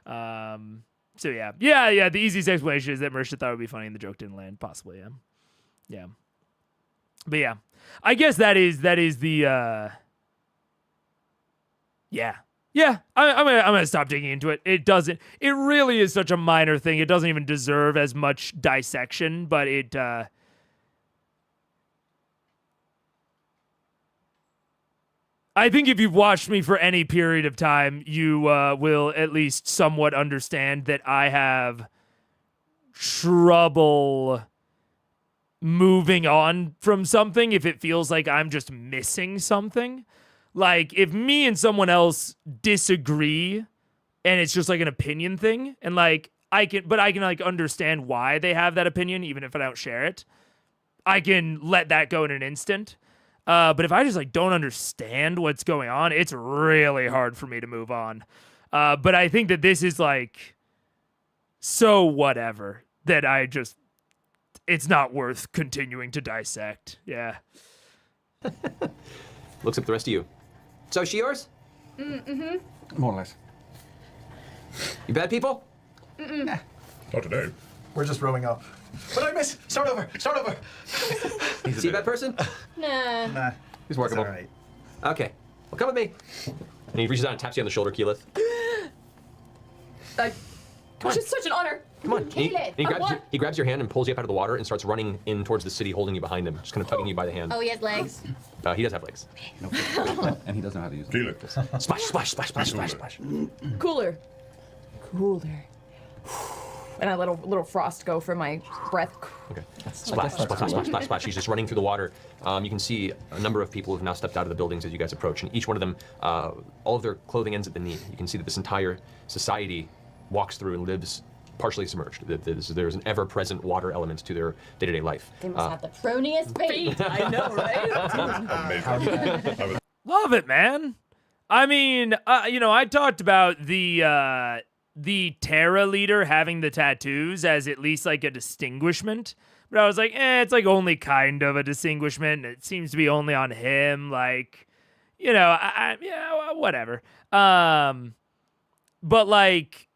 So yeah. The easiest explanation is that Marisha thought it would be funny and the joke didn't land. Possibly, yeah. But yeah, I guess that is the Yeah, I'm gonna stop digging into it. It really is such a minor thing. It doesn't even deserve as much dissection, but it I think if you've watched me for any period of time, you will at least somewhat understand that I have trouble moving on from something if it feels like I'm just missing something. Like, if me and someone else disagree and it's just like an opinion thing, and like I can like understand why they have that opinion even if I don't share it, I can let that go in an instant. But if I just like don't understand what's going on, it's really hard for me to move on. But I think that this is like so whatever that it's not worth continuing to dissect. Yeah. Looks at the rest of you. So she yours? Mm-hmm. More or less. You bad people? Mm-mm. Not today. We're just rowing up. What did I miss? Start over. See a bad person? Nah. Nah, He's workable. all right. Okay. Well, come with me. And he reaches out and taps you on the shoulder, Keyleth. Which is such an honor. Come on. Caleb, He grabs your hand and pulls you up out of the water and starts running in towards the city, holding you behind him, just kind of tugging you by the hand. Oh, he has legs. He does have legs. And he doesn't know how to use Feel it. Splash, splash, splash, splash, splash, splash. Cooler. And I let a little frost go from my breath. Okay. Splash, splash, splash, splash, splash, splash. He's just running through the water. You can see a number of people who have now stepped out of the buildings as you guys approach, and each one of them, all of their clothing ends at the knee. You can see that this entire society walks through and lives partially submerged. There's an ever-present water element to their day-to-day life. They must have the proniest feet. I know, right? Love it, man. I mean, I talked about the Terra leader having the tattoos as at least like a distinguishment. But I was like, it's like only kind of a distinguishment. It seems to be only on him. Like, whatever. But like,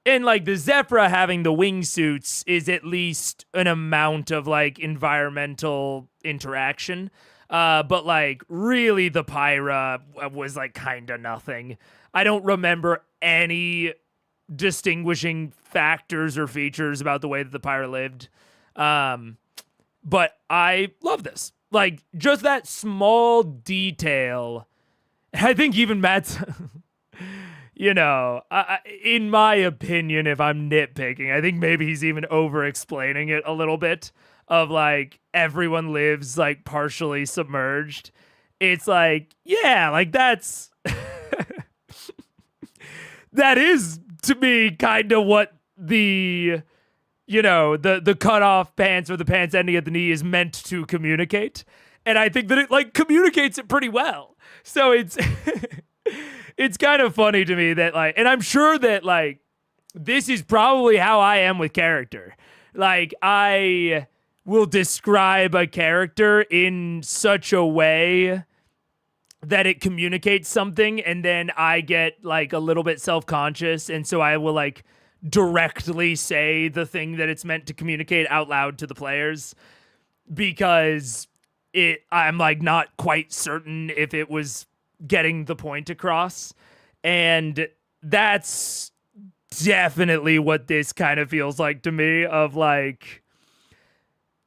and like the Zephyra having the wingsuits is at least an amount of like environmental interaction. But like really the Pyra was like kind of nothing. I don't remember any distinguishing factors or features about the way that the Pyra lived. But I love this. Like just that small detail. I think even Matt's in my opinion, if I'm nitpicking, I think maybe he's even over explaining it a little bit of like everyone lives like partially submerged. It's like, yeah, like that's that is to me kind of what the cut off pants or the pants ending at the knee is meant to communicate. And I think that it like communicates it pretty well. So it's it's kind of funny to me that like, and I'm sure that like this is probably how I am with character. Like I will describe a character in such a way that it communicates something, and then I get like a little bit self-conscious, and so I will like directly say the thing that it's meant to communicate out loud to the players because I'm like not quite certain if it was getting the point across. And that's definitely what this kind of feels like to me, of like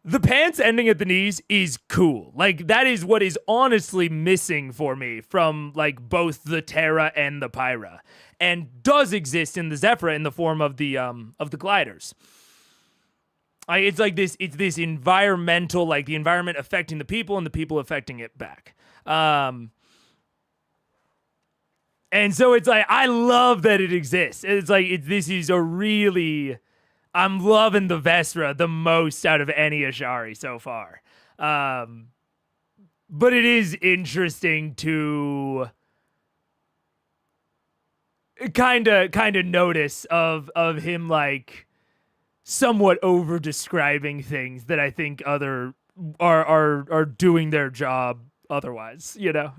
the pants ending at the knees is cool. Like that is what is honestly missing for me from like both the Terra and the Pyra, and does exist in the Zephyra in the form of the gliders. It's like this. It's this environmental, like the environment affecting the people and the people affecting it back. And so it's like I love that it exists. It's like this is a really. I'm loving the Vestra the most out of any Ashari so far. But it is interesting to kind of notice of him like somewhat over describing things that I think other are doing their job otherwise, yeah.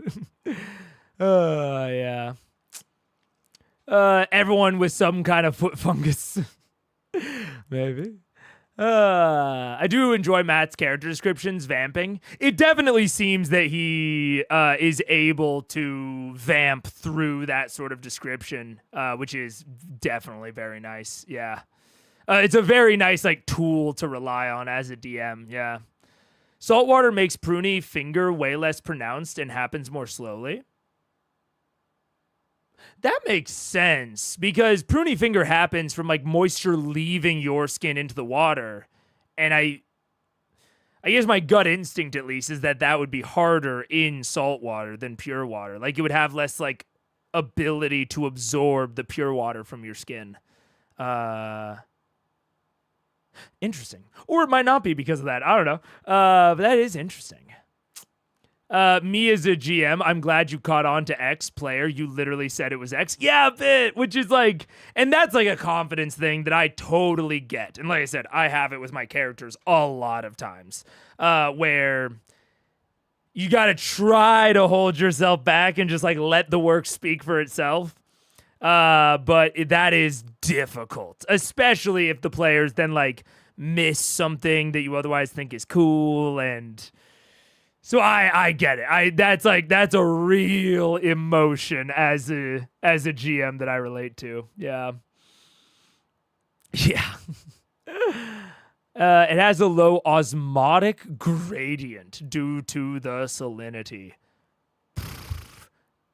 Everyone with some kind of foot fungus. Maybe. I do enjoy Matt's character descriptions, vamping. It definitely seems that he is able to vamp through that sort of description, which is definitely very nice. Yeah. It's a very nice like tool to rely on as a DM. Yeah. Saltwater makes pruny finger way less pronounced and happens more slowly. That makes sense, because pruny finger happens from like moisture leaving your skin into the water. And I guess my gut instinct at least is that would be harder in salt water than pure water. Like it would have less like ability to absorb the pure water from your skin. Interesting. Or it might not be because of that. I don't know. But that is interesting. Me as a GM, I'm glad you caught on to X player. You literally said it was X. Yeah, a bit, which is like, and that's like a confidence thing that I totally get. And like I said, I have it with my characters a lot of times, where you got to try to hold yourself back and just like let the work speak for itself. But that is difficult, especially if the players then like miss something that you otherwise think is cool. And so I get it. That's a real emotion as a GM that I relate to. Yeah. Yeah. It has a low osmotic gradient due to the salinity.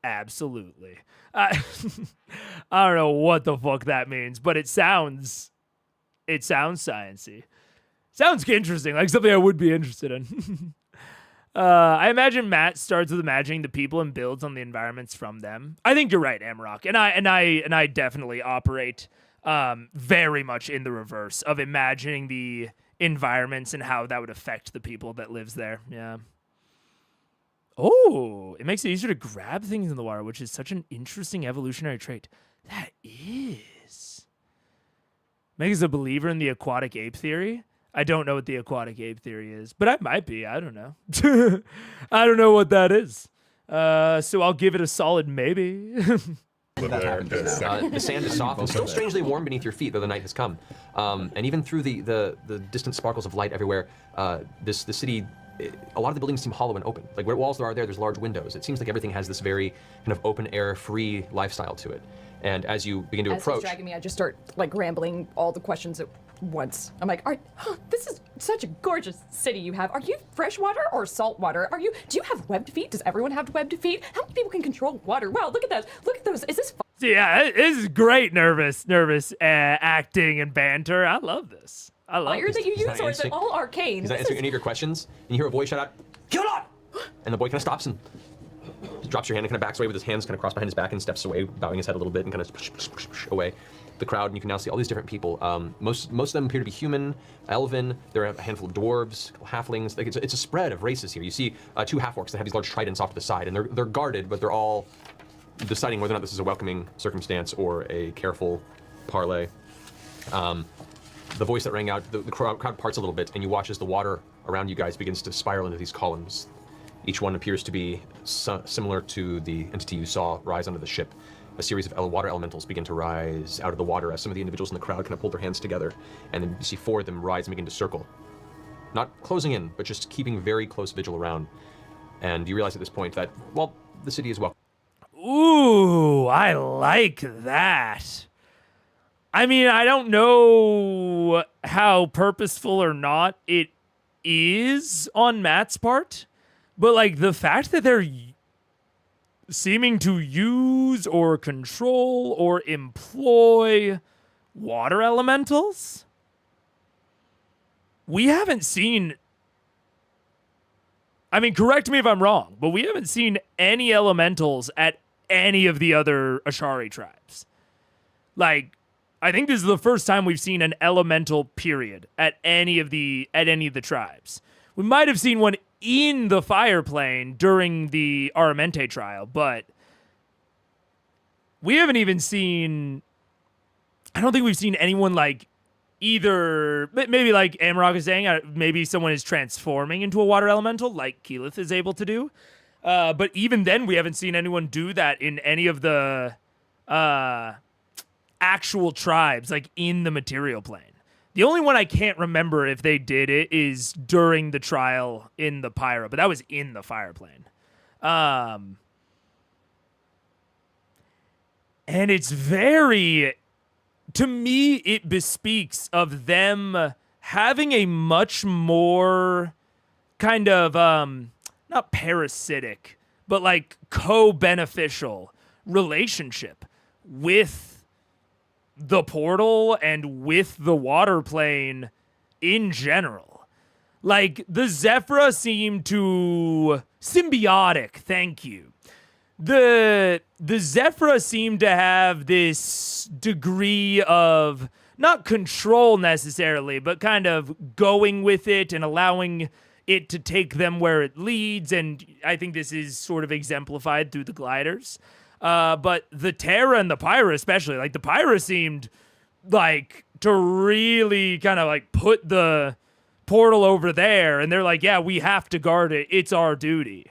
Absolutely. I don't know what the fuck that means, but it sounds sciencey. Sounds interesting, like something I would be interested in. I imagine Matt starts with imagining the people and builds on the environments from them. I think you're right, Amrock, and I definitely operate very much in the reverse of imagining the environments and how that would affect the people that lives there. Yeah. Oh, it makes it easier to grab things in the water, which is such an interesting evolutionary trait. That is. Meg is a believer in the aquatic ape theory. I don't know what the aquatic ape theory is, but I might be. I don't know. I don't know what that is. So I'll give it a solid maybe. The sand is soft and still strangely warm beneath your feet, though the night has come. And even through the distant sparkles of light everywhere, the city, a lot of the buildings seem hollow and open. Like where walls there are there's large windows. It seems like everything has this very kind of open air, free lifestyle to it. And as you begin to approach, As he's dragging me, I just start like rambling all the questions at once. I'm like, this is such a gorgeous city you have. Are you freshwater or saltwater? Do you have webbed feet? Does everyone have webbed feet? How many people can control water? Wow, look at that. Look at those. Is this Yeah, this is great nervous acting and banter. I love this. I love fire this. that you use, or is it all arcane? he's not answering any of your questions, and you hear a voice shout out, "Kill it!" And the boy kind of stops and drops your hand and kind of backs away with his hands kind of crossed behind his back and steps away, bowing his head a little bit and kind of away. The crowd, and you can now see all these different people. Most of them appear to be human, elven. There are a handful of dwarves, halflings. Like it's a spread of races here. You see 2 half-orcs that have these large tridents off to the side, and they're guarded, but they're all deciding whether or not this is a welcoming circumstance or a careful parley. The voice that rang out, the crowd parts a little bit, and you watch as the water around you guys begins to spiral into these columns. Each one appears to be similar to the entity you saw rise onto the ship. A series of water elementals begin to rise out of the water as some of the individuals in the crowd kind of pull their hands together, and then you see 4 of them rise and begin to circle. Not closing in, but just keeping very close vigil around. And you realize at this point that, well, the city is welcome. Ooh, I like that. I mean, I don't know how purposeful or not it is on Matt's part, but like the fact that they're seeming to use or control or employ water elementals, we haven't seen. I mean, correct me if I'm wrong, but we haven't seen any elementals at any of the other Ashari tribes. Like, I think this is the first time we've seen an elemental period at any of the tribes. We might have seen one in the fire plane during the Aramente trial, but we haven't even seen. I don't think we've seen anyone like either. Maybe like Amrock is saying, maybe someone is transforming into a water elemental, like Keyleth is able to do. But even then, we haven't seen anyone do that in any of the actual tribes, like in the material plane. The only one I can't remember if they did it is during the trial in the Pyro, but that was in the fire plane. And it's very, to me, it bespeaks of them having a much more kind of, not parasitic, but like co-beneficial relationship with the portal and with the water plane in general. Like, the Zephyra seem to symbiotic, thank you. The Zephyra seem to have this degree of not control necessarily, but kind of going with it and allowing it to take them where it leads, and I think this is sort of exemplified through the gliders. But the Terra and the Pyra especially, like the Pyra seemed like to really kind of like put the portal over there, and they're like, yeah, we have to guard it. It's our duty.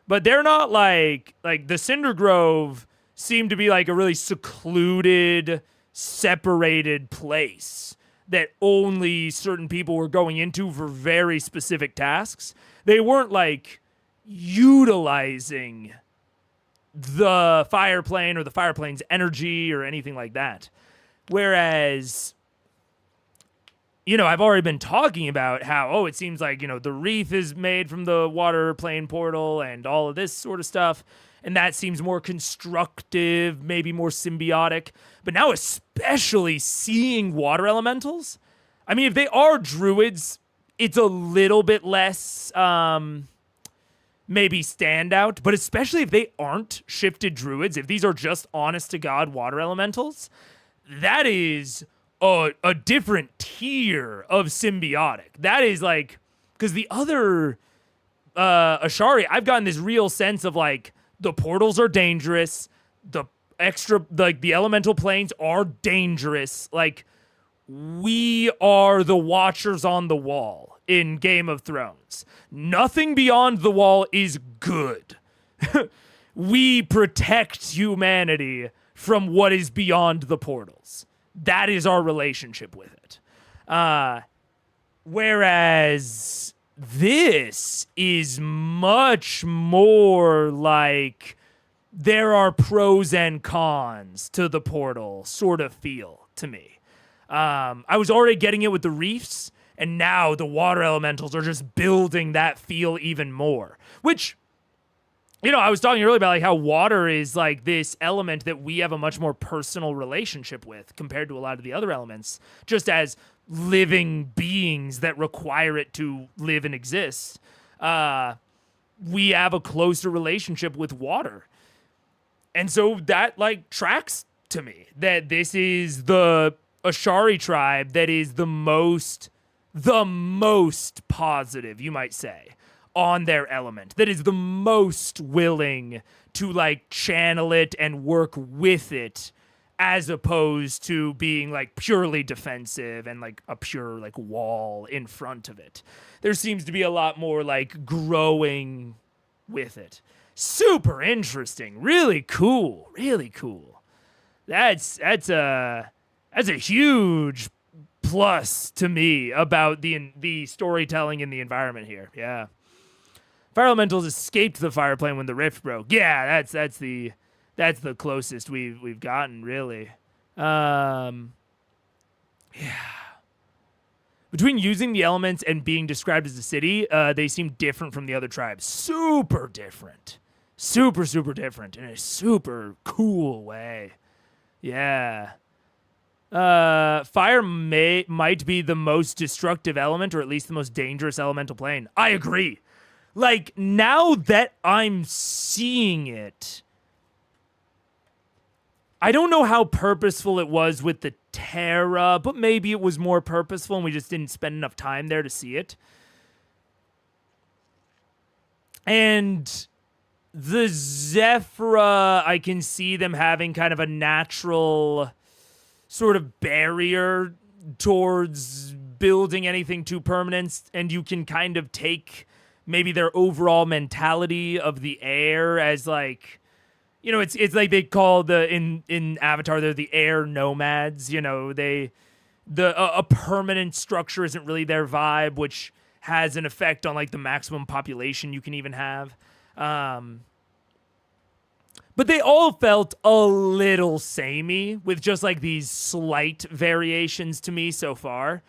But they're not like the Cinder Grove seemed to be like a really secluded, separated place that only certain people were going into for very specific tasks. They weren't like utilizing the fire plane or the fire plane's energy or anything like that. Whereas I've already been talking about how, it seems like, the reef is made from the water plane portal and all of this sort of stuff. And that seems more constructive, maybe more symbiotic. But now, especially seeing water elementals, I mean, if they are druids, it's a little bit less maybe standout. But especially if they aren't shifted druids, if these are just honest to God water elementals, that is a different tier of symbiotic. That is like, because the other Ashari, I've gotten this real sense of like, the portals are dangerous. The elemental planes are dangerous. Like, we are the watchers on the wall in Game of Thrones. Nothing beyond the wall is good. We protect humanity from what is beyond the portals. That is our relationship with it. Whereas this is much more like there are pros and cons to the portal sort of feel to me. I was already getting it with the reefs, and now the water elementals are just building that feel even more. Which, I was talking earlier about like how water is like this element that we have a much more personal relationship with compared to a lot of the other elements, just as living beings that require it to live and exist. We have a closer relationship with water. And so that like tracks to me that this is the Ashari tribe that is the most positive, you might say, on their element, that is the most willing to like channel it and work with it, as opposed to being like purely defensive and like a pure like wall in front of it. There seems to be a lot more like growing with it. Super interesting. Really cool. Really cool. That's a huge plus to me about the storytelling in the environment here. Yeah. Fire elementals escaped the fire plane when the rift broke. Yeah, that's the closest we've gotten, really. Yeah. Between using the elements and being described as a city, they seem different from the other tribes. Super different. Super different in a super cool way. Yeah. Fire might be the most destructive element, or at least the most dangerous elemental plane. I agree. Like, now that I'm seeing it, I don't know how purposeful it was with the Terra, but maybe it was more purposeful and we just didn't spend enough time there to see it. And the Zephyra, I can see them having kind of a natural sort of barrier towards building anything too permanent, and you can kind of take maybe their overall mentality of the air as like, it's like they call in Avatar, they're the air nomads. A permanent structure isn't really their vibe, which has an effect on like the maximum population you can even have. But they all felt a little samey with just like these slight variations to me so far.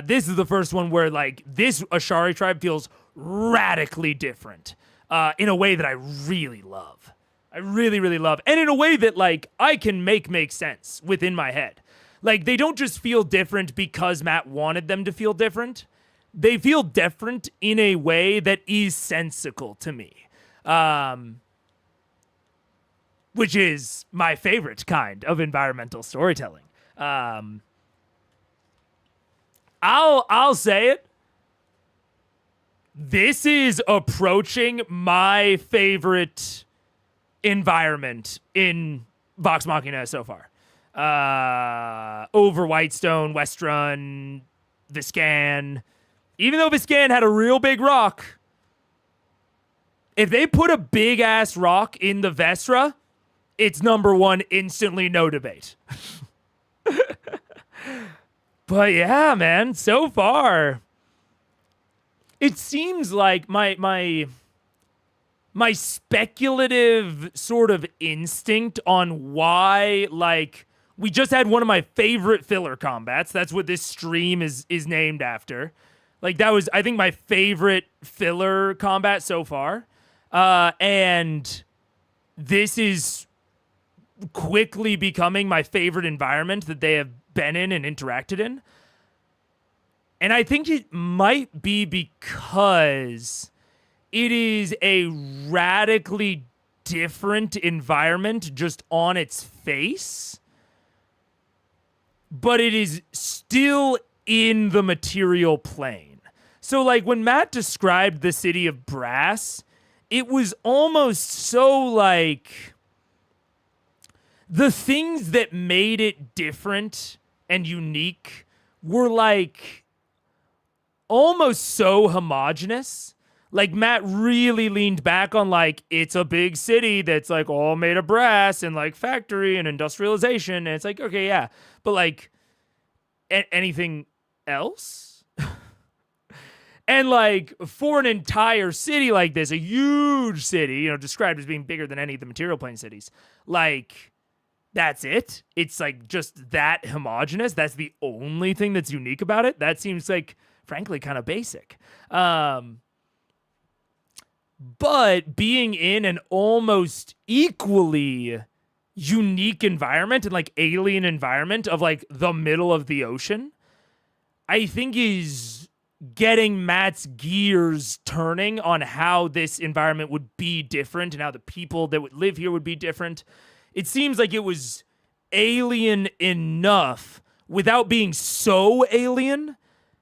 This is the first one where like this Ashari tribe feels radically different in a way that I really love. I really, really love. And in a way that like I can make sense within my head. Like they don't just feel different because Matt wanted them to feel different. They feel different in a way that is sensical to me. Which is my favorite kind of environmental storytelling. I'll say it. This is approaching my favorite environment in Vox Machina so far. Over Whitestone, Westrun, Viscan. Even though Viscan had a real big rock, if they put a big ass rock in the Vestra, it's number one instantly, no debate. But yeah, man, so far, it seems like my speculative sort of instinct on why, like, We just had one of my favorite filler combats. That's what this stream is named after. Like, that was, I think, my favorite filler combat so far. And this is quickly becoming my favorite environment that they have been in and interacted in. And I think it might be because it is a radically different environment just on its face, but it is still in the material plane. So, like, when Matt described the city of brass, it was almost so like the things that made it different and unique were like almost so homogenous. Like, Matt really leaned back on, like, it's a big city that's, like, all made of brass and, like, factory and industrialization. And it's like, okay, yeah. But, like, anything else? And, like, for an entire city like this, a huge city, you know, described as being bigger than any of the material plane cities, like, that's it? It's, like, just that homogenous? That's the only thing that's unique about it? That seems, like, frankly, kind of basic. But being in an almost equally unique environment and like alien environment of like the middle of the ocean, I think is getting Matt's gears turning on how this environment would be different and how the people that would live here would be different. It seems like it was alien enough without being so alien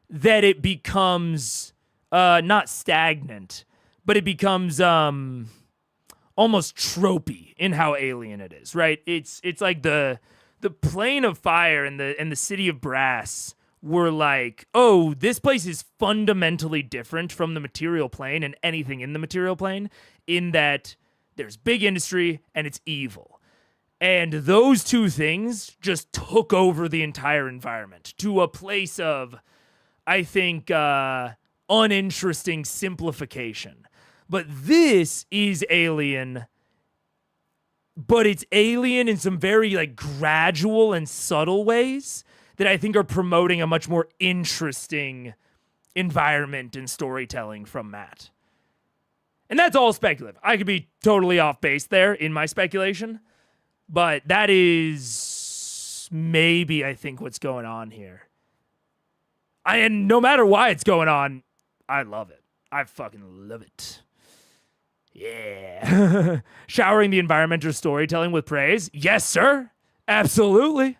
that it becomes not stagnant, but it becomes almost tropey in how alien it is, right? It's like the plane of fire and the city of brass were like, oh, this place is fundamentally different from the material plane and anything in the material plane in that there's big industry and it's evil. And those two things just took over the entire environment to a place of, I think, uninteresting simplification. But this is alien, but it's alien in some very like gradual and subtle ways that I think are promoting a much more interesting environment and storytelling from Matt. And that's all speculative. I could be totally off base there in my speculation, but that is maybe, I think, what's going on here. And no matter why it's going on, I love it. I fucking love it. Yeah. Showering the environment or storytelling with praise? Yes, sir. Absolutely.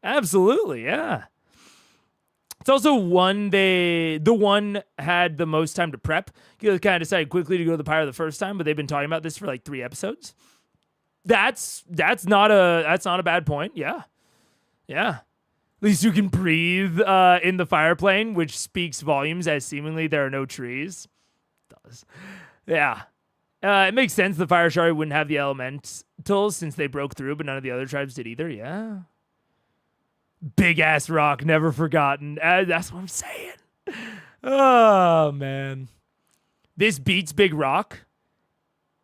Absolutely, yeah. It's also the one had the most time to prep. You kind of decided quickly to go to the pyre the first time, but they've been talking about this for like 3 episodes. That's not a bad point. Yeah. Yeah. At least you can breathe in the fire plane, which speaks volumes as seemingly there are no trees. It does. Yeah. It makes sense the Fire Shari wouldn't have the elementals since they broke through, but none of the other tribes did either. Yeah. Big ass rock, never forgotten. That's what I'm saying. Oh, man. This beats Big Rock?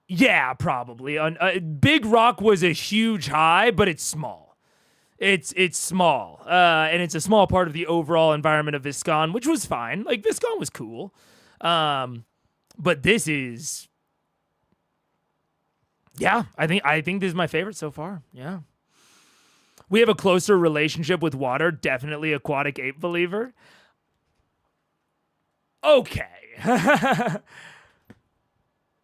Yeah, probably. Big Rock was a huge high, but it's small. It's small. And it's a small part of the overall environment of Viscon, which was fine. Like, Viscon was cool. But this is... Yeah, I think this is my favorite so far. Yeah. We have a closer relationship with water. Definitely aquatic ape believer. Okay.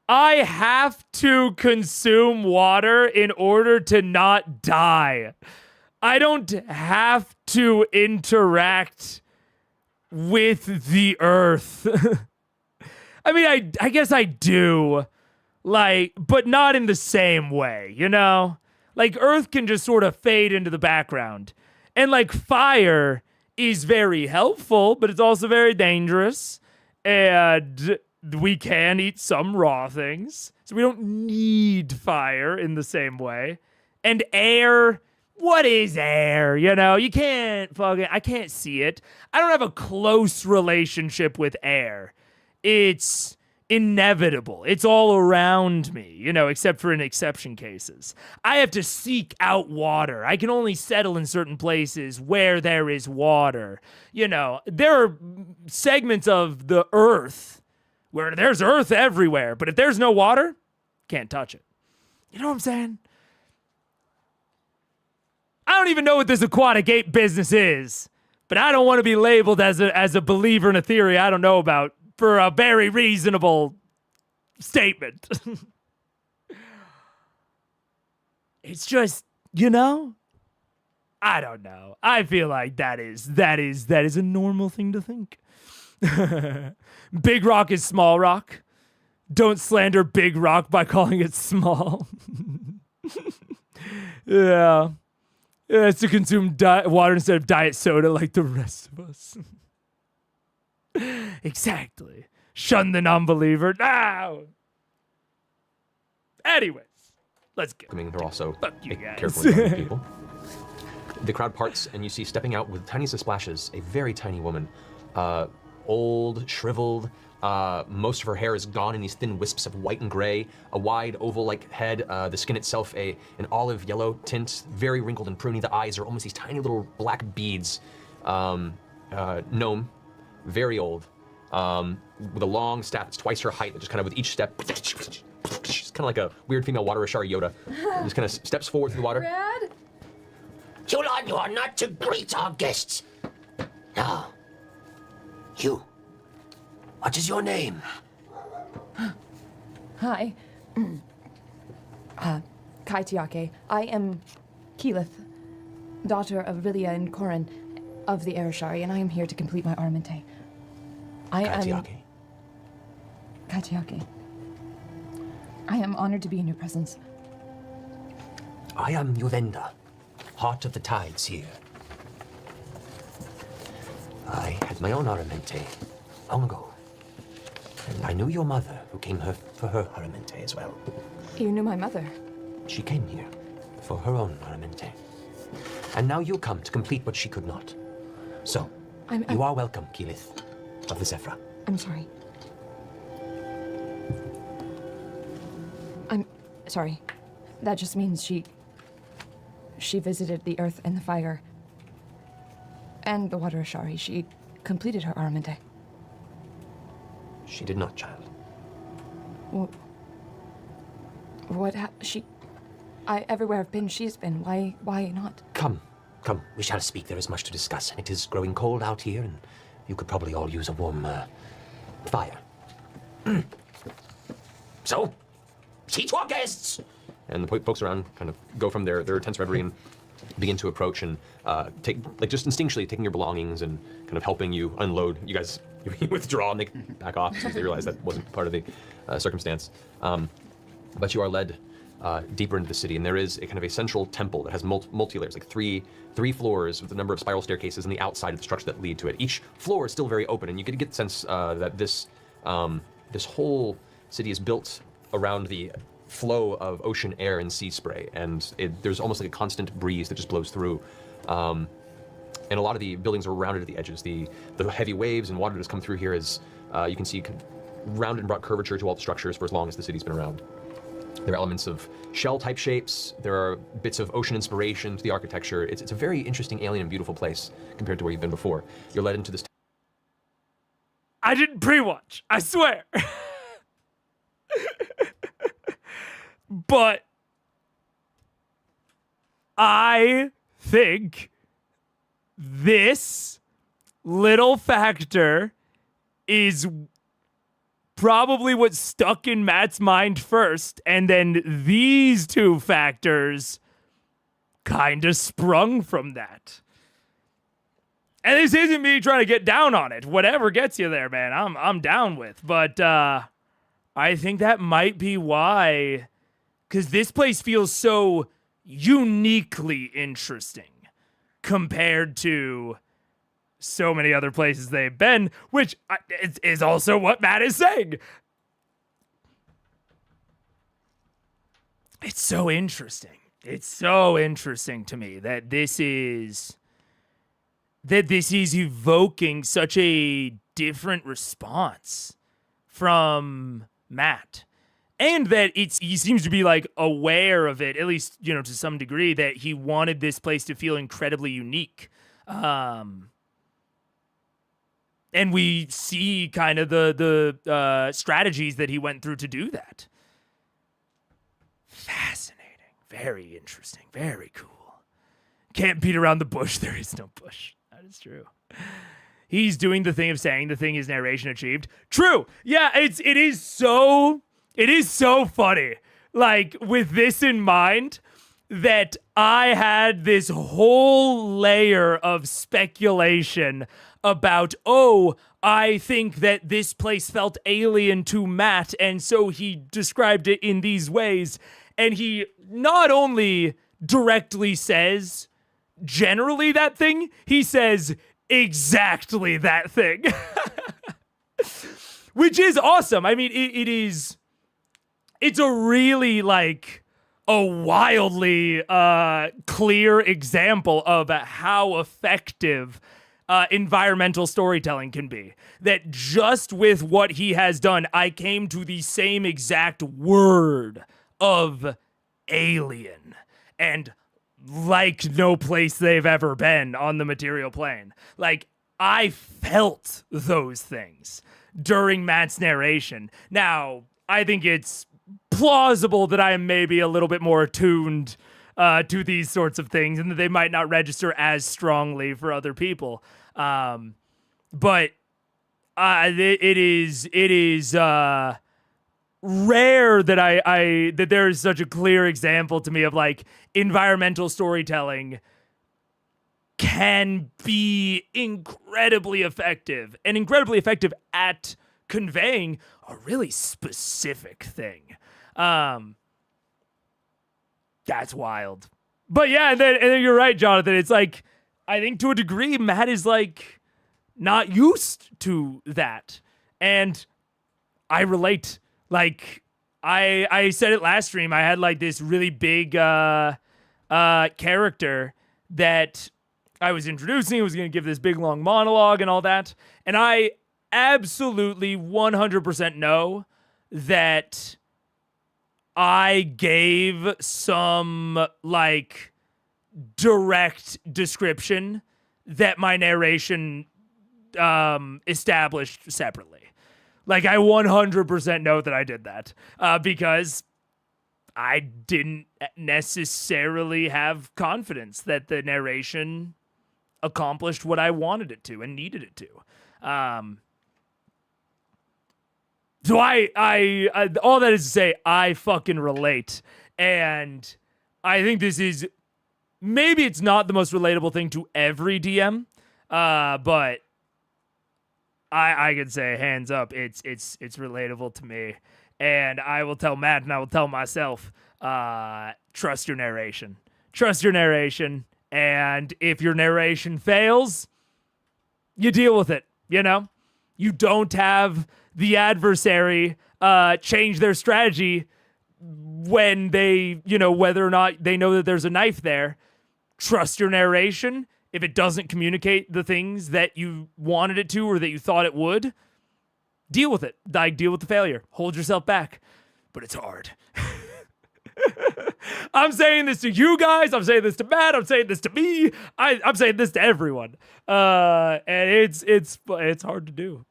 I have to consume water in order to not die. I don't have to interact with the earth. I mean, I guess I do. Like, but not in the same way, you know? Like, Earth can just sort of fade into the background. And, like, fire is very helpful, but it's also very dangerous. And we can eat some raw things. So we don't need fire in the same way. And air, what is air? You know, you can't I can't see it. I don't have a close relationship with air. It's inevitable. It's all around me, you know, except for in exception cases. I have to seek out water. I can only settle in certain places where there is water. You know, there are segments of the earth where there's earth everywhere, but if there's no water, can't touch it. You know what I'm saying? I don't even know what this aquatic ape business is, but I don't want to be labeled as a believer in a theory I don't know about for a very reasonable statement. It's just, you know, I don't know. I feel like that is a normal thing to think. Big rock is small rock. Don't slander big rock by calling it small. Yeah. It's to consume water instead of diet soda like the rest of us. Exactly. Shun the non-believer now. Anyways, let's get. I mean, they're also you guys. carefully guarded people. The crowd parts, and you see stepping out with tiniest of splashes a very tiny woman, old, shriveled. Most of her hair is gone in these thin wisps of white and gray. A wide oval-like head. The skin itself an olive yellow tint, very wrinkled and pruny. The eyes are almost these tiny little black beads. Gnome. Very old, with a long staff that's twice her height, that just kind of with each step, she's kind of like a weird female water Ashari Yoda. Just kind of steps forward through the water. Brad? Julan, you are not to greet our guests. Now, you. What is your name? Hi. Kaitiake. I am Keyleth, daughter of Vilia and Corin of the Arashari, and I am here to complete my armamente. Kaitiake. Kaitiake. I am honored to be in your presence. I am Yuvenda, heart of the tides here. I had my own armamente long ago. And I knew your mother, who came for her armamente as well. You knew my mother? She came here for her own armamente. And now you come to complete what she could not. So, you are welcome, Keyleth of the Zephyr. I'm sorry. I'm sorry. That just means she visited the earth and the fire and the water Ashari. She completed her armamente. She did not, child. Everywhere I've been, she's been. Why not? Come, we shall speak. There is much to discuss, and it is growing cold out here, and you could probably all use a warm, fire. So, see to our guests! And the folks around kind of go from their tense reverie and begin to approach and just instinctually taking your belongings and kind of helping you unload. You guys you withdraw and they back off since they realize that wasn't part of the circumstance. But you are led deeper into the city, and there is a kind of a central temple that has multi-layers, like three floors with a number of spiral staircases on the outside of the structure that lead to it. Each floor is still very open, and you get the sense that this whole city is built around the flow of ocean air and sea spray, and there's almost like a constant breeze that just blows through. And a lot of the buildings are rounded at the edges. The heavy waves and water that's come through here is, you can see, rounded and brought curvature to all the structures for as long as the city's been around. There are elements of shell-type shapes. There are bits of ocean inspiration to the architecture. It's a very interesting, alien, and beautiful place compared to where you've been before. You're led into this. I didn't pre-watch, I swear. But I think this little factor is probably what stuck in Matt's mind first, and then these two factors kind of sprung from that. And this isn't me trying to get down on it. Whatever gets you there, man, I'm down with. But I think that might be why, because this place feels so uniquely interesting compared to so many other places they've been, which is also what Matt is saying. It's so interesting. It's so interesting to me that this is evoking such a different response from Matt. And that he seems to be like aware of it, at least, you know, to some degree, that he wanted this place to feel incredibly unique. And we see kind of the strategies that he went through to do that. Fascinating. Very interesting. Very cool. Can't beat around the bush. There is no bush. That is true. He's doing the thing of saying the thing his narration achieved. True. Yeah, it is so funny. Like, with this in mind, that I had this whole layer of speculation about, I think that this place felt alien to Matt, and so he described it in these ways. And he not only directly says generally that thing, he says exactly that thing. Which is awesome. I mean, it's a really, like, a wildly clear example of how effective environmental storytelling can be. That just with what he has done, I came to the same exact word of alien. And like no place they've ever been on the material plane. Like, I felt those things during Matt's narration. Now, I think it's plausible that I am maybe a little bit more attuned to these sorts of things and that they might not register as strongly for other people. But it is rare that that there is such a clear example to me of, like, environmental storytelling can be incredibly effective at conveying a really specific thing. That's wild. But yeah, and then you're right, Jonathan. It's like, I think to a degree, Matt is, like, not used to that. And I relate. Like, I said it last stream, I had, like, this really big character that I was introducing, was going to give this big, long monologue and all that. And I absolutely 100% know that I gave some, like, direct description that my narration established separately. Like, I 100% know that I did that because I didn't necessarily have confidence that the narration accomplished what I wanted it to and needed it to. So I all that is to say, I fucking relate. And I think this is, maybe it's not the most relatable thing to every DM, but I could say hands up, it's relatable to me. And I will tell Matt and I will tell myself, trust your narration. Trust your narration. And if your narration fails, you deal with it, you know? You don't have the adversary change their strategy when they, you know, whether or not they know that there's a knife there. Trust your narration. If it doesn't communicate the things that you wanted it to or that you thought it would, deal with it. Like, deal with the failure. Hold yourself back. But it's hard. I'm saying this to you guys. I'm saying this to Matt. I'm saying this to me. I'm saying this to everyone. And it's hard to do.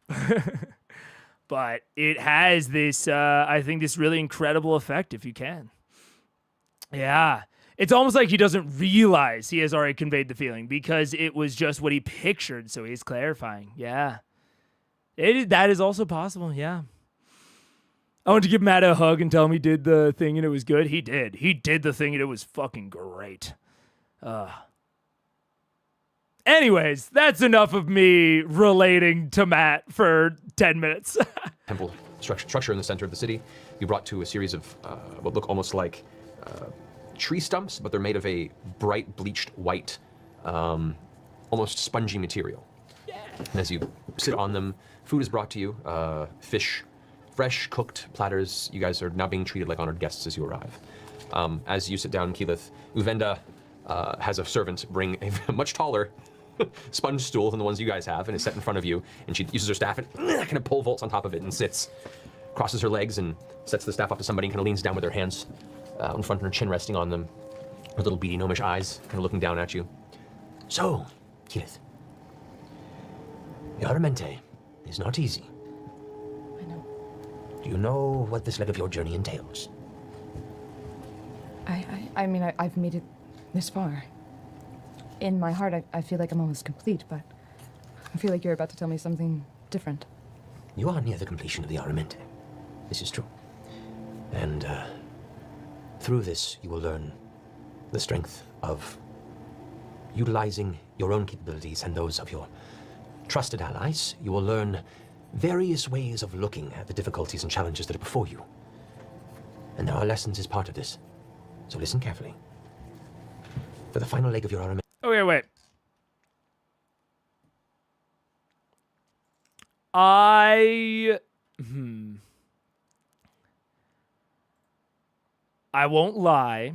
But it has this, I think, this really incredible effect if you can. Yeah. It's almost like he doesn't realize he has already conveyed the feeling because it was just what he pictured, so he's clarifying. Yeah. That is also possible, yeah. I want to give Matt a hug and tell him he did the thing and it was good. He did. He did the thing and it was fucking great. Anyways, that's enough of me relating to Matt for 10 minutes. Temple structure in the center of the city. You brought to a series of what look almost like tree stumps, but they're made of a bright bleached white, almost spongy material. Yeah. And as you sit on them, food is brought to you, fish, fresh cooked platters. You guys are now being treated like honored guests as you arrive. As you sit down, Keyleth, Uvenda has a servant bring a much taller sponge stool than the ones you guys have, and it's set in front of you. And she uses her staff and kind of pole vaults on top of it and sits, crosses her legs and sets the staff up to somebody and kind of leans down with her hands in front of her chin resting on them, her little beady gnomish eyes kind of looking down at you. So, Keyleth, Yaramente is not easy. I know. Do you know what this leg of your journey entails? I mean, I've made it this far. In my heart, I feel like I'm almost complete, but I feel like you're about to tell me something different. You are near the completion of the Yaramente. This is true. And through this, you will learn the strength of utilizing your own capabilities and those of your trusted allies. You will learn various ways of looking at the difficulties and challenges that are before you. And there are lessons as part of this. So listen carefully. For the final leg of your Yaramente. Okay, wait. I won't lie.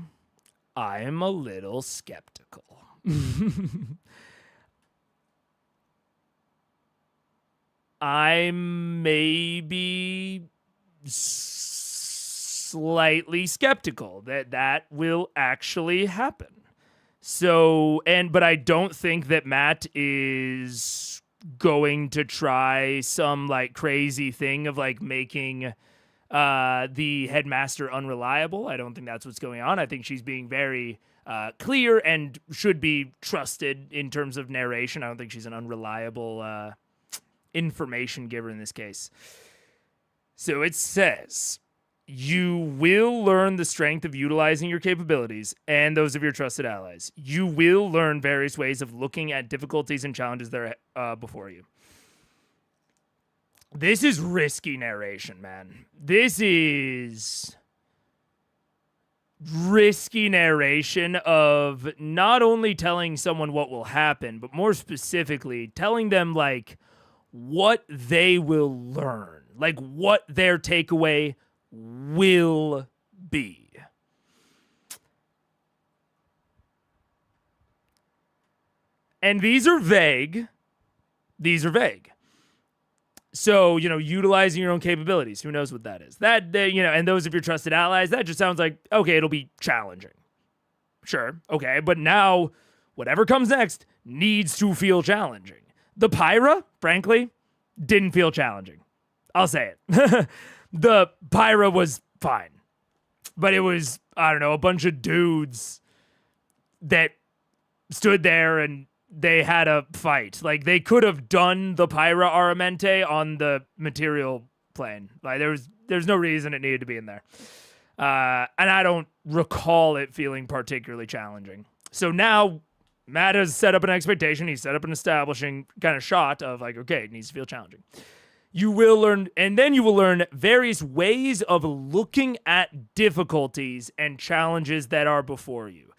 I am a little skeptical. I'm maybe slightly skeptical that that will actually happen. So, but I don't think that Matt is going to try some like crazy thing of like making the headmaster unreliable. I don't think that's what's going on. I think she's being very clear and should be trusted in terms of narration. I don't think she's an unreliable information giver in this case. So it says, you will learn the strength of utilizing your capabilities and those of your trusted allies. You will learn various ways of looking at difficulties and challenges that are before you. This is risky narration, man. This is risky narration of not only telling someone what will happen, but more specifically, telling them, like, what they will learn. Like, what their takeaway will be. And these are vague. These are vague. So, utilizing your own capabilities. Who knows what that is? And those of your trusted allies, that just sounds like, okay, it'll be challenging. Sure, okay, but now, whatever comes next needs to feel challenging. The Pyra, frankly, didn't feel challenging. I'll say it. The Pyra was fine. But it was, I don't know, a bunch of dudes that stood there and they had a fight. Like, they could have done the Pyra Aramente on the material plane. Like, there's no reason it needed to be in there. And I don't recall it feeling particularly challenging. So now Matt has set up an expectation. He's set up an establishing kind of shot of like, okay, it needs to feel challenging. You will learn, and then you will learn various ways of looking at difficulties and challenges that are before you.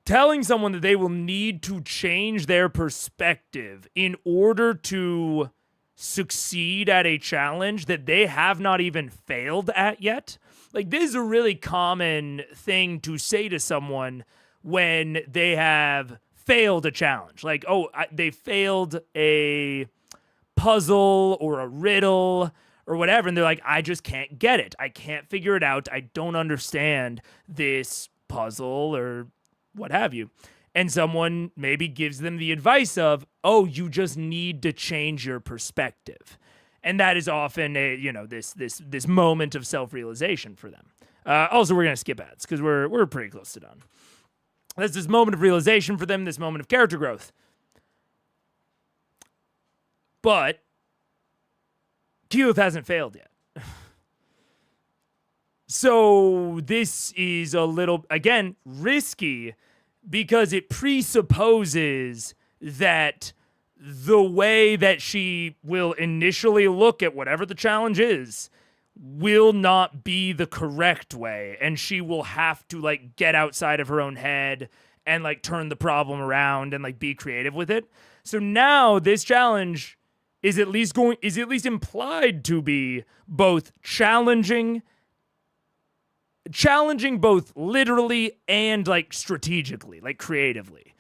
Telling someone that they will need to change their perspective in order to succeed at a challenge that they have not even failed at yet. Like, this is a really common thing to say to someone when they have failed a challenge. Like, they failed a puzzle or a riddle or whatever, and they're like, I just can't get it. I can't figure it out. I don't understand this puzzle or what have you. And someone maybe gives them the advice of, you just need to change your perspective. And that is often this moment of self-realization for them. Also, we're going to skip ads because we're pretty close to done. That's this moment of realization for them, this moment of character growth. But Keyleth hasn't failed yet. So this is a little, again, risky because it presupposes that the way that she will initially look at whatever the challenge is will not be the correct way. And she will have to like get outside of her own head and like turn the problem around and like be creative with it. So now this challenge is at least implied to be both challenging both literally and like strategically, like creatively.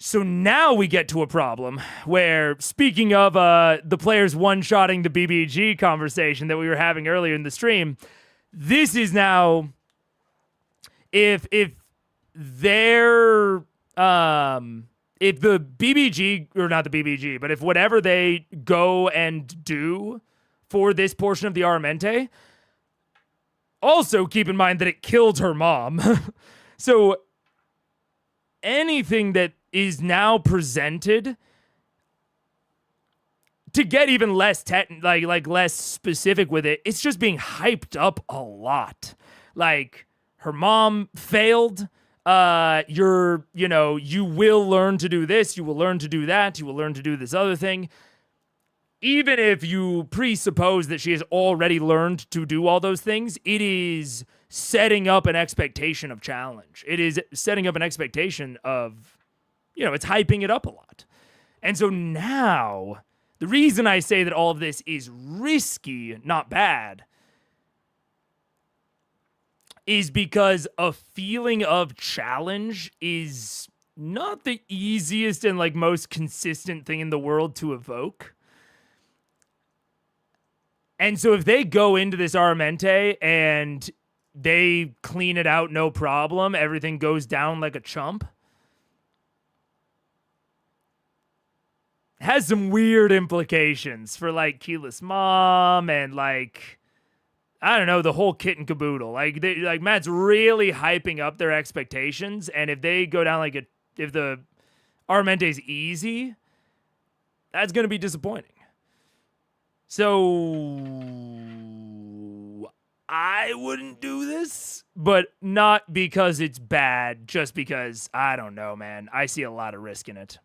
So now we get to a problem where, speaking of the players one-shotting the BBG conversation that we were having earlier in the stream, this is now if they're if the BBG, or not the BBG, but if whatever they go and do for this portion of the Aramente, also keep in mind that it killed her mom. So anything that is now presented, to get even less less specific with it, it's just being hyped up a lot. Like, her mom failed. You will learn to do this, you will learn to do that, you will learn to do this other thing. Even if you presuppose that she has already learned to do all those things, it is setting up an expectation of challenge. It is setting up an expectation of, it's hyping it up a lot. And so now, the reason I say that all of this is risky, not bad, is because a feeling of challenge is not the easiest and most consistent thing in the world to evoke. And so if they go into this Aramente and they clean it out, no problem, everything goes down like a chump, has some weird implications for Keyleth's mom and I don't know, the whole kit and caboodle. Matt's really hyping up their expectations, and if they go down if the Armente's easy, that's going to be disappointing. So I wouldn't do this, but not because it's bad, just because, I don't know, man. I see a lot of risk in it.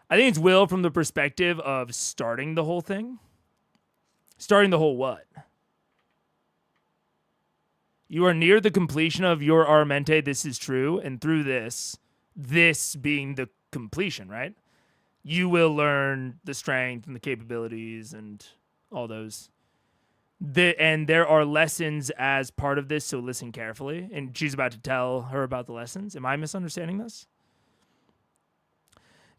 I think it's Will from the perspective of starting the whole thing. Starting the whole what? You are near the completion of your Aramente, this is true, and through this being the completion, right? You will learn the strength and the capabilities and all those. And there are lessons as part of this, so listen carefully. And she's about to tell her about the lessons. Am I misunderstanding this?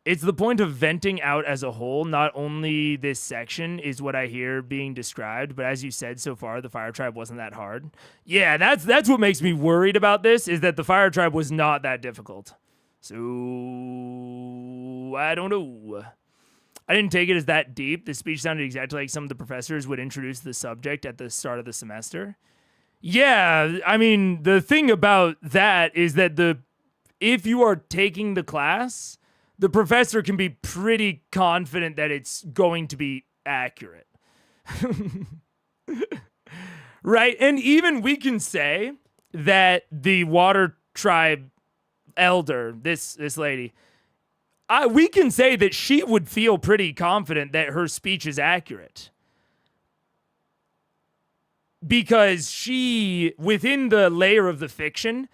It's the point of venting out as a whole. Not only this section is what I hear being described, but as you said so far, the Fire Tribe wasn't that hard. Yeah, that's what makes me worried about this, is that the Fire Tribe was not that difficult. So, I don't know. I didn't take it as that deep. The speech sounded exactly like some of the professors would introduce the subject at the start of the semester. Yeah, I mean, the thing about that is that if you are taking the class, the professor can be pretty confident that it's going to be accurate. Right? And even we can say that the Water Tribe elder, this lady, we can say that she would feel pretty confident that her speech is accurate. Because she, within the layer of the fiction,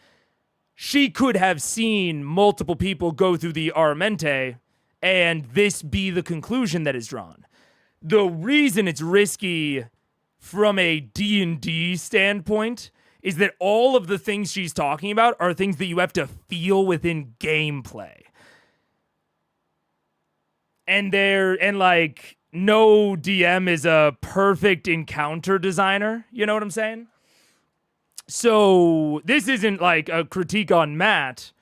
she could have seen multiple people go through the Aramente and this be the conclusion that is drawn. The reason it's risky from a D&D standpoint is that all of the things she's talking about are things that you have to feel within gameplay. And no DM is a perfect encounter designer, you know what I'm saying? So this isn't a critique on Matt.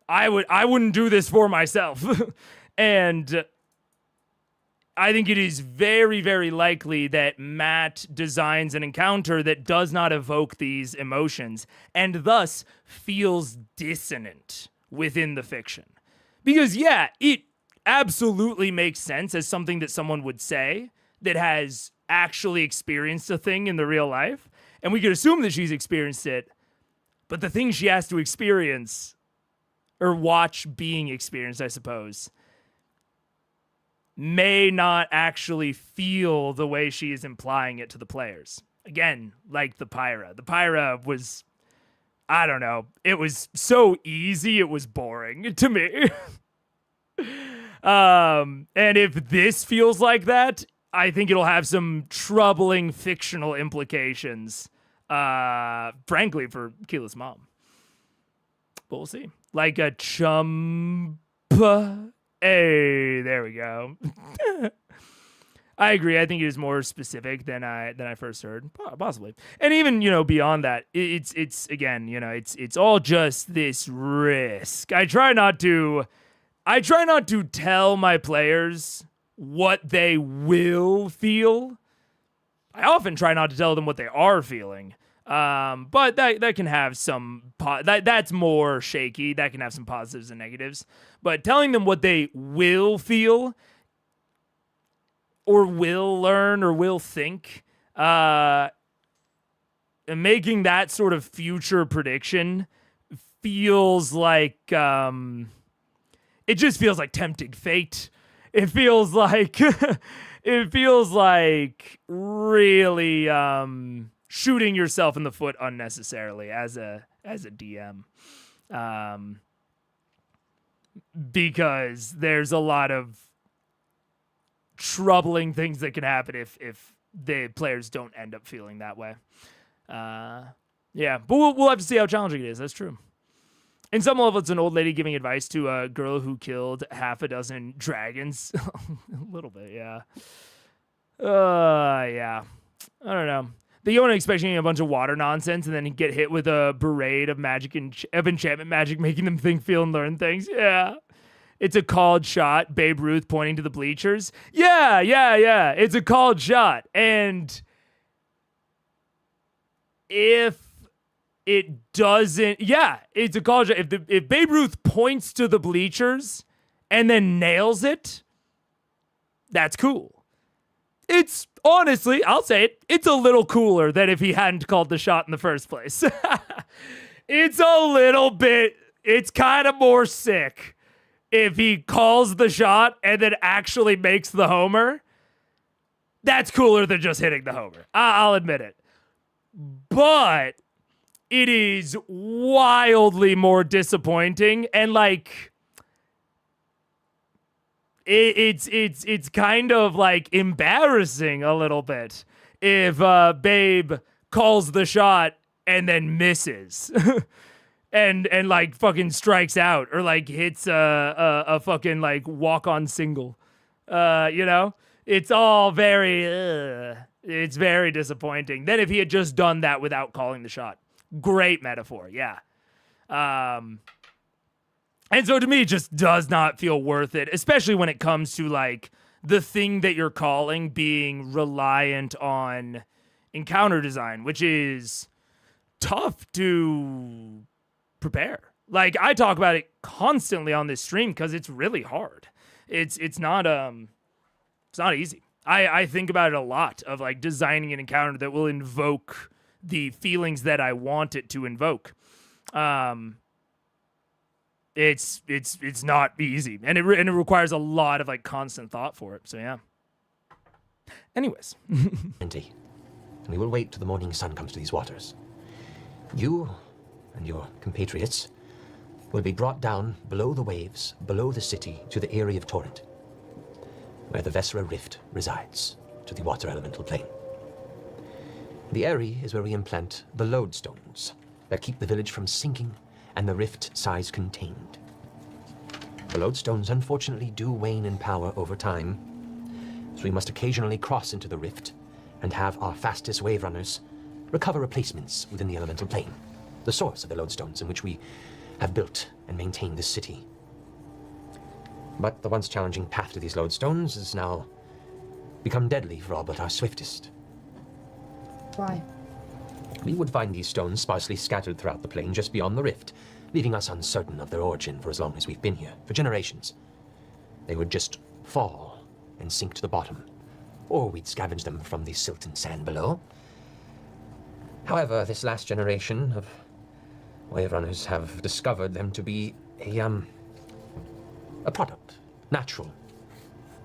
I wouldn't do this for myself. And I think it is very, very likely that Matt designs an encounter that does not evoke these emotions and thus feels dissonant within the fiction. Because yeah, it absolutely makes sense as something that someone would say that has actually experienced a thing in the real life. And we could assume that she's experienced it, but the thing she has to experience, or watch being experienced, I suppose, may not actually feel the way she is implying it to the players. Again, like the Pyra. The Pyra was, I don't know, it was so easy, it was boring to me. And if this feels like that, I think it'll have some troubling fictional implications, frankly, for Keyleth's mom. But we'll see. Like a chump. Hey, there we go. I agree. I think it is more specific than I first heard, possibly. And even, beyond that, it's again, it's all just this risk. I try not to tell my players what they will feel. I often try not to tell them what they are feeling. But that can have some that's more shaky. That can have some positives and negatives. But telling them what they will feel or will learn or will think, and making that sort of future prediction feels like it just feels like tempting fate. It feels like really shooting yourself in the foot unnecessarily as a DM, because there's a lot of troubling things that can happen if the players don't end up feeling that way. Yeah, but we'll have to see how challenging it is. That's true. In some level, it's an old lady giving advice to a girl who killed half a dozen dragons. A little bit, yeah. Yeah. I don't know. The Yona expecting a bunch of water nonsense and then get hit with a parade of magic of enchantment magic, making them think, feel, and learn things. Yeah. It's a called shot. Babe Ruth pointing to the bleachers. Yeah. It's a called shot. And if it doesn't, it's a called shot. If Babe Ruth points to the bleachers and then nails it, that's cool. It's honestly, I'll say it, it's a little cooler than if he hadn't called the shot in the first place. It's kind of more sick if he calls the shot and then actually makes the homer. That's cooler than just hitting the homer. I'll admit it. But it is wildly more disappointing, and it's kind of embarrassing a little bit if Babe calls the shot and then misses and fucking strikes out or hits a fucking walk-on single. It's all it's very disappointing. Then if he had just done that without calling the shot. Great metaphor, yeah. And so to me, it just does not feel worth it, especially when it comes to the thing that you're calling being reliant on encounter design, which is tough to prepare. I talk about it constantly on this stream because it's really hard. It's not easy. I think about it a lot of designing an encounter that will invoke the feelings that I want it to invoke. It's not easy, and it requires a lot of constant thought for it. So yeah. Anyways, and we will wait till the morning sun comes to these waters. You and your compatriots will be brought down below the waves, below the city, to the area of Torrent, where the Vesra Rift resides, to the water elemental plane. The area is where we implant the lodestones that keep the village from sinking and the rift size contained. The lodestones unfortunately do wane in power over time, so we must occasionally cross into the rift and have our fastest wave runners recover replacements within the elemental plane, the source of the lodestones in which we have built and maintained this city. But the once challenging path to these lodestones has now become deadly for all but our swiftest. Why? We would find these stones sparsely scattered throughout the plane just beyond the rift, leaving us uncertain of their origin for as long as we've been here, for generations. They would just fall and sink to the bottom, or we'd scavenge them from the silt and sand below. However, this last generation of wave runners have discovered them to be a product, natural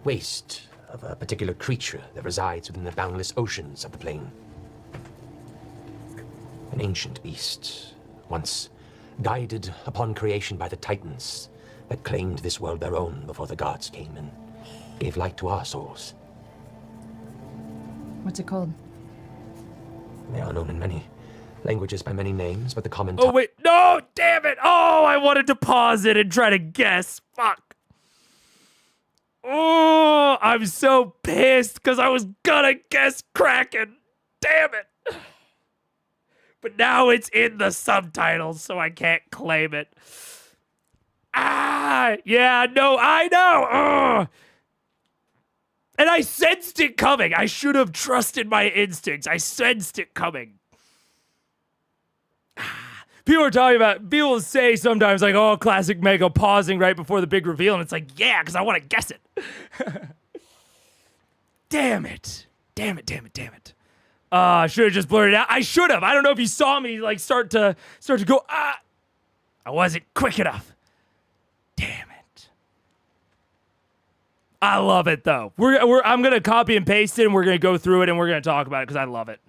waste of a particular creature that resides within the boundless oceans of the plane. An ancient beast, once guided upon creation by the Titans that claimed this world their own before the gods came and gave light to our souls. What's it called? They are known in many languages by many names, but the common Oh, wait. No, damn it. Oh, I wanted to pause it and try to guess. Fuck. Oh, I'm so pissed because I was gonna guess Kraken. Damn it. But now it's in the subtitles, so I can't claim it. Yeah, no, I know. Ugh. And I sensed it coming. I should have trusted my instincts. I sensed it coming. People will say sometimes like, oh, classic Mega pausing right before the big reveal. And it's like, yeah, because I want to guess it. Damn it. I should have just blurted it out. I should have. I don't know if you saw me like start to go, I wasn't quick enough. Damn it. I love it though. I'm going to copy and paste it and we're going to go through it and we're going to talk about it because I love it.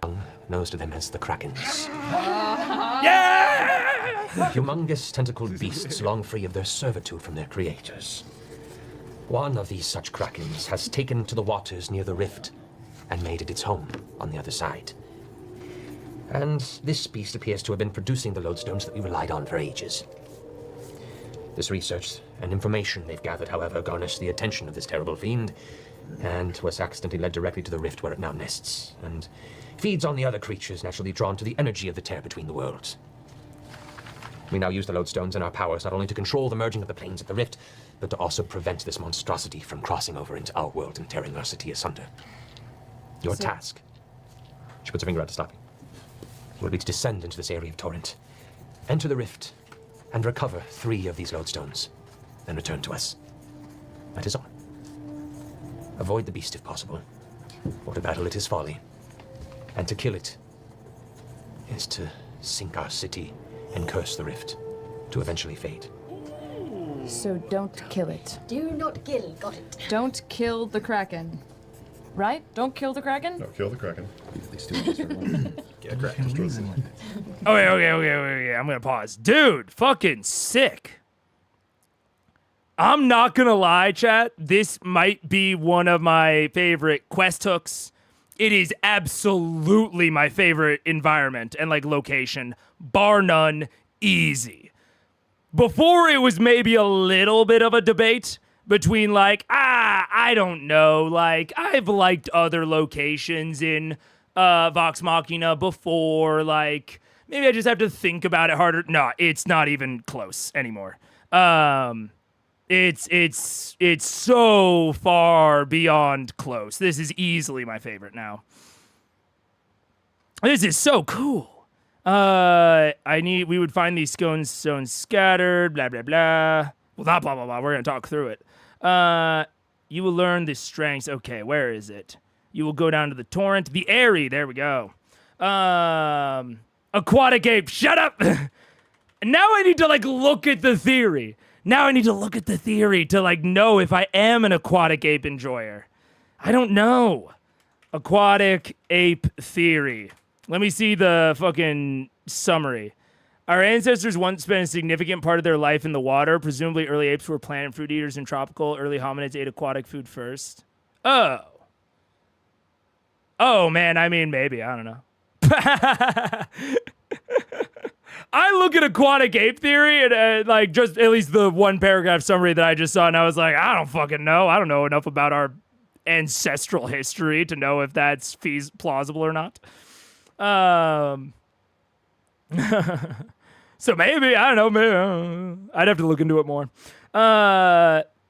Knows to them as the Krakens. Yeah! Humongous tentacled beasts long free of their servitude from their creators. One of these such Krakens has taken to the waters near the rift and made it its home on the other side. And this beast appears to have been producing the lodestones that we relied on for ages. This research and information they've gathered, however, garnished the attention of this terrible fiend, and was accidentally led directly to the rift where it now nests, and feeds on the other creatures naturally drawn to the energy of the tear between the worlds. We now use the lodestones and our powers not only to control the merging of the planes at the rift, but to also prevent this monstrosity from crossing over into our world and tearing our city asunder. Your task, she puts her finger out to stop you, will be to descend into this area of torrent, enter the rift, and recover 3 of these lodestones, then return to us. That is all. Avoid the beast if possible, for to battle it is folly, and to kill it is to sink our city and curse the rift, to eventually fade. So don't kill it. Do not kill, got it. Don't kill the Kraken. Right? Don't kill the Kraken? No, kill the Kraken. Get Kraken. Okay. I'm going to pause. Dude, fucking sick. I'm not going to lie, chat. This might be one of my favorite quest hooks. It is absolutely my favorite environment and like location. Bar none, easy. Before it was maybe a little bit of a debate between like, I don't know. Like, I've liked other locations in Vox Machina before. Like, maybe I just have to think about it harder. No, it's not even close anymore. It's so far beyond close. This is easily my favorite now. This is so cool. We would find these stones scattered, blah, blah, blah. Well, not blah, blah, blah. We're going to talk through it. You will learn the strengths. Okay, where is it? You will go down to the torrent. The Airy, there we go. Aquatic ape, shut up! Now I need to, like, look at the theory. Now I need to look at the theory to, like, know if I am an aquatic ape enjoyer. I don't know. Aquatic ape theory. Let me see the fucking summary. Our ancestors once spent a significant part of their life in the water. Presumably early apes were plant and fruit eaters and tropical. Early hominids ate aquatic food first. Oh, man, I mean, maybe. I don't know. I look at aquatic ape theory and like just at least the one paragraph summary that I just saw, and I was like, I don't fucking know. I don't know enough about our ancestral history to know if that's plausible or not. So maybe, I don't know, maybe I'd have to look into it more.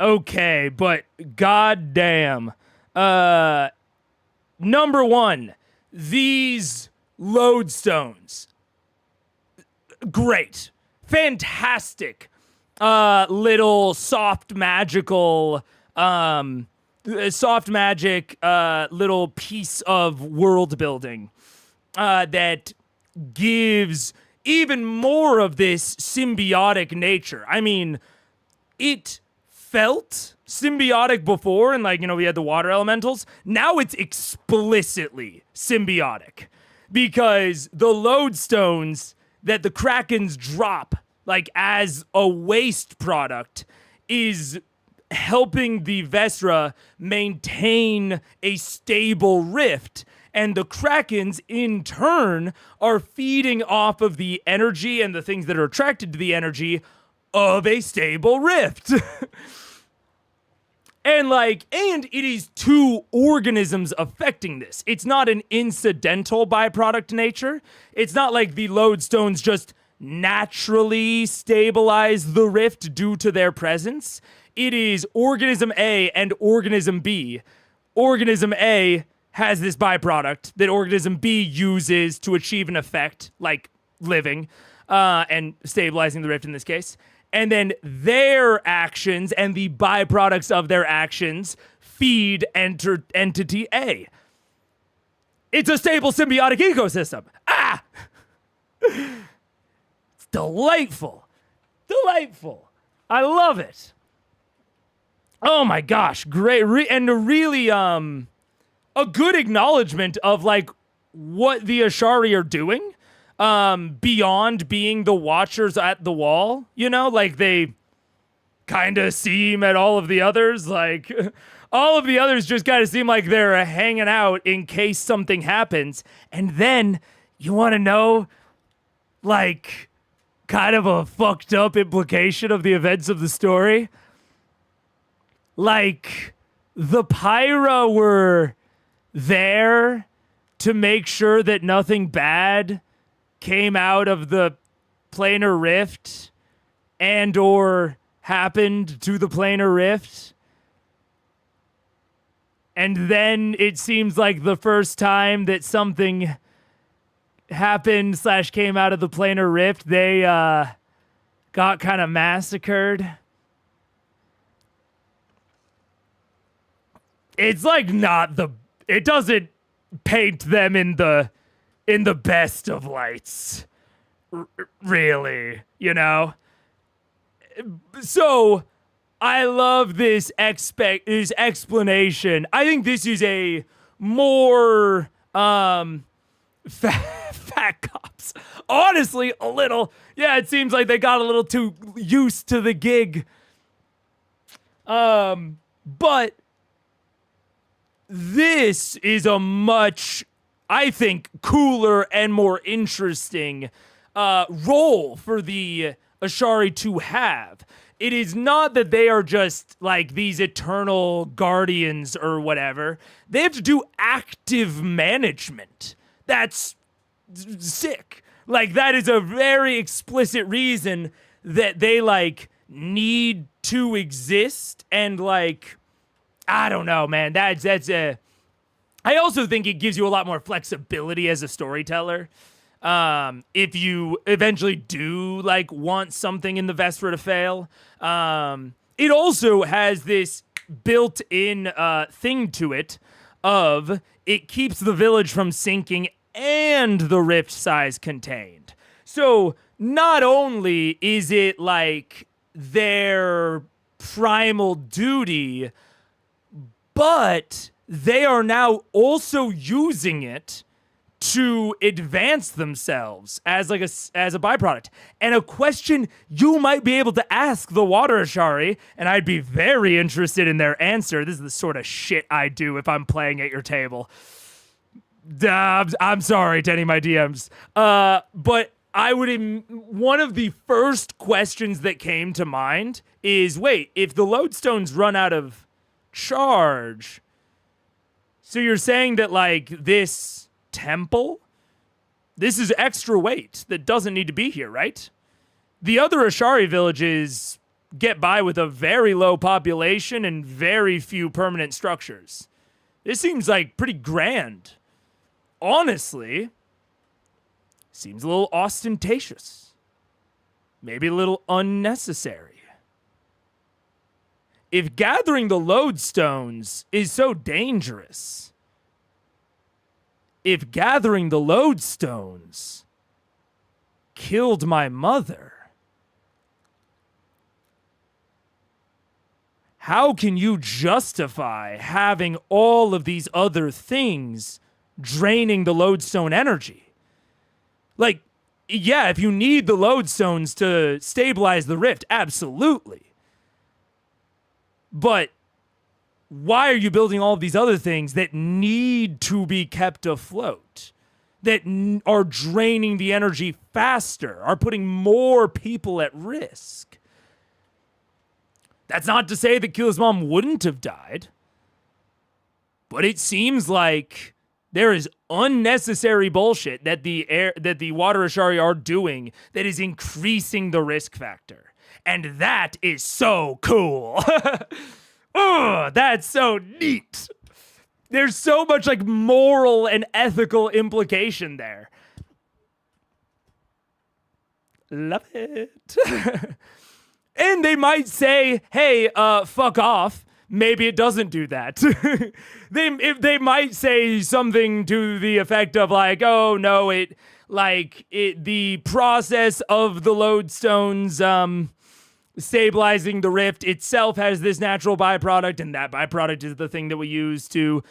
Okay, but goddamn. Number 1, these lodestones. Great. Fantastic. Little soft magical little piece of world building that gives even more of this symbiotic nature. I mean, it felt symbiotic before, and like, you know, we had the water elementals. Now it's explicitly symbiotic because the lodestones that the Krakens drop, like as a waste product, is helping the Vestra maintain a stable rift. And the Krakens, in turn, are feeding off of the energy and the things that are attracted to the energy of a stable rift. And it is two organisms affecting this. It's not an incidental byproduct nature. It's not like the lodestones just naturally stabilize the rift due to their presence. It is organism A and organism B. Organism A has this byproduct that organism B uses to achieve an effect, like living, and stabilizing the rift in this case. And then their actions and the byproducts of their actions feed entity A. It's a stable symbiotic ecosystem. It's delightful. Delightful. I love it. Oh my gosh, great. And really, a good acknowledgement of what the Ashari are doing. Beyond being the watchers at the wall, they kind of seem at all of the others, all of the others just kind of seem like they're hanging out in case something happens. And then, you want to know, kind of a fucked up implication of the events of the story? The Pyra were there to make sure that nothing bad came out of the planar rift and or happened to the planar rift. And then it seems like the first time that something happened / came out of the planar rift, they got kind of massacred. It's it doesn't paint them in the best of lights, really, So, I love this explanation. I think this is a more fat cops. Honestly, a little. Yeah, it seems like they got a little too used to the gig. But this is a much, I think, cooler and more interesting role for the Ashari to have. It is not that they are just these eternal guardians or whatever. They have to do active management. That's sick. That is a very explicit reason that they need to exist. And I don't know, man. That's a. I also think it gives you a lot more flexibility as a storyteller. If you eventually do want something in the Vestra to fail, it also has this built-in thing to it of it keeps the village from sinking and the rift size contained. So not only is it their primal duty, but they are now also using it to advance themselves as as a byproduct. And a question you might be able to ask the Water Ashari, and I'd be very interested in their answer. This is the sort of shit I do if I'm playing at your table. I'm sorry to any of my DMs. But one of the first questions that came to mind is, wait, if the lodestones run out of charge, so you're saying that this temple, this is extra weight that doesn't need to be here, right? The other Ashari villages get by with a very low population and very few permanent structures. This seems pretty grand. Honestly, seems a little ostentatious. Maybe a little unnecessary. If gathering the lodestones is so dangerous, if gathering the lodestones killed my mother, how can you justify having all of these other things draining the lodestone energy? Yeah, if you need the lodestones to stabilize the rift, absolutely. But why are you building all of these other things that need to be kept afloat, that are draining the energy faster, are putting more people at risk? That's not to say that Keela's mom wouldn't have died, but it seems like there is unnecessary bullshit that the Water Ashari are doing that is increasing the risk factor. And that is so cool. Oh, that's so neat. There's so much like moral and ethical implication there. Love it. And they might say, hey, fuck off. Maybe it doesn't do that. They might say something to the effect of like, oh no, the process of the lodestones stabilizing the rift itself has this natural byproduct, and that byproduct is the thing that we use to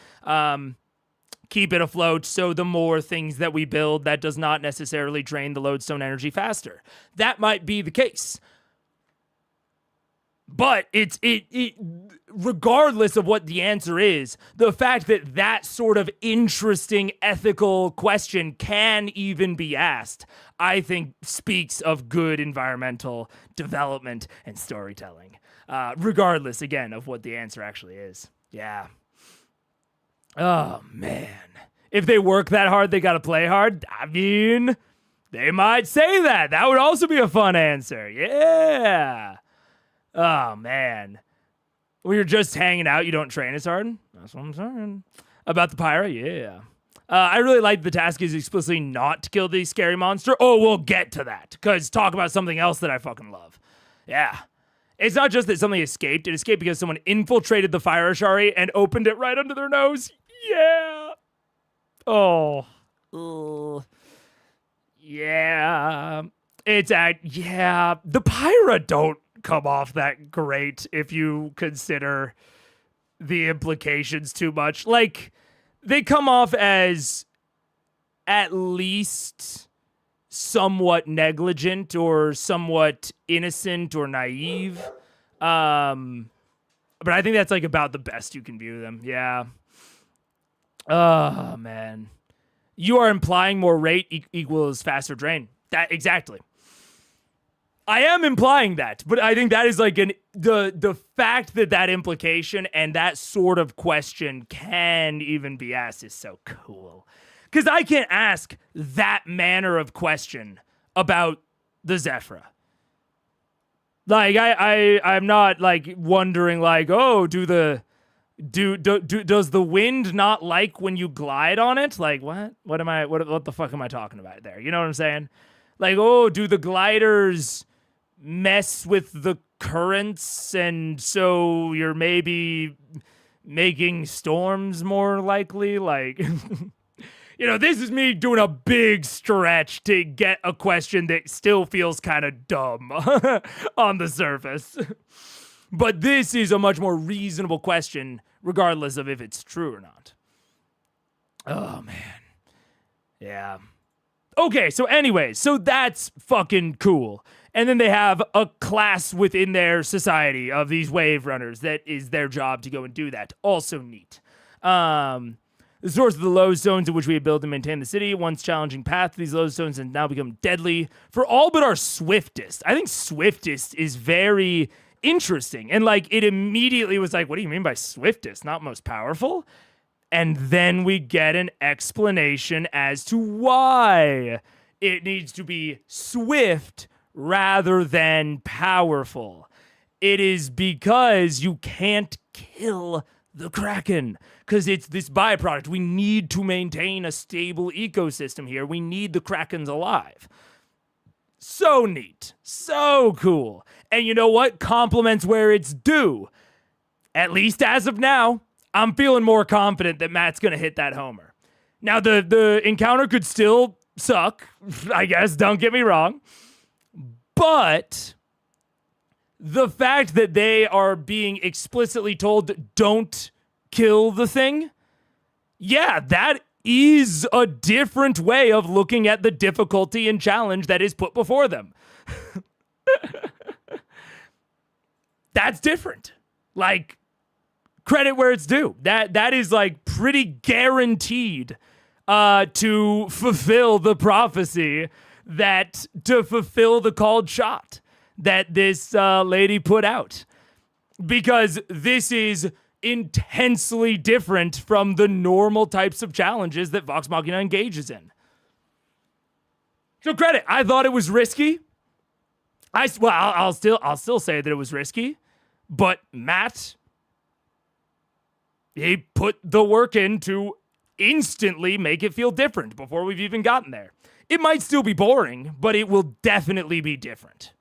keep it afloat. So the more things that we build, that does not necessarily drain the lodestone energy faster. That might be the case. But it regardless of what the answer is, the fact that that sort of interesting ethical question can even be asked, I think speaks of good environmental development and storytelling. Regardless, again, of what the answer actually is. Yeah. Oh, man. If they work that hard, they gotta play hard. I mean, they might say that. That would also be a fun answer. Yeah. Oh, man. When you're just hanging out, you don't train as hard? That's what I'm saying. About the pyro? Yeah. I really like the task is explicitly not to kill the scary monster. Oh, we'll get to that. Because talk about something else that I fucking love. Yeah. It's not just that something escaped. It escaped because someone infiltrated the fire Ashari and opened it right under their nose. Yeah. Oh. Ugh. Yeah. Yeah. The pyra don't come off that great if you consider the implications too much. Like, they come off as at least somewhat negligent or somewhat innocent or naive. But I think that's like about the best you can view them. Yeah. Oh, man. You are implying more rate equals faster drain. That exactly. I am implying that, but I think that is like the fact that implication and that sort of question can even be asked is so cool. Because I can't ask that manner of question about the Zephyra. Like I'm not like wondering like, oh, does the wind not like when you glide on it? Like what the fuck am I talking about there? You know what I'm saying? Like, oh, do the gliders mess with the currents and so you're maybe making storms more likely? Like, you know, this is me doing a big stretch to get a question that still feels kind of dumb on the surface. But this is a much more reasonable question, regardless of if it's true or not. Oh, man. Yeah. Okay, so anyways, so that's fucking cool. And then they have a class within their society of these wave runners that is their job to go and do that. Also neat. The source of the lodestones in which we have built and maintained the city. Once challenging path, these lodestones have now become deadly for all but our swiftest. I think swiftest is very interesting. And like it immediately was like, what do you mean by swiftest? Not most powerful? And then we get an explanation as to why it needs to be swift rather than powerful. It is because you can't kill the Kraken, because it's this byproduct. We need to maintain a stable ecosystem here. We need the Krakens alive. So neat. So cool. And you know what? Compliments where it's due. At least as of now, I'm feeling more confident that Matt's going to hit that homer. Now, the encounter could still suck, I guess. Don't get me wrong. But the fact that they are being explicitly told, don't kill the thing, yeah, that is a different way of looking at the difficulty and challenge that is put before them. That's different. Like, credit where it's due. That is like pretty guaranteed to fulfill the prophecy, to fulfill the called shot that this lady put out. because this is intensely different from the normal types of challenges that Vox Machina engages in. So credit, I thought it was risky. I'll still say that it was risky, but Matt, he put the work in to instantly make it feel different before we've even gotten there. It might still be boring, but it will definitely be different,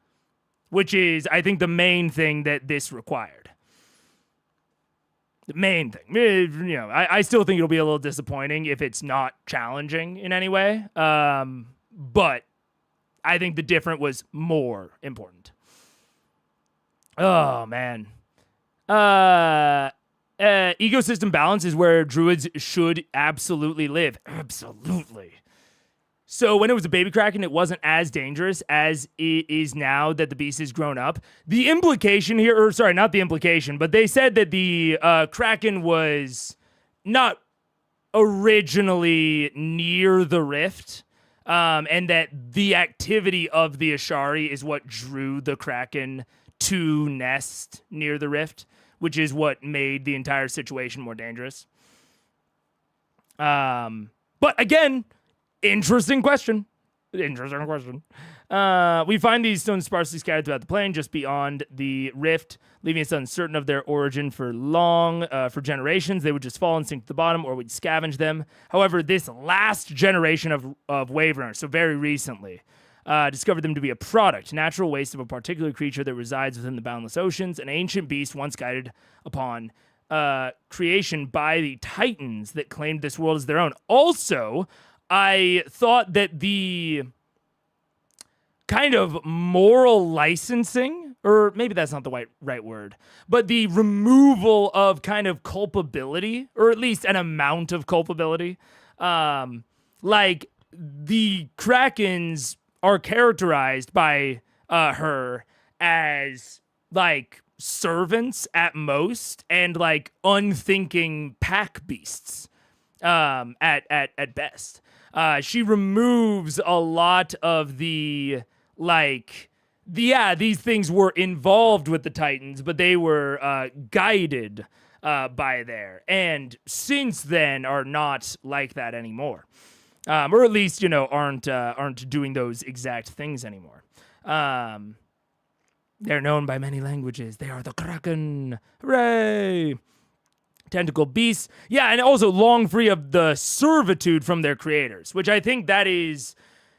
which is, I think, the main thing that this required. The main thing. You know, I still think it'll be a little disappointing if it's not challenging in any way, but I think the different was more important. Oh, man. Ecosystem balance is where druids should absolutely live. Absolutely. So when it was a baby kraken, it wasn't as dangerous as it is now that the beast has grown up. The implication here, or sorry, not the implication, but they said that the kraken was not originally near the rift, and that the activity of the Ashari is what drew the kraken to nest near the rift, which is what made the entire situation more dangerous. But again, interesting question. We find these stones sparsely scattered throughout the plain, just beyond the rift, leaving us uncertain of their origin for generations. They would just fall and sink to the bottom, or we'd scavenge them. However, this last generation of wave runners, so very recently, discovered them to be a product, natural waste of a particular creature that resides within the boundless oceans, an ancient beast once guided upon creation by the Titans that claimed this world as their own. Also, I thought that the kind of moral licensing, or maybe that's not the right word, but the removal of kind of culpability, or at least an amount of culpability, like the Krakens are characterized by her as like servants at most and like unthinking pack beasts at best. She removes a lot of the, like, these things were involved with the Titans, but they were guided by there. And since then are not like that anymore. Or at least, you know, aren't doing those exact things anymore. They're known by many languages. They are the Kraken. Hooray! Tentacle beasts. Yeah, and also long free of the servitude from their creators, which I think that is,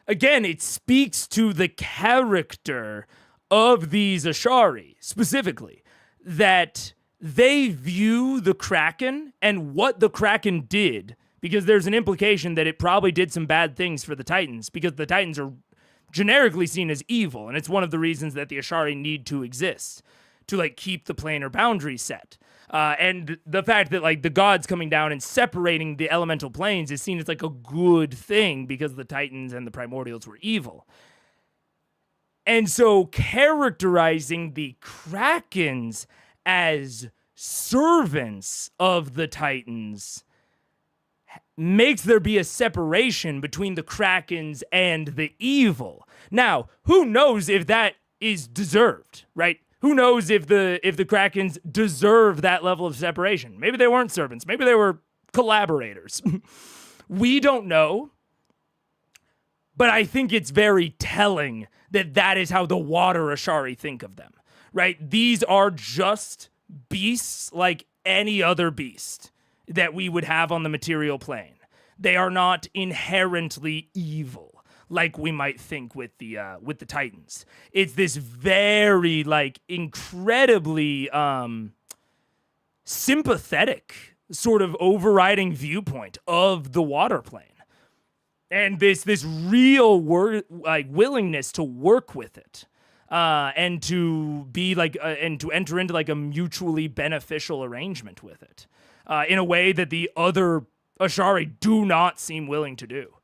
again, it speaks to the character of these Ashari, specifically, that they view the Kraken and what the Kraken did, because there's an implication that it probably did some bad things for the Titans, because the Titans are generically seen as evil, and it's one of the reasons that the Ashari need to exist, to, like, keep the planar boundary set. And the fact that, like, the gods coming down and separating the elemental planes is seen as, like, a good thing because the Titans and the Primordials were evil. And so characterizing the Krakens as servants of the Titans makes there be a separation between the Krakens and the evil. Now, who knows if that is deserved, right? Who knows if the Krakens deserve that level of separation? Maybe they weren't servants. Maybe they were collaborators. We don't know. But I think it's very telling that that is how the water Ashari think of them, right? These are just beasts like any other beast that we would have on the material plane. They are not inherently evil like we might think with the Titans. It's this very, like, incredibly sympathetic sort of overriding viewpoint of the water plane. And this real willingness to work with it, and to be like, and to enter into like a mutually beneficial arrangement with it, in a way that the other Ashari do not seem willing to do.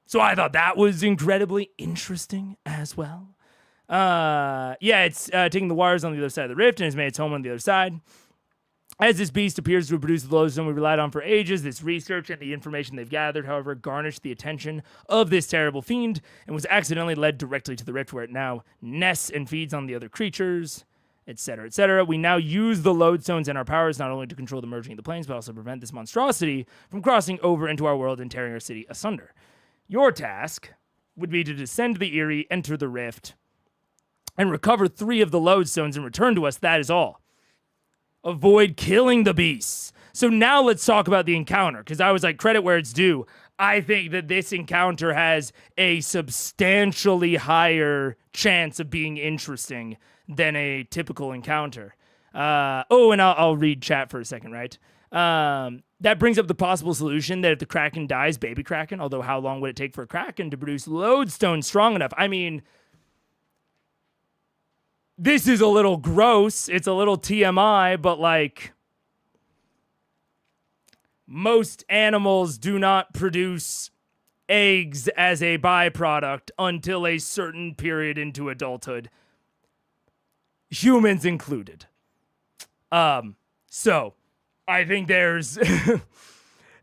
So I thought that was incredibly interesting as well. It's taking the wires on the other side of the rift and has made its home on the other side. As this beast appears to have produced the lodestone we relied on for ages, this research and the information they've gathered, however, garnished the attention of this terrible fiend and was accidentally led directly to the rift where it now nests and feeds on the other creatures. etc., etc. We now use the lodestones and our powers not only to control the merging of the planes, but also prevent this monstrosity from crossing over into our world and tearing our city asunder. Your task would be to descend the Erie, enter the rift, and recover 3 of the lodestones and return to us. That is all. Avoid killing the beasts. So now let's talk about the encounter, because I was like, credit where it's due. I think that this encounter has a substantially higher chance of being interesting than a typical encounter. And I'll read chat for a second, right? That brings up the possible solution that if the Kraken dies, baby Kraken, although how long would it take for a Kraken to produce lodestone strong enough? I mean, this is a little gross. It's a little TMI, but like, most animals do not produce eggs as a byproduct until a certain period into adulthood. Humans included. So I think there's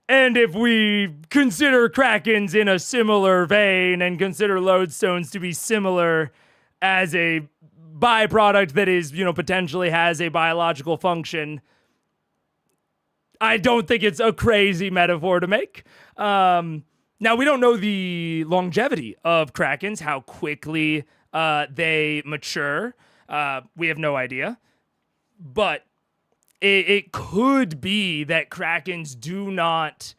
and if we consider Krakens in a similar vein and consider lodestones to be similar as a byproduct that is, potentially has a biological function, I don't think it's a crazy metaphor to make. Now, we don't know the longevity of Krakens, how quickly they mature. We have no idea. But it could be that Krakens do not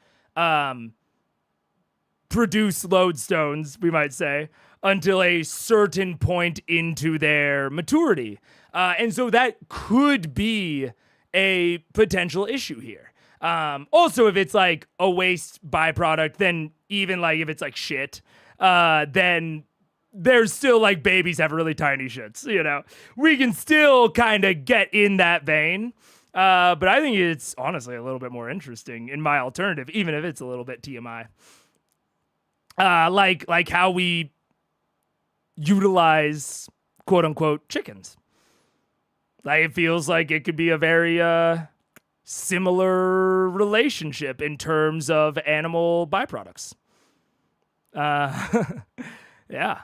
produce lodestones, we might say, until a certain point into their maturity. And so that could be a potential issue here. Also, if it's like a waste byproduct, then even like if it's like shit, then there's still like babies have really tiny shits, we can still kind of get in that vein. But I think it's honestly a little bit more interesting in my alternative, even if it's a little bit TMI. Like how we utilize quote unquote chickens. Like it feels like it could be a very, similar relationship in terms of animal byproducts. Yeah.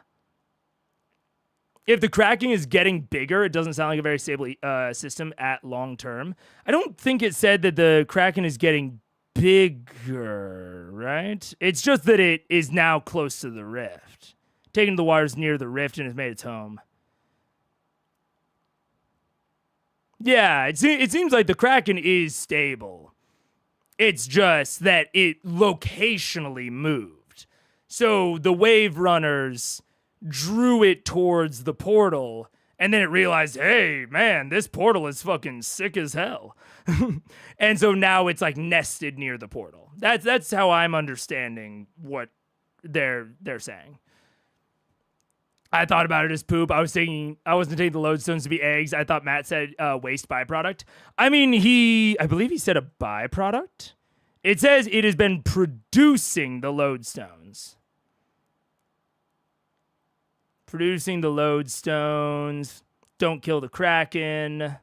If the Kraken is getting bigger, it doesn't sound like a very stable system at long term. I don't think it said that the Kraken is getting bigger, right? It's just that it is now close to the rift. Taken the waters near the rift and has made its home. Yeah, it seems like the Kraken is stable. It's just that it locationally moved. So the wave runners drew it towards the portal, and then it realized, hey, man, this portal is fucking sick as hell. And so now it's like nested near the portal. That's how I'm understanding what they're saying. I thought about it as poop. I wasn't taking the lodestones to be eggs. I thought Matt said waste byproduct. I mean, I believe he said a byproduct. It says it has been producing the lodestones. Producing the lodestones. Don't kill the Kraken.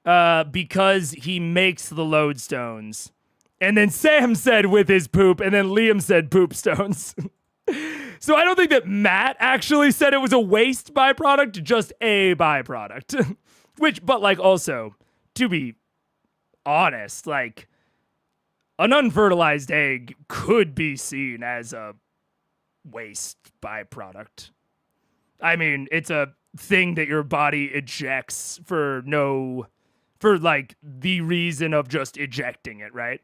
Because he makes the lodestones. And then Sam said with his poop, and then Liam said poop stones. So I don't think that Matt actually said it was a waste byproduct, just a byproduct. But like also, to be honest, like an unfertilized egg could be seen as a waste byproduct. I mean, it's a thing that your body ejects for like the reason of just ejecting it, right?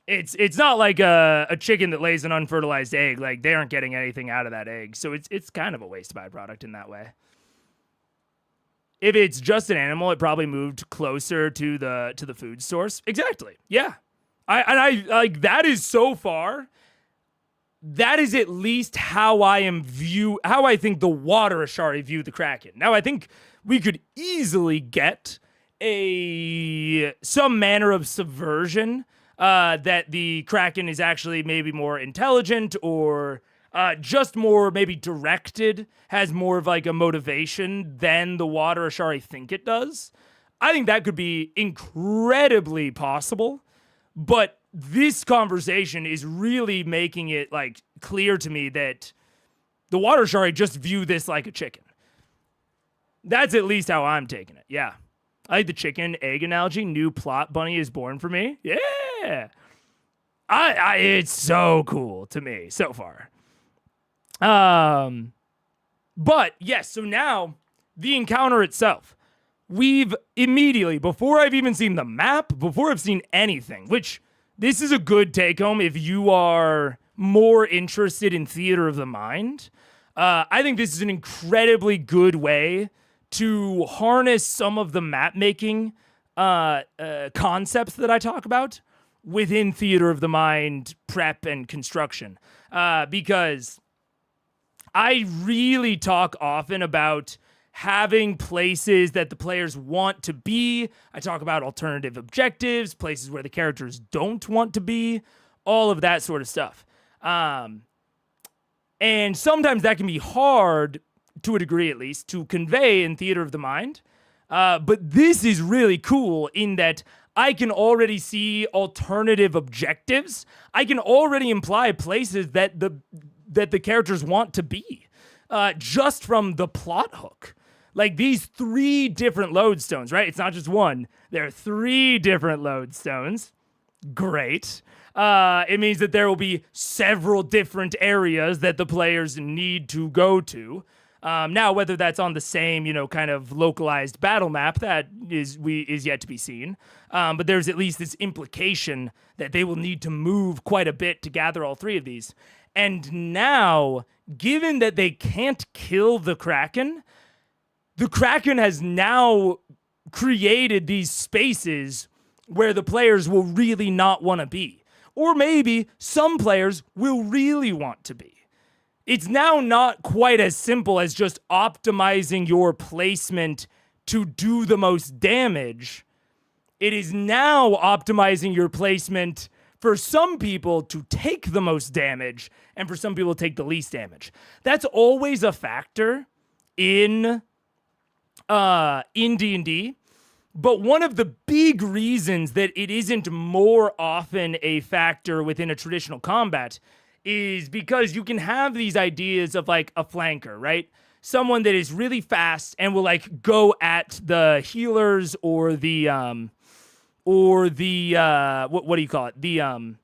It's not like a chicken that lays an unfertilized egg. Like they aren't getting anything out of that egg. So it's kind of a waste byproduct in that way. If it's just an animal, it probably moved closer to the food source. Exactly. Yeah. I like that is so far. That is at least how I think the water Ashari view the Kraken. Now I think we could easily get some manner of subversion. That the Kraken is actually maybe more intelligent or just more maybe directed, has more of like a motivation than the water Ashari think it does. I think that could be incredibly possible, but this conversation is really making it like clear to me that the water Ashari just view this like a chicken. That's at least how I'm taking it. Yeah. I like the chicken egg analogy. New plot bunny is born for me. Yeah. It's so cool to me so far. But yes, so now the encounter itself. We've immediately, before I've even seen the map, before I've seen anything, which this is a good take home if you are more interested in theater of the mind. I think this is an incredibly good way to harness some of the map making concepts that I talk about within theater of the mind prep and construction. Because I really talk often about having places that the players want to be. I talk about alternative objectives, places where the characters don't want to be, all of that sort of stuff. And sometimes that can be hard, to a degree at least, to convey in theater of the mind. But this is really cool in that I can already see alternative objectives. I can already imply places that the characters want to be, just from the plot hook. Like these 3 different lodestones, right? It's not just one. There are 3 different lodestones. Great. It means that there will be several different areas that the players need to go to. Now, whether that's on the same, kind of localized battle map, that is yet to be seen. But there's at least this implication that they will need to move quite a bit to gather all 3 of these. And now, given that they can't kill the Kraken has now created these spaces where the players will really not want to be. Or maybe some players will really want to be. It's now not quite as simple as just optimizing your placement to do the most damage. It is now optimizing your placement for some people to take the most damage and for some people to take the least damage. That's always a factor in D&D. But one of the big reasons that it isn't more often a factor within a traditional combat is because you can have these ideas of like a flanker, right? Someone that is really fast and will like go at the healers or the what do you call it? The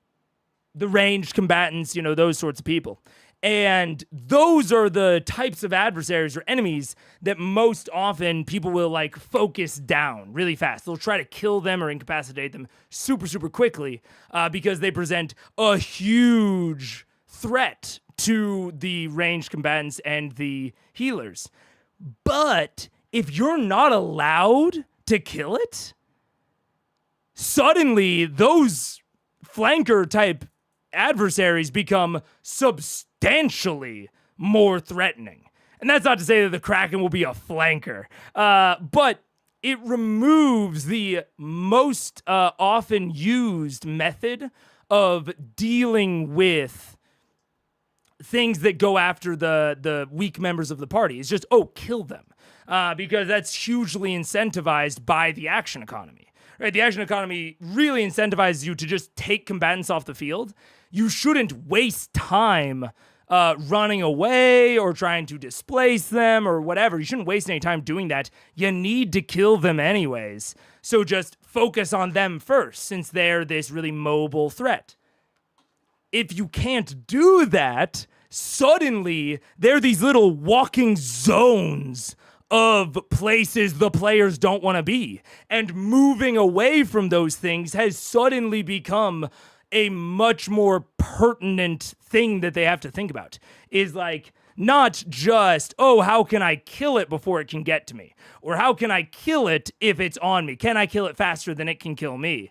ranged combatants, those sorts of people. And those are the types of adversaries or enemies that most often people will like focus down really fast. They'll try to kill them or incapacitate them super, super quickly because they present a huge threat to the ranged combatants and the healers. But if you're not allowed to kill it, suddenly those flanker type adversaries become substantially more threatening. And that's not to say that the Kraken will be a flanker, but it removes the most often used method of dealing with things that go after the weak members of the party. It's just, kill them, because that's hugely incentivized by the action economy. Right, the action economy really incentivizes you to just take combatants off the field. You shouldn't waste time running away or trying to displace them or whatever. You shouldn't waste any time doing that. You need to kill them anyways. So just focus on them first, since they're this really mobile threat. If you can't do that, suddenly there are these little walking zones of places the players don't want to be. And moving away from those things has suddenly become a much more pertinent thing that they have to think about. Is like, not just, how can I kill it before it can get to me? Or how can I kill it if it's on me? Can I kill it faster than it can kill me?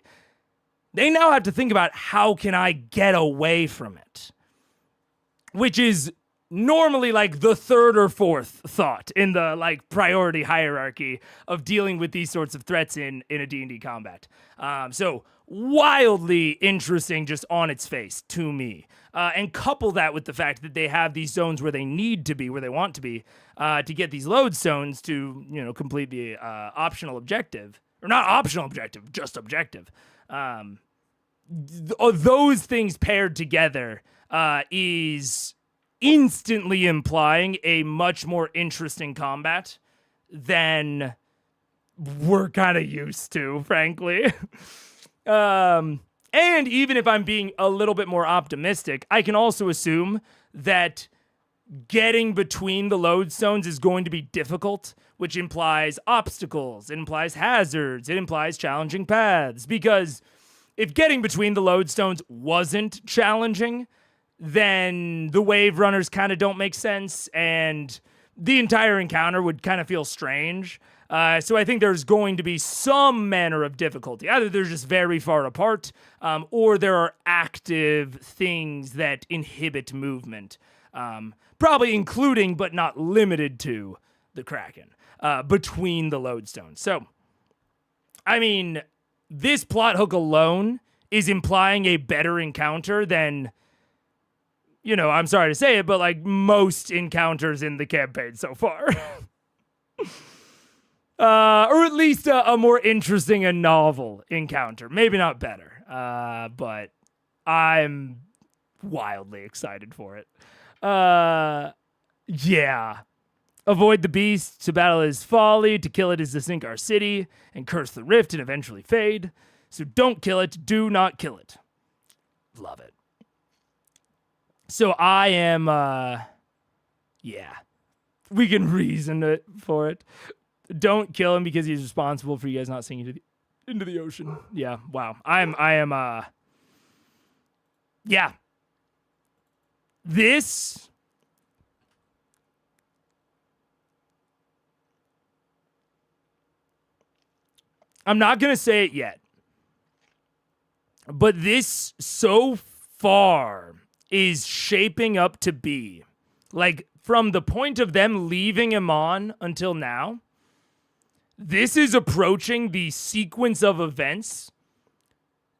They now have to think about, how can I get away from it? Which is normally like the 3rd or 4th thought in the like priority hierarchy of dealing with these sorts of threats in a D&D combat. So wildly interesting just on its face to me. And couple that with the fact that they have these zones where they need to be, where they want to be, to get these lodestones to, complete the optional objective. Or not optional objective, just objective. Those things paired together is instantly implying a much more interesting combat than we're kind of used to, frankly. And even if I'm being a little bit more optimistic, I can also assume that getting between the lodestones is going to be difficult, which implies obstacles, it implies hazards, it implies challenging paths. Because if getting between the lodestones wasn't challenging, then the wave runners kind of don't make sense, and the entire encounter would kind of feel strange. So I think there's going to be some manner of difficulty. Either they're just very far apart, or there are active things that inhibit movement. Probably including, but not limited to, the Kraken, between the lodestones. So, I mean, this plot hook alone is implying a better encounter than, you know, I'm sorry to say it, but like most encounters in the campaign so far. Or at least a more interesting and novel encounter. Maybe not better, but I'm wildly excited for it. Yeah. Avoid the beast, to battle his folly, to kill it is to sink our city, and curse the rift and eventually fade. So don't kill it, do not kill it. Love it. So I am, yeah. We can reason for it. Don't kill him because he's responsible for you guys not sinking into the ocean. Yeah, wow. I am, yeah. This I'm not going to say it yet, but this so far is shaping up to be, like, from the point of them leaving him on until now, this is approaching the sequence of events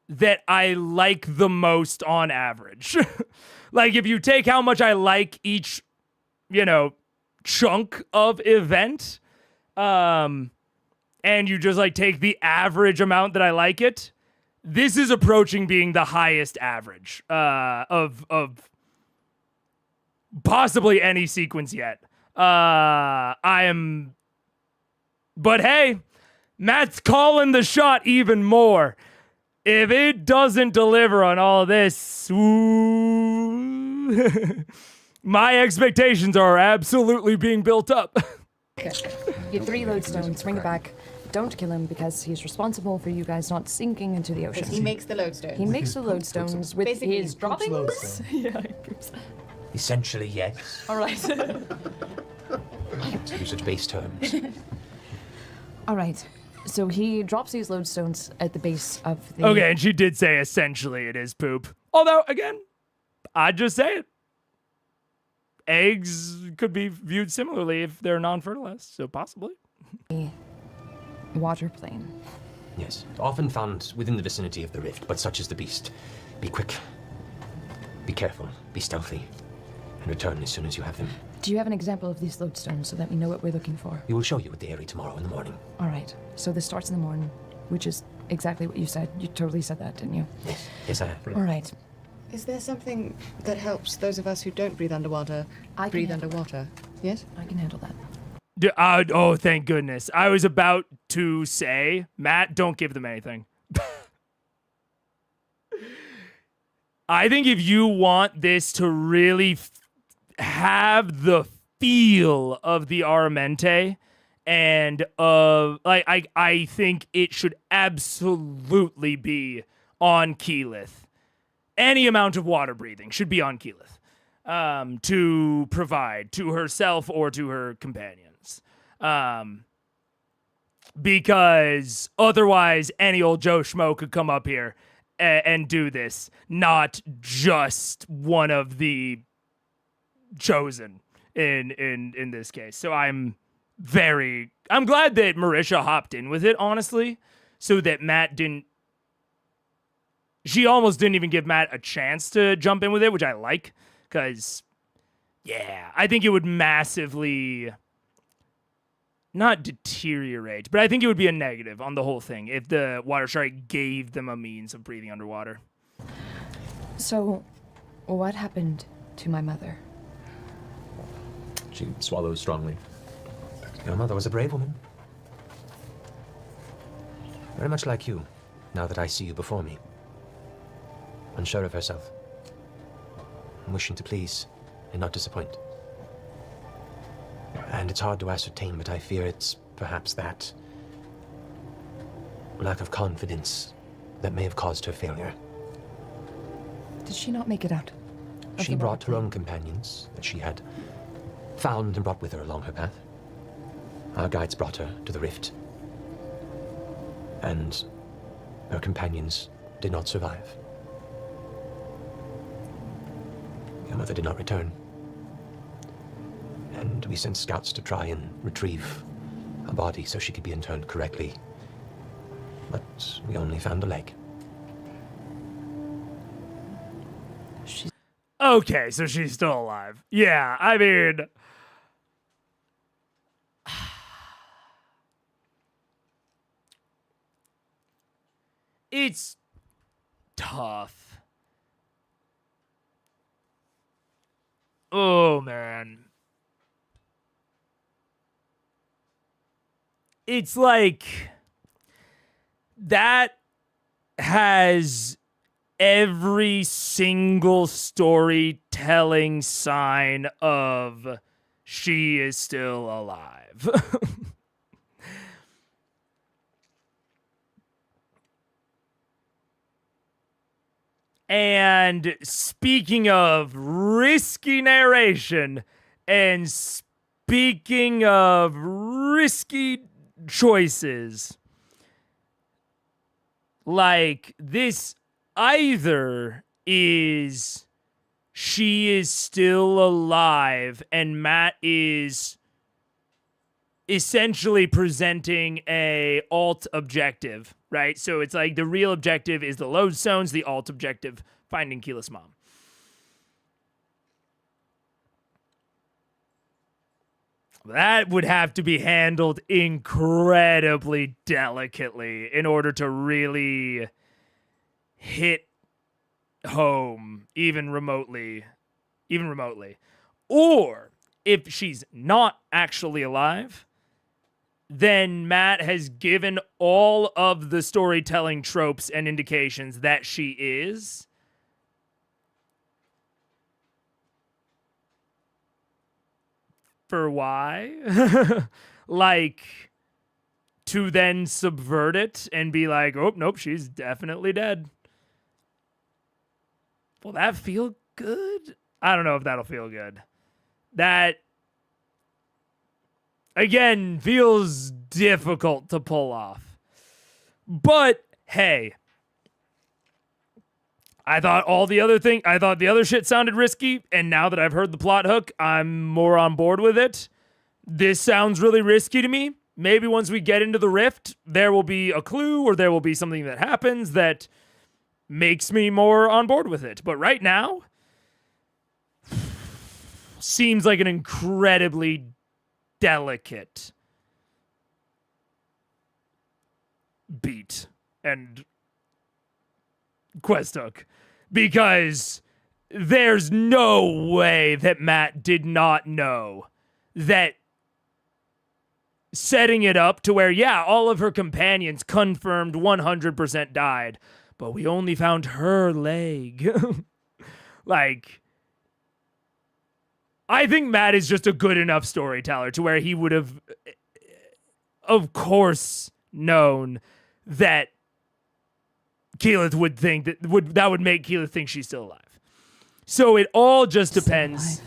that I like the most on average. Like, if you take how much I like each, you know, chunk of event, and you just, like, take the average amount that I like it, this is approaching being the highest average of possibly any sequence yet. But hey, Matt's calling the shot even more. If it doesn't deliver on all this, my expectations are absolutely being built up. Okay. Get 3 lodestones, bring it back. Don't kill him because he's responsible for you guys not sinking into the ocean. He makes the lodestones. He makes the lodestones with Basically, his he droppings. Yeah, he poops. Essentially, yes. All right. To use such base terms. All right. So he drops these lodestones at the base of the... Okay, and she did say essentially it is poop. Although, again, I'd just say it. Eggs could be viewed similarly if they're non-fertilized, so possibly. Water plane. Yes, often found within the vicinity of the rift, but such is the beast. Be quick. Be careful. Be stealthy. And return as soon as you have them. Do you have an example of these lodestones so that we know what we're looking for? We will show you at the Airy tomorrow in the morning. All right. So this starts in the morning, which is exactly what you said. You totally said that, didn't you? Yes. Yes, I have. All right. Is there something that helps those of us who don't breathe underwater breathe underwater? Yes? I can handle that. Oh, thank goodness. I was about to say, Matt, don't give them anything. I think if you want this to really have the feel of the Aramente and of, like, I think it should absolutely be on Keyleth. Any amount of water breathing should be on Keyleth to provide to herself or to her companions. Because otherwise any old Joe Schmo could come up here and do this, not just one of the chosen in this case. So I'm glad that Marisha hopped in with it, honestly, so that Matt didn't. She almost didn't even give Matt a chance to jump in with it, which I like, because, yeah, I think it would massively, not deteriorate, but I think it would be a negative on the whole thing if the water shark gave them a means of breathing underwater. So, what happened to my mother? She swallows strongly. Your mother was a brave woman. Very much like you, now that I see you before me. Unsure of herself. Wishing to please and not disappoint. And it's hard to ascertain, but I fear it's perhaps that lack of confidence that may have caused her failure. Did she not make it out? She brought her own companions that she had found and brought with her along her path. Our guides brought her to the rift. And her companions did not survive. Your mother did not return. And we sent scouts to try and retrieve a body so she could be interned correctly. But we only found a leg. Okay, so she's still alive. Yeah, I mean... It's tough. Oh, man. It's like... That has every single storytelling sign of she is still alive. And speaking of risky narration and speaking of risky choices, like, this either is she is still alive and Matt is essentially presenting a alt objective, right? So it's like the real objective is the lodestones, the alt objective, finding Keyleth's mom. That would have to be handled incredibly delicately in order to really hit home, even remotely. Or if she's not actually alive, then Matt has given all of the storytelling tropes and indications that she is. For why? Like, to then subvert it and be like, oh, nope, she's definitely dead. Will that feel good? I don't know if that'll feel good. That, again, feels difficult to pull off. But, hey, I thought the other shit sounded risky, and now that I've heard the plot hook, I'm more on board with it. This sounds really risky to me. Maybe once we get into the rift, there will be a clue or there will be something that happens that makes me more on board with it. But right now, seems like an incredibly delicate beat and quest hook, because there's no way that Matt did not know that setting it up to where, yeah, all of her companions confirmed 100% died, but we only found her leg. Like, I think Matt is just a good enough storyteller to where he would have, of course, known that Keyleth would think that would make Keyleth think she's still alive. So it all just depends.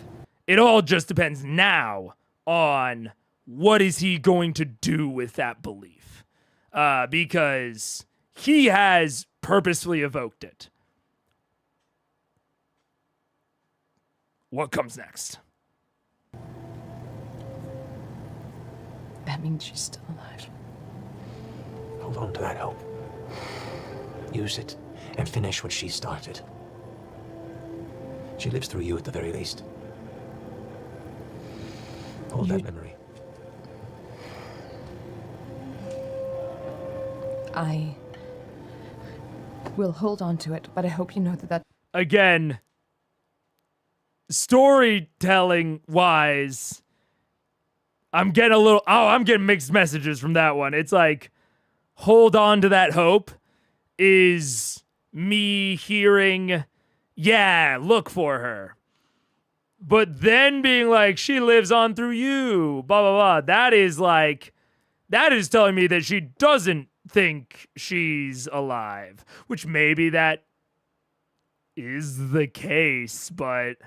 It all just depends now on what is he going to do with that belief, because he has purposefully evoked it. What comes next? That means she's still alive. Hold on to that hope. Use it and finish what she started. She lives through you at the very least. Hold that memory. I will hold on to it, but I hope you know that Again, storytelling wise, I'm getting mixed messages from that one. It's like, hold on to that hope is me hearing, yeah, look for her. But then being like, she lives on through you, blah, blah, blah. That is telling me that she doesn't think she's alive, which maybe that is the case, but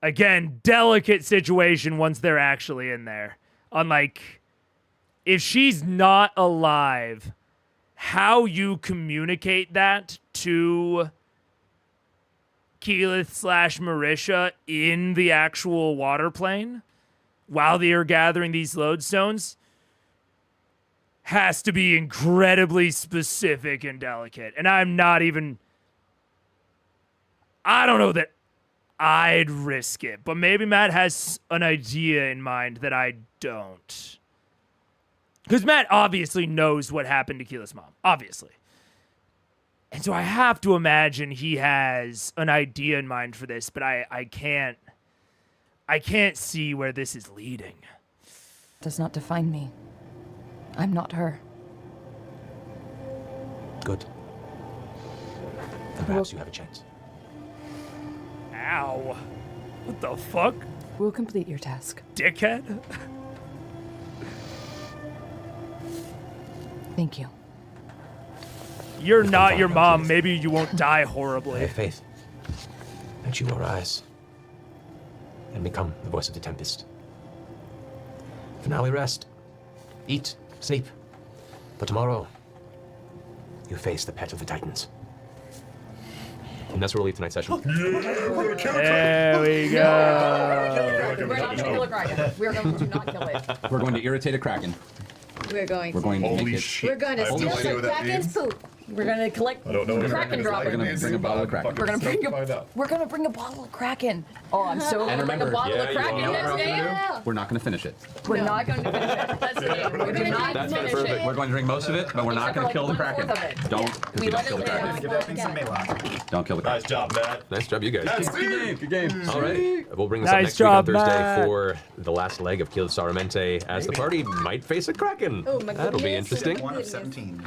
again, delicate situation once they're actually in there. Unlike, if she's not alive, how you communicate that to Keyleth / Marisha in the actual water plane while they are gathering these lodestones has to be incredibly specific and delicate. And I don't know that I'd risk it, but maybe Matt has an idea in mind that I don't. Because Matt obviously knows what happened to Keyleth's mom, obviously. And so I have to imagine he has an idea in mind for this, but I can't see where this is leading. Does not define me. I'm not her. Good. Then perhaps you have a chance. Ow. What the fuck? We'll complete your task. Dickhead? Thank you. You're not your mom. Maybe you won't die I horribly. have faith that you will rise and become the voice of the Tempest. For now we rest, eat, sleep. But tomorrow, you face the pet of the Titans. And that's where we'll leave tonight's session. There we go. We're not going to kill a kraken. We're going to not kill it. We're going to irritate a kraken. We're going We're going to Holy make it. shit. We're going to I have steal no idea some what that kraken's means. poop. We're going to collect I don't know. kraken We're droppings. going to bring a bottle of kraken. We're gonna bring Find out. we're gonna bring a bottle of Kraken. Oh, I'm so And gonna bring a remember- bottle Yeah, of you Kraken are. next day. Yeah. We're not going to finish it. We're not going to finish it. That's the game. We're do not That's finish perfect. it. We're going to drink most of it, but we're not going to kill the Except for kraken. like 1/4 of it. Don't, because We we don't let kill the it live. kraken. Give that thing some Maylock. Don't kill the Nice kraken. job, Matt. Nice job, you guys. That's Good game. Good game. All right. We'll bring this Nice up next job, week on Thursday Matt. for the last leg of Keyleth Saramente, as the party might face a Kraken. Oh my That'll be goodness. interesting. 1 of 17.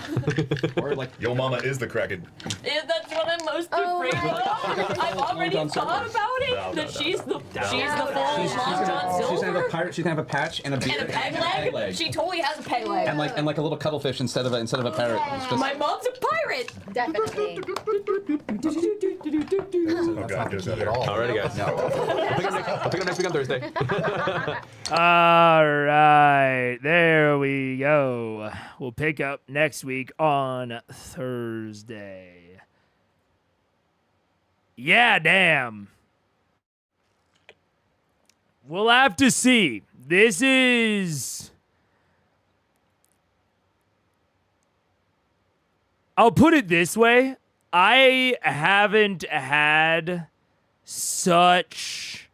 Or like, Yo mama is the Kraken. Yeah, that's what I'm most Oh afraid my of. I've already thought about it. No, that no, she's the full she's Long John she's gonna have Silver a pirate. She's gonna have a patch and a beard and a peg leg. She totally has a peg leg. and like a little cuttlefish instead of a parrot. It's just, My mom's a pirate. Definitely. Oh god, get us out of here. Alrighty, guys. I'll pick up next week on Thursday. All right. There we go. We'll pick up next week on Thursday. Yeah, damn. We'll have to see. This is... I'll put it this way. I haven't had such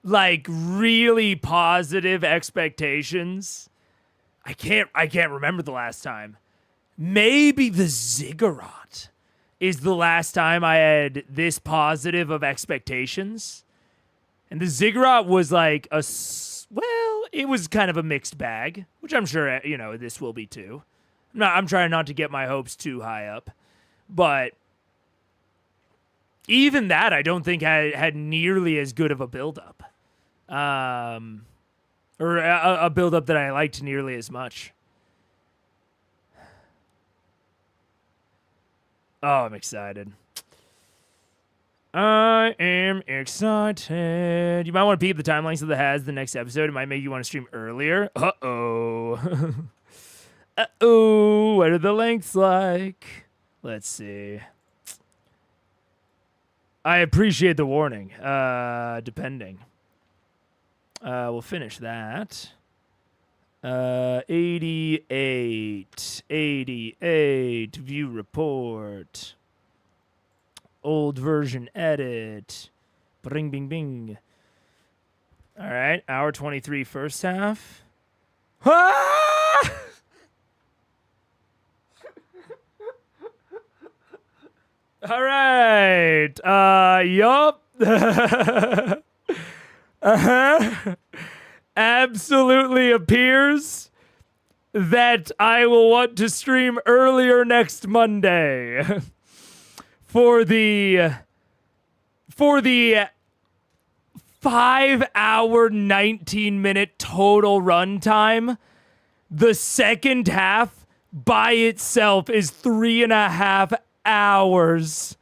like really positive expectations. I can't remember the last time. Maybe the Ziggurat is the last time I had this positive of expectations. And the Ziggurat was like it was kind of a mixed bag, which I'm sure, this will be too. I'm trying not to get my hopes too high up. But even that, I don't think had nearly as good of a build-up. Or a build-up that I liked nearly as much. Oh, I'm excited. I am excited. You might want to peep the time lengths of the next episode. It might make you want to stream earlier. Uh-oh. Uh-oh. What are the lengths like? Let's see. I appreciate the warning. Depending. We'll finish that. 88. View report. Old version edit. Bring, bing, bing. All right. Hour 23 first half. Ah! All right. Yup. Absolutely appears that I will want to stream earlier next Monday for the 5-hour, 19-minute total runtime. The second half by itself is 3.5 hours.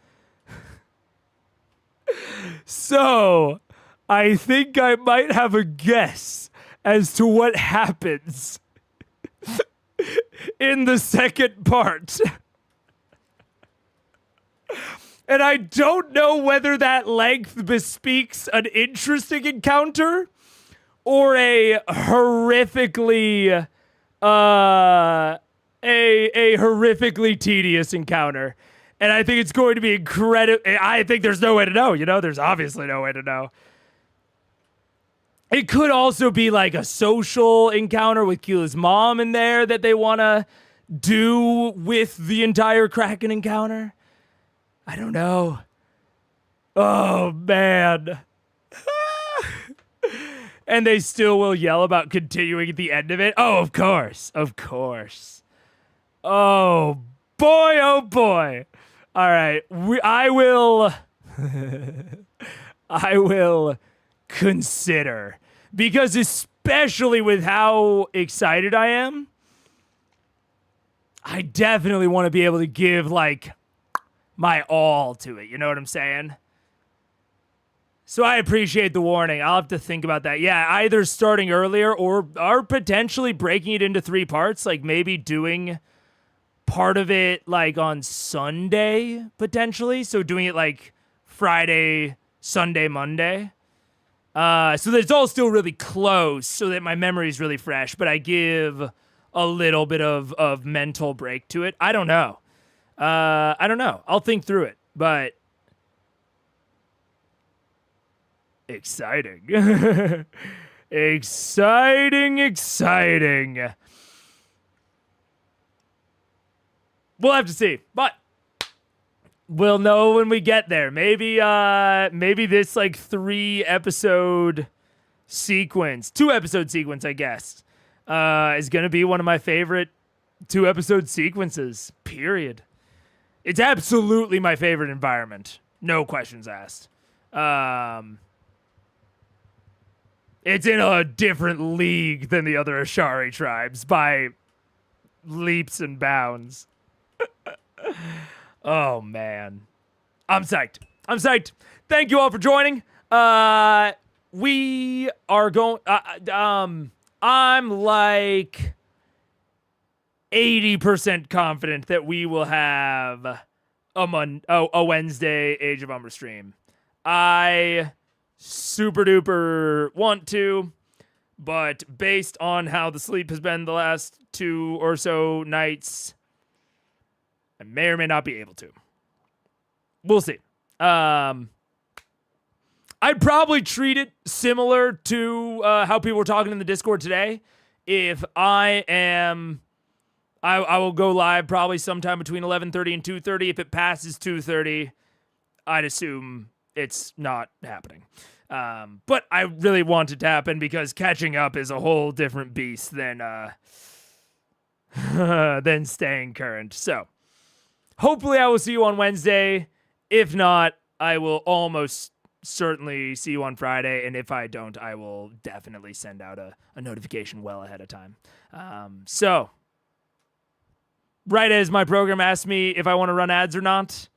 So, I think I might have a guess as to what happens in the second part. And I don't know whether that length bespeaks an interesting encounter or a horrifically a horrifically tedious encounter. And I think it's going to be incredible. I think there's no way to know, there's obviously no way to know. It could also be like a social encounter with Keela's mom in there that they want to do with the entire Kraken encounter. I don't know. Oh, man. And they still will yell about continuing at the end of it. Oh, of course. Of course. Oh, boy. Oh, boy. All right. I will consider. Because especially with how excited I am, I definitely want to be able to give, like, my all to it. You know what I'm saying? So I appreciate the warning. I'll have to think about that. Yeah, either starting earlier or potentially breaking it into 3 parts. Like maybe doing part of it like on Sunday, potentially. So doing it like Friday, Sunday, Monday. So that it's all still really close so that my memory is really fresh. But I give a little bit of mental break to it. I don't know. I'll think through it. But exciting. exciting. We'll have to see, but we'll know when we get there. Maybe this like 2-episode sequence, I guess, is going to be one of my favorite 2-episode sequences, period. It's absolutely my favorite environment. No questions asked. It's in a different league than the other Ashari tribes by leaps and bounds. Oh, man. I'm psyched. Thank you all for joining. We are going... I'm like 80% confident that we will have a Wednesday Age of Umbra stream. I super duper want to, but based on how the sleep has been the last 2 or so nights, I may or may not be able to. We'll see. I'd probably treat it similar to how people were talking in the Discord today. If I will go live probably sometime between 11:30 and 2:30. If it passes 2:30, I'd assume it's not happening. But I really want it to happen because catching up is a whole different beast than staying current. So hopefully I will see you on Wednesday. If not, I will almost certainly see you on Friday. And if I don't, I will definitely send out a notification well ahead of time. So right as my program asks me if I want to run ads or not,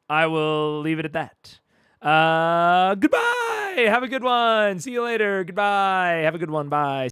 I will leave it at that. Goodbye. Have a good one. See you later. Goodbye. Have a good one. Bye.